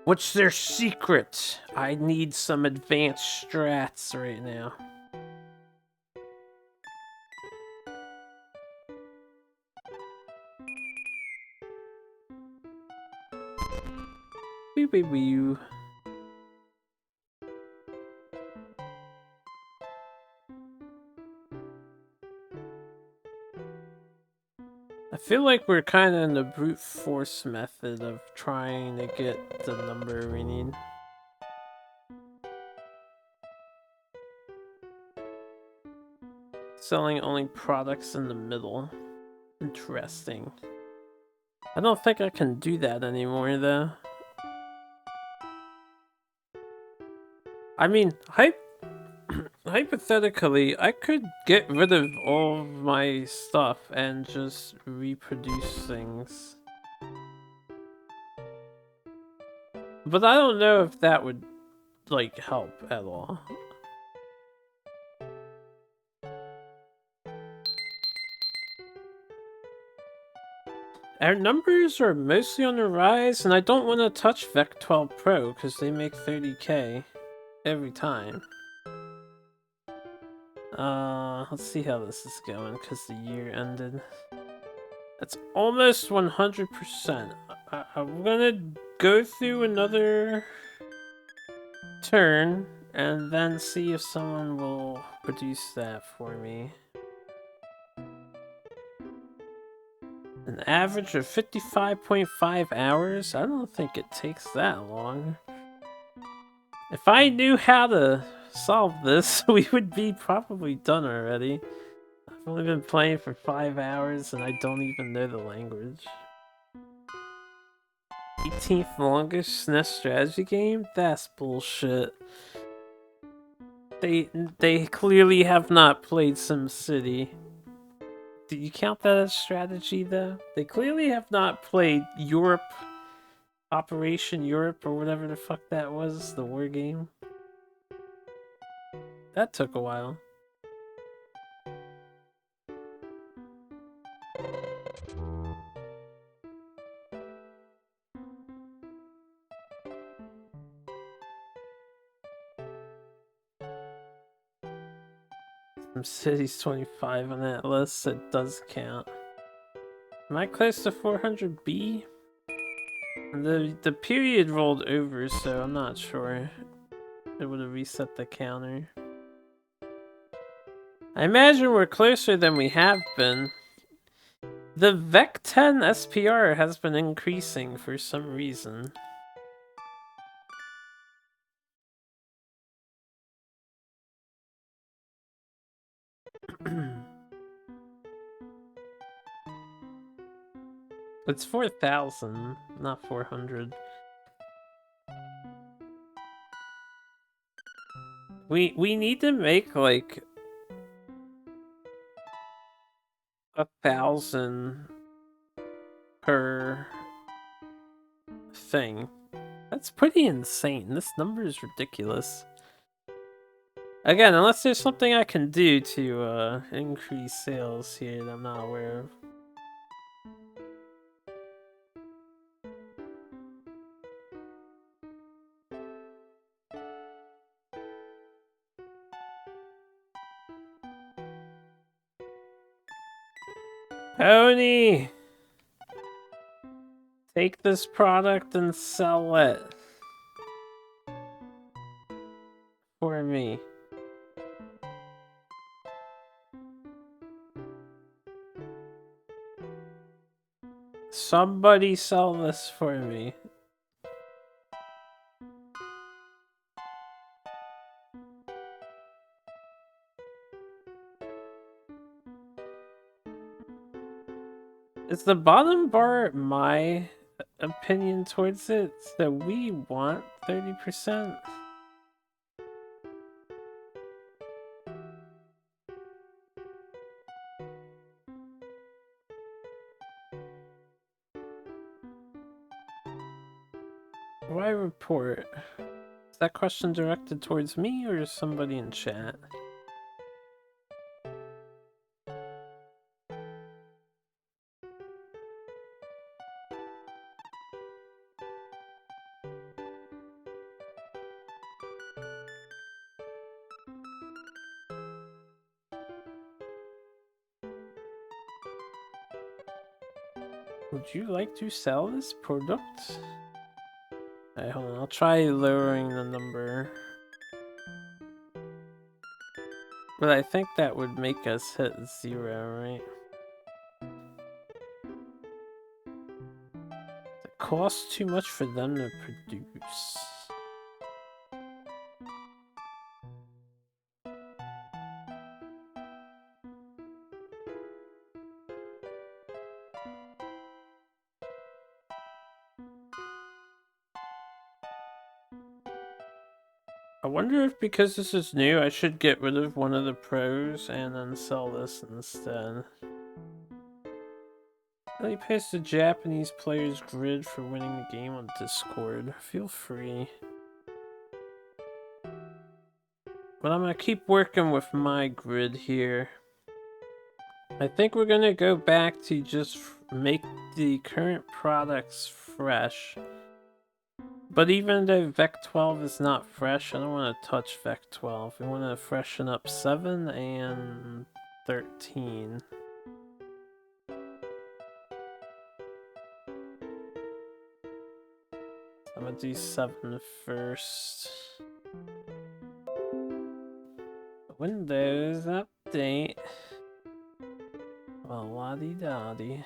What's their secret? I need some advanced strats right now. Wee wee wee. I feel like we're kind of in the brute force method of trying to get the number we need. Selling only products in the middle. Interesting. I don't think I can do that anymore, though. I mean, hypothetically, I could get rid of all of my stuff and just reproduce things. But I don't know if that would, like, help at all. Our numbers are mostly on the rise, and I don't want to touch Vec 12 Pro because they make 30k every time. Let's see how this is going because the year ended. That's almost 100%. I'm gonna go through another turn and then see if someone will produce that for me. An average of 55.5 hours? I don't think it takes that long. If I knew how to solve this, we would be probably done already. I've only been playing for 5 hours and I don't even know the language. 18th longest SNES strategy game? That's bullshit. They clearly have not played SimCity. Do you count that as strategy, though? They clearly have not played Europe, Operation Europe, or whatever the fuck that was, the war game. That took a while. SimCity's 25 on that list, it does count. Am I close to 400B? The period rolled over, so I'm not sure. It would have reset the counter. I imagine we're closer than we have been. The Vec 10 SPR has been increasing for some reason. It's 4,000, not 400. We need to make like 1,000 per thing. That's pretty insane. This number is ridiculous. Again, unless there's something I can do to increase sales here that I'm not aware of. Pony! Take this product and sell it. For me. Somebody sell this for me. Is the bottom bar my opinion towards it? So we want 30%? Why report? Is that question directed towards me or somebody in chat? Would you like to sell this product? Alright, hold on. I'll try lowering the number. But I think that would make us hit 0, right? It costs too much for them to produce. wonder if because this is new, I should get rid of one of the pros and then sell this instead. Really paste the Japanese player's grid for winning the game on Discord. Feel free. But I'm gonna keep working with my grid here. I think we're gonna go back to just make the current products fresh. But even though Vec 12 is not fresh, I don't want to touch Vec 12. We want to freshen up 7 and 13. I'm gonna do 7 first. Windows update. Well, la-di-da-di.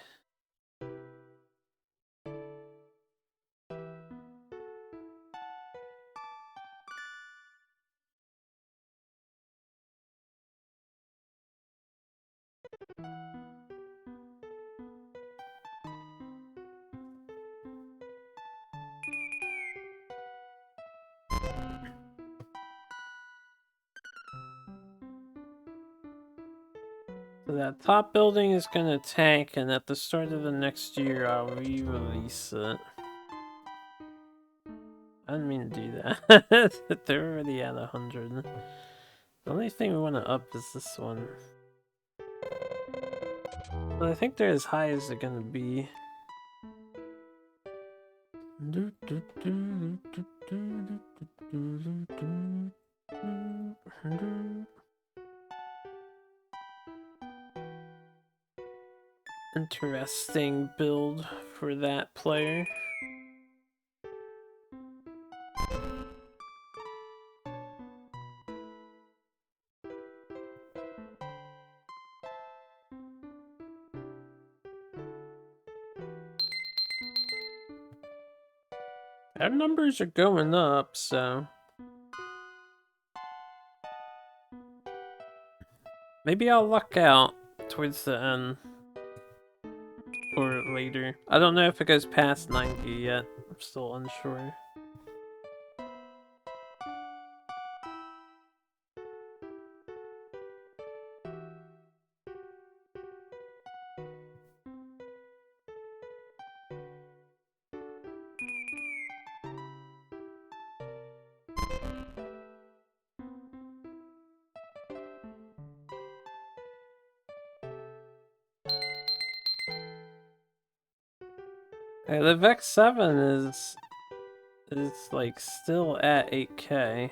So that top building is gonna tank, and at the start of the next year, I'll re-release it. I didn't mean to do that. They're already at 100. The only thing we want to up is this one. But I think they're as high as they're gonna be. Interesting build for that player. Our numbers are going up, so maybe I'll luck out towards the end. Or later. I don't know if it goes past 90 yet. I'm still unsure. Hey, the Vex 7 is like still at 8K.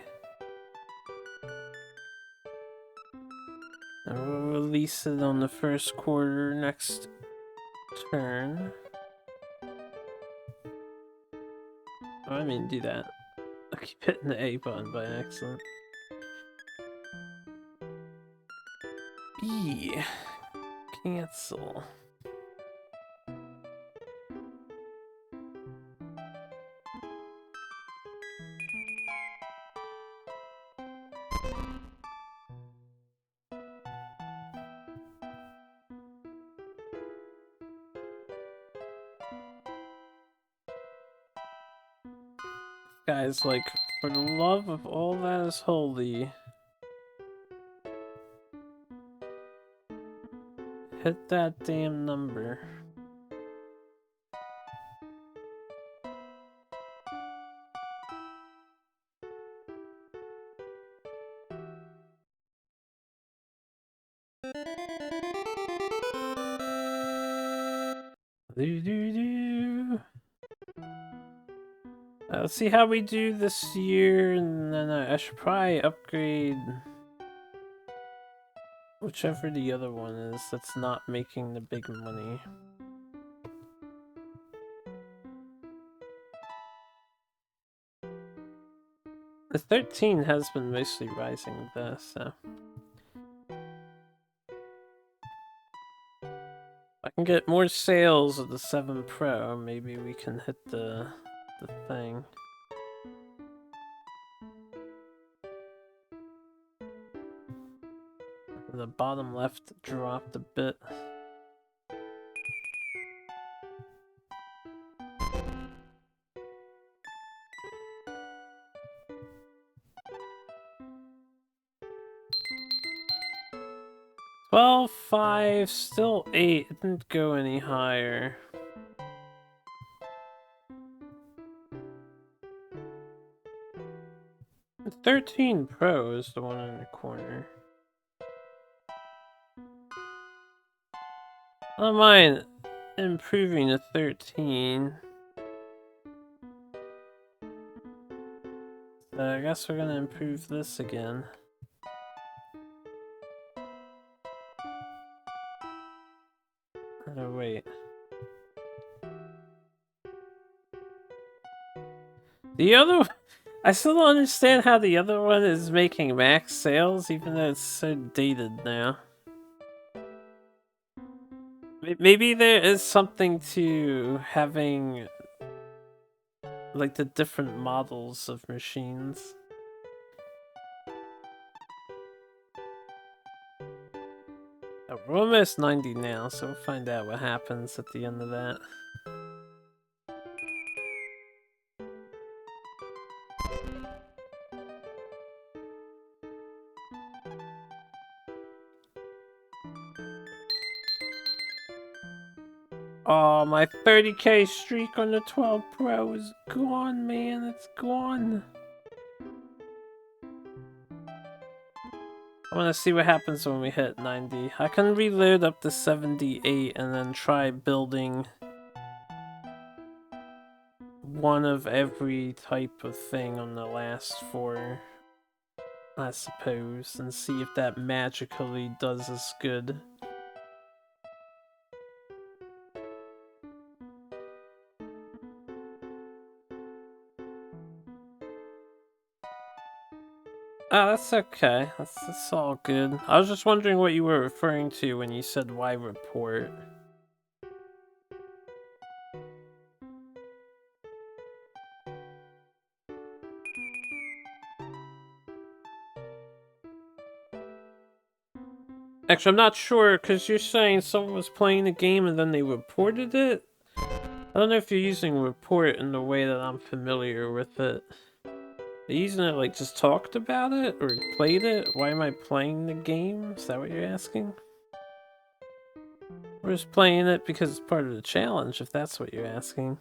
And we'll release it on the first quarter next turn. Oh, I mean do that. I keep hitting the A button by accident. B. Cancel. Guys, like, for the love of all that is holy, hit that damn number. Let's see how we do this year, and then I should probably upgrade whichever the other one is that's not making the big money. The 13 has been mostly rising though, so if I can get more sales of the 7 Pro, maybe we can hit the thing. The bottom left dropped a bit. 12, 5, still 8. It didn't go any higher. The 13 Pro is the one in the corner. I don't mind improving the 13. So I guess we're gonna improve this again. Oh, wait. The other... I still don't understand how the other one is making max sales, even though it's so dated now. Maybe there is something to having, like, the different models of machines. Oh, we're almost 90 now, so we'll find out what happens at the end of that. Oh, my 30k streak on the 12 Pro is gone, man. It's gone. I want to see what happens when we hit 90. I can reload up to 78 and then try building one of every type of thing on the last 4, I suppose, and see if that magically does as good. Oh, that's okay. That's all good. I was just wondering what you were referring to when you said why report. Actually, I'm not sure, because you're saying someone was playing the game and then they reported it? I don't know if you're using report in the way that I'm familiar with it. Are you using it like just talked about it or played it? Why am I playing the game? Is that what you're asking? We're just playing it because it's part of the challenge, if that's what you're asking.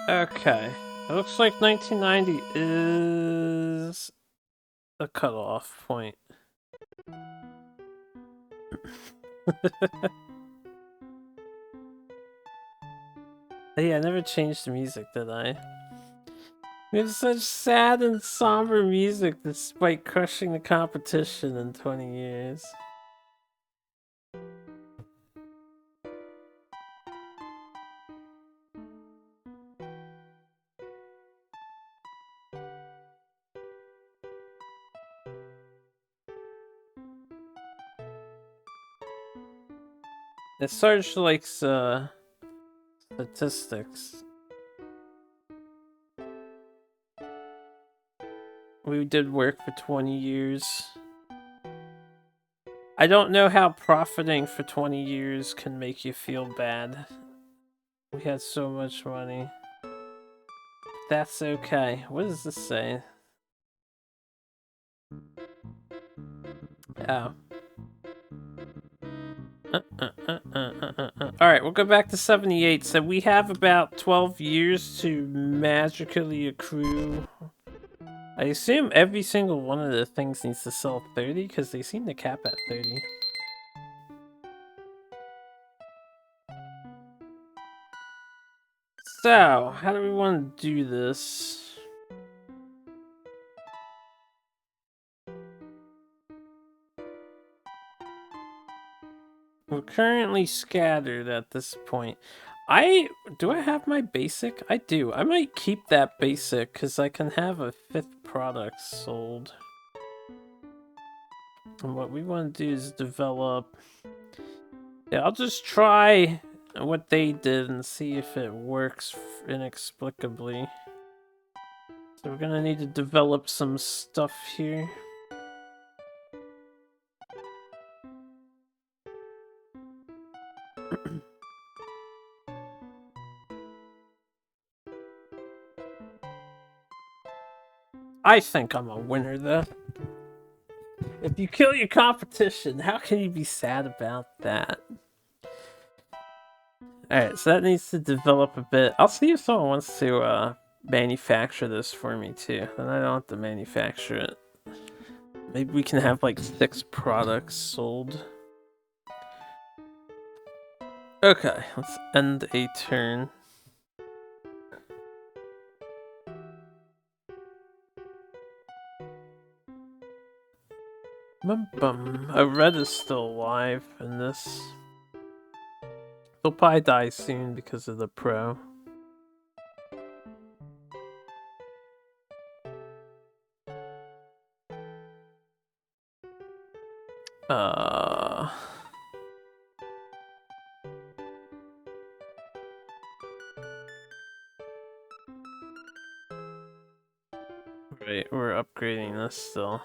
Okay. It looks like 1990 is a cutoff point. Yeah, I never changed the music, did I? We have such sad and somber music despite crushing the competition in 20 years. Sarge likes statistics. We did work for 20 years. I don't know how profiting for 20 years can make you feel bad. We had so much money. That's okay. What does this say? Oh. Alright, we'll go back to 78. So we have about 12 years to magically accrue. I assume every single one of the things needs to sell 30 because they seem to cap at 30. So, how do we want to do this? We're currently scattered at this point. Do I have my basic? I do. I might keep that basic because I can have a 5th product sold. And what we want to do is develop Yeah, I'll just try what they did and see if it works inexplicably. So we're gonna need to develop some stuff here. I think I'm a winner, though. If you kill your competition, how can you be sad about that? Alright, so that needs to develop a bit. I'll see if someone wants to manufacture this for me, too. Then I don't have to manufacture it. Maybe we can have like 6 products sold. Okay, let's end a turn. Oh, Red is still alive in this. He'll probably die soon because of the pro. Right, we're upgrading this still.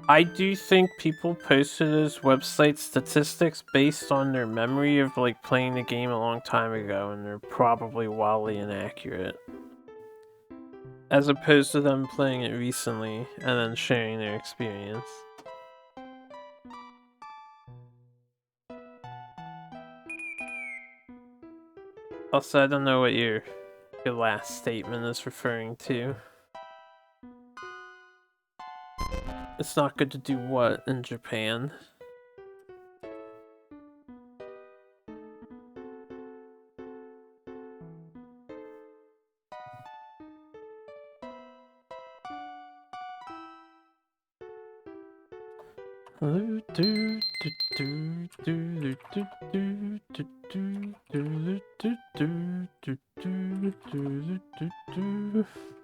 I do think people posted those website statistics based on their memory of like playing the game a long time ago, and they're probably wildly inaccurate. As opposed to them playing it recently and then sharing their experience. Also, I don't know what your last statement is referring to. It's not good to do what in Japan?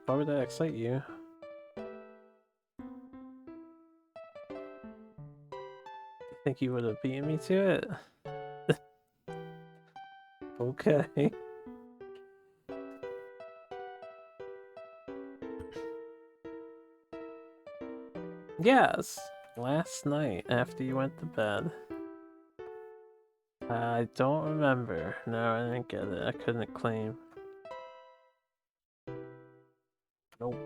Why would that excite you? Think you would have beaten me to it? Okay. Yes, last night after you went to bed. I don't remember. No, I didn't get it. I couldn't claim. Nope.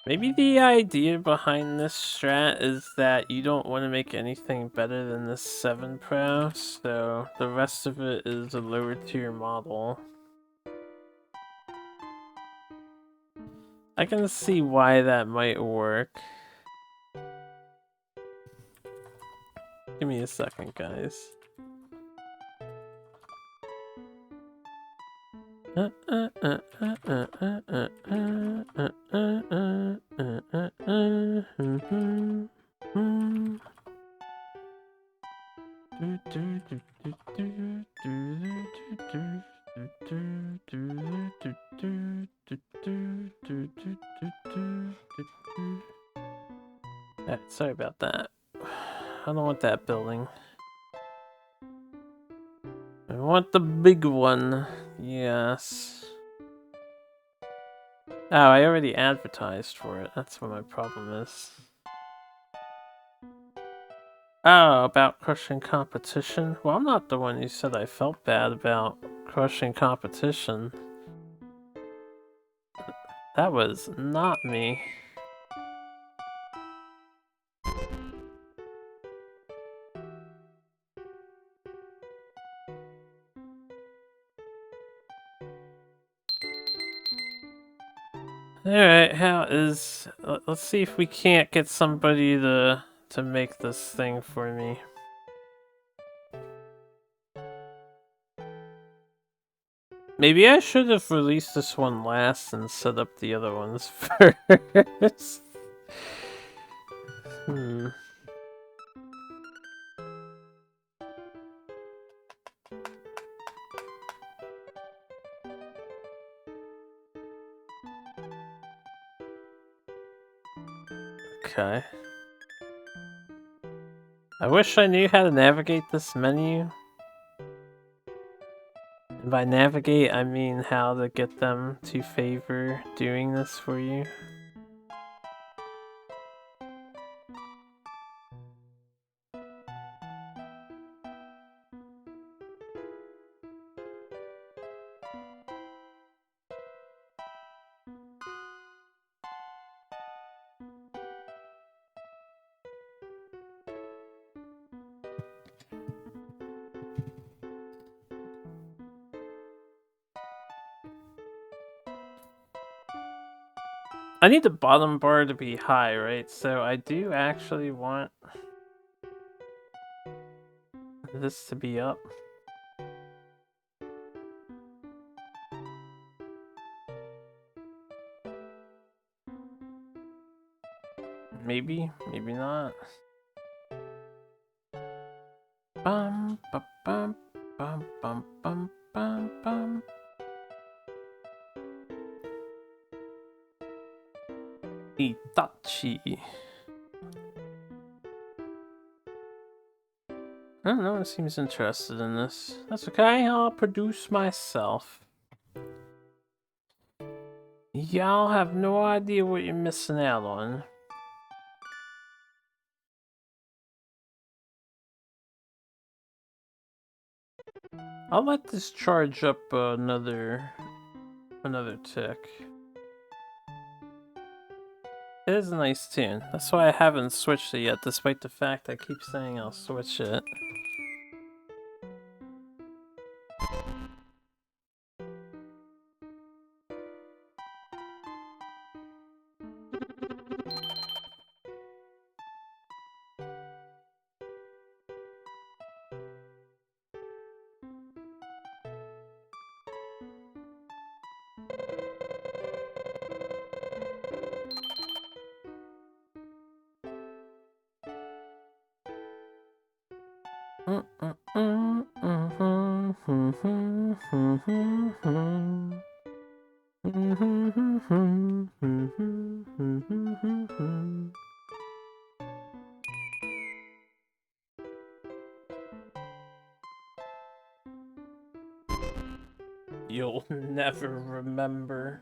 Maybe the idea behind this strat is that you don't want to make anything better than the 7 Pro, so the rest of it is a lower tier model. I can see why that might work. Give me a second, guys. Sorry about that. I don't want that building. I want the big one. Yes. Oh, I already advertised for it. That's what my problem is. Oh, about crushing competition? Well, I'm not the one who said I felt bad about crushing competition. That was not me. Alright, let's see if we can't get somebody to make this thing for me. Maybe I should have released this one last and set up the other ones first. Okay. I wish I knew how to navigate this menu. And by navigate, I mean how to get them to favor doing this for you. I need the bottom bar to be high, right? So I do actually want this to be up. Maybe, maybe not. Bum, bum, bum, bum, bum, bum, bum, bum. Itachi. No one seems interested in this. That's okay, I'll produce myself. Y'all have no idea what you're missing out on. I'll let this charge up another tick. It is a nice tune. That's why I haven't switched it yet, despite the fact I keep saying I'll switch it. You'll never remember.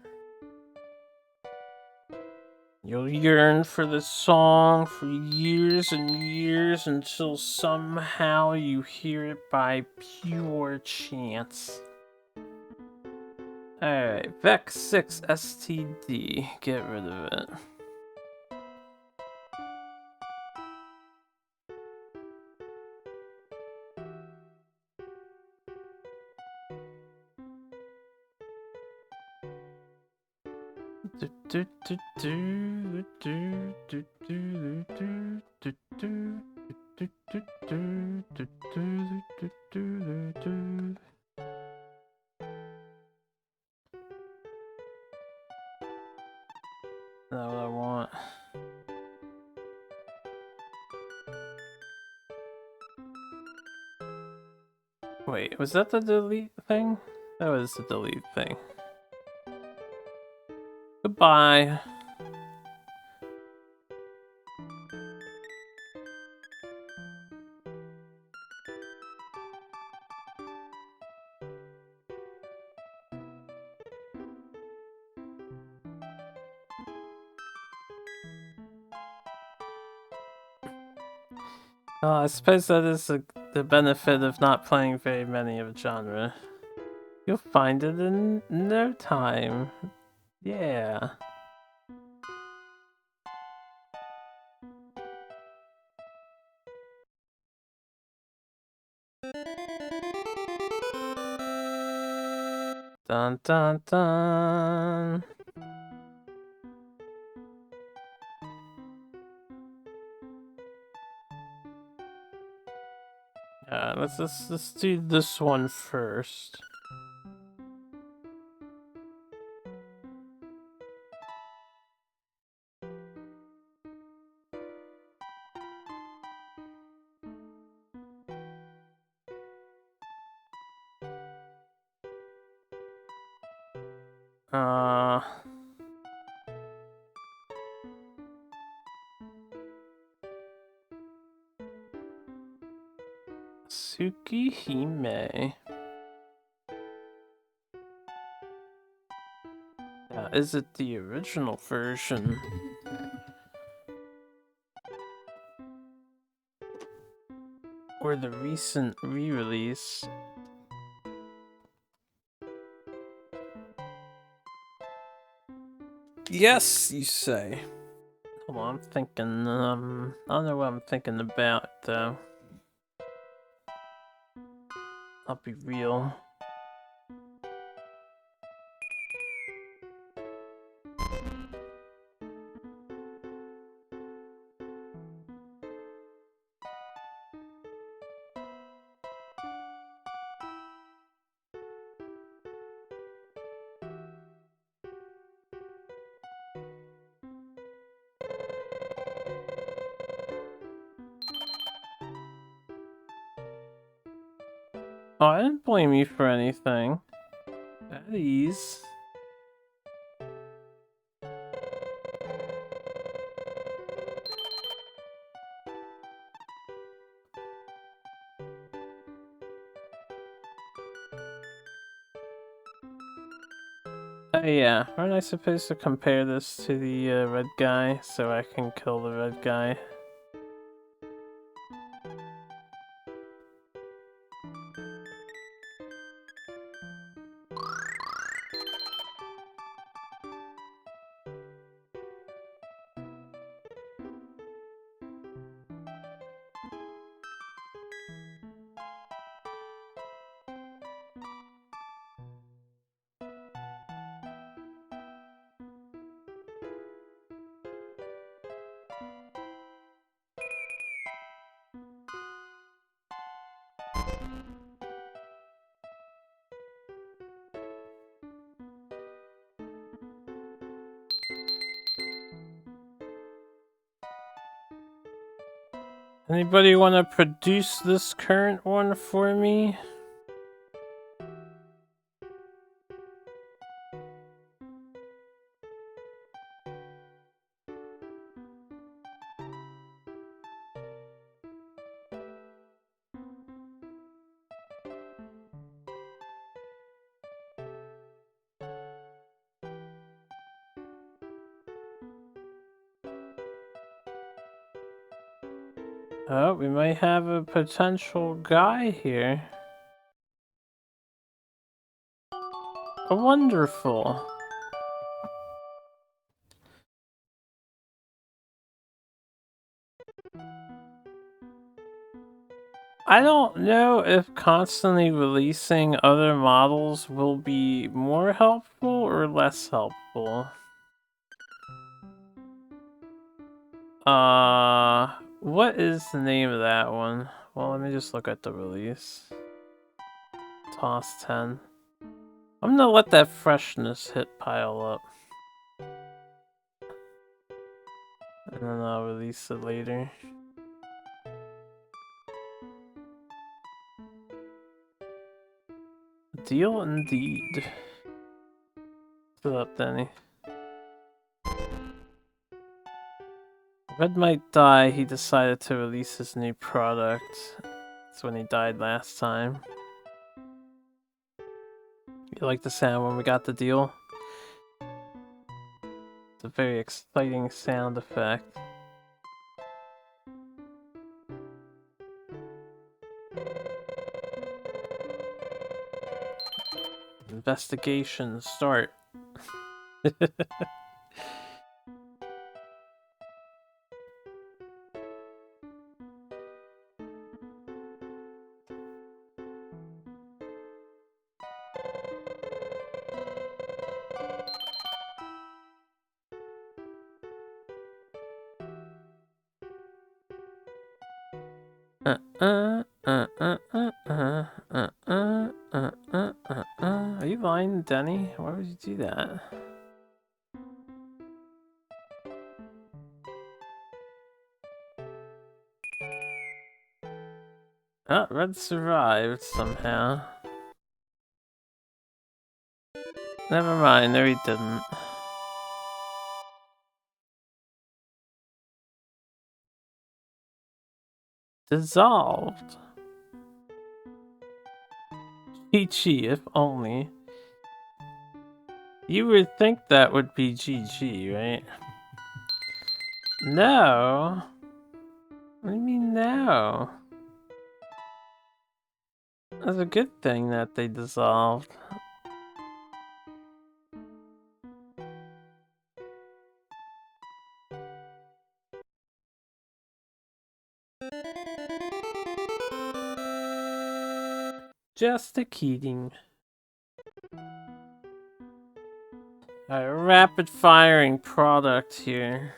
You'll yearn for this song for years and years until somehow you hear it by pure chance. Alright, Vex 6 STD. Get rid of it. Not what I want. Wait, was that the delete thing? That was the delete thing. Goodbye. I suppose that is the benefit of not playing very many of a genre. You'll find it in no time. Yeah. Dun dun dun. Let's do this one first. Tsukihime. Is it the original version? Or the recent re-release? Yes, you say. Hold on, I'm thinking, I don't know what I'm thinking about, though. I'll be real. Oh, I didn't blame you for anything. At ease. Oh yeah, aren't I supposed to compare this to the red guy so I can kill the red guy? Anybody want to produce this current one for me? Oh, we might have a potential guy here. Oh, wonderful. I don't know if constantly releasing other models will be more helpful or less helpful. What is the name of that one? Well, let me just look at the release. Toss 10. I'm gonna let that freshness hit pile up. And then I'll release it later. Deal indeed. What's up, Danny? Red might die, he decided to release his new product. That's when he died last time. You like the sound when we got the deal? It's a very exciting sound effect. Investigation start. Are you lying, Denny? Why would you do that? Oh, Red survived somehow. Never mind, no he didn't. Dissolved. GG, if only. You would think that would be GG, right? No. What do you mean no? That's a good thing that they dissolved. Just a kidding. A rapid firing product here.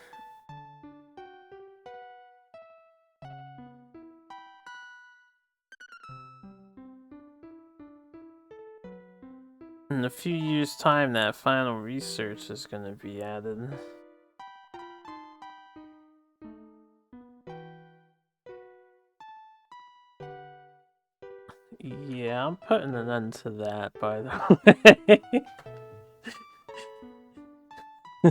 In a few years' time, that final research is gonna be added. Yeah, I'm putting an end to that, by the way. I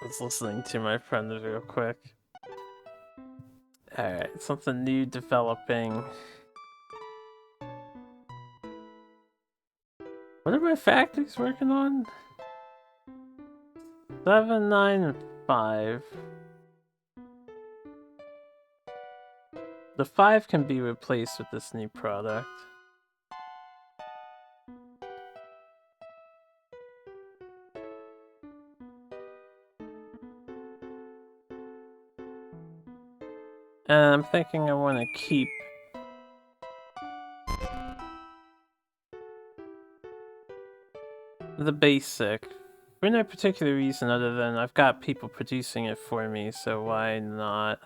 was listening to my friends real quick. Alright, something new developing. What are my factories working on? 7, 9, and 5. The 5 can be replaced with this new product. And I'm thinking I want to keep the basic. For no particular reason other than I've got people producing it for me, so why not?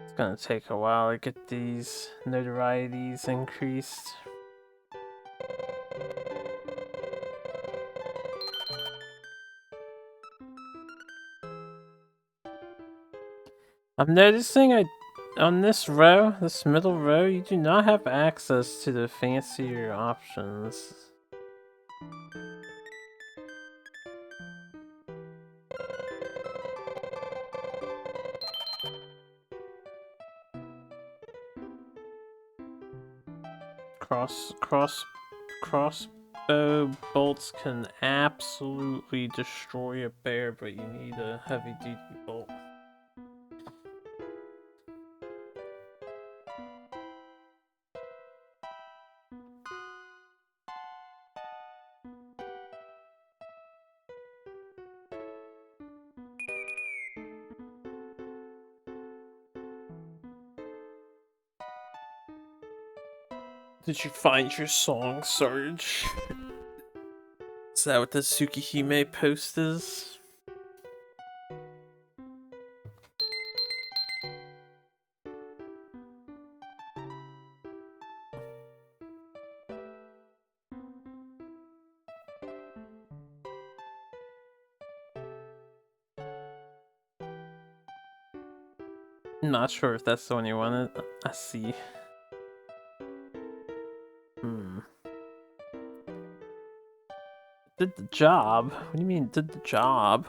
It's gonna take a while to get these notorieties increased. I'm noticing on this row, this middle row, you do not have access to the fancier options. Crossbow bolts can absolutely destroy a bear, but you need a heavy-duty bolt. Did you find your song, Sarge? Is that what the Tsukihime post is? I'm not sure if that's the one you wanted. I see. Did the job? What do you mean, did the job?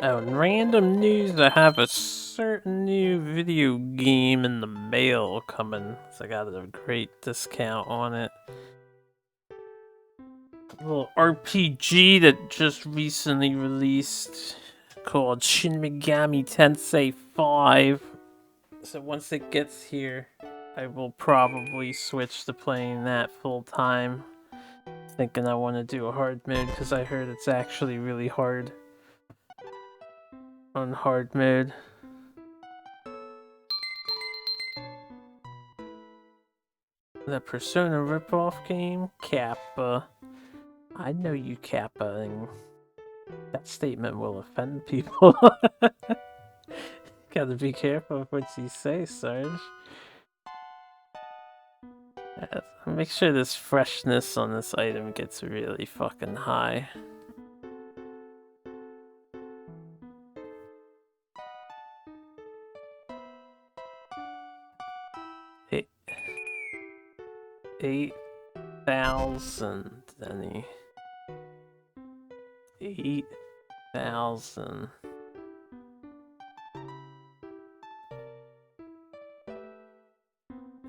Oh, and random news, I have a certain new video game in the mail coming, so I got a great discount on it. little RPG that just recently released called Shin Megami Tensei 5. So once it gets here, I will probably switch to playing that full time. Thinking I want to do a hard mode because I heard it's actually really hard on hard mode. The Persona ripoff game? Kappa. I know you, Kappa, and that statement will offend people. Gotta be careful of what you say, Sarge. Make sure this freshness on this item gets really fucking high. Hey. 8,000, Denny. 8,000.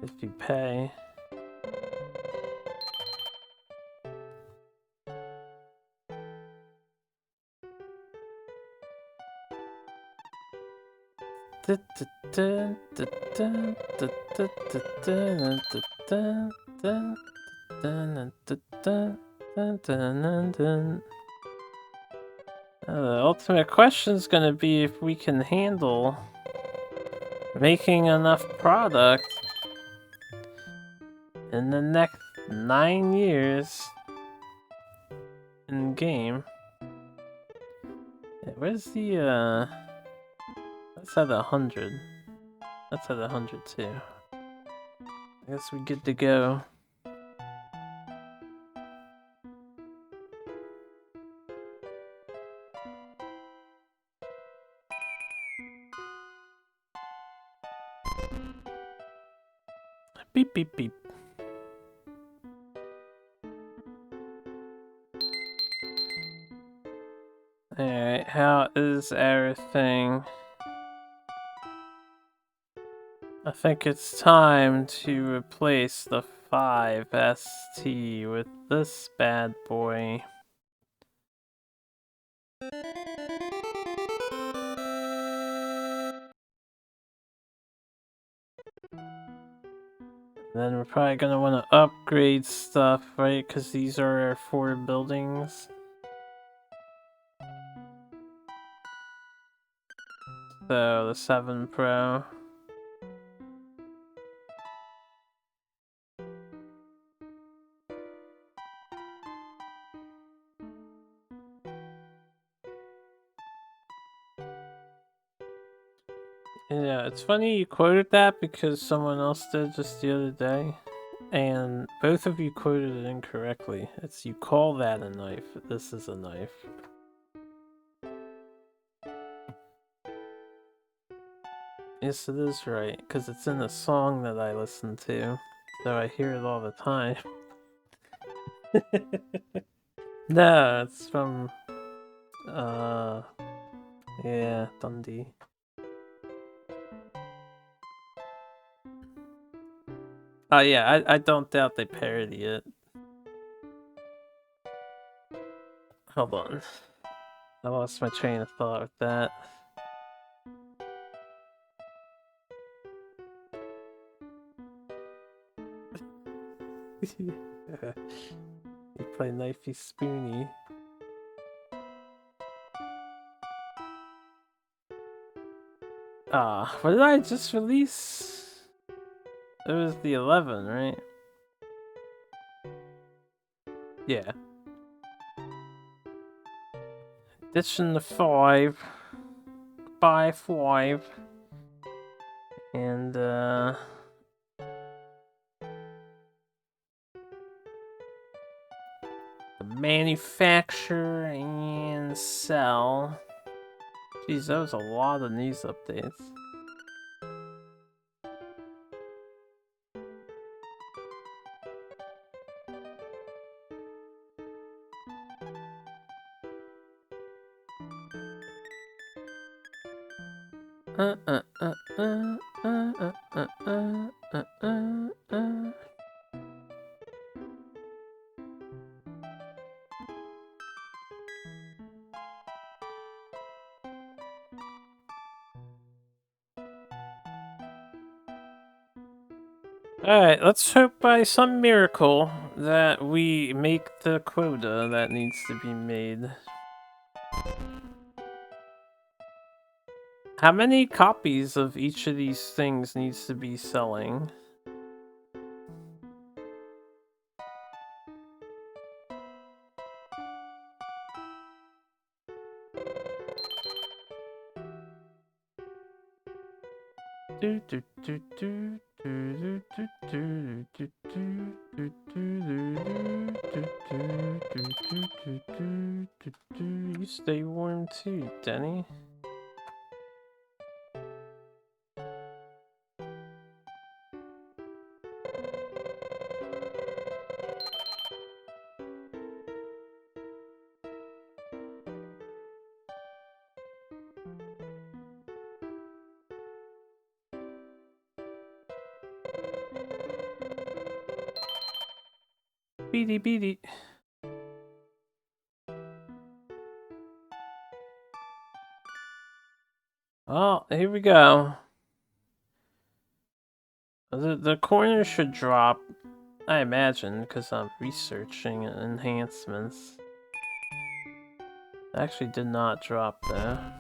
If you pay. The ultimate question is going to be if we can handle making enough product in the next 9 years in game. Yeah, where's the that's at 100. That's at 100 too. I guess we're good to go. Beep beep beep. Alright, how is everything? I think it's time to replace the 5ST with this bad boy. Then we're probably gonna want to upgrade stuff, right? Because these are our 4 buildings. So, the 7 Pro. Yeah, it's funny you quoted that because someone else did just the other day. And both of you quoted it incorrectly. It's you call that a knife, this is a knife. Yes, it is right, because it's in a song that I listen to, so I hear it all the time. No, it's from, yeah, Dundee. Oh yeah, I don't doubt they parody it. Hold on. I lost my train of thought with that. You play Knifey Spoony. Ah, what did I just release? It was the 11, right? Yeah. Ditching the 5. Buy 5. And, manufacture and sell. Jeez, that was a lot of news updates. Alright, let's hope by some miracle that we make the quota that needs to be made. How many copies of each of these things needs to be selling? You stay warm too, Denny. Beady beady. Oh, here we go. The corner should drop, I imagine, because I'm researching enhancements. It actually did not drop there.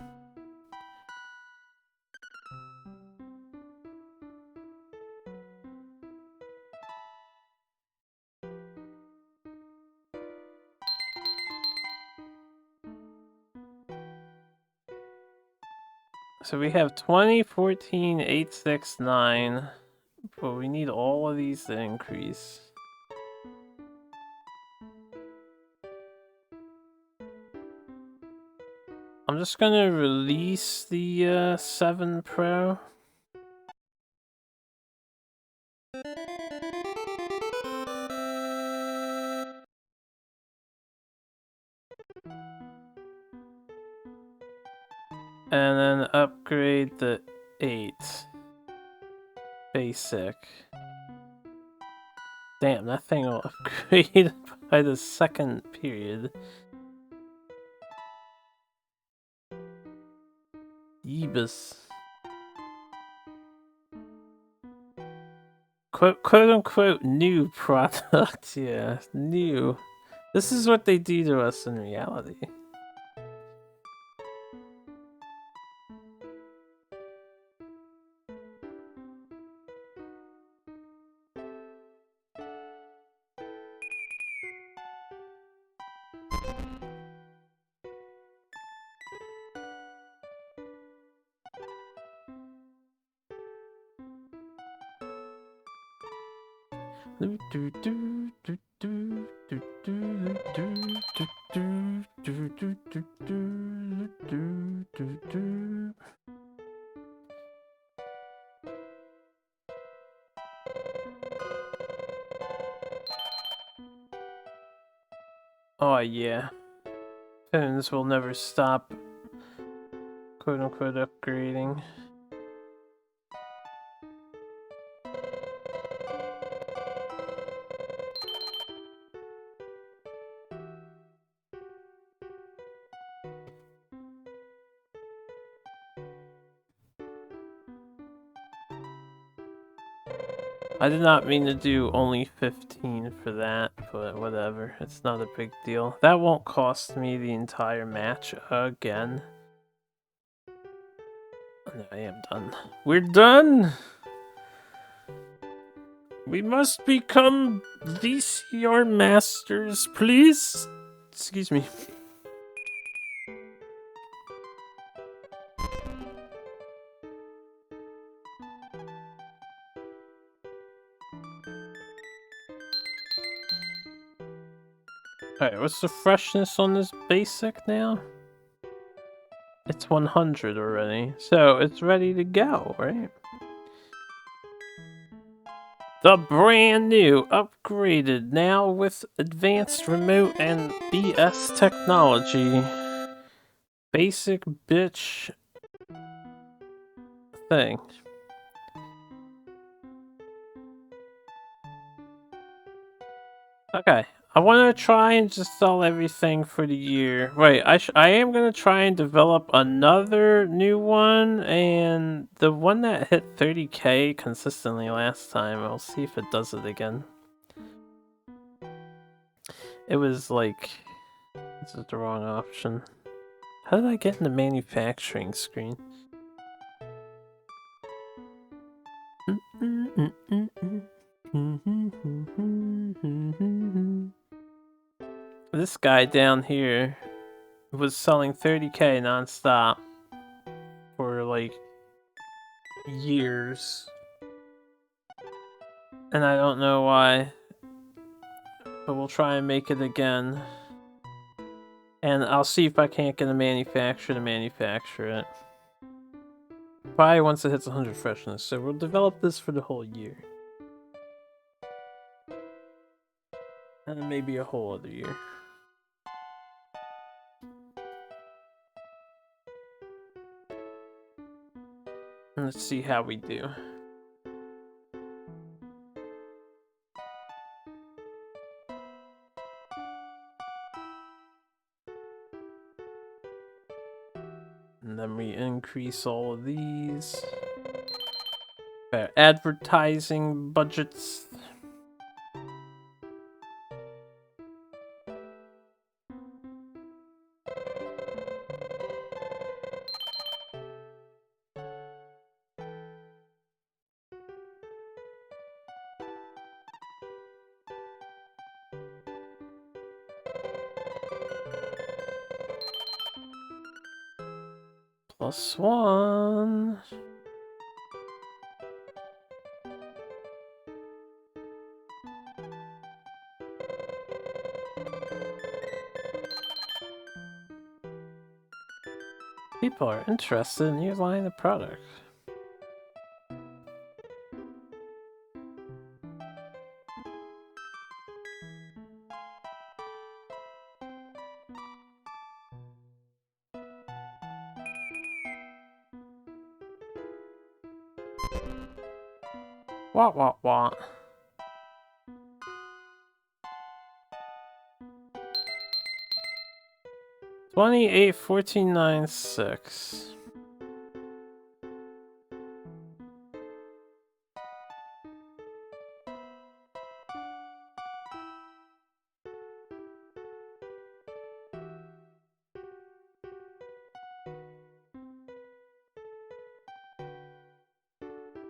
So we have 20, 14, 8, 6, 9, but we need all of these to increase. I'm just gonna release the 7 Pro. And then upgrade the 8. Basic. Damn, that thing will upgrade by the second period. Yeebus. Quote unquote new product. Yeah, new. This is what they do to us in reality. Oh yeah. Phones will never stop quote unquote upgrading. I did not mean to do only 15 for that, but whatever. It's not a big deal. That won't cost me the entire match again. And I am done. We're done! We must become VCR masters, please? Excuse me. Alright, what's the freshness on this basic now? It's 100 already, so it's ready to go, right? The brand new, upgraded, now with advanced remote and BS technology. Basic bitch thing. Okay, I want to try and just sell everything for the year. Right, I am going to try and develop another new one, and the one that hit 30k consistently last time, I'll see if it does it again. It was like... This is the wrong option. How did I get in the manufacturing screen? This guy down here was selling 30k non-stop for like years, and I don't know why, but we'll try and make it again, and I'll see if I can't get a manufacturer to manufacture it. Probably once it hits 100 freshness, so we'll develop this for the whole year. And then maybe a whole other year. And let's see how we do. And then we increase all of these. Our advertising budgets. +1. People are interested in your line of product. What? 281496.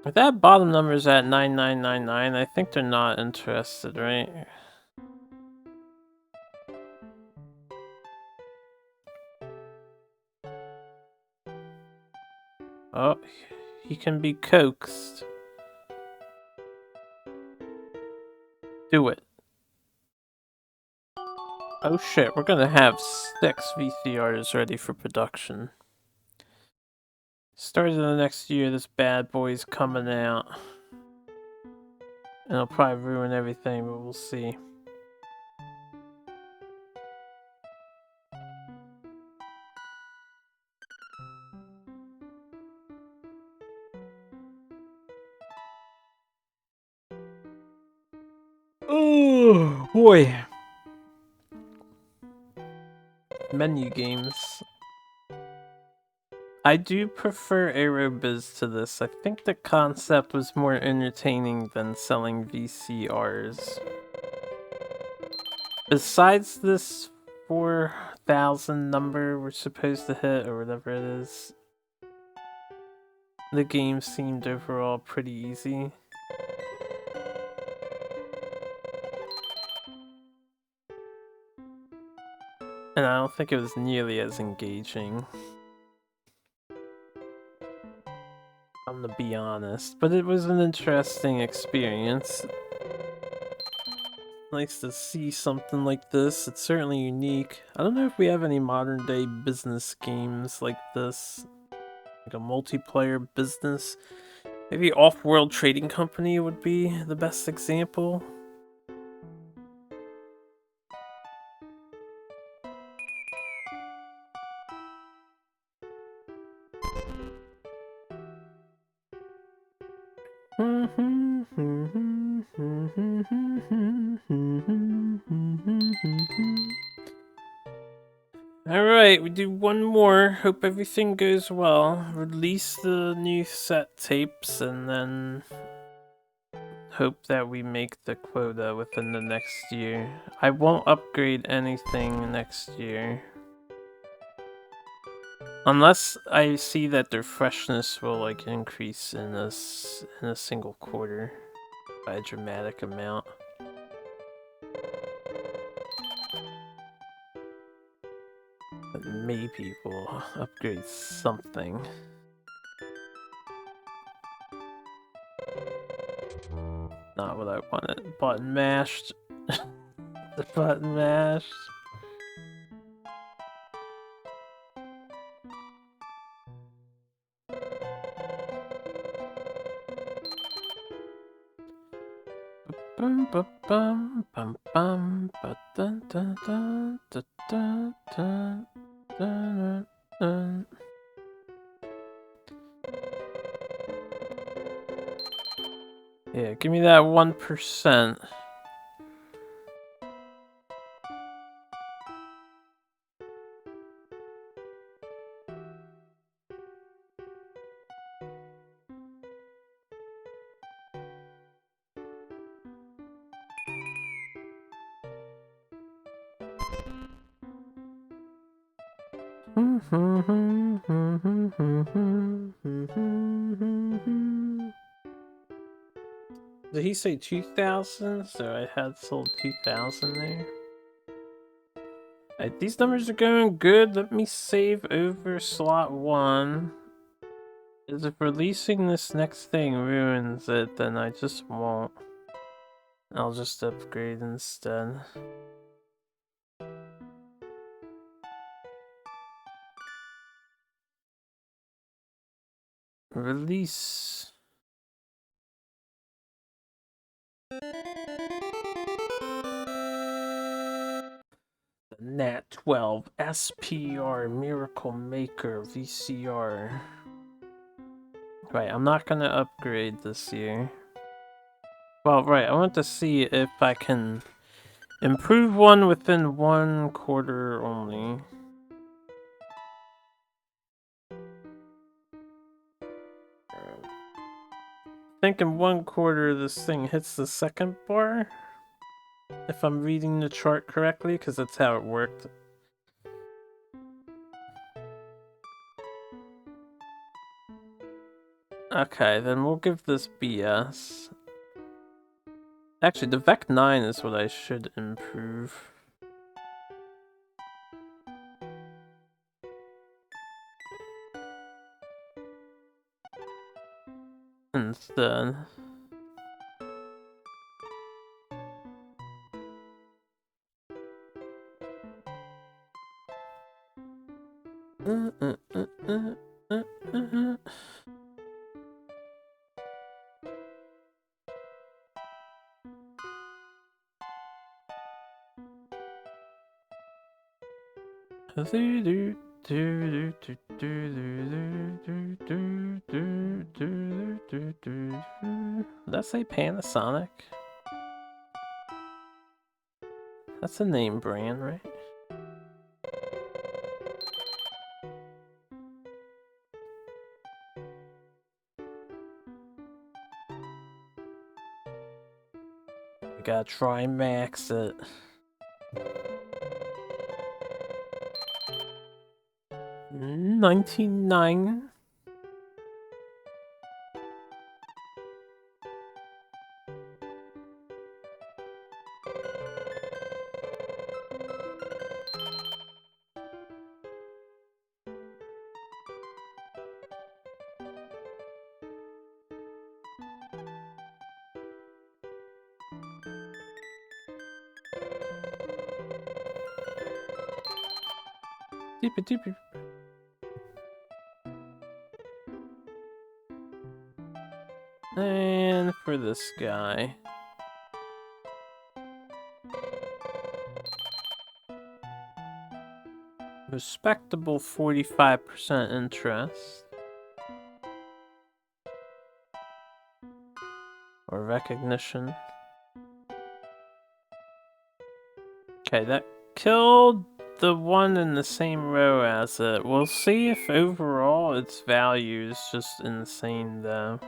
If that bottom number is at 9999, I think they're not interested, right? Oh, he can be coaxed. Do it. Oh shit, we're gonna have 6 VCRs ready for production. Start of the next year, this bad boy's coming out. And it'll probably ruin everything, but we'll see. Oh boy. Menu games. I do prefer Aerobiz to this. I think the concept was more entertaining than selling VCRs. Besides this 4,000 number we're supposed to hit, or whatever it is, the game seemed overall pretty easy. And I don't think it was nearly as engaging. I'm gonna be honest, but it was an interesting experience. Nice to see something like this. It's certainly unique. I don't know if we have any modern day business games like this. Like a multiplayer business. Maybe Off-World Trading Company would be the best example. Alright, we do one more. Hope everything goes well. Release the new set tapes and then hope that we make the quota within the next year. I won't upgrade anything next year. Unless I see that their freshness will like increase in a single quarter by a dramatic amount. But maybe we'll upgrade something. Not what I wanted. Button mashed. The button mashed. Bum bum bum bum bum ba dun dun dun dun dun dun dun dun. Yeah, give me that 1%. Did he say 2,000? So I had sold 2,000 there. Alright, these numbers are going good. Let me save over slot 1. Because if releasing this next thing ruins it, then I just won't. I'll just upgrade instead. Release. The Nat 12 SPR Miracle Maker VCR. Right, I'm not gonna upgrade this year. Well, right, I want to see if I can improve one within 1 quarter only. I think in 1 quarter this thing hits the second bar. If I'm reading the chart correctly, because that's how it worked. Okay, then we'll give this BS. Actually, the Vec 9 is what I should improve. Instead. Did I say Panasonic? That's a name brand, right? I gotta try max it. $99. Deep. And for this guy. Respectable 45% interest. Or recognition. Okay, that killed the one in the same row as it. We'll see if overall its value is just insane though.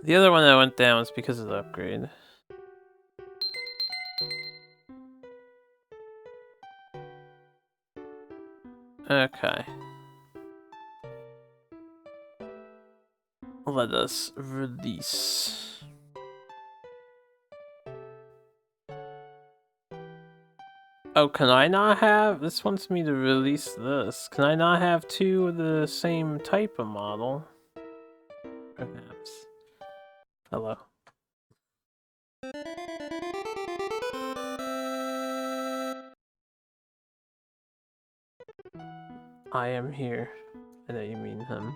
The other one that went down was because of the upgrade. Okay. Let us release. Oh, can I not have? This wants me to release this. Can I not have two of the same type of model? Perhaps. Hello. I am here. I know you mean him.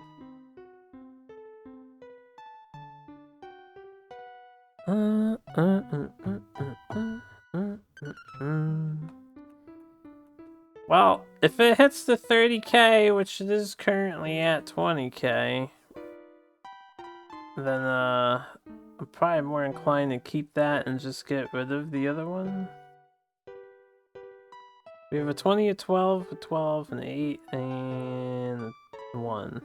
Well, if it hits the 30k, which it is currently at 20k, then I'm probably more inclined to keep that and just get rid of the other one. We have a 20, a 12, a 12, an 8, and a 1.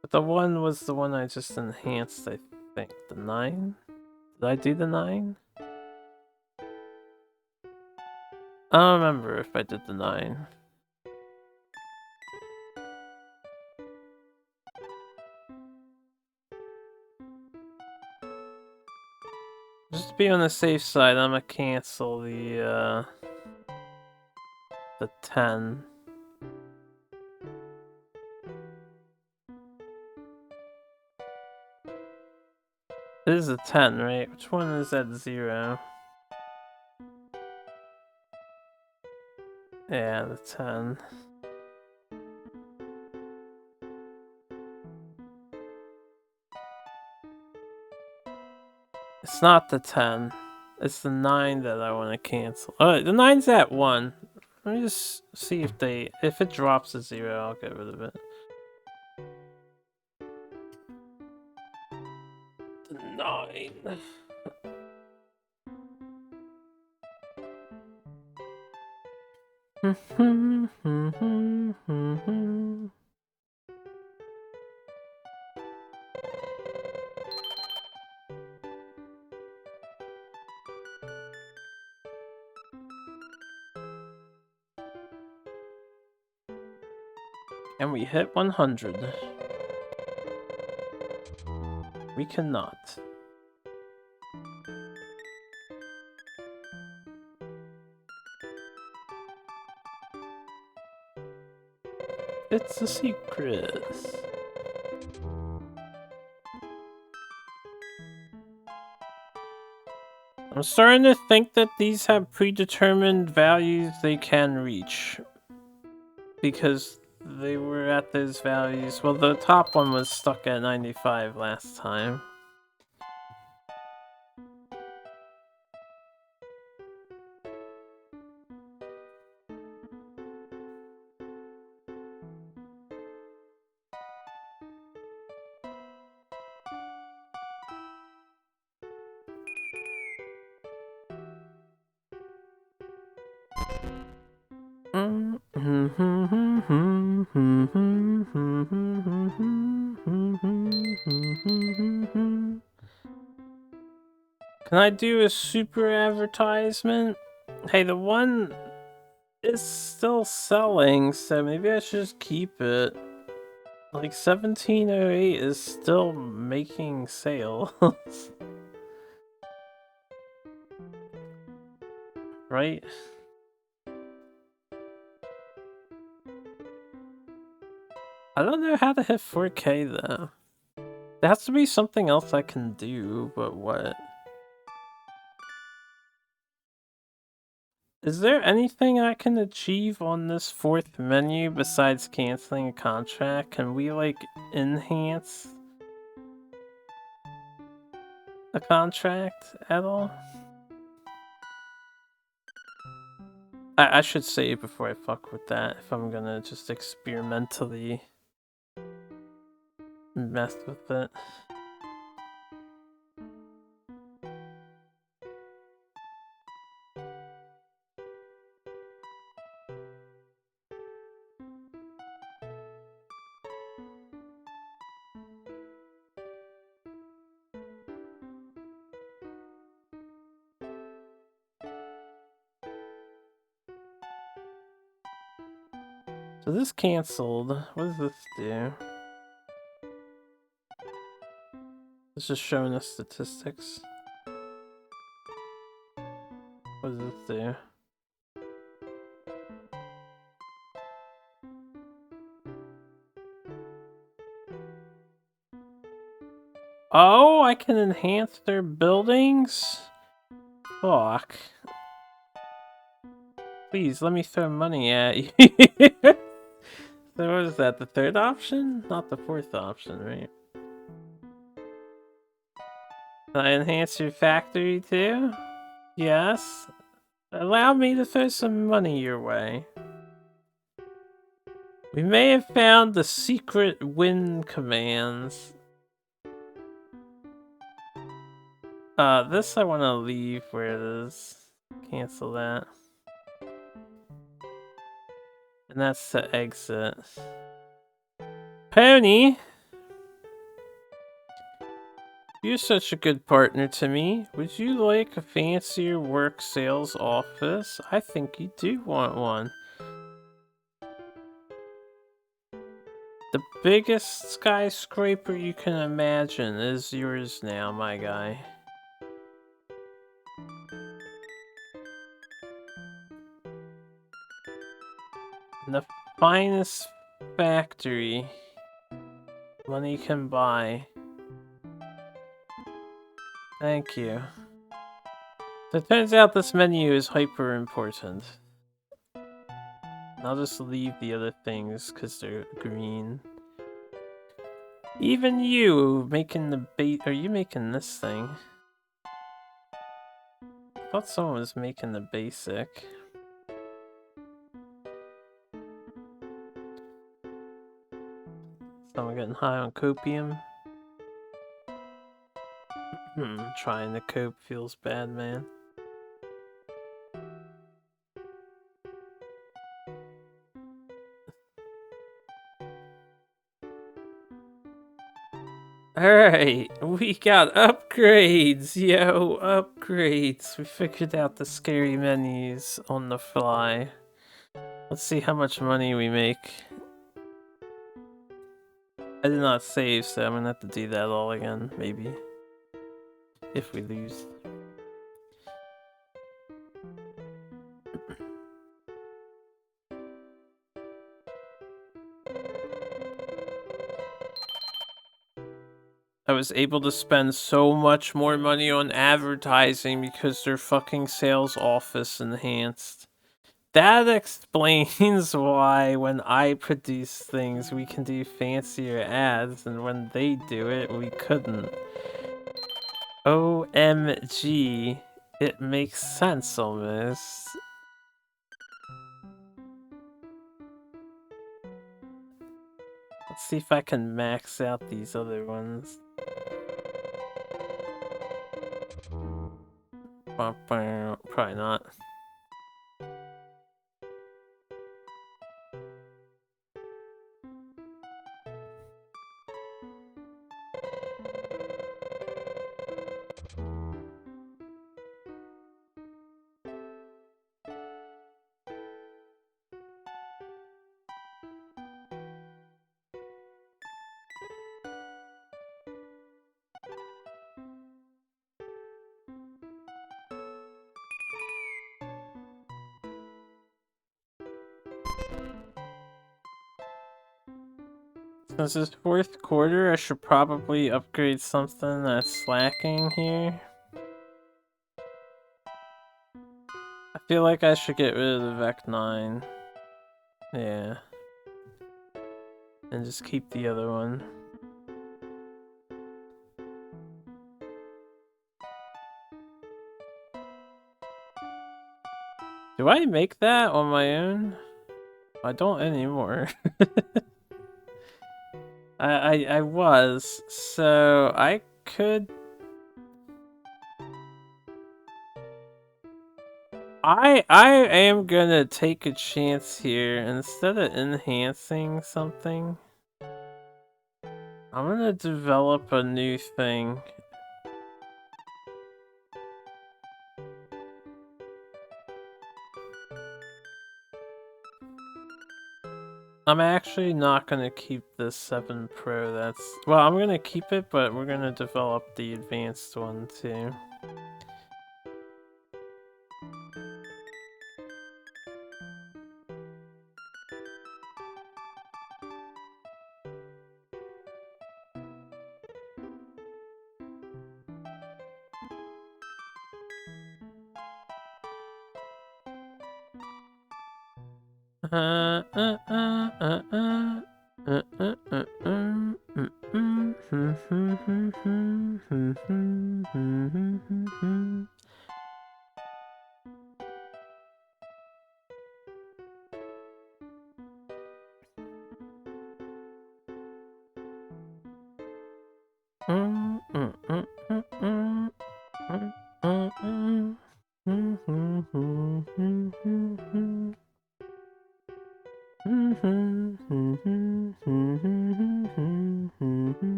But the 1 was the one I just enhanced, I think. The 9? Did I do the 9? I don't remember if I did the 9. Just to be on the safe side, I'm gonna cancel the 10. It is a 10, right? Which one is at 0? Yeah, the 10. It's not the 10. It's the 9 that I want to cancel. Oh, the 9's at 1. Let me just see if it drops to 0, I'll get rid of it. The 9. And we hit 100. We cannot. It's a secret. I'm starting to think that these have predetermined values they can reach. Because they were at those values. Well, the top one was stuck at 95 last time. Can I do a super advertisement? Hey, the one is still selling, so maybe I should just keep it. Like 1708 is still making sales. Right? I don't know how to hit 4K though. There has to be something else I can do, but what? Is there anything I can achieve on this fourth menu besides canceling a contract? Can we, like, enhance a contract at all? I should save before I fuck with that if I'm gonna just experimentally mess with it. So this canceled. What does this do? It's just showing us statistics. What does this do? Oh, I can enhance their buildings? Fuck. Please, let me throw money at you. So what is that, the third option? Not the fourth option, right? Can I enhance your factory too? Yes. Allow me to throw some money your way. We may have found the secret win commands. This I want to leave where it is. Cancel that. And that's to exit. Pony! You're such a good partner to me. Would you like a fancier work sales office? I think you do want one. The biggest skyscraper you can imagine is yours now, my guy. And the finest factory money can buy. Thank you. So it turns out this menu is hyper important. I'll just leave the other things because they're green. Even you making the bait. Are you making this thing? I thought someone was making the basic. Someone getting high on copium. Trying to cope feels bad, man. Alright, we got upgrades, yo, upgrades. We figured out the scary menus on the fly. Let's see how much money we make. I did not save, so I'm gonna have to do that all again, maybe. If we lose. I was able to spend so much more money on advertising because their fucking sales office enhanced. That explains why when I produce things we can do fancier ads, and when they do it we couldn't. OMG, it makes sense almost. Let's see if I can max out these other ones. Probably not. Since it's fourth quarter, I should probably upgrade something that's slacking here. I feel like I should get rid of the Vec 9. Yeah. And just keep the other one. Do I make that on my own? I don't anymore. I was, so I could... I am gonna take a chance here. Instead of enhancing something, I'm gonna develop a new thing. I'm actually not gonna keep this 7 Pro. Well, I'm gonna keep it, but we're gonna develop the advanced one too.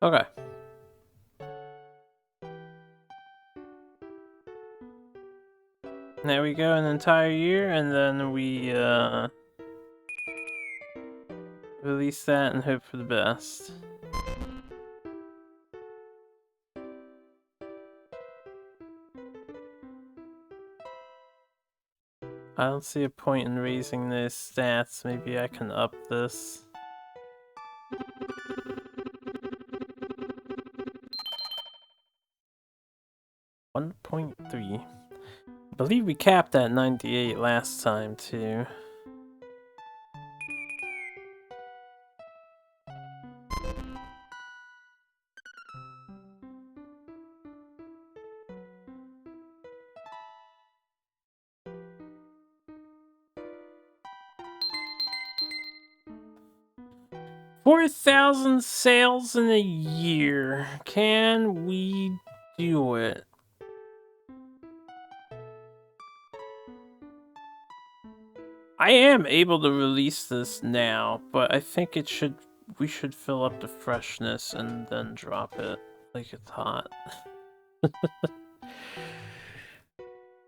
Okay. There we go, an entire year, and then we release that and hope for the best. I don't see a point in raising those stats. Maybe I can up this. .3. I believe we capped at 98 last time too. $4,000 sales in a year. Can we do it? I am able to release this now, but I think we should fill up the freshness and then drop it like it's hot.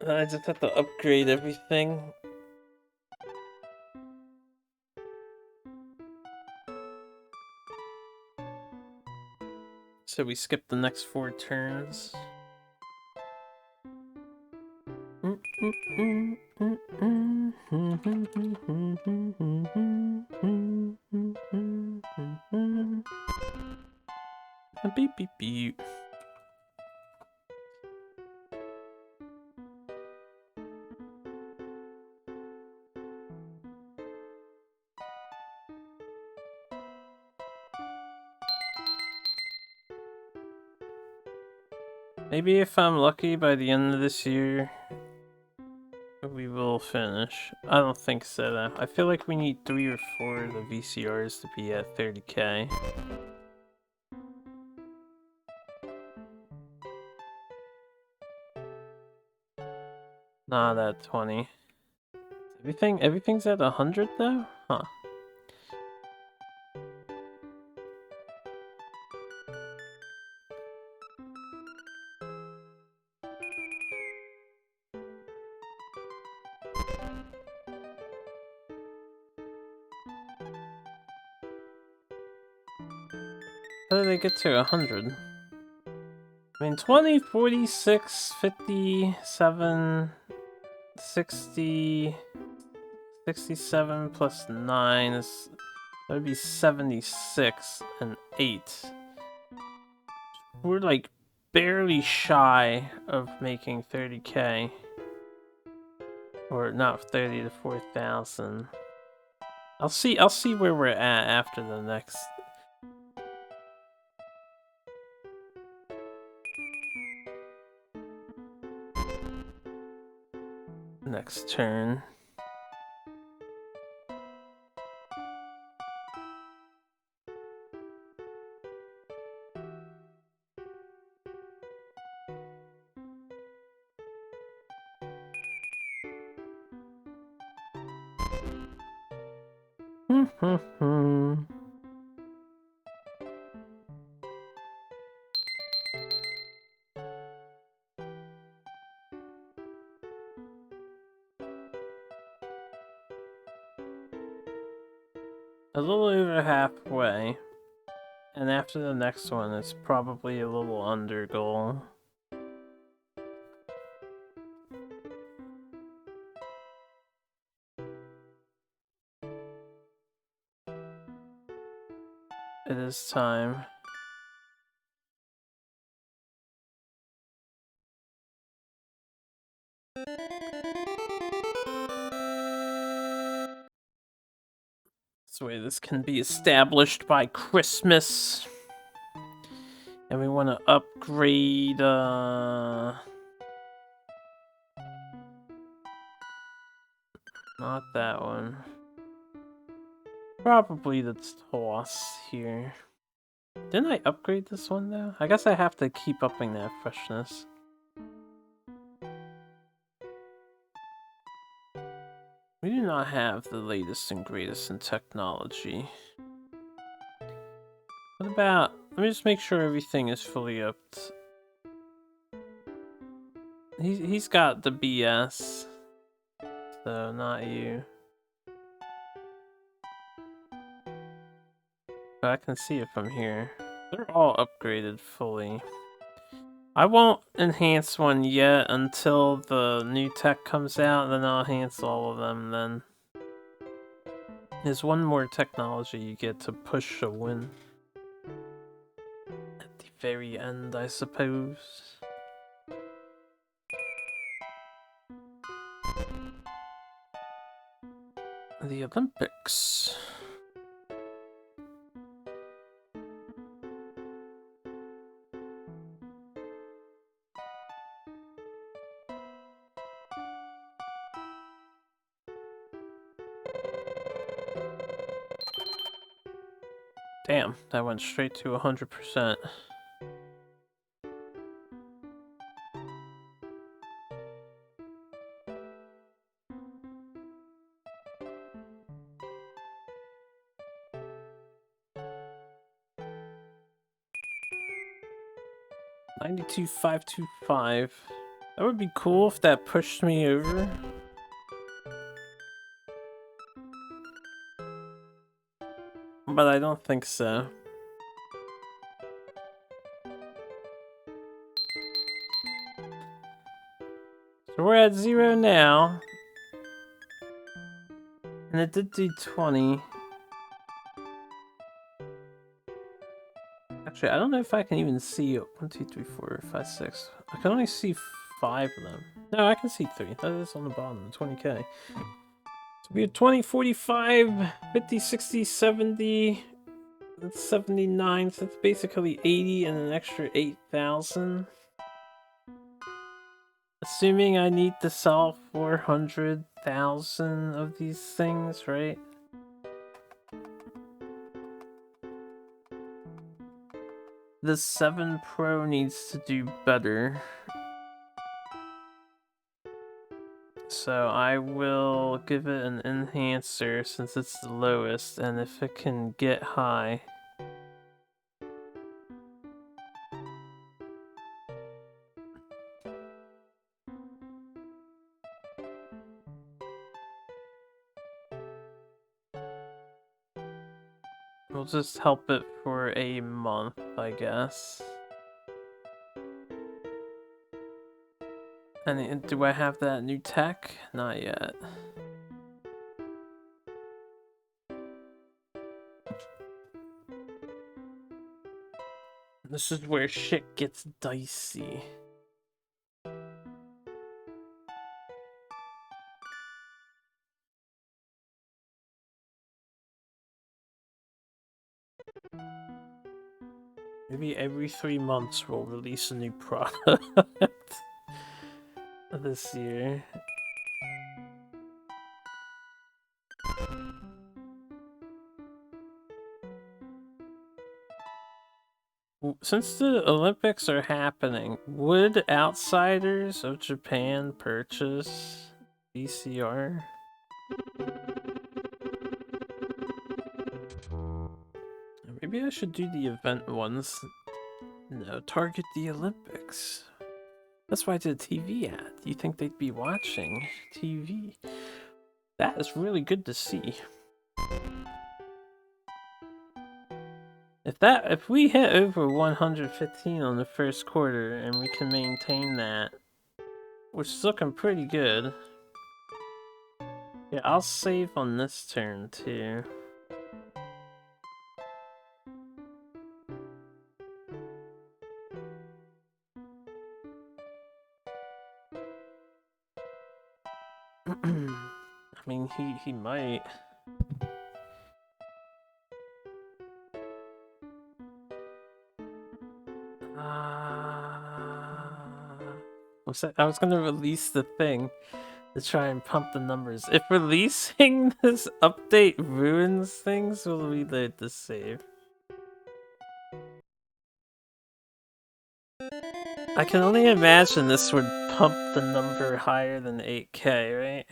I just have to upgrade everything. So we skip the next 4 turns. Beep beep beep. Maybe if I'm lucky by the end of this year, we will finish. I don't think so though. I feel like we need 3 or 4 of the VCRs to be at 30k. Not at 20. Everything's at 100 though? Huh. How did they get to 100? I mean, 20, 46, 57, 60, 67 plus 9 is... that would be 76 and 8. We're like barely shy of making 30k. Or not 30 to 4,000. I'll see where we're at after the next turn. a little over halfway. And after the next one, it's probably a little under goal. It is time. This way this can be established by Christmas. And we want to upgrade, not that one. Probably the toss here. Didn't I upgrade this one though? I guess I have to keep upping that freshness. We do not have the latest and greatest in technology. What about... Let me just make sure everything is fully upped. He's got the BS. So, not you. But I can see it from here. They're all upgraded fully. I won't enhance one yet until the new tech comes out, then I'll enhance all of them then. There's one more technology you get to push a win. At the very end, I suppose. The Olympics. Damn, that went straight to 100%. $92,525. That would be cool if that pushed me over. But I don't think so. So we're at 0 now. And it did do 20. Actually, I don't know if I can even see 1, 2, 3, 4, 5, 6. I can only see 5 of them. No, I can see 3. That is on the bottom, 20k. So we have 20, 45, 50, 60, 70. That's 79, so that's basically 80 and an extra 8,000. Assuming I need to sell 400,000 of these things, right? The 7 Pro needs to do better. So I will give it an enhancer since it's the lowest, and if it can get high. We'll just help it for a month, I guess. And do I have that new tech? Not yet. This is where shit gets dicey. Maybe every 3 months we'll release a new product this year. Since the Olympics are happening, would outsiders of Japan purchase VCR? Maybe I should do the event ones. No, target the Olympics. That's why I did a TV ad. You think they'd be watching TV? That is really good to see. If we hit over 115 on the first quarter and we can maintain that, which is looking pretty good. Yeah, I'll save on this turn too. I mean, he might. I was gonna release the thing to try and pump the numbers. If releasing this update ruins things, we'll reload the save. I can only imagine this would pump the number higher than 8K, right?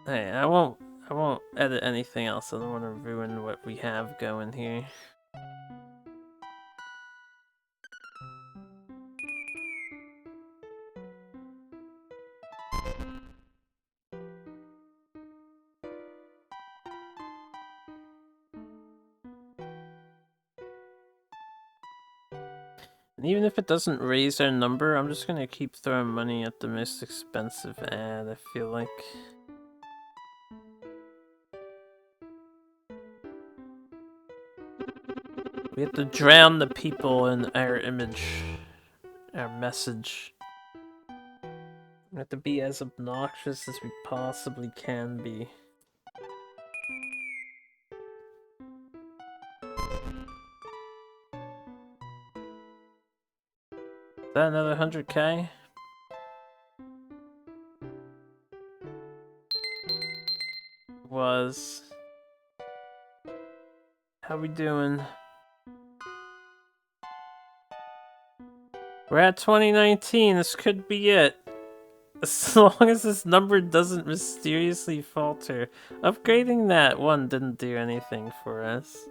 Hey, I won't edit anything else. I don't want to ruin what we have going here. And even if it doesn't raise our number, I'm just gonna keep throwing money at the most expensive ad, I feel like. We have to drown the people in our image, our message. We have to be as obnoxious as we possibly can be. Is that another 100K? Was. How we doing? We're at 2019, this could be it. As long as this number doesn't mysteriously falter. Upgrading that one didn't do anything for us.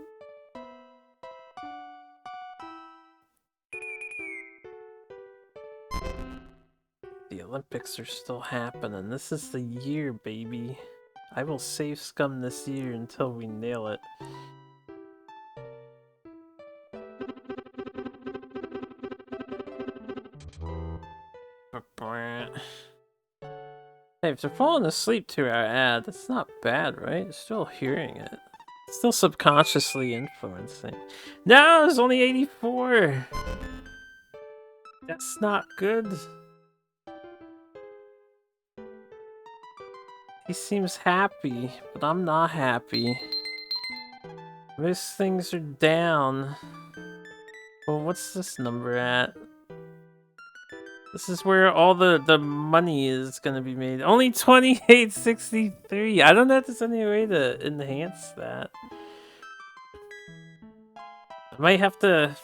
The Olympics are still happening. This is the year, baby. I will save scum this year until we nail it. Hey, if they're falling asleep to our ad, that's not bad, right? They're still hearing it. Still subconsciously influencing. No, it's only 84! That's not good. He seems happy, but I'm not happy. Most things are down. Well, what's this number at? This is where all the money is gonna be made. Only 28.63. I don't know if there's any way to enhance that. I might have to.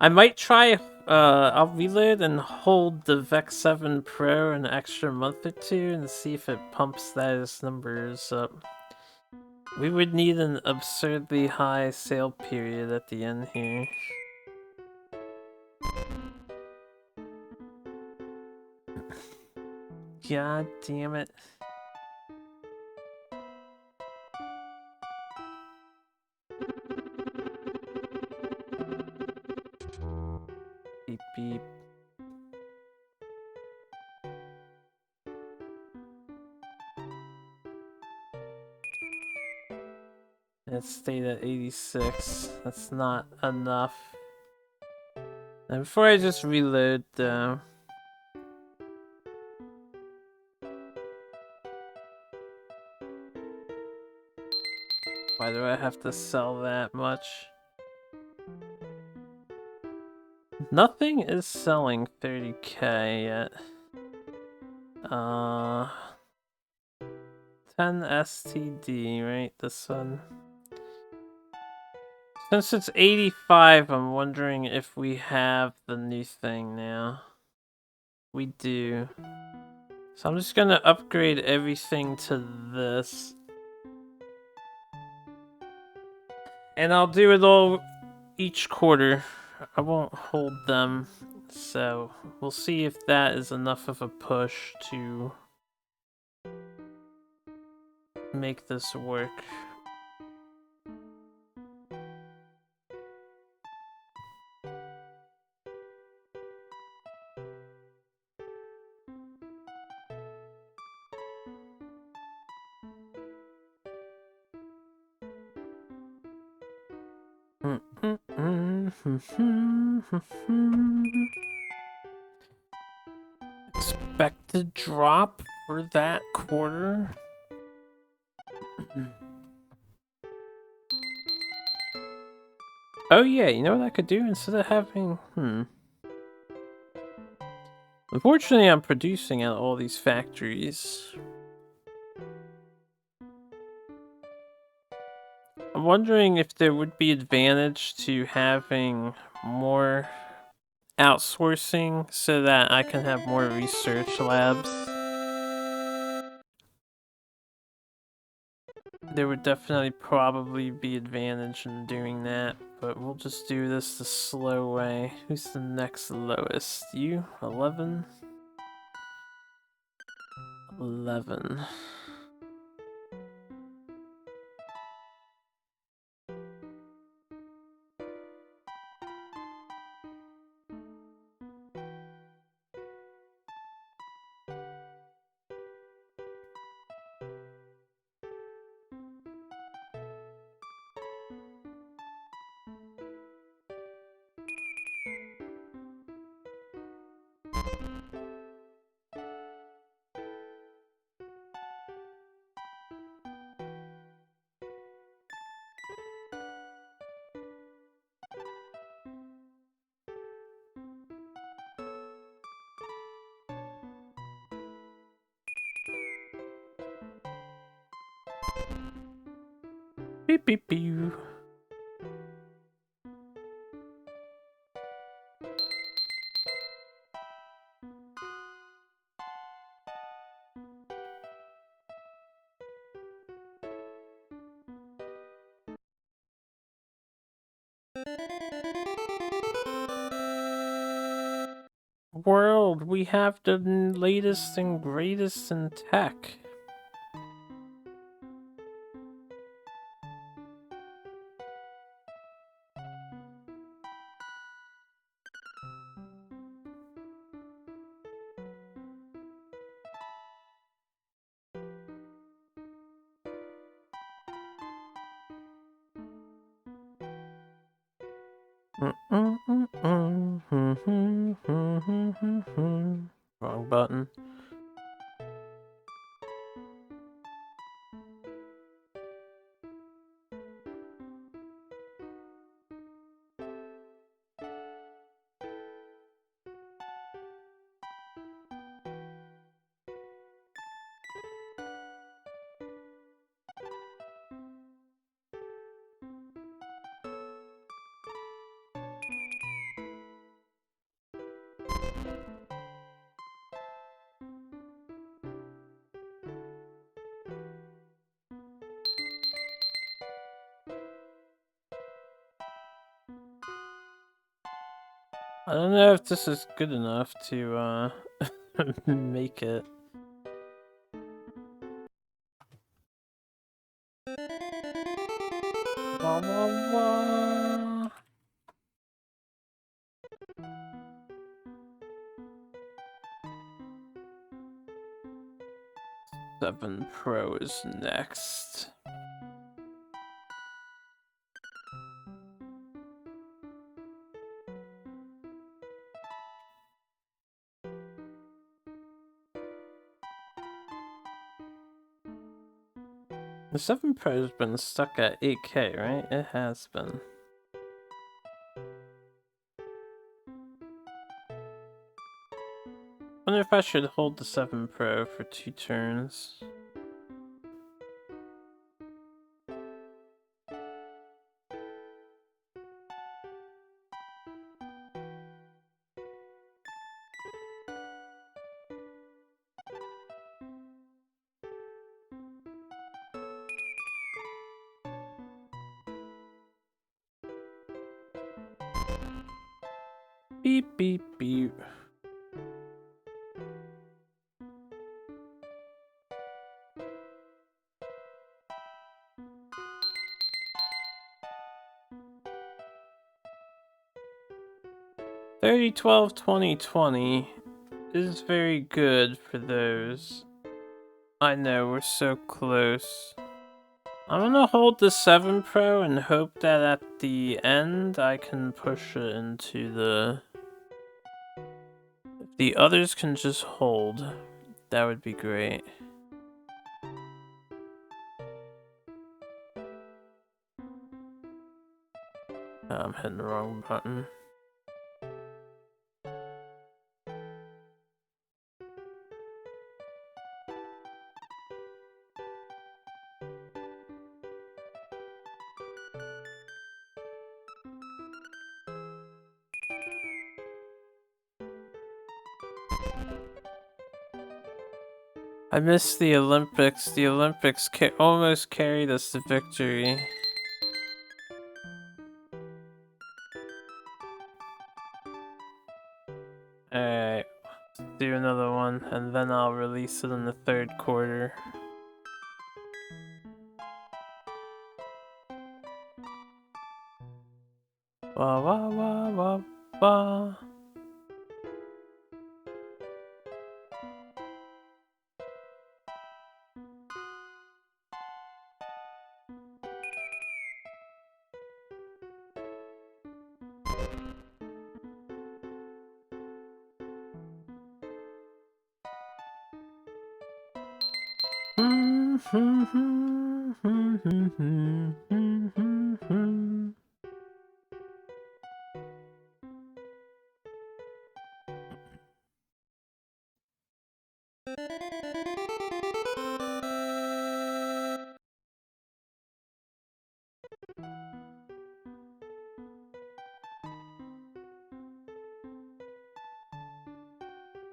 I might try. I'll reload and hold the Vex 7 Pro an extra month or two and see if it pumps those numbers up. We would need an absurdly high sale period at the end here. God damn it. Beep beep. It stayed at 86. That's not enough. And before I just reload though. Why do I have to sell that much? Nothing is selling 30K yet. 10 STD, right? This one. Since it's 85, I'm wondering if we have the new thing now. We do. So I'm just gonna upgrade everything to this. And I'll do it all each quarter. I won't hold them. So we'll see if that is enough of a push to make this work. Expected drop for that quarter. Oh yeah, you know what I could do instead of having Unfortunately, I'm producing at all these factories. I'm wondering if there would be advantage to having more outsourcing so that I can have more research labs. There would definitely probably be advantage in doing that, but we'll just do this the slow way. Who's the next lowest? You? 11? 11. Beep beep beep. World, we have the latest and greatest in tech. Wrong button. I don't know if this is good enough to make it. Wah, wah, wah. Seven Pro is next. The 7 Pro's been stuck at 8K, right? It has been. I wonder if I should hold the 7 Pro for 2 turns. Beep, beep, beep. 30, 12, 20, 20 is very good for those. I know, we're so close. I'm gonna hold the 7 Pro and hope that at the end I can push it into the... If the others can just hold, that would be great. Oh, I'm hitting the wrong button. I missed the Olympics. The Olympics almost carried us to victory. Alright, do another one, and then I'll release it in the 3rd quarter. Wah wah wah wah wah.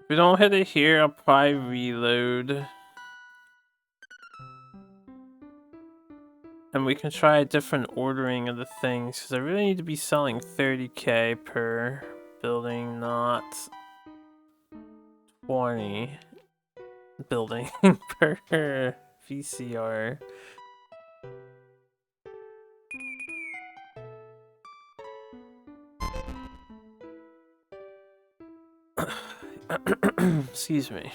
If we don't hit it here, I'll probably reload. And we can try a different ordering of the things, because I really need to be selling 30k per building, not 20 building per VCR. Excuse me.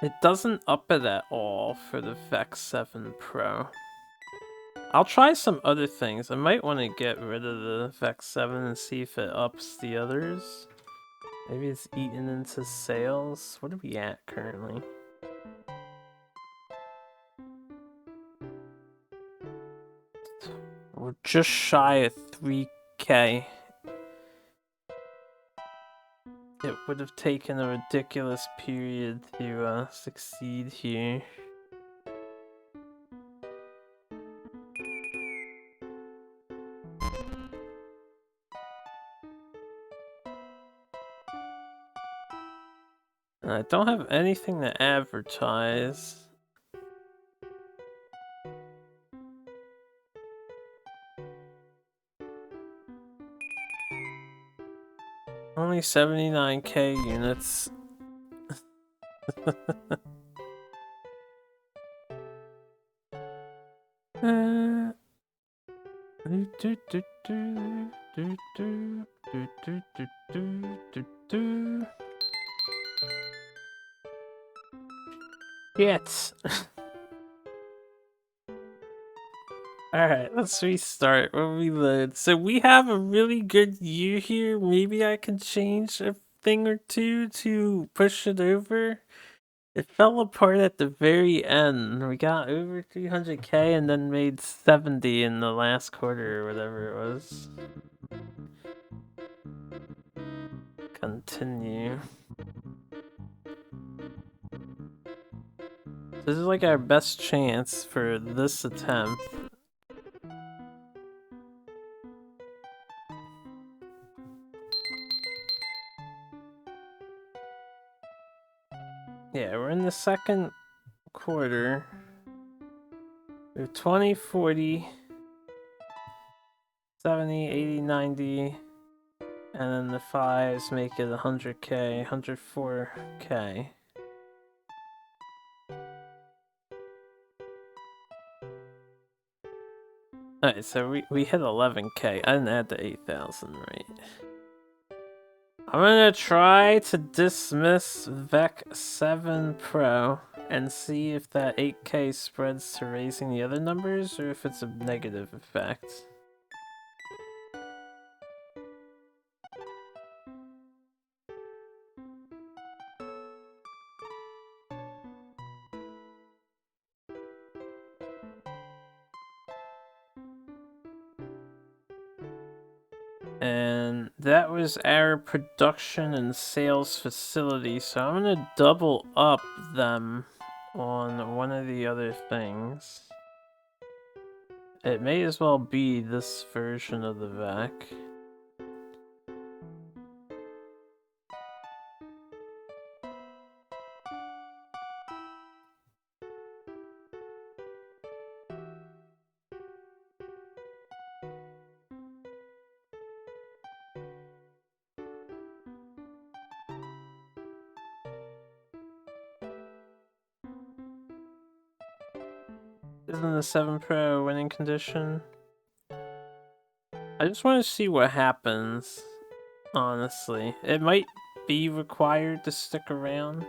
It doesn't up it at all for the Vex 7 Pro. I'll try some other things. I might want to get rid of the Vex 7 and see if it ups the others. Maybe it's eaten into sales. What are we at currently? We're just shy of 3k. It would have taken a ridiculous period to succeed here. And I don't have anything to advertise. Only 79k units. Yes. Alright, let's restart. We'll reload. So we have a really good year here. Maybe I can change a thing or two to push it over. It fell apart at the very end. We got over 300k and then made 70 in the last quarter or whatever it was. Continue. This is like our best chance for this attempt. Yeah, we're in the 2nd quarter. We have 20, 40, 70, 80, 90, and then the 5s make it 100k, 104k. Alright, so we hit 11k. I didn't add the 8,000, right? I'm gonna try to dismiss Vec 7 Pro and see if that 8k spreads to raising the other numbers or if it's a negative effect. And that was our production and sales facility, so I'm gonna double up them on one of the other things. It may as well be this version of the VAC. Isn't the 7 Pro winning condition? I just want to see what happens, honestly. It might be required to stick around.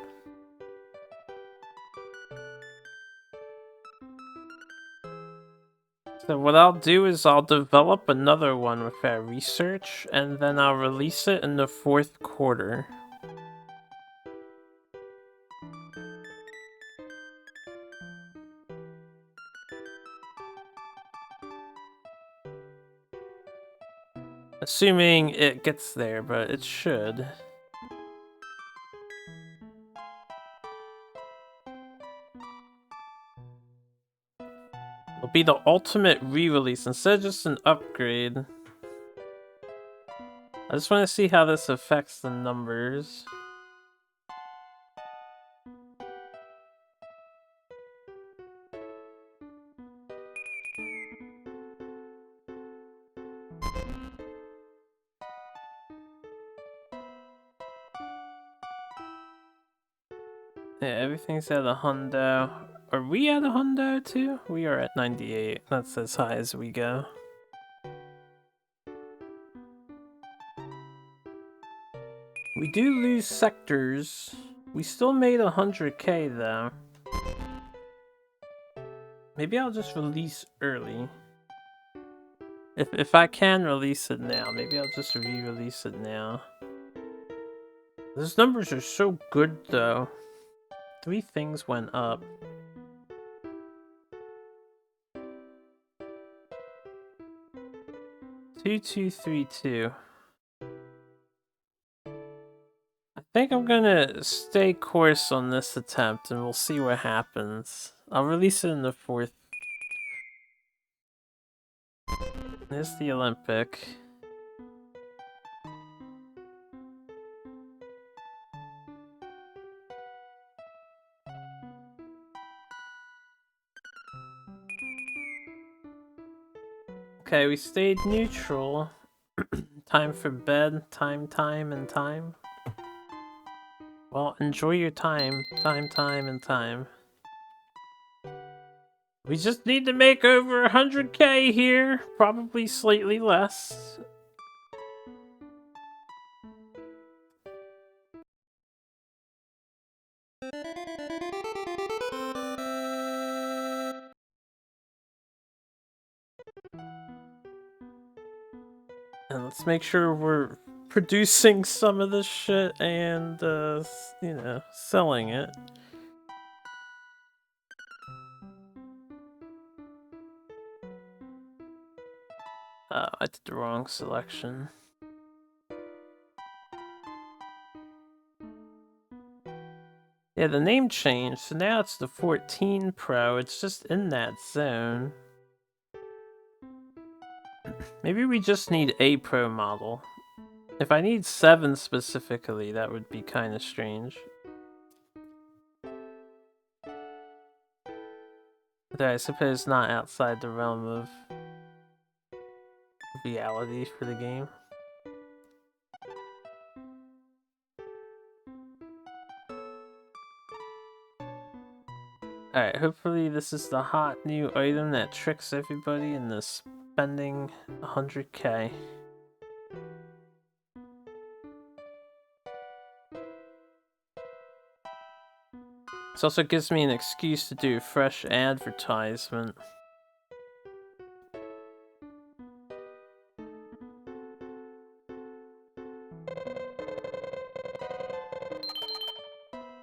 So what I'll do is I'll develop another one with our research, and then I'll release it in the 4th quarter. Assuming it gets there, but it should. It'll be the ultimate re-release instead of just an upgrade. I just want to see how this affects the numbers. Yeah, everything's at a hundo. Are we at a hundo too? We are at 98. That's as high as we go. We do lose sectors. We still made 100k though. Maybe I'll just release early. If I can release it now, maybe I'll just re-release it now. Those numbers are so good though. 3 things went up. Two, 2, 3, 2. I think I'm gonna stay course on this attempt and we'll see what happens. I'll release it in the 4th. There's the Olympic. Okay, we stayed neutral. Time for bed, time, and time. Well, enjoy your time, and time. We just need to make over 100k here, probably slightly less. And let's make sure we're producing some of this shit and, you know, selling it. Oh, I did the wrong selection. Yeah, the name changed, so now it's the 14 Pro. It's just in that zone. Maybe we just need a Pro model. If I need 7 specifically, that would be kind of strange. But I suppose not outside the realm of reality for the game. Alright, hopefully this is the hot new item that tricks everybody in this spending 100K. This also gives me an excuse to do fresh advertisement.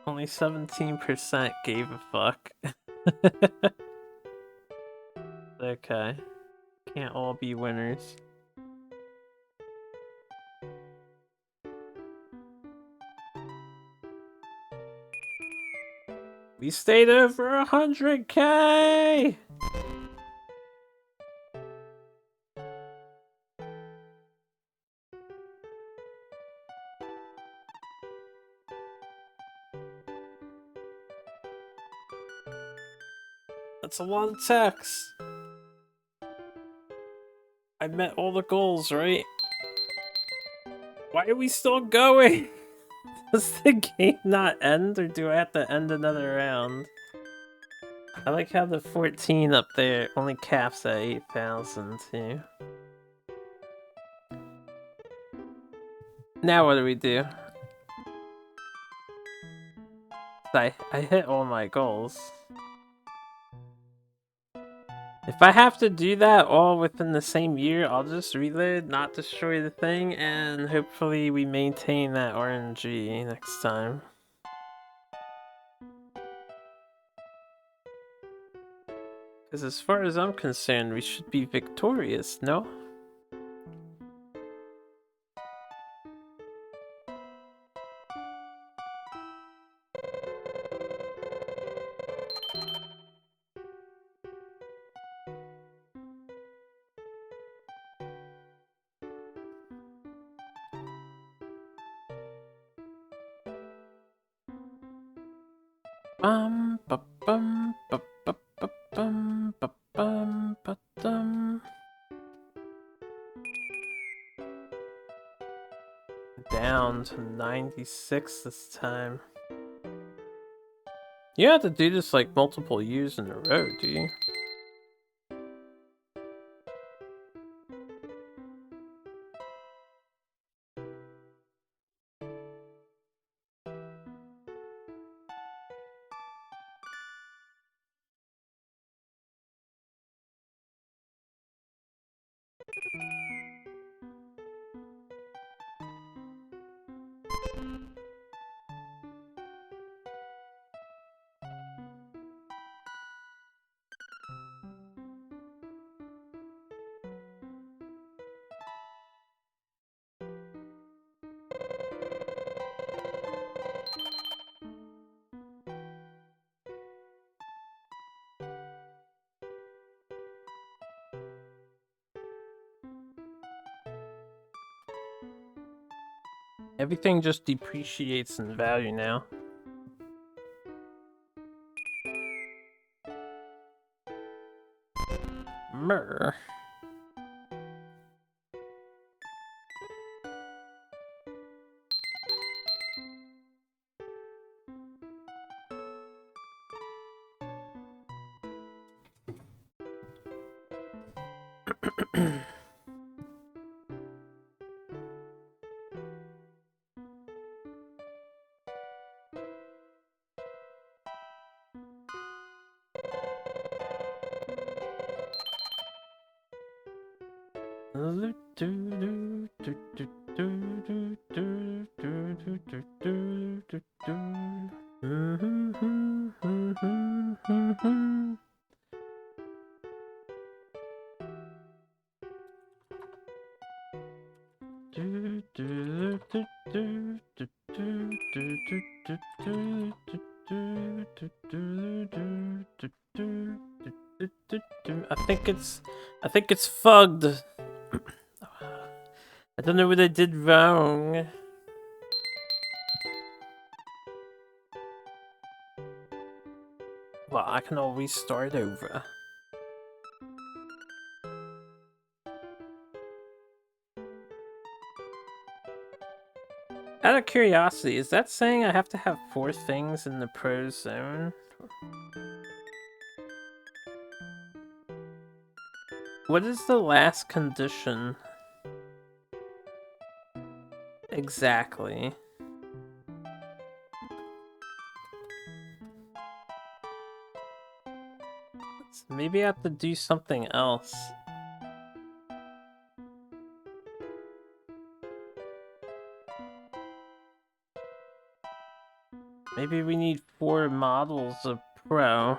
Only 17% gave a fuck. Okay. Can't all be winners. We stayed over 100K! That's a lot of text. I met all the goals, right? Why are we still going? Does the game not end, or do I have to end another round? I like how the 14 up there only caps at 8,000 too. Now what do we do? I hit all my goals. If I have to do that all within the same year, I'll just reload, not destroy the thing, and hopefully we maintain that RNG next time. Because as far as I'm concerned, we should be victorious, no? Down to 96 this time. You have to do this like multiple years in a row, do you? Everything just depreciates in value now. Murr. I think it's fugged. I don't know what I did wrong. Well, I can always start over. Out of curiosity, is that saying I have to have 4 things in the pro zone? What is the last condition? Exactly. Maybe I have to do something else. Maybe we need 4 models of Pro.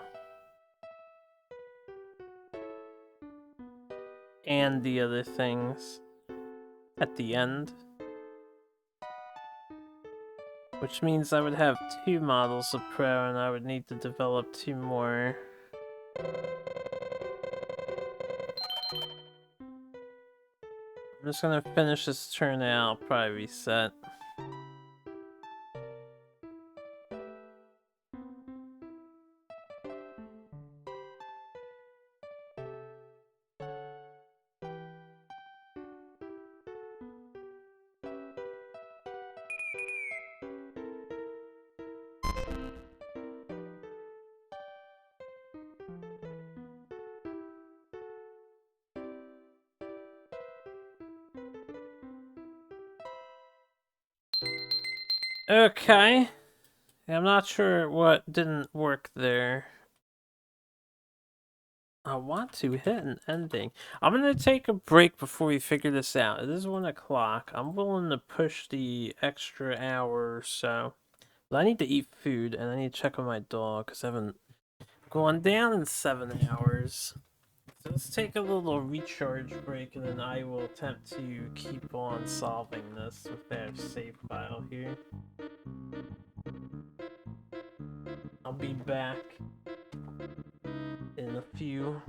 And the other things at the end. Which means I would have 2 models of Pro and I would need to develop 2 more. I'm just gonna finish this turn out, I'll probably reset. Okay. I'm not sure what didn't work there. I want to hit an ending. I'm gonna take a break before we figure this out. It is 1 o'clock. I'm willing to push the extra hour or so. But I need to eat food and I need to check on my dog because I haven't gone down in 7 hours. So let's take a little recharge break and then I will attempt to keep on solving this with our save file here. I'll be back in a few.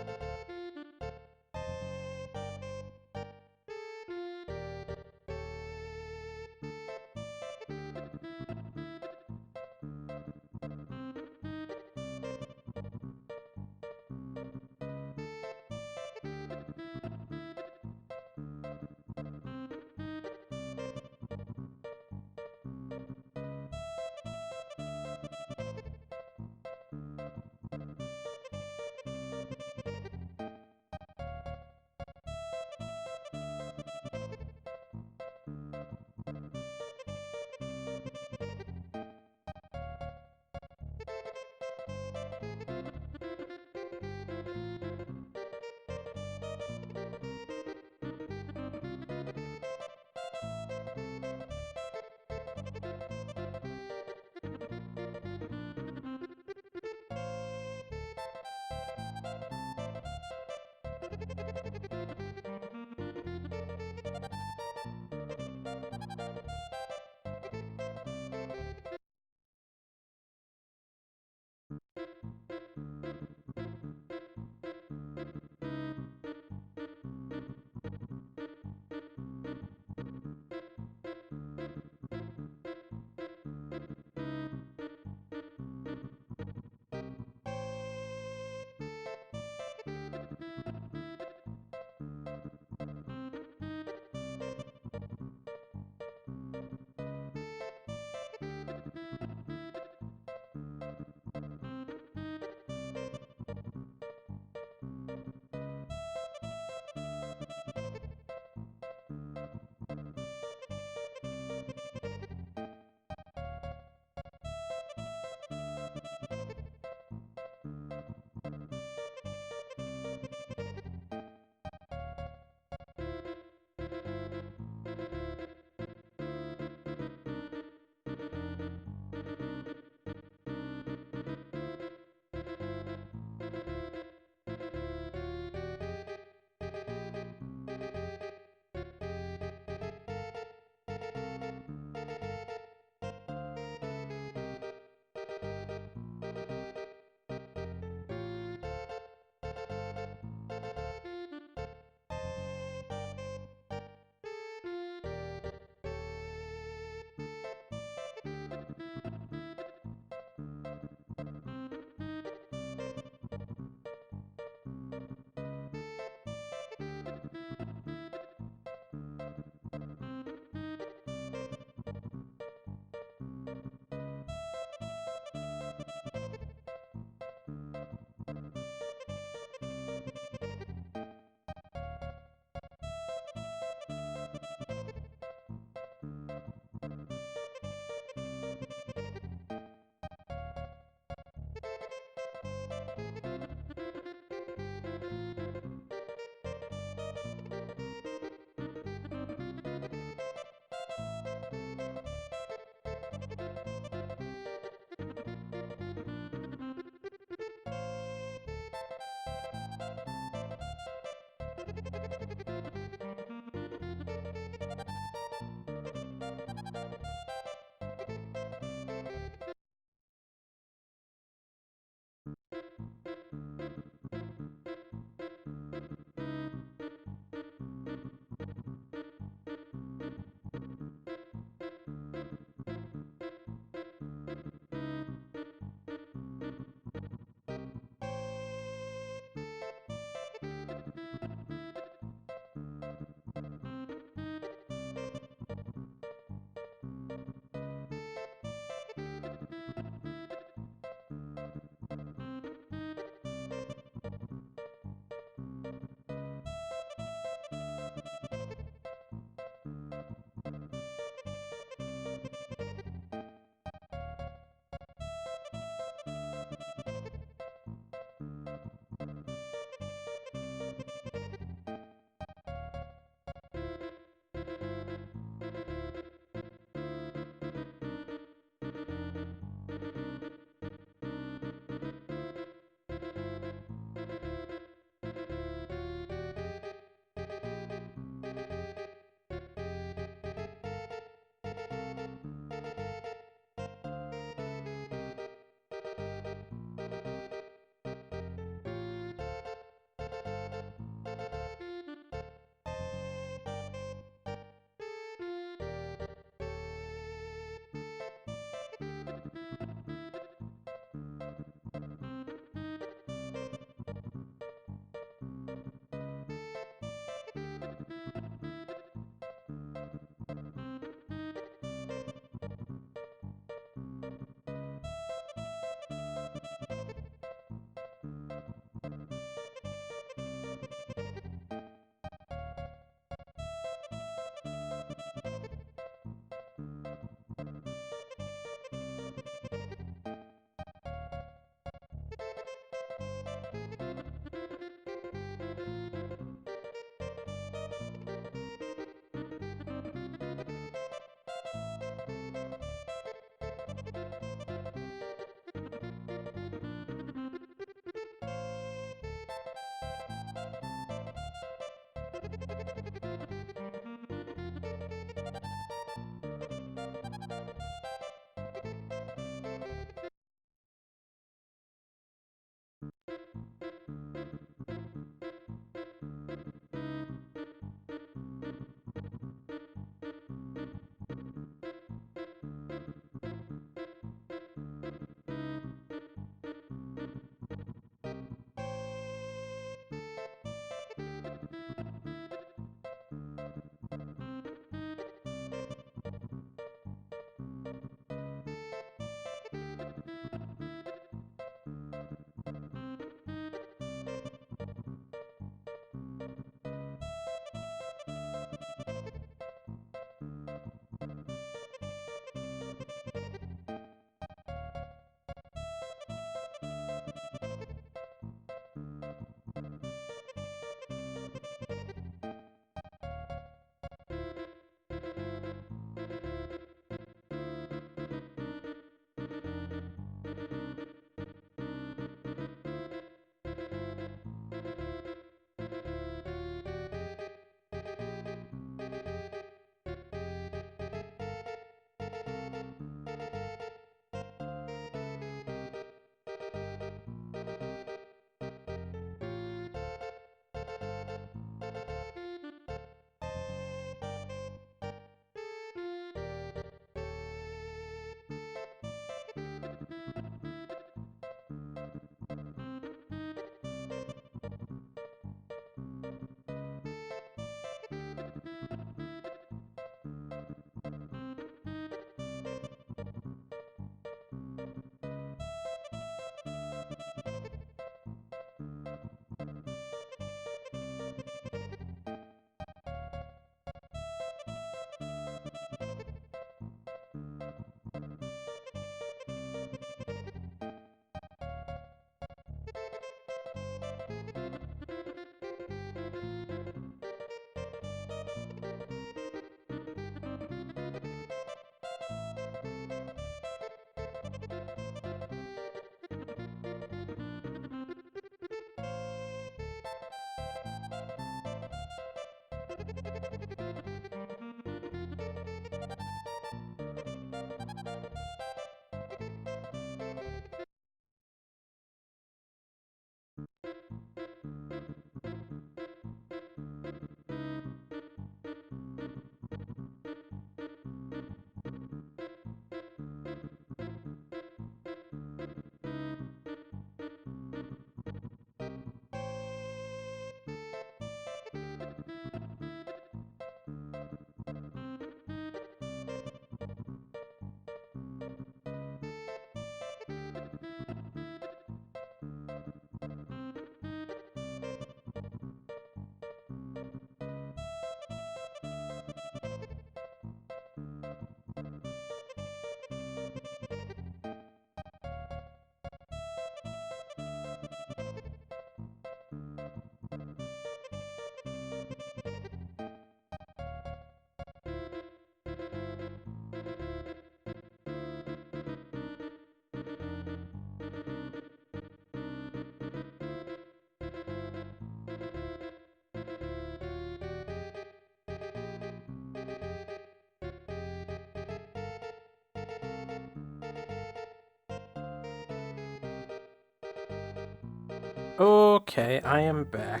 Okay, I am back.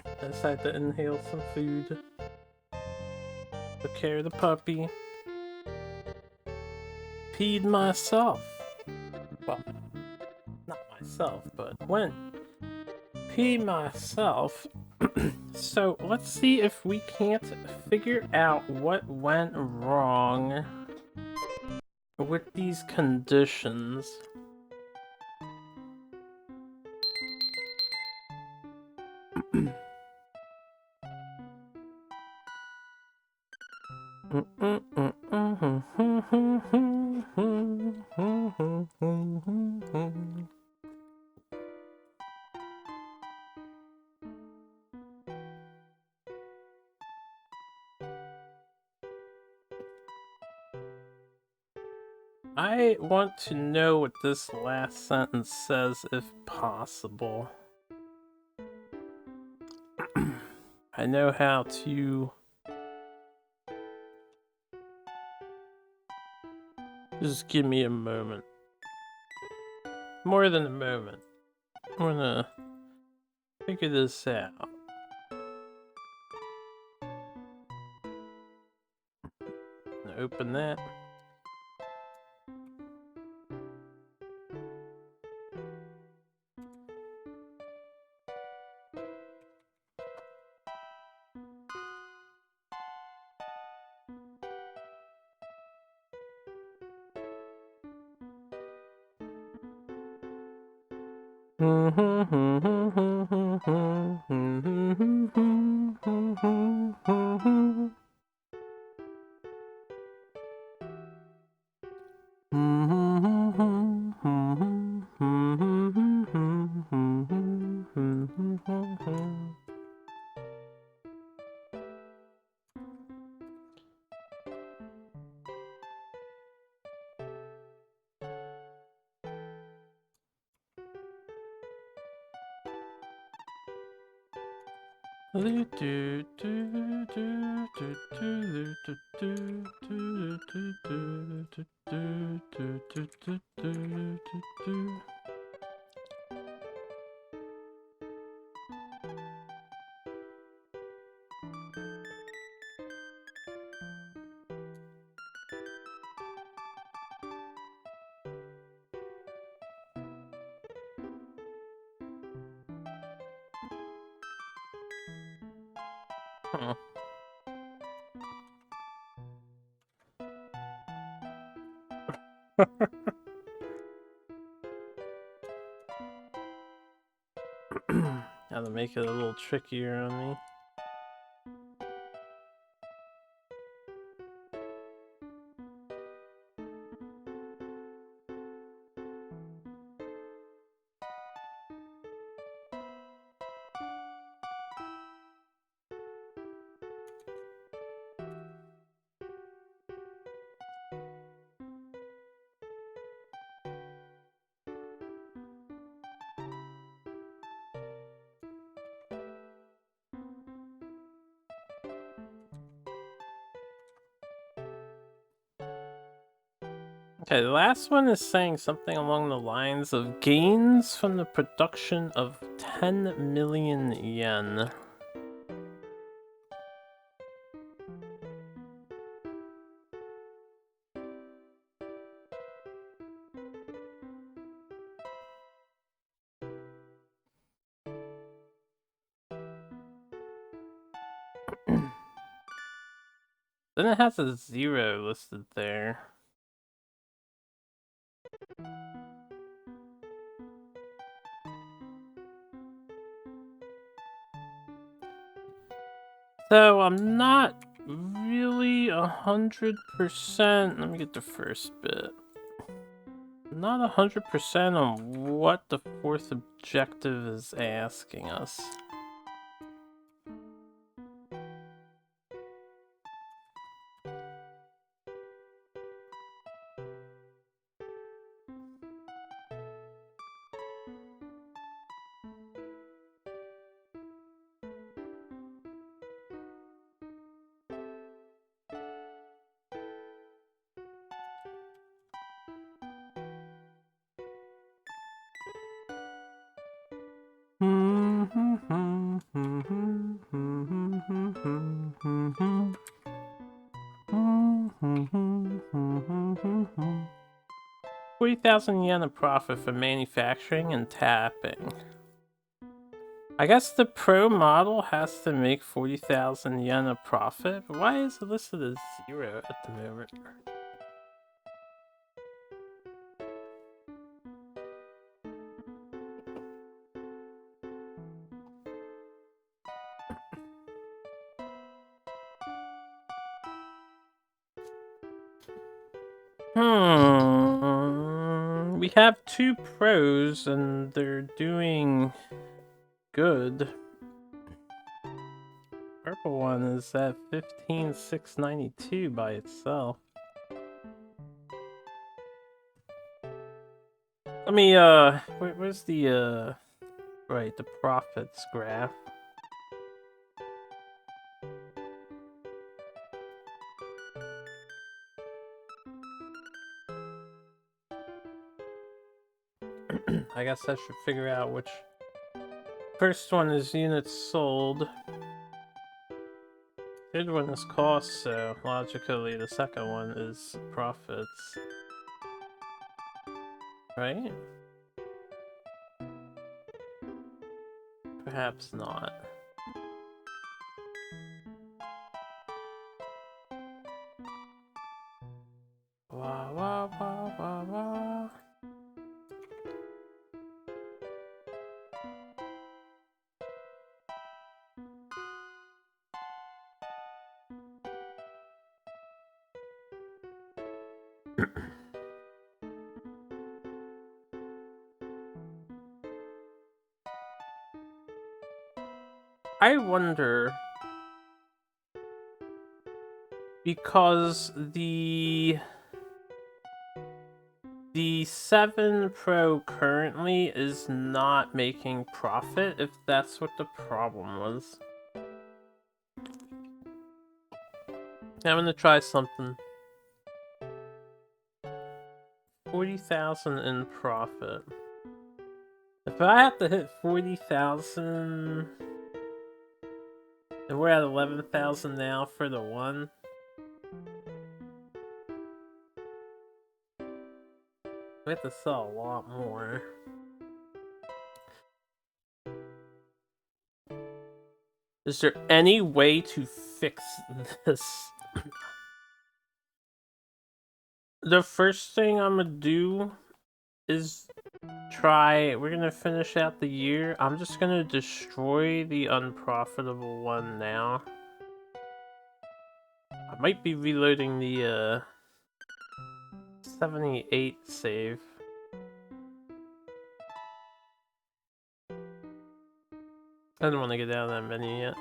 I decided to inhale some food. Took care of the puppy. Peed myself. Well, not myself, but when. Pee myself. So let's see if we can't figure out what went wrong with these conditions. I want to know what this last sentence says, if possible. I know how to... Just give me a moment. More than a moment. I'm gonna figure this out. Open that. How to make it a little trickier on me. Okay, the last one is saying something along the lines of gains from the production of 10 million yen. Then it has a 0 listed there. So I'm not really 100%. Let me get the first bit. Not 100% on what the fourth objective is asking us. $40,000 of profit for manufacturing and tapping. I guess the pro model has to make 40,000 yen of profit, but why is it listed as 0 at the moment? We have 2 pros and they're doing good. Purple one is at 15,692 by itself. Let me, where's the, right, the profits graph? I guess I should figure out which. First one is units sold. Third one is cost, so logically the second one is profits. Right? Perhaps not. Wah wah wah wah wah. I wonder, because the 7 Pro currently is not making profit, if that's what the problem was. I'm gonna try something. 40,000 in profit. If I have to hit 40,000, and we're at 11,000 now for the one. We have to sell a lot more. Is there any way to fix this? The first thing I'm gonna do is we're gonna finish out the year. I'm just gonna destroy the unprofitable one now. I might be reloading the 78 save. I don't want to get out of that menu yet.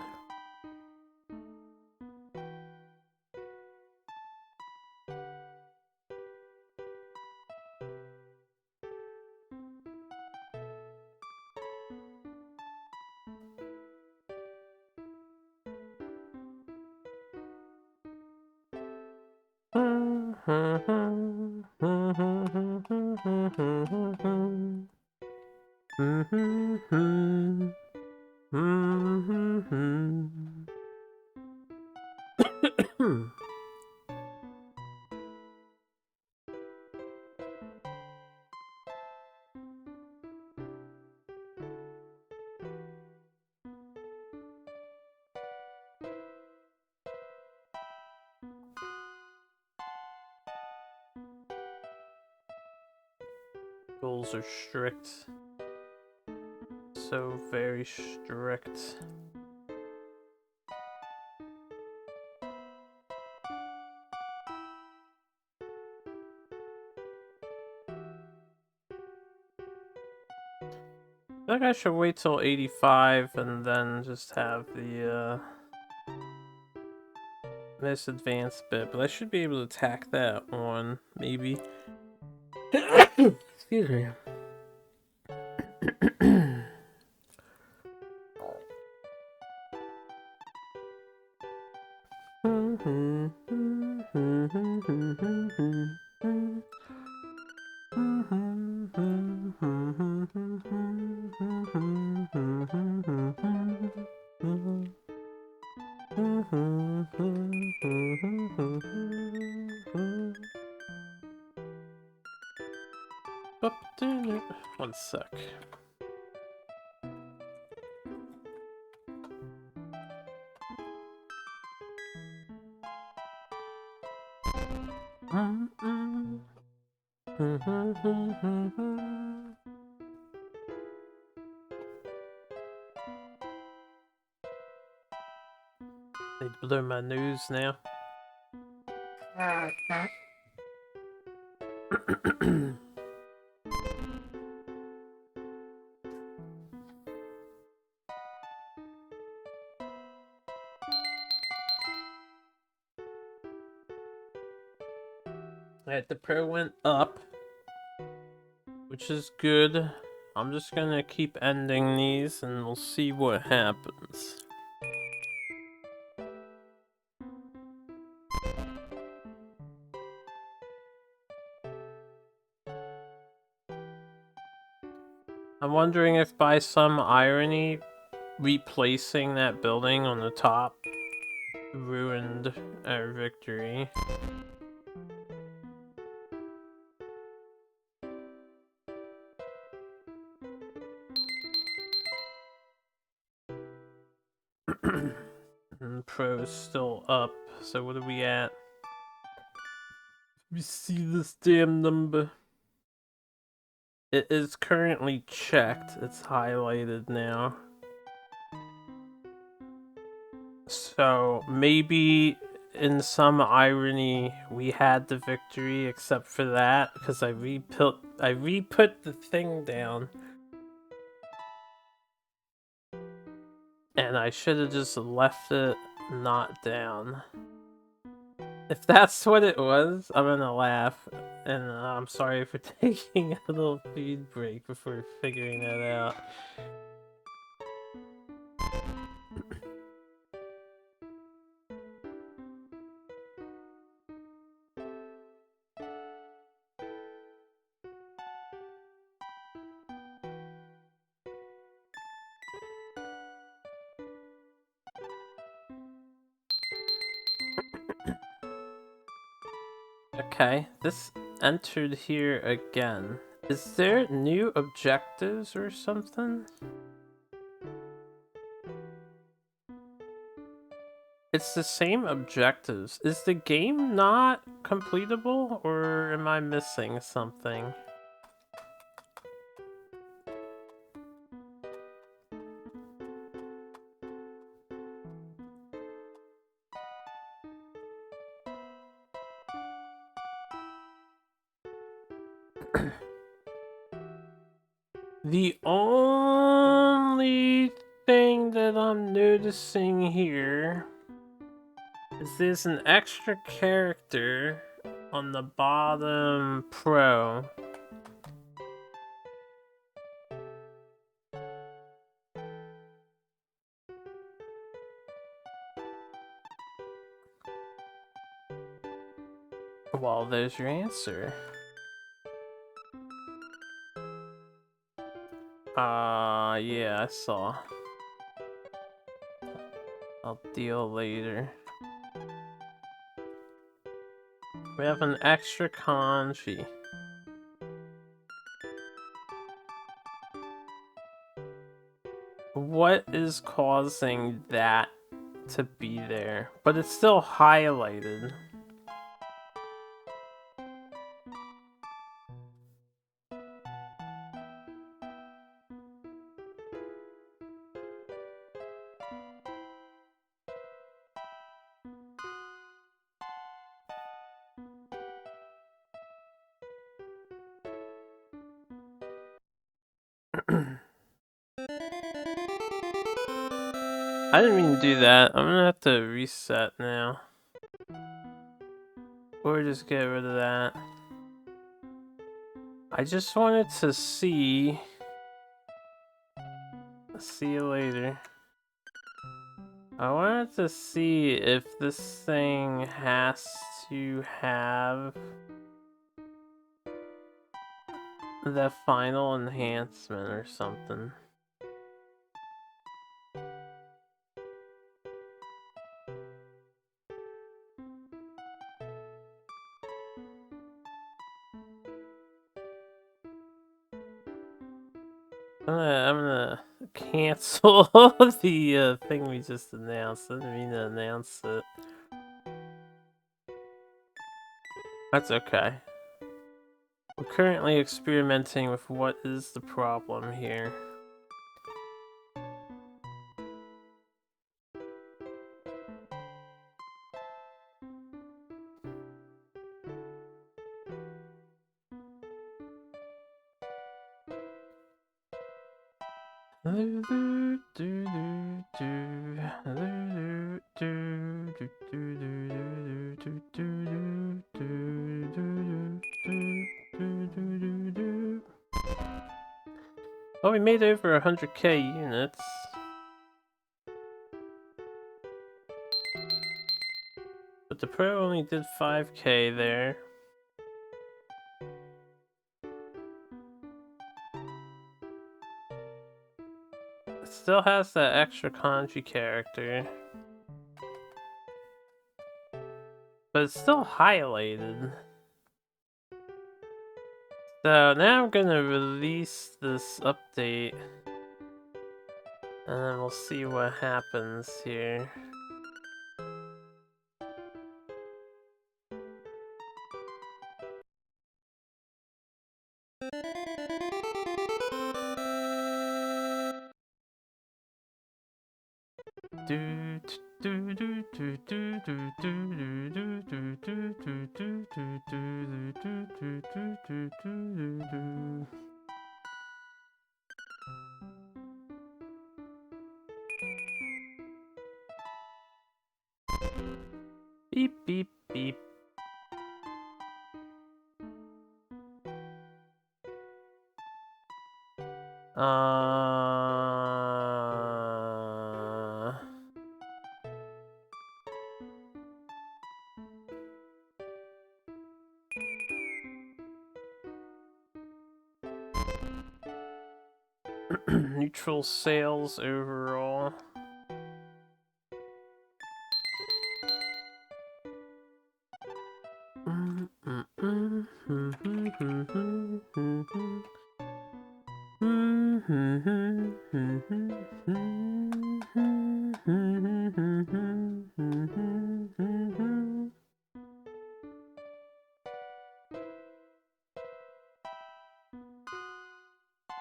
Goals are strict. So very strict. I think I should wait till 85 and then just have the this advanced bit, but I should be able to attack that one, maybe. Excuse me. One sec. They blur my news now. Alright, the pro went up, which is good. I'm just gonna keep ending these and we'll see what happens. I'm wondering if by some irony, replacing that building on the top ruined our victory. And pro is still up, so what are we at? We see this damn number. It is currently checked. It's highlighted now. So maybe in some irony we had the victory except for that because I re-put the thing down. And I should have just left it not down. If that's what it was, I'm gonna laugh. And I'm sorry for taking a little feed break before figuring that out. Okay, this entered here again. Is there new objectives or something? It's the same objectives. Is the game not completable or am I missing something? The only thing that I'm noticing here is there's an extra character on the bottom pro. Well, there's your answer. Yeah, I saw. I'll deal later. We have an extra kanji. What is causing that to be there? But it's still highlighted. I didn't mean to do that. I'm gonna have to reset now. Or just get rid of that. I just wanted to see. See you later. I wanted to see if this thing has to have the final enhancement or something. I'm gonna cancel the thing we just announced. I didn't mean to announce it. That's okay. We're currently experimenting with what is the problem here. Oh, we made over 100k units. But the Pro only did 5k there. It still has that extra kanji character. But it's still highlighted. So now I'm gonna release this update. And then we'll see what happens here. Beep, beep, beep. Neutral sales overall.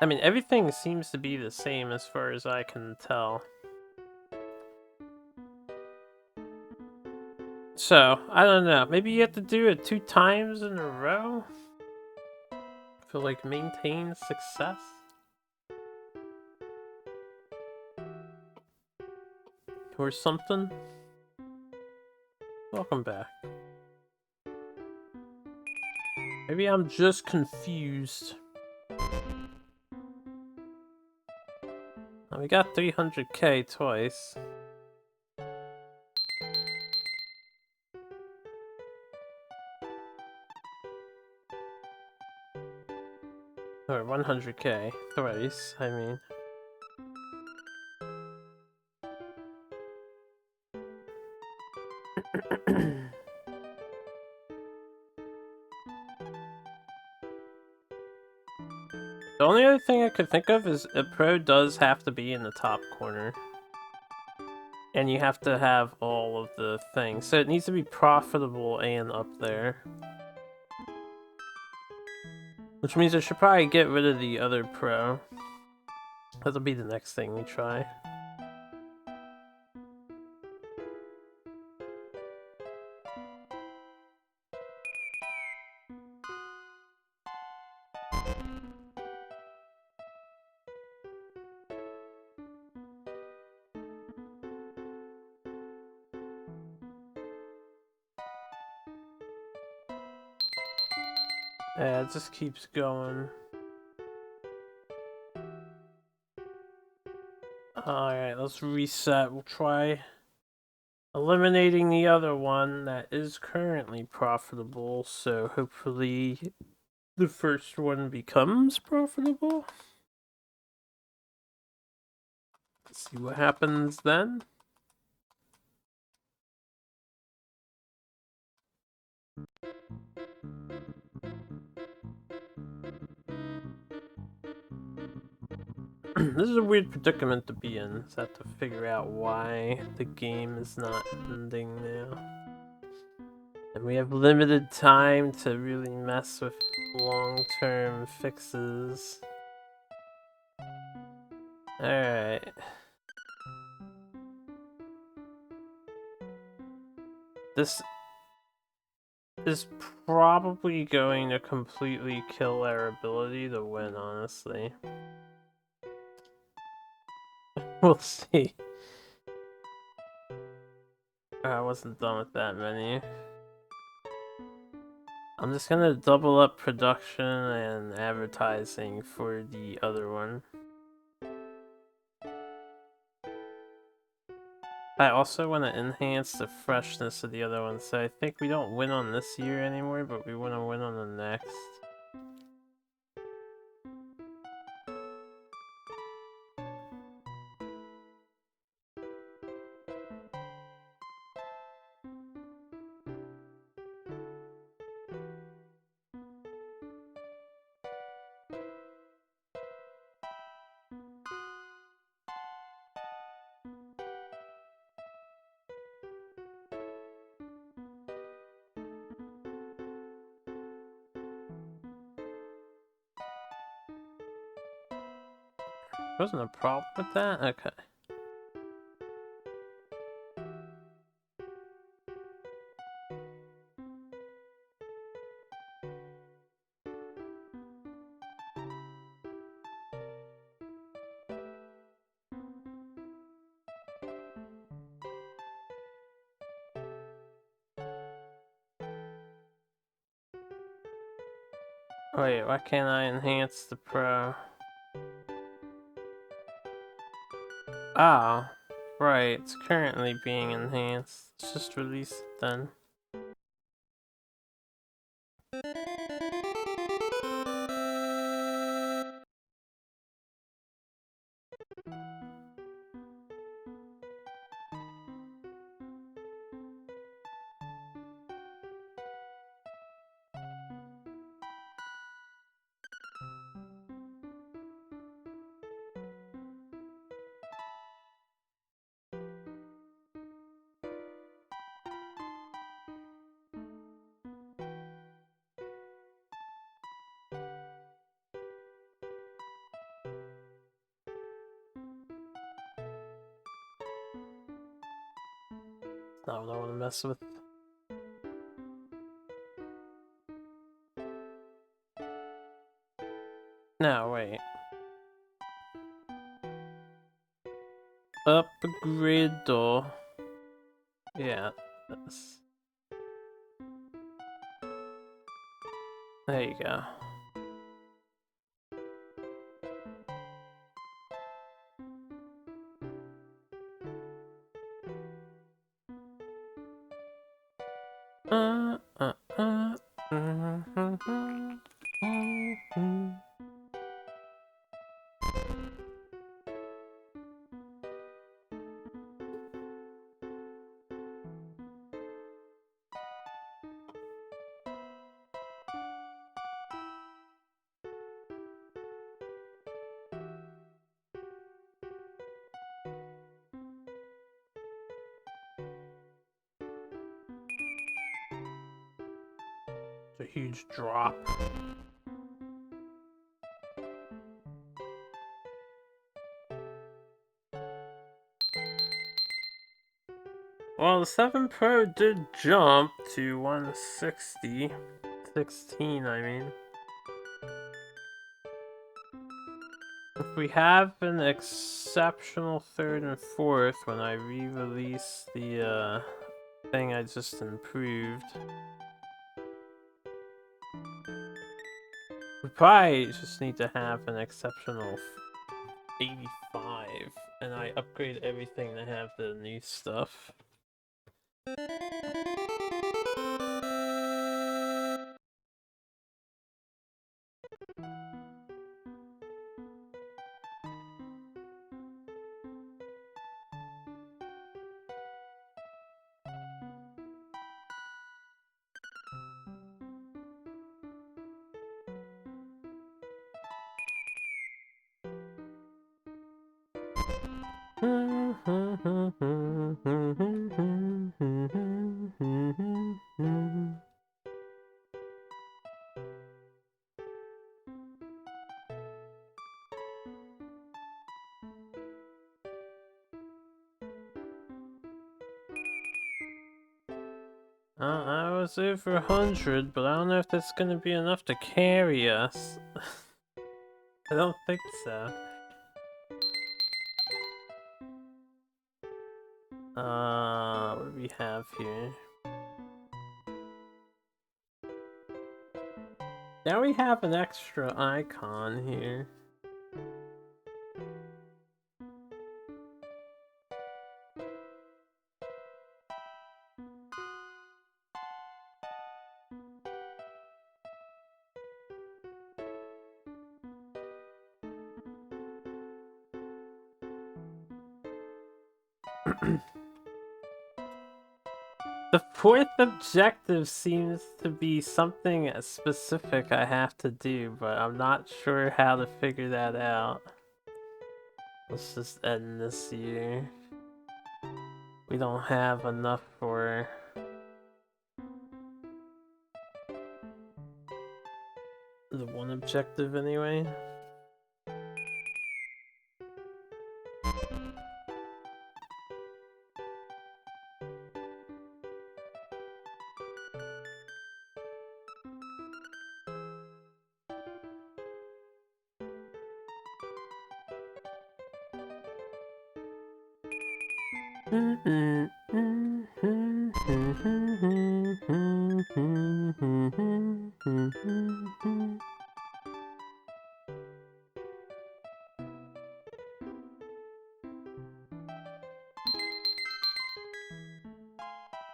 I mean, everything seems to be the same as far as I can tell. So, I don't know. Maybe you have to do it 2 times in a row? To, like, maintain success? Or something? Welcome back. Maybe I'm just confused. We got 300k twice. Or 100k thrice, I mean. The only other thing I could think of is a Pro does have to be in the top corner. And you have to have all of the things. So it needs to be profitable and up there. Which means I should probably get rid of the other Pro. That'll be the next thing we try. Yeah, it just keeps going. Alright, let's reset. We'll try eliminating the other one that is currently profitable, so hopefully the first one becomes profitable. Let's see what happens then. This is a weird predicament to be in. So I have to figure out why the game is not ending now. And we have limited time to really mess with long-term fixes. Alright. This is probably going to completely kill our ability to win, honestly. We'll see. I wasn't done with that many. I'm just gonna double up production and advertising for the other one. I also want to enhance the freshness of the other one, so I think we don't win on this year anymore, but we want to win on the next. Wasn't a problem with that? Okay. Wait, why can't I enhance the pro? Oh, right, it's currently being enhanced. Let's just release it then. Not what I want to mess with. No, wait. Upgrade door. Yeah, this. There you go. It's a huge drop. Well, the 7 Pro did jump to 160. 16, I mean. If we have an exceptional third and fourth when I re-release the thing I just improved, we probably just need to have an exceptional 85, and I upgrade everything to have the new stuff. I was over 100, but I don't know if that's gonna be enough to carry us. I don't think so. What do we have here? Now we have an extra icon here. The fourth objective seems to be something specific I have to do, but I'm not sure how to figure that out. Let's just end this year. We don't have enough for... the one objective anyway.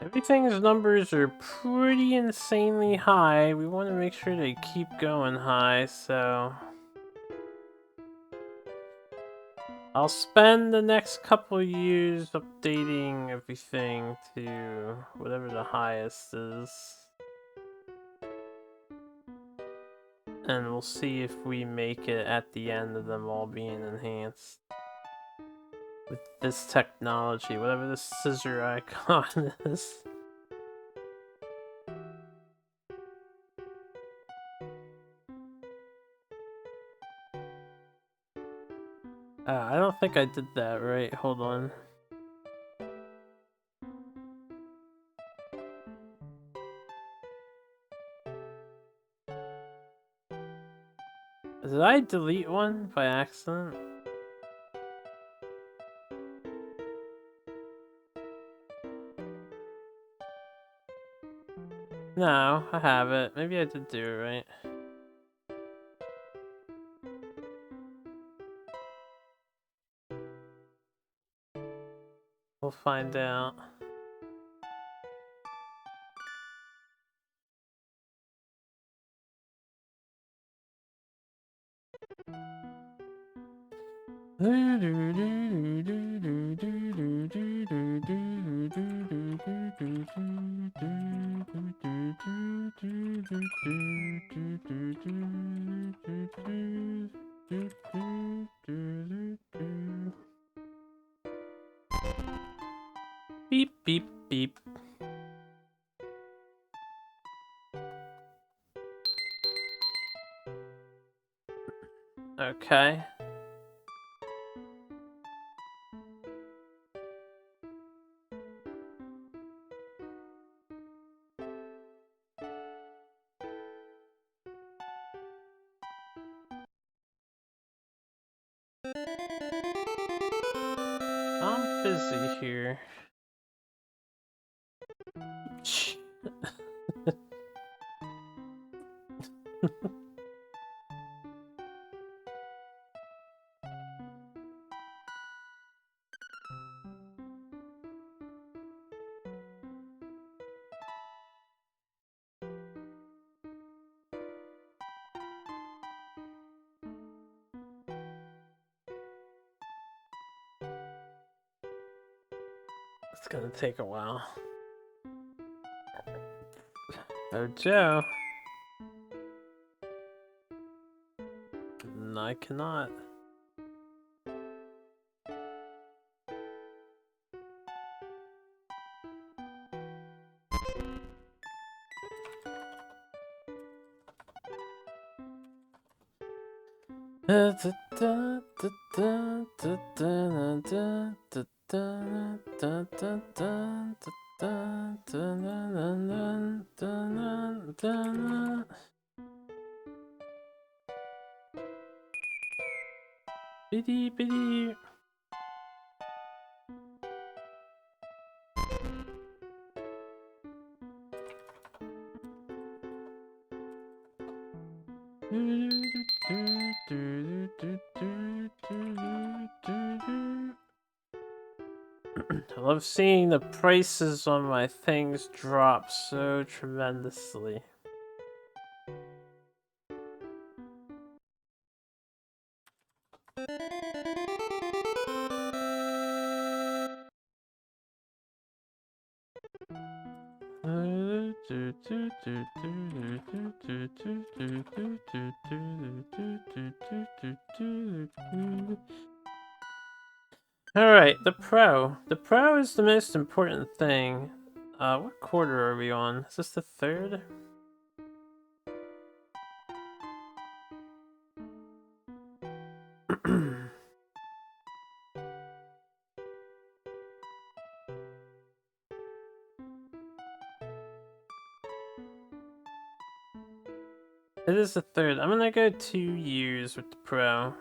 Everything's numbers are pretty insanely high. We want to make sure they keep going high, so... I'll spend the next couple years updating everything to whatever the highest is. And we'll see if we make it at the end of them all being enhanced. With this technology, whatever the scissor icon is. I don't think I did that right. Hold on. Did I delete one by accident? No, I have it. Maybe I did do it right. We'll find out. Beep, beep, beep. Okay. I'm busy here. It's gonna take a while. Oh, Joe. I cannot. Biddy biddy. I love seeing the prices on my things drop so tremendously. Alright, the Pro. The Pro is the most important thing. What quarter are we on? Is this the third? It is the third. I'm gonna go 2 years with the Pro.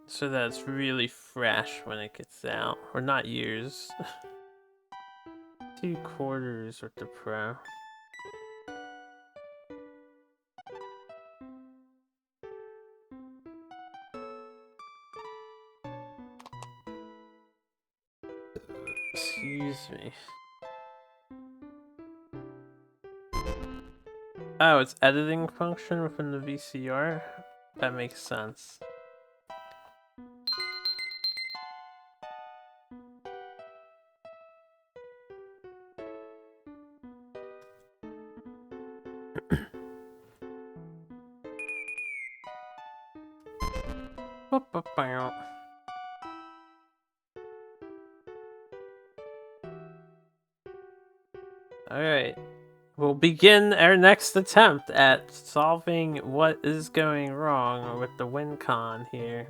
So that it's really fresh when it gets out. Or not years. 2 quarters with the Pro. Excuse me. Oh, it's editing function within the VCR? That makes sense. Alright. We'll begin our next attempt at solving what is going wrong with the WinCon here.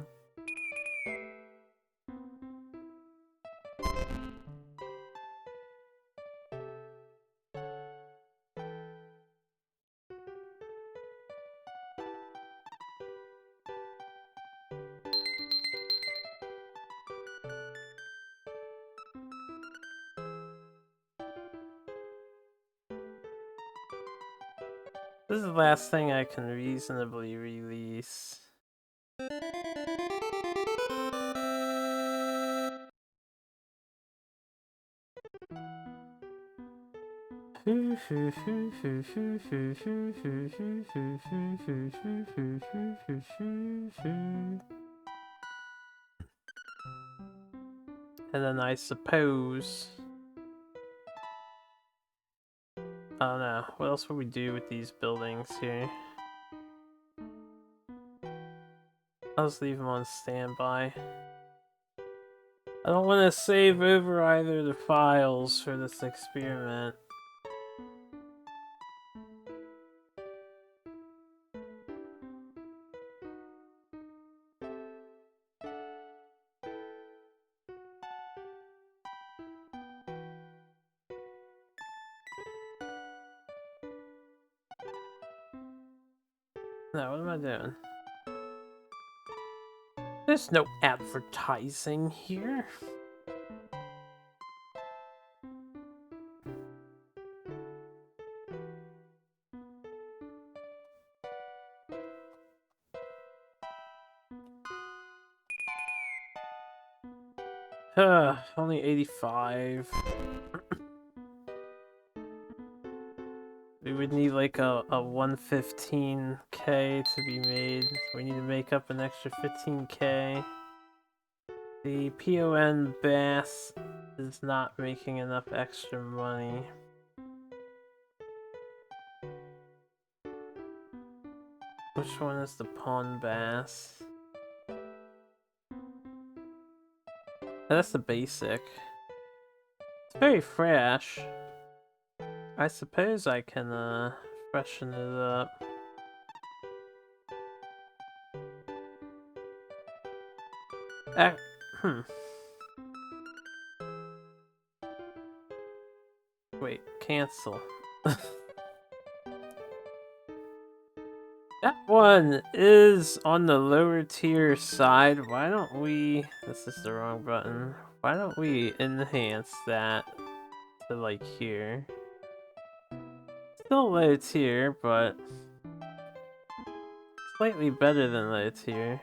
This is the last thing I can reasonably release. And then I suppose... Oh no, what else would we do with these buildings here? I'll just leave them on standby. I don't want to save over either the files for this experiment. No, what am I doing? There's no advertising here. Only 85. We would need like a 115k to be made. We need to make up an extra 15k. The PON Bass is not making enough extra money. Which one is the Pawn Bass? That's the basic. It's very fresh. I suppose I can freshen it up. Hmm. Wait, cancel. That one is on the lower tier side. Why don't we... This is the wrong button. Why don't we enhance that to like here? Still low tier, but slightly better than low tier.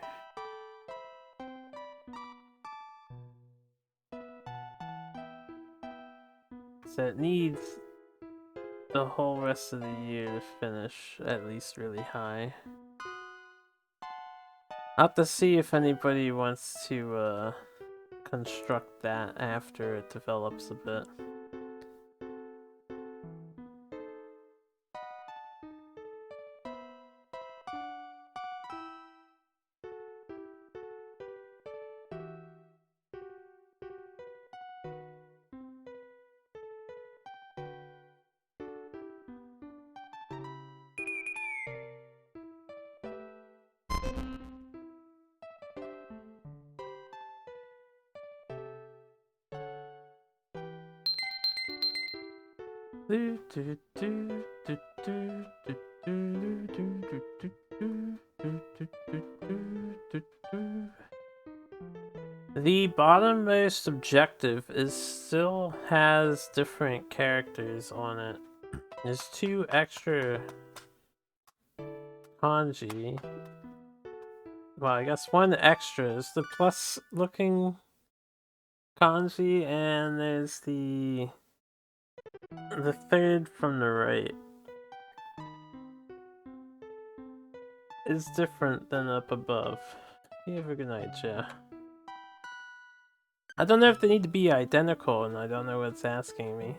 So it needs the whole rest of the year to finish at least really high. I'll have to see if anybody wants to construct that after it develops a bit. The bottommost objective still has different characters on it. There's 2 extra kanji. Well, I guess 1 extra is the plus looking kanji, and there's the third from the right. Is different than up above. You have a good night, yeah. I don't know if they need to be identical, and I don't know what's asking me.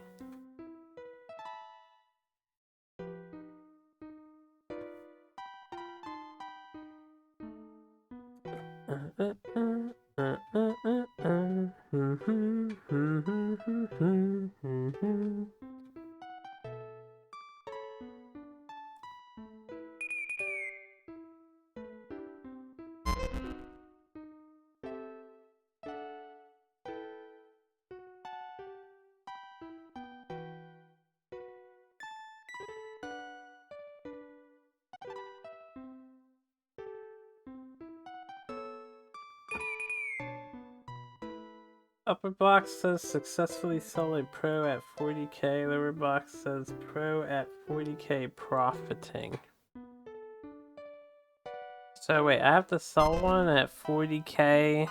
Upper box says successfully sell a pro at 40k. Lower box says pro at 40k profiting. So wait, I have to sell one at 40k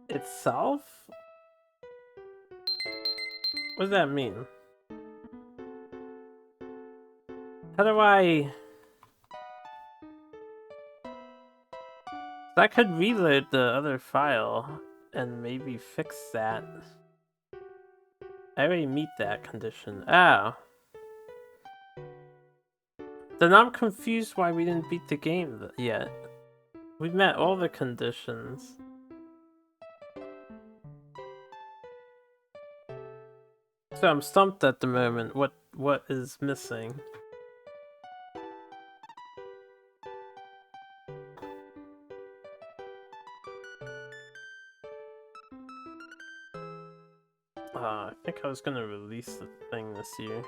itself? What does that mean? How do I... I could reload the other file and maybe fix that. I already meet that condition. Oh. Then I'm confused why we didn't beat the game yet. We met all the conditions. So I'm stumped at the moment. What is missing? I think I was gonna release the thing this year.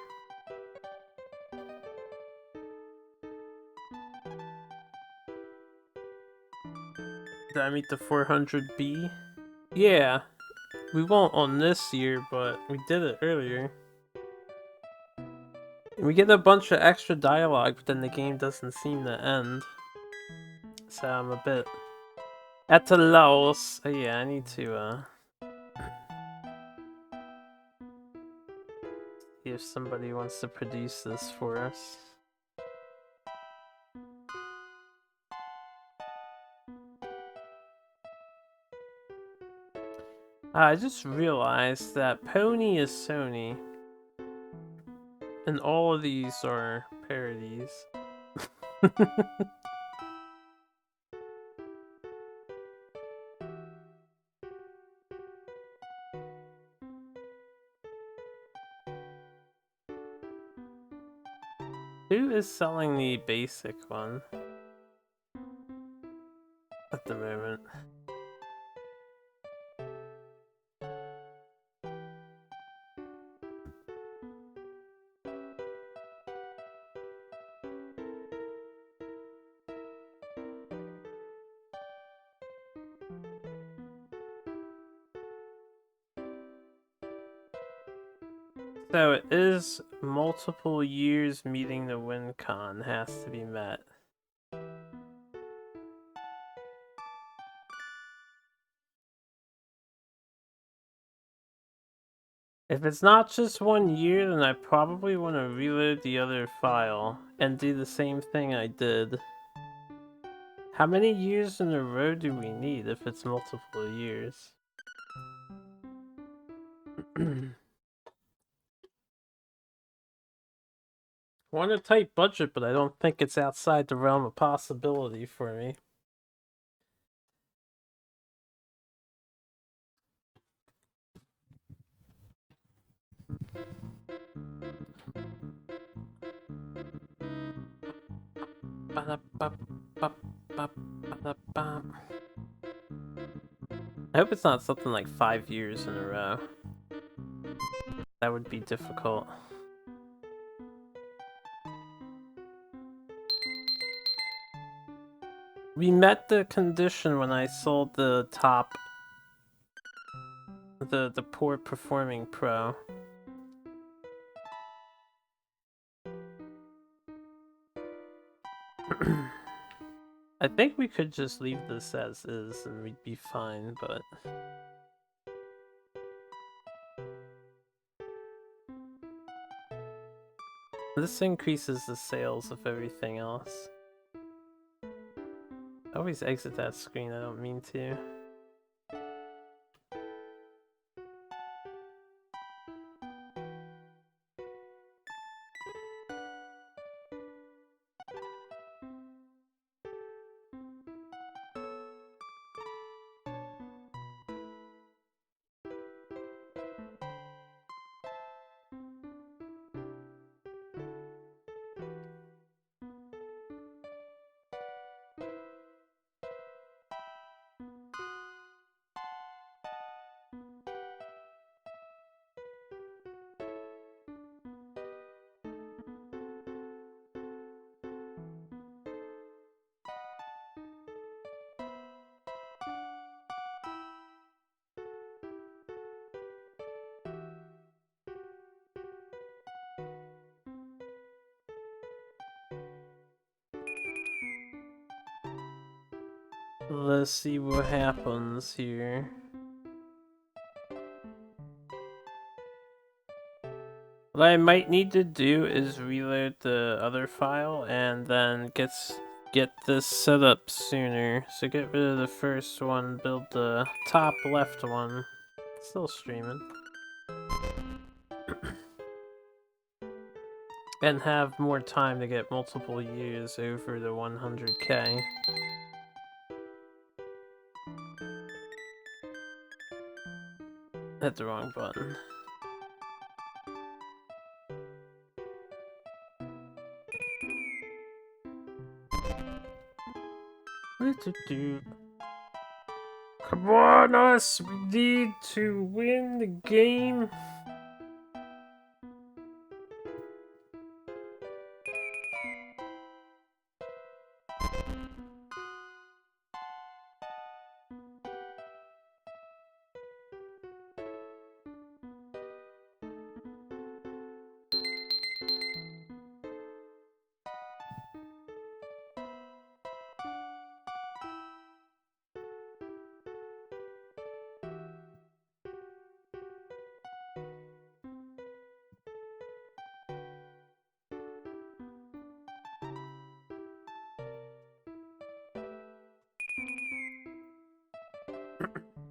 Did I meet the 400B? Yeah. We won't on this year, but we did it earlier. We get a bunch of extra dialogue, but then the game doesn't seem to end. So I'm a bit at a loss. Oh yeah, I need to see if somebody wants to produce this for us. I just realized that Pony is Sony. And all of these are parodies. Who is selling the basic one at the moment? So it is multiple years meeting the win con has to be met. If it's not just 1 year, then I probably want to reload the other file and do the same thing I did. How many years in a row do we need if it's multiple years? Want a tight budget, but I don't think it's outside the realm of possibility for me. I hope it's not something like 5 years in a row. That would be difficult. We met the condition when I sold the top, the poor performing pro. I think we could just leave this as is and we'd be fine, but... This increases the sales of everything else. I always exit that screen, I don't mean to. Let's see what happens here. What I might need to do is reload the other file and then get this set up sooner. So get rid of the first one, build the top left one. Still streaming. And have more time to get multiple years over the 100k. Hit the wrong button. Come on, us! We need to win the game!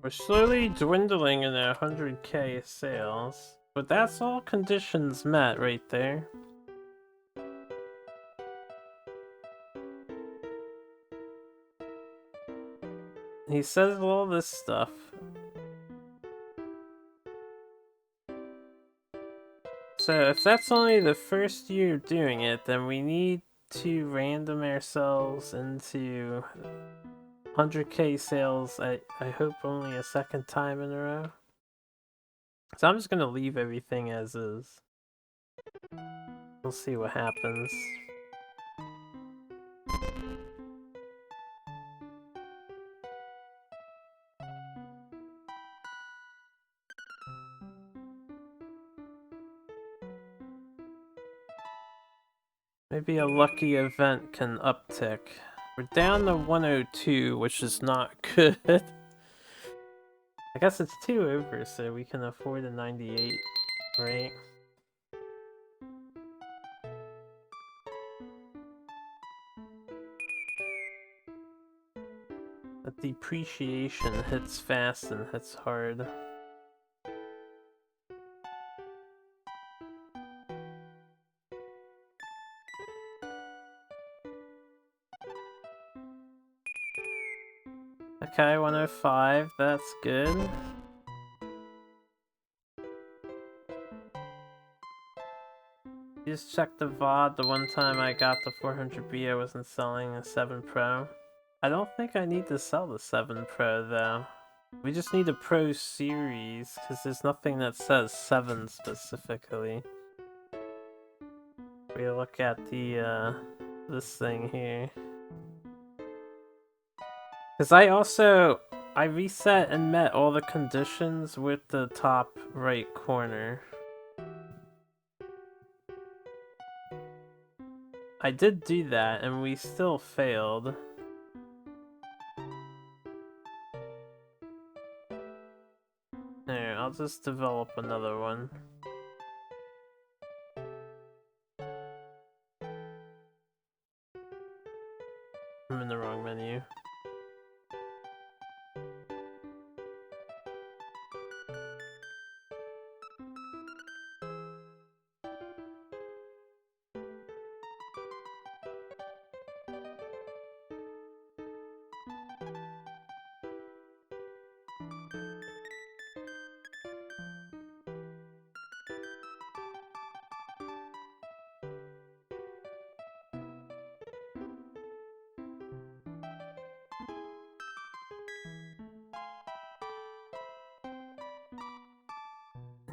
We're slowly dwindling in our 100k sales, but that's all conditions met right there. He says all this stuff. So if that's only the first year doing it, then we need to random ourselves into 100k sales, I hope only a second time in a row. So I'm just gonna leave everything as is. We'll see what happens. Maybe a lucky event can uptick. We're down to 102, which is not good. I guess it's 2 over, so we can afford a 98, right? The depreciation hits fast and hits hard. Okay, 105, that's good. Just check the VOD. The one time I got the 400B, I wasn't selling a 7 Pro. I don't think I need to sell the 7 Pro though. We just need a Pro series, because there's nothing that says 7 specifically. We look at the, this thing here. Because I reset and met all the conditions with the top right corner. I did do that, and we still failed. There, I'll just develop another one. I'm in the wrong menu.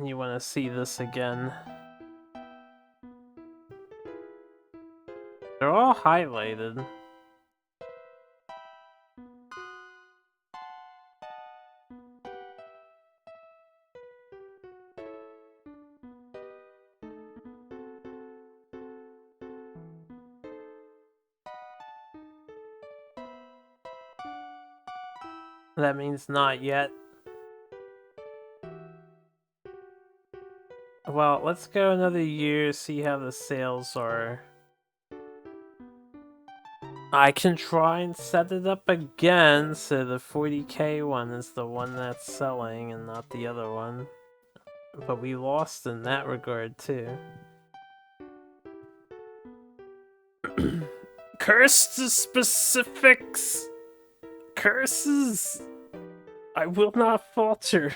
You want to see this again. They're all highlighted. That means not yet. Well, let's go another year, see how the sales are. I can try and set it up again, so the 40K one is the one that's selling and not the other one. But we lost in that regard too. Curse the specifics! Curses! I will not falter.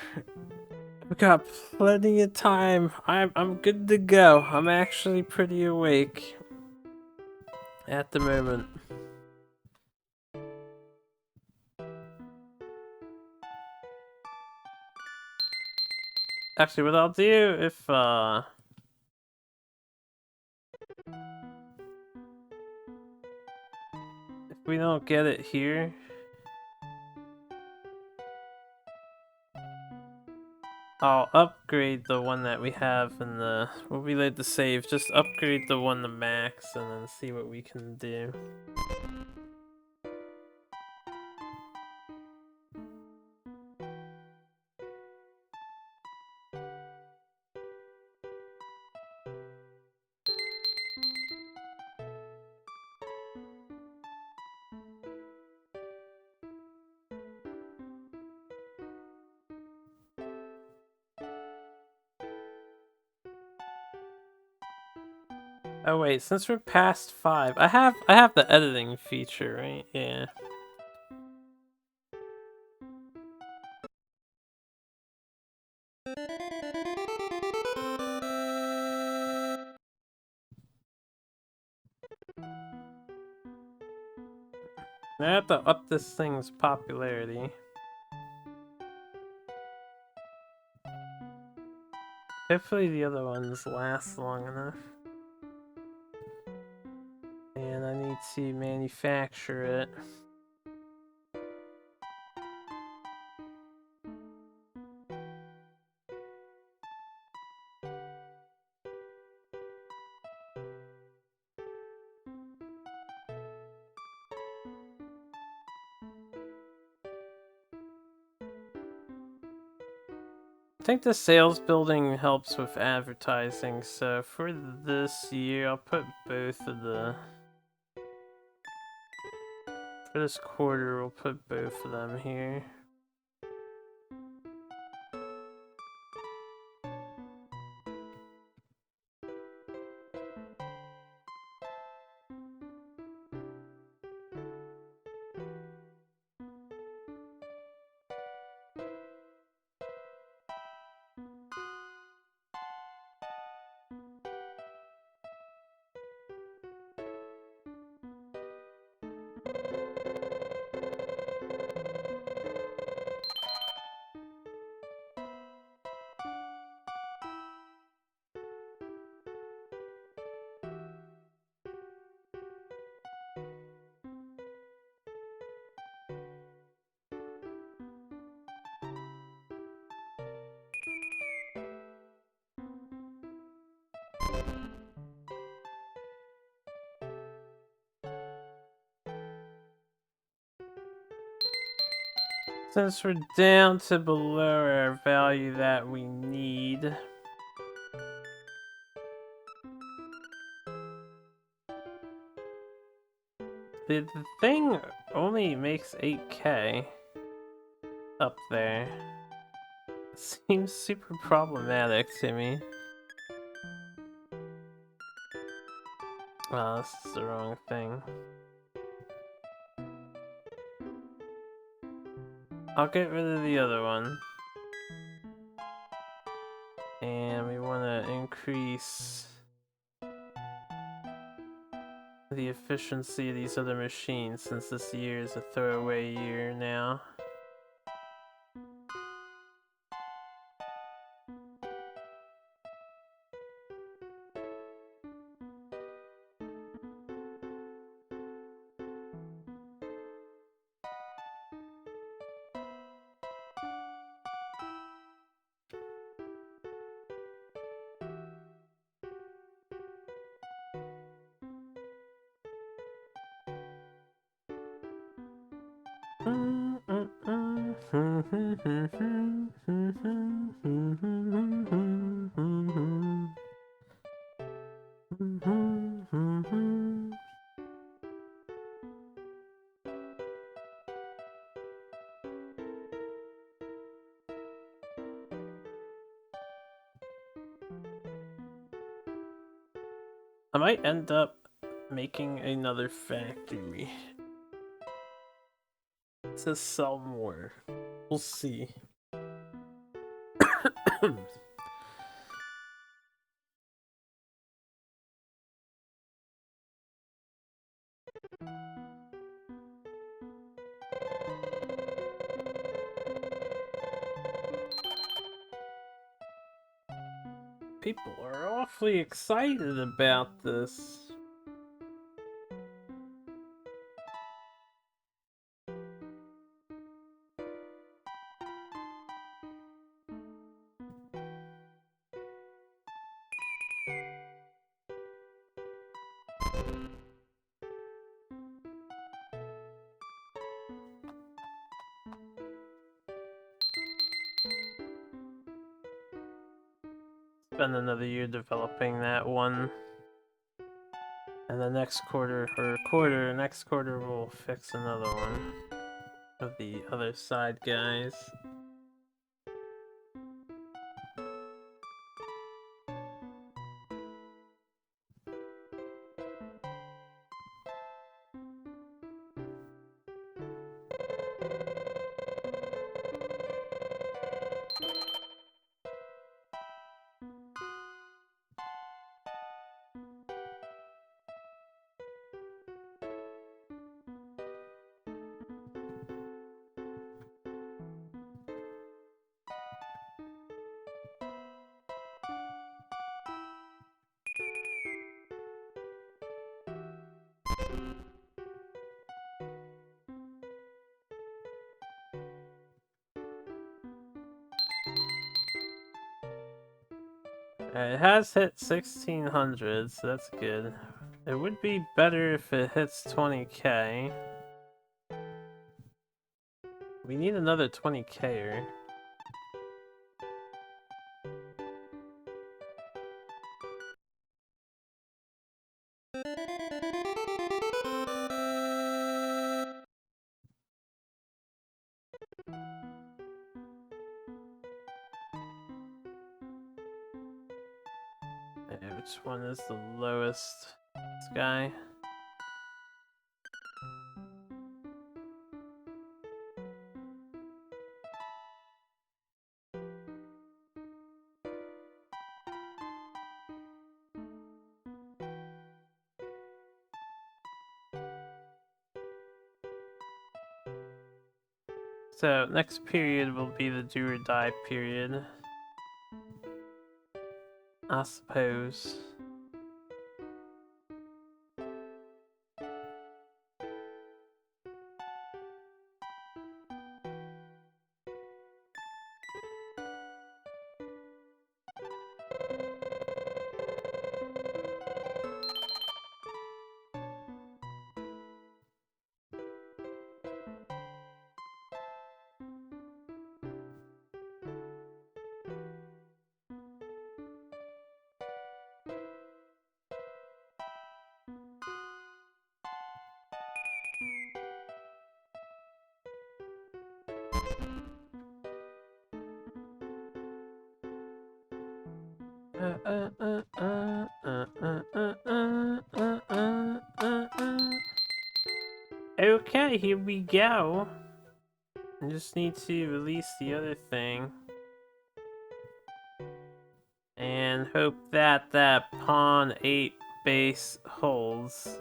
I've got plenty of time. I'm good to go. I'm actually pretty awake at the moment. Actually, what I'll do if we don't get it here, I'll upgrade the one that we have in the... We'll reload the save. Just upgrade the one to max and then see what we can do. Oh wait, since we're past 5, I have the editing feature, right? Yeah. I have to up this thing's popularity. Hopefully the other ones last long enough. And I need to manufacture it. think the sales building helps with advertising, so for this year, I'll put both of the... For this quarter, we'll put both of them here. Since we're down to below our value that we need, the thing only makes 8K up there. Seems super problematic to me. Oh, this is the wrong thing. I'll get rid of the other one. And we want to increase the efficiency of these other machines since this year is a throwaway year now. I might end up making another factory to sell more. We'll see. People are awfully excited about this. Spend another year developing that one. And the next next quarter we'll fix another one of the other side guys. It has hit 1600, so that's good. It would be better if it hits 20k. We need another 20k-er. Which one is the lowest? This guy. So, next period will be the do or die period. I suppose. Okay, here we go. I just need to release the other thing. And hope that that pawn 8 base holds.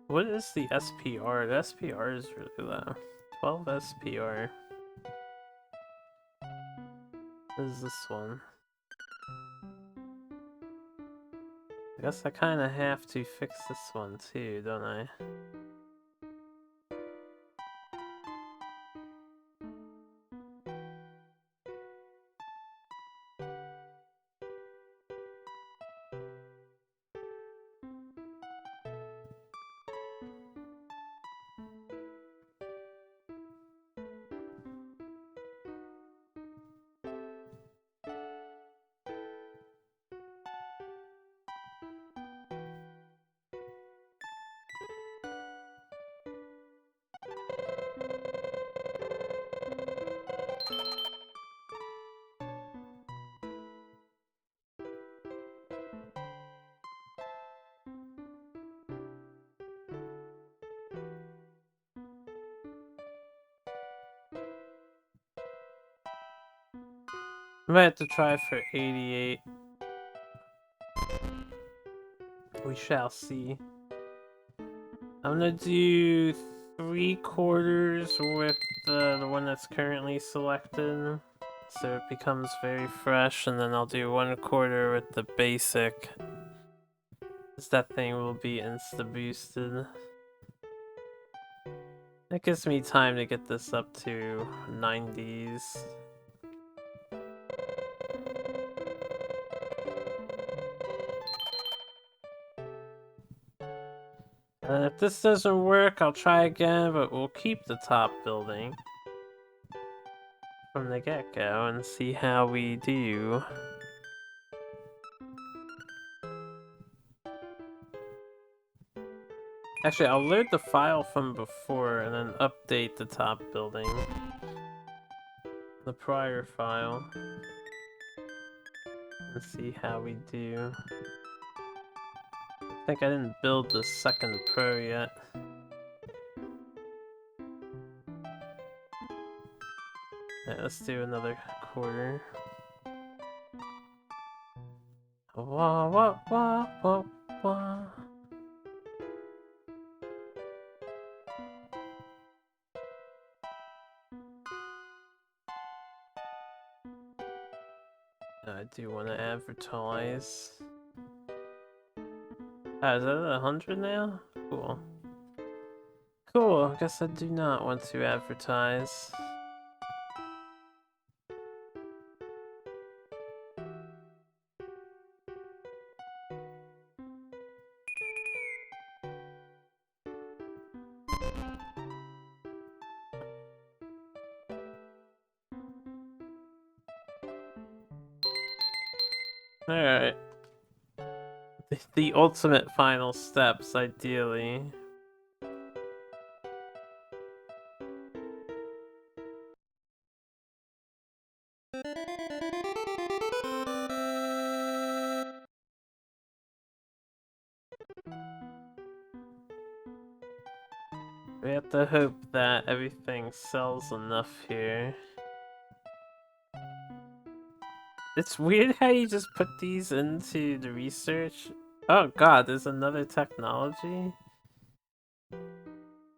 What is the SPR? The SPR is really low. 12 SPR. What is this one? I guess I kind of have to fix this one too, don't I? I might have to try for 88. We shall see. I'm gonna do 3/4 with the one that's currently selected, so it becomes very fresh, and then I'll do 1/4 with the basic, because that thing will be insta-boosted. That gives me time to get this up to 90s. And if this doesn't work, I'll try again, but we'll keep the top building from the get-go and see how we do. Actually, I'll load the file from before and then update the top building. The prior file. And see how we do. I think I didn't build the second pro yet. Alright, let's do another 1/4. Wah wah wah wah wah. I do want to advertise. Ah, is that 100 now? Cool. Cool, I guess I do not want to advertise. Alright. The ultimate final steps, ideally. We have to hope that everything sells enough here. It's weird how you just put these into the research. Oh god, there's another technology?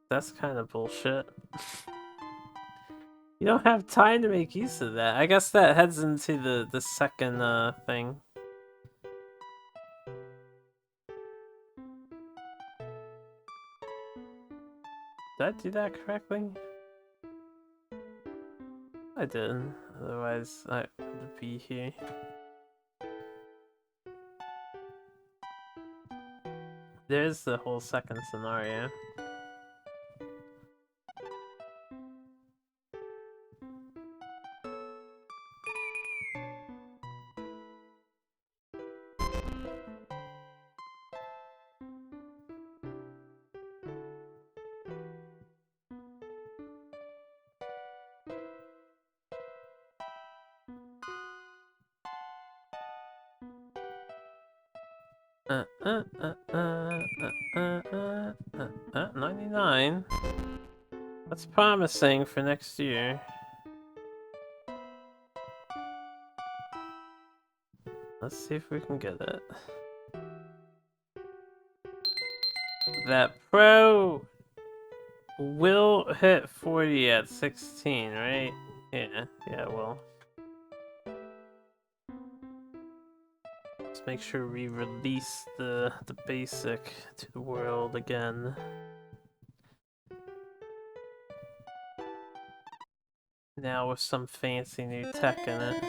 That's kind of bullshit. You don't have time to make use of that. I guess that heads into the second thing. Did I do that correctly? I didn't. Otherwise, I would be here. There's the whole second scenario. Uh, 99. That's promising for next year. Let's see if we can get it. That pro will hit 40 at 16, right? Yeah, well. Let's make sure we release the basic to the world again. Now with some fancy new tech in it.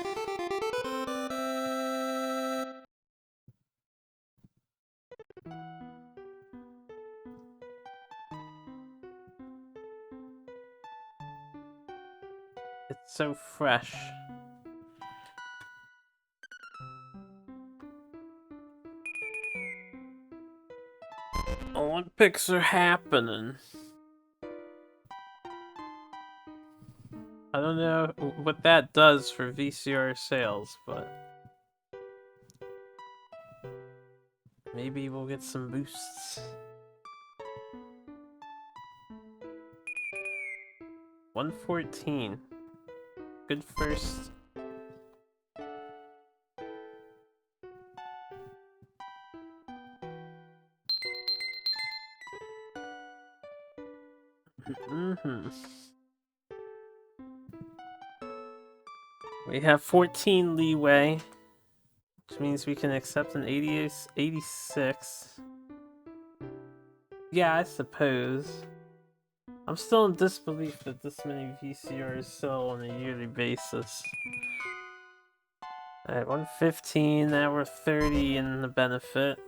It's so fresh. Olympics are happening. I don't know what that does for VCR sales, but maybe we'll get some boosts. 114. Good first. We have 14 leeway, which means we can accept an 86. Yeah, I suppose. I'm still in disbelief that this many VCRs sell on a yearly basis. Alright, 115, now we're 30 in the benefit.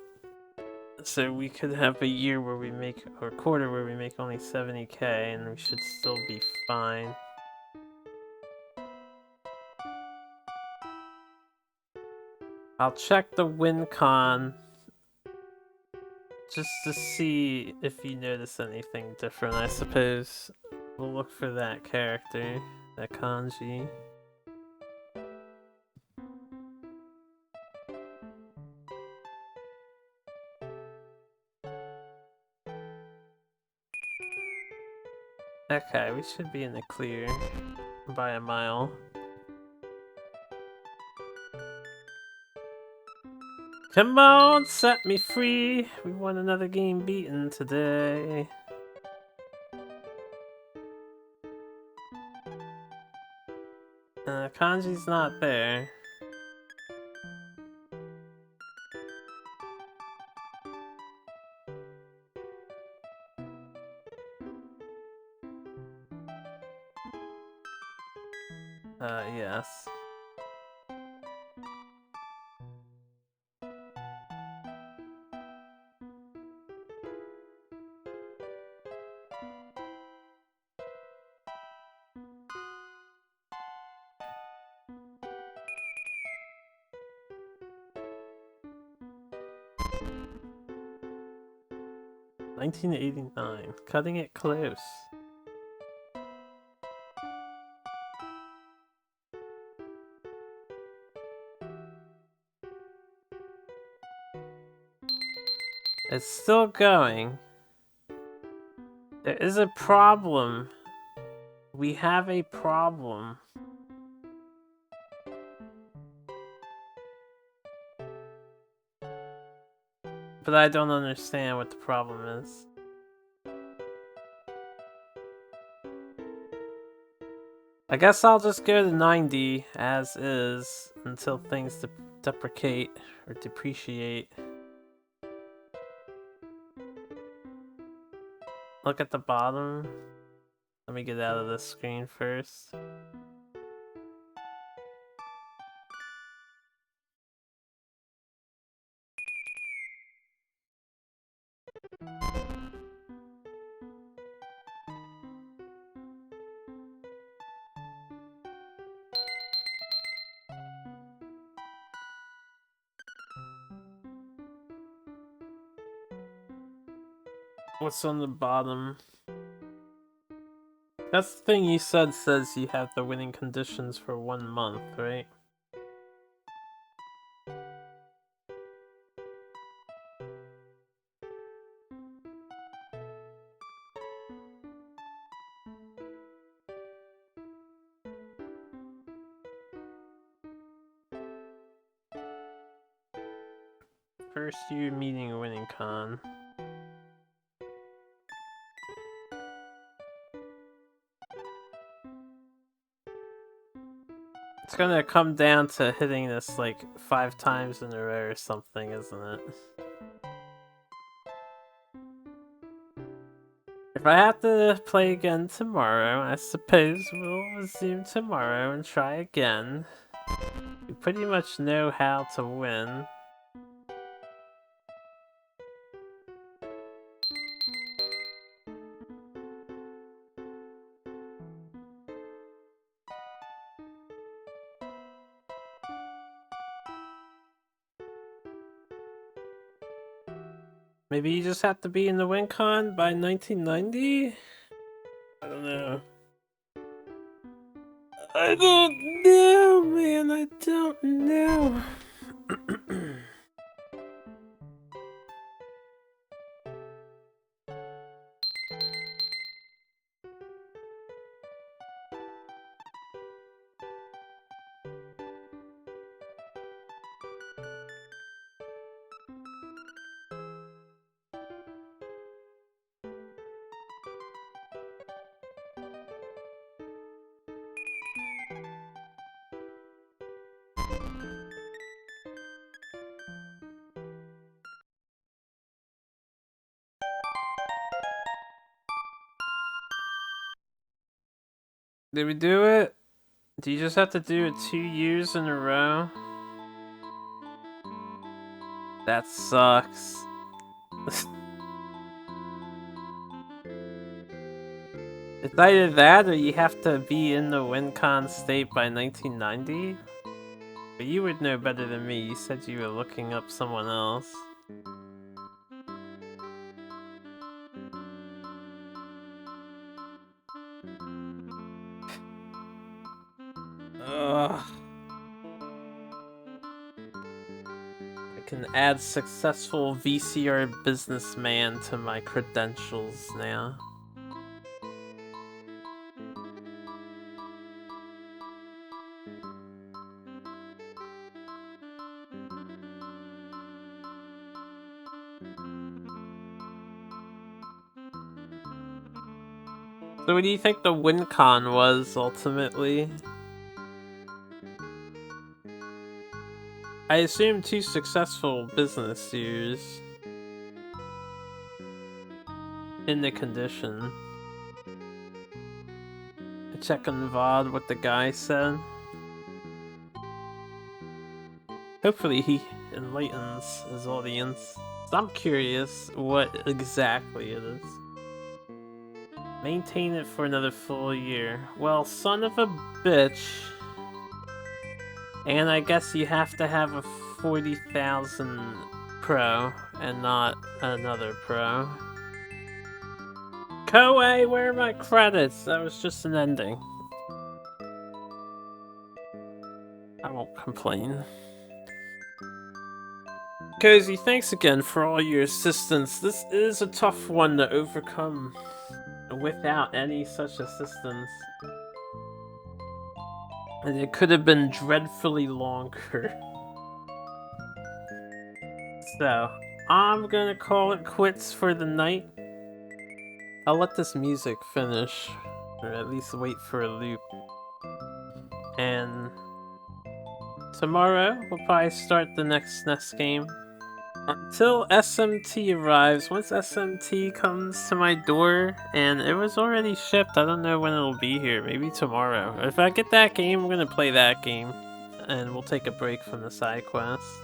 So we could have a year where we make, or a quarter where we make only 70k, and we should still be fine. I'll check the win con just to see if you notice anything different, I suppose. We'll look for that character, that kanji. Okay, we should be in the clear by a mile. Come on, set me free! We want another game beaten today. Kanji's not there. Yes. 1989. Cutting it close. It's still going. There is a problem. We have a problem. But I don't understand what the problem is. I guess I'll just go to 90 as is until things deprecate or depreciate. Look at the bottom. Let me get out of this screen first. What's on the bottom? That's the thing you said says you have the winning conditions for 1 month, right? First year meeting a winning con. It's gonna come down to hitting this like 5 times in a row or something, isn't it? If I have to play again tomorrow, I suppose we'll resume tomorrow and try again. We pretty much know how to win. Maybe you just have to be in the WinCon by 1990? I don't know. I don't know, man. I don't know. Did we do it? Do you just have to do it 2 years in a row? That sucks. It's either that or you have to be in the WinCon state by 1990? But you would know better than me. You said you were looking up someone else. Ugh. I can add successful VCR businessman to my credentials now. So what do you think the WinCon was, ultimately? I assume 2 successful business years. In the condition. I check on VOD what the guy said. Hopefully he enlightens his audience. I'm curious what exactly it is. Maintain it for another full year. Well, son of a bitch. And I guess you have to have a 40,000 Pro and not another Pro. Koei, where are my credits? That was just an ending. I won't complain. Cozy, thanks again for all your assistance. This is a tough one to overcome without any such assistance. And it could have been dreadfully longer. So, I'm gonna call it quits for the night. I'll let this music finish, or at least wait for a loop. And tomorrow, we'll probably start the next SNES game. Until SMT arrives. Once SMT comes to my door, and it was already shipped, I don't know when it'll be here. Maybe tomorrow. If I get that game, I'm gonna play that game. And we'll take a break from the side quests.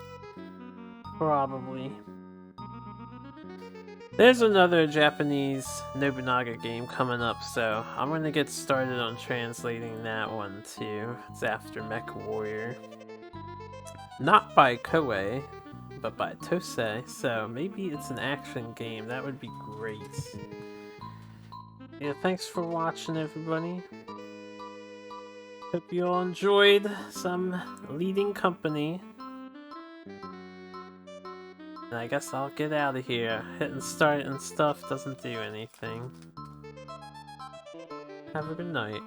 Probably. There's another Japanese Nobunaga game coming up, so I'm gonna get started on translating that one too. It's after Mech Warrior. Not by Koei, but by Tosei, so maybe it's an action game. That would be great. Yeah, thanks for watching, everybody. Hope you all enjoyed some leading company. And I guess I'll get out of here. Hitting start and stuff doesn't do anything. Have a good night.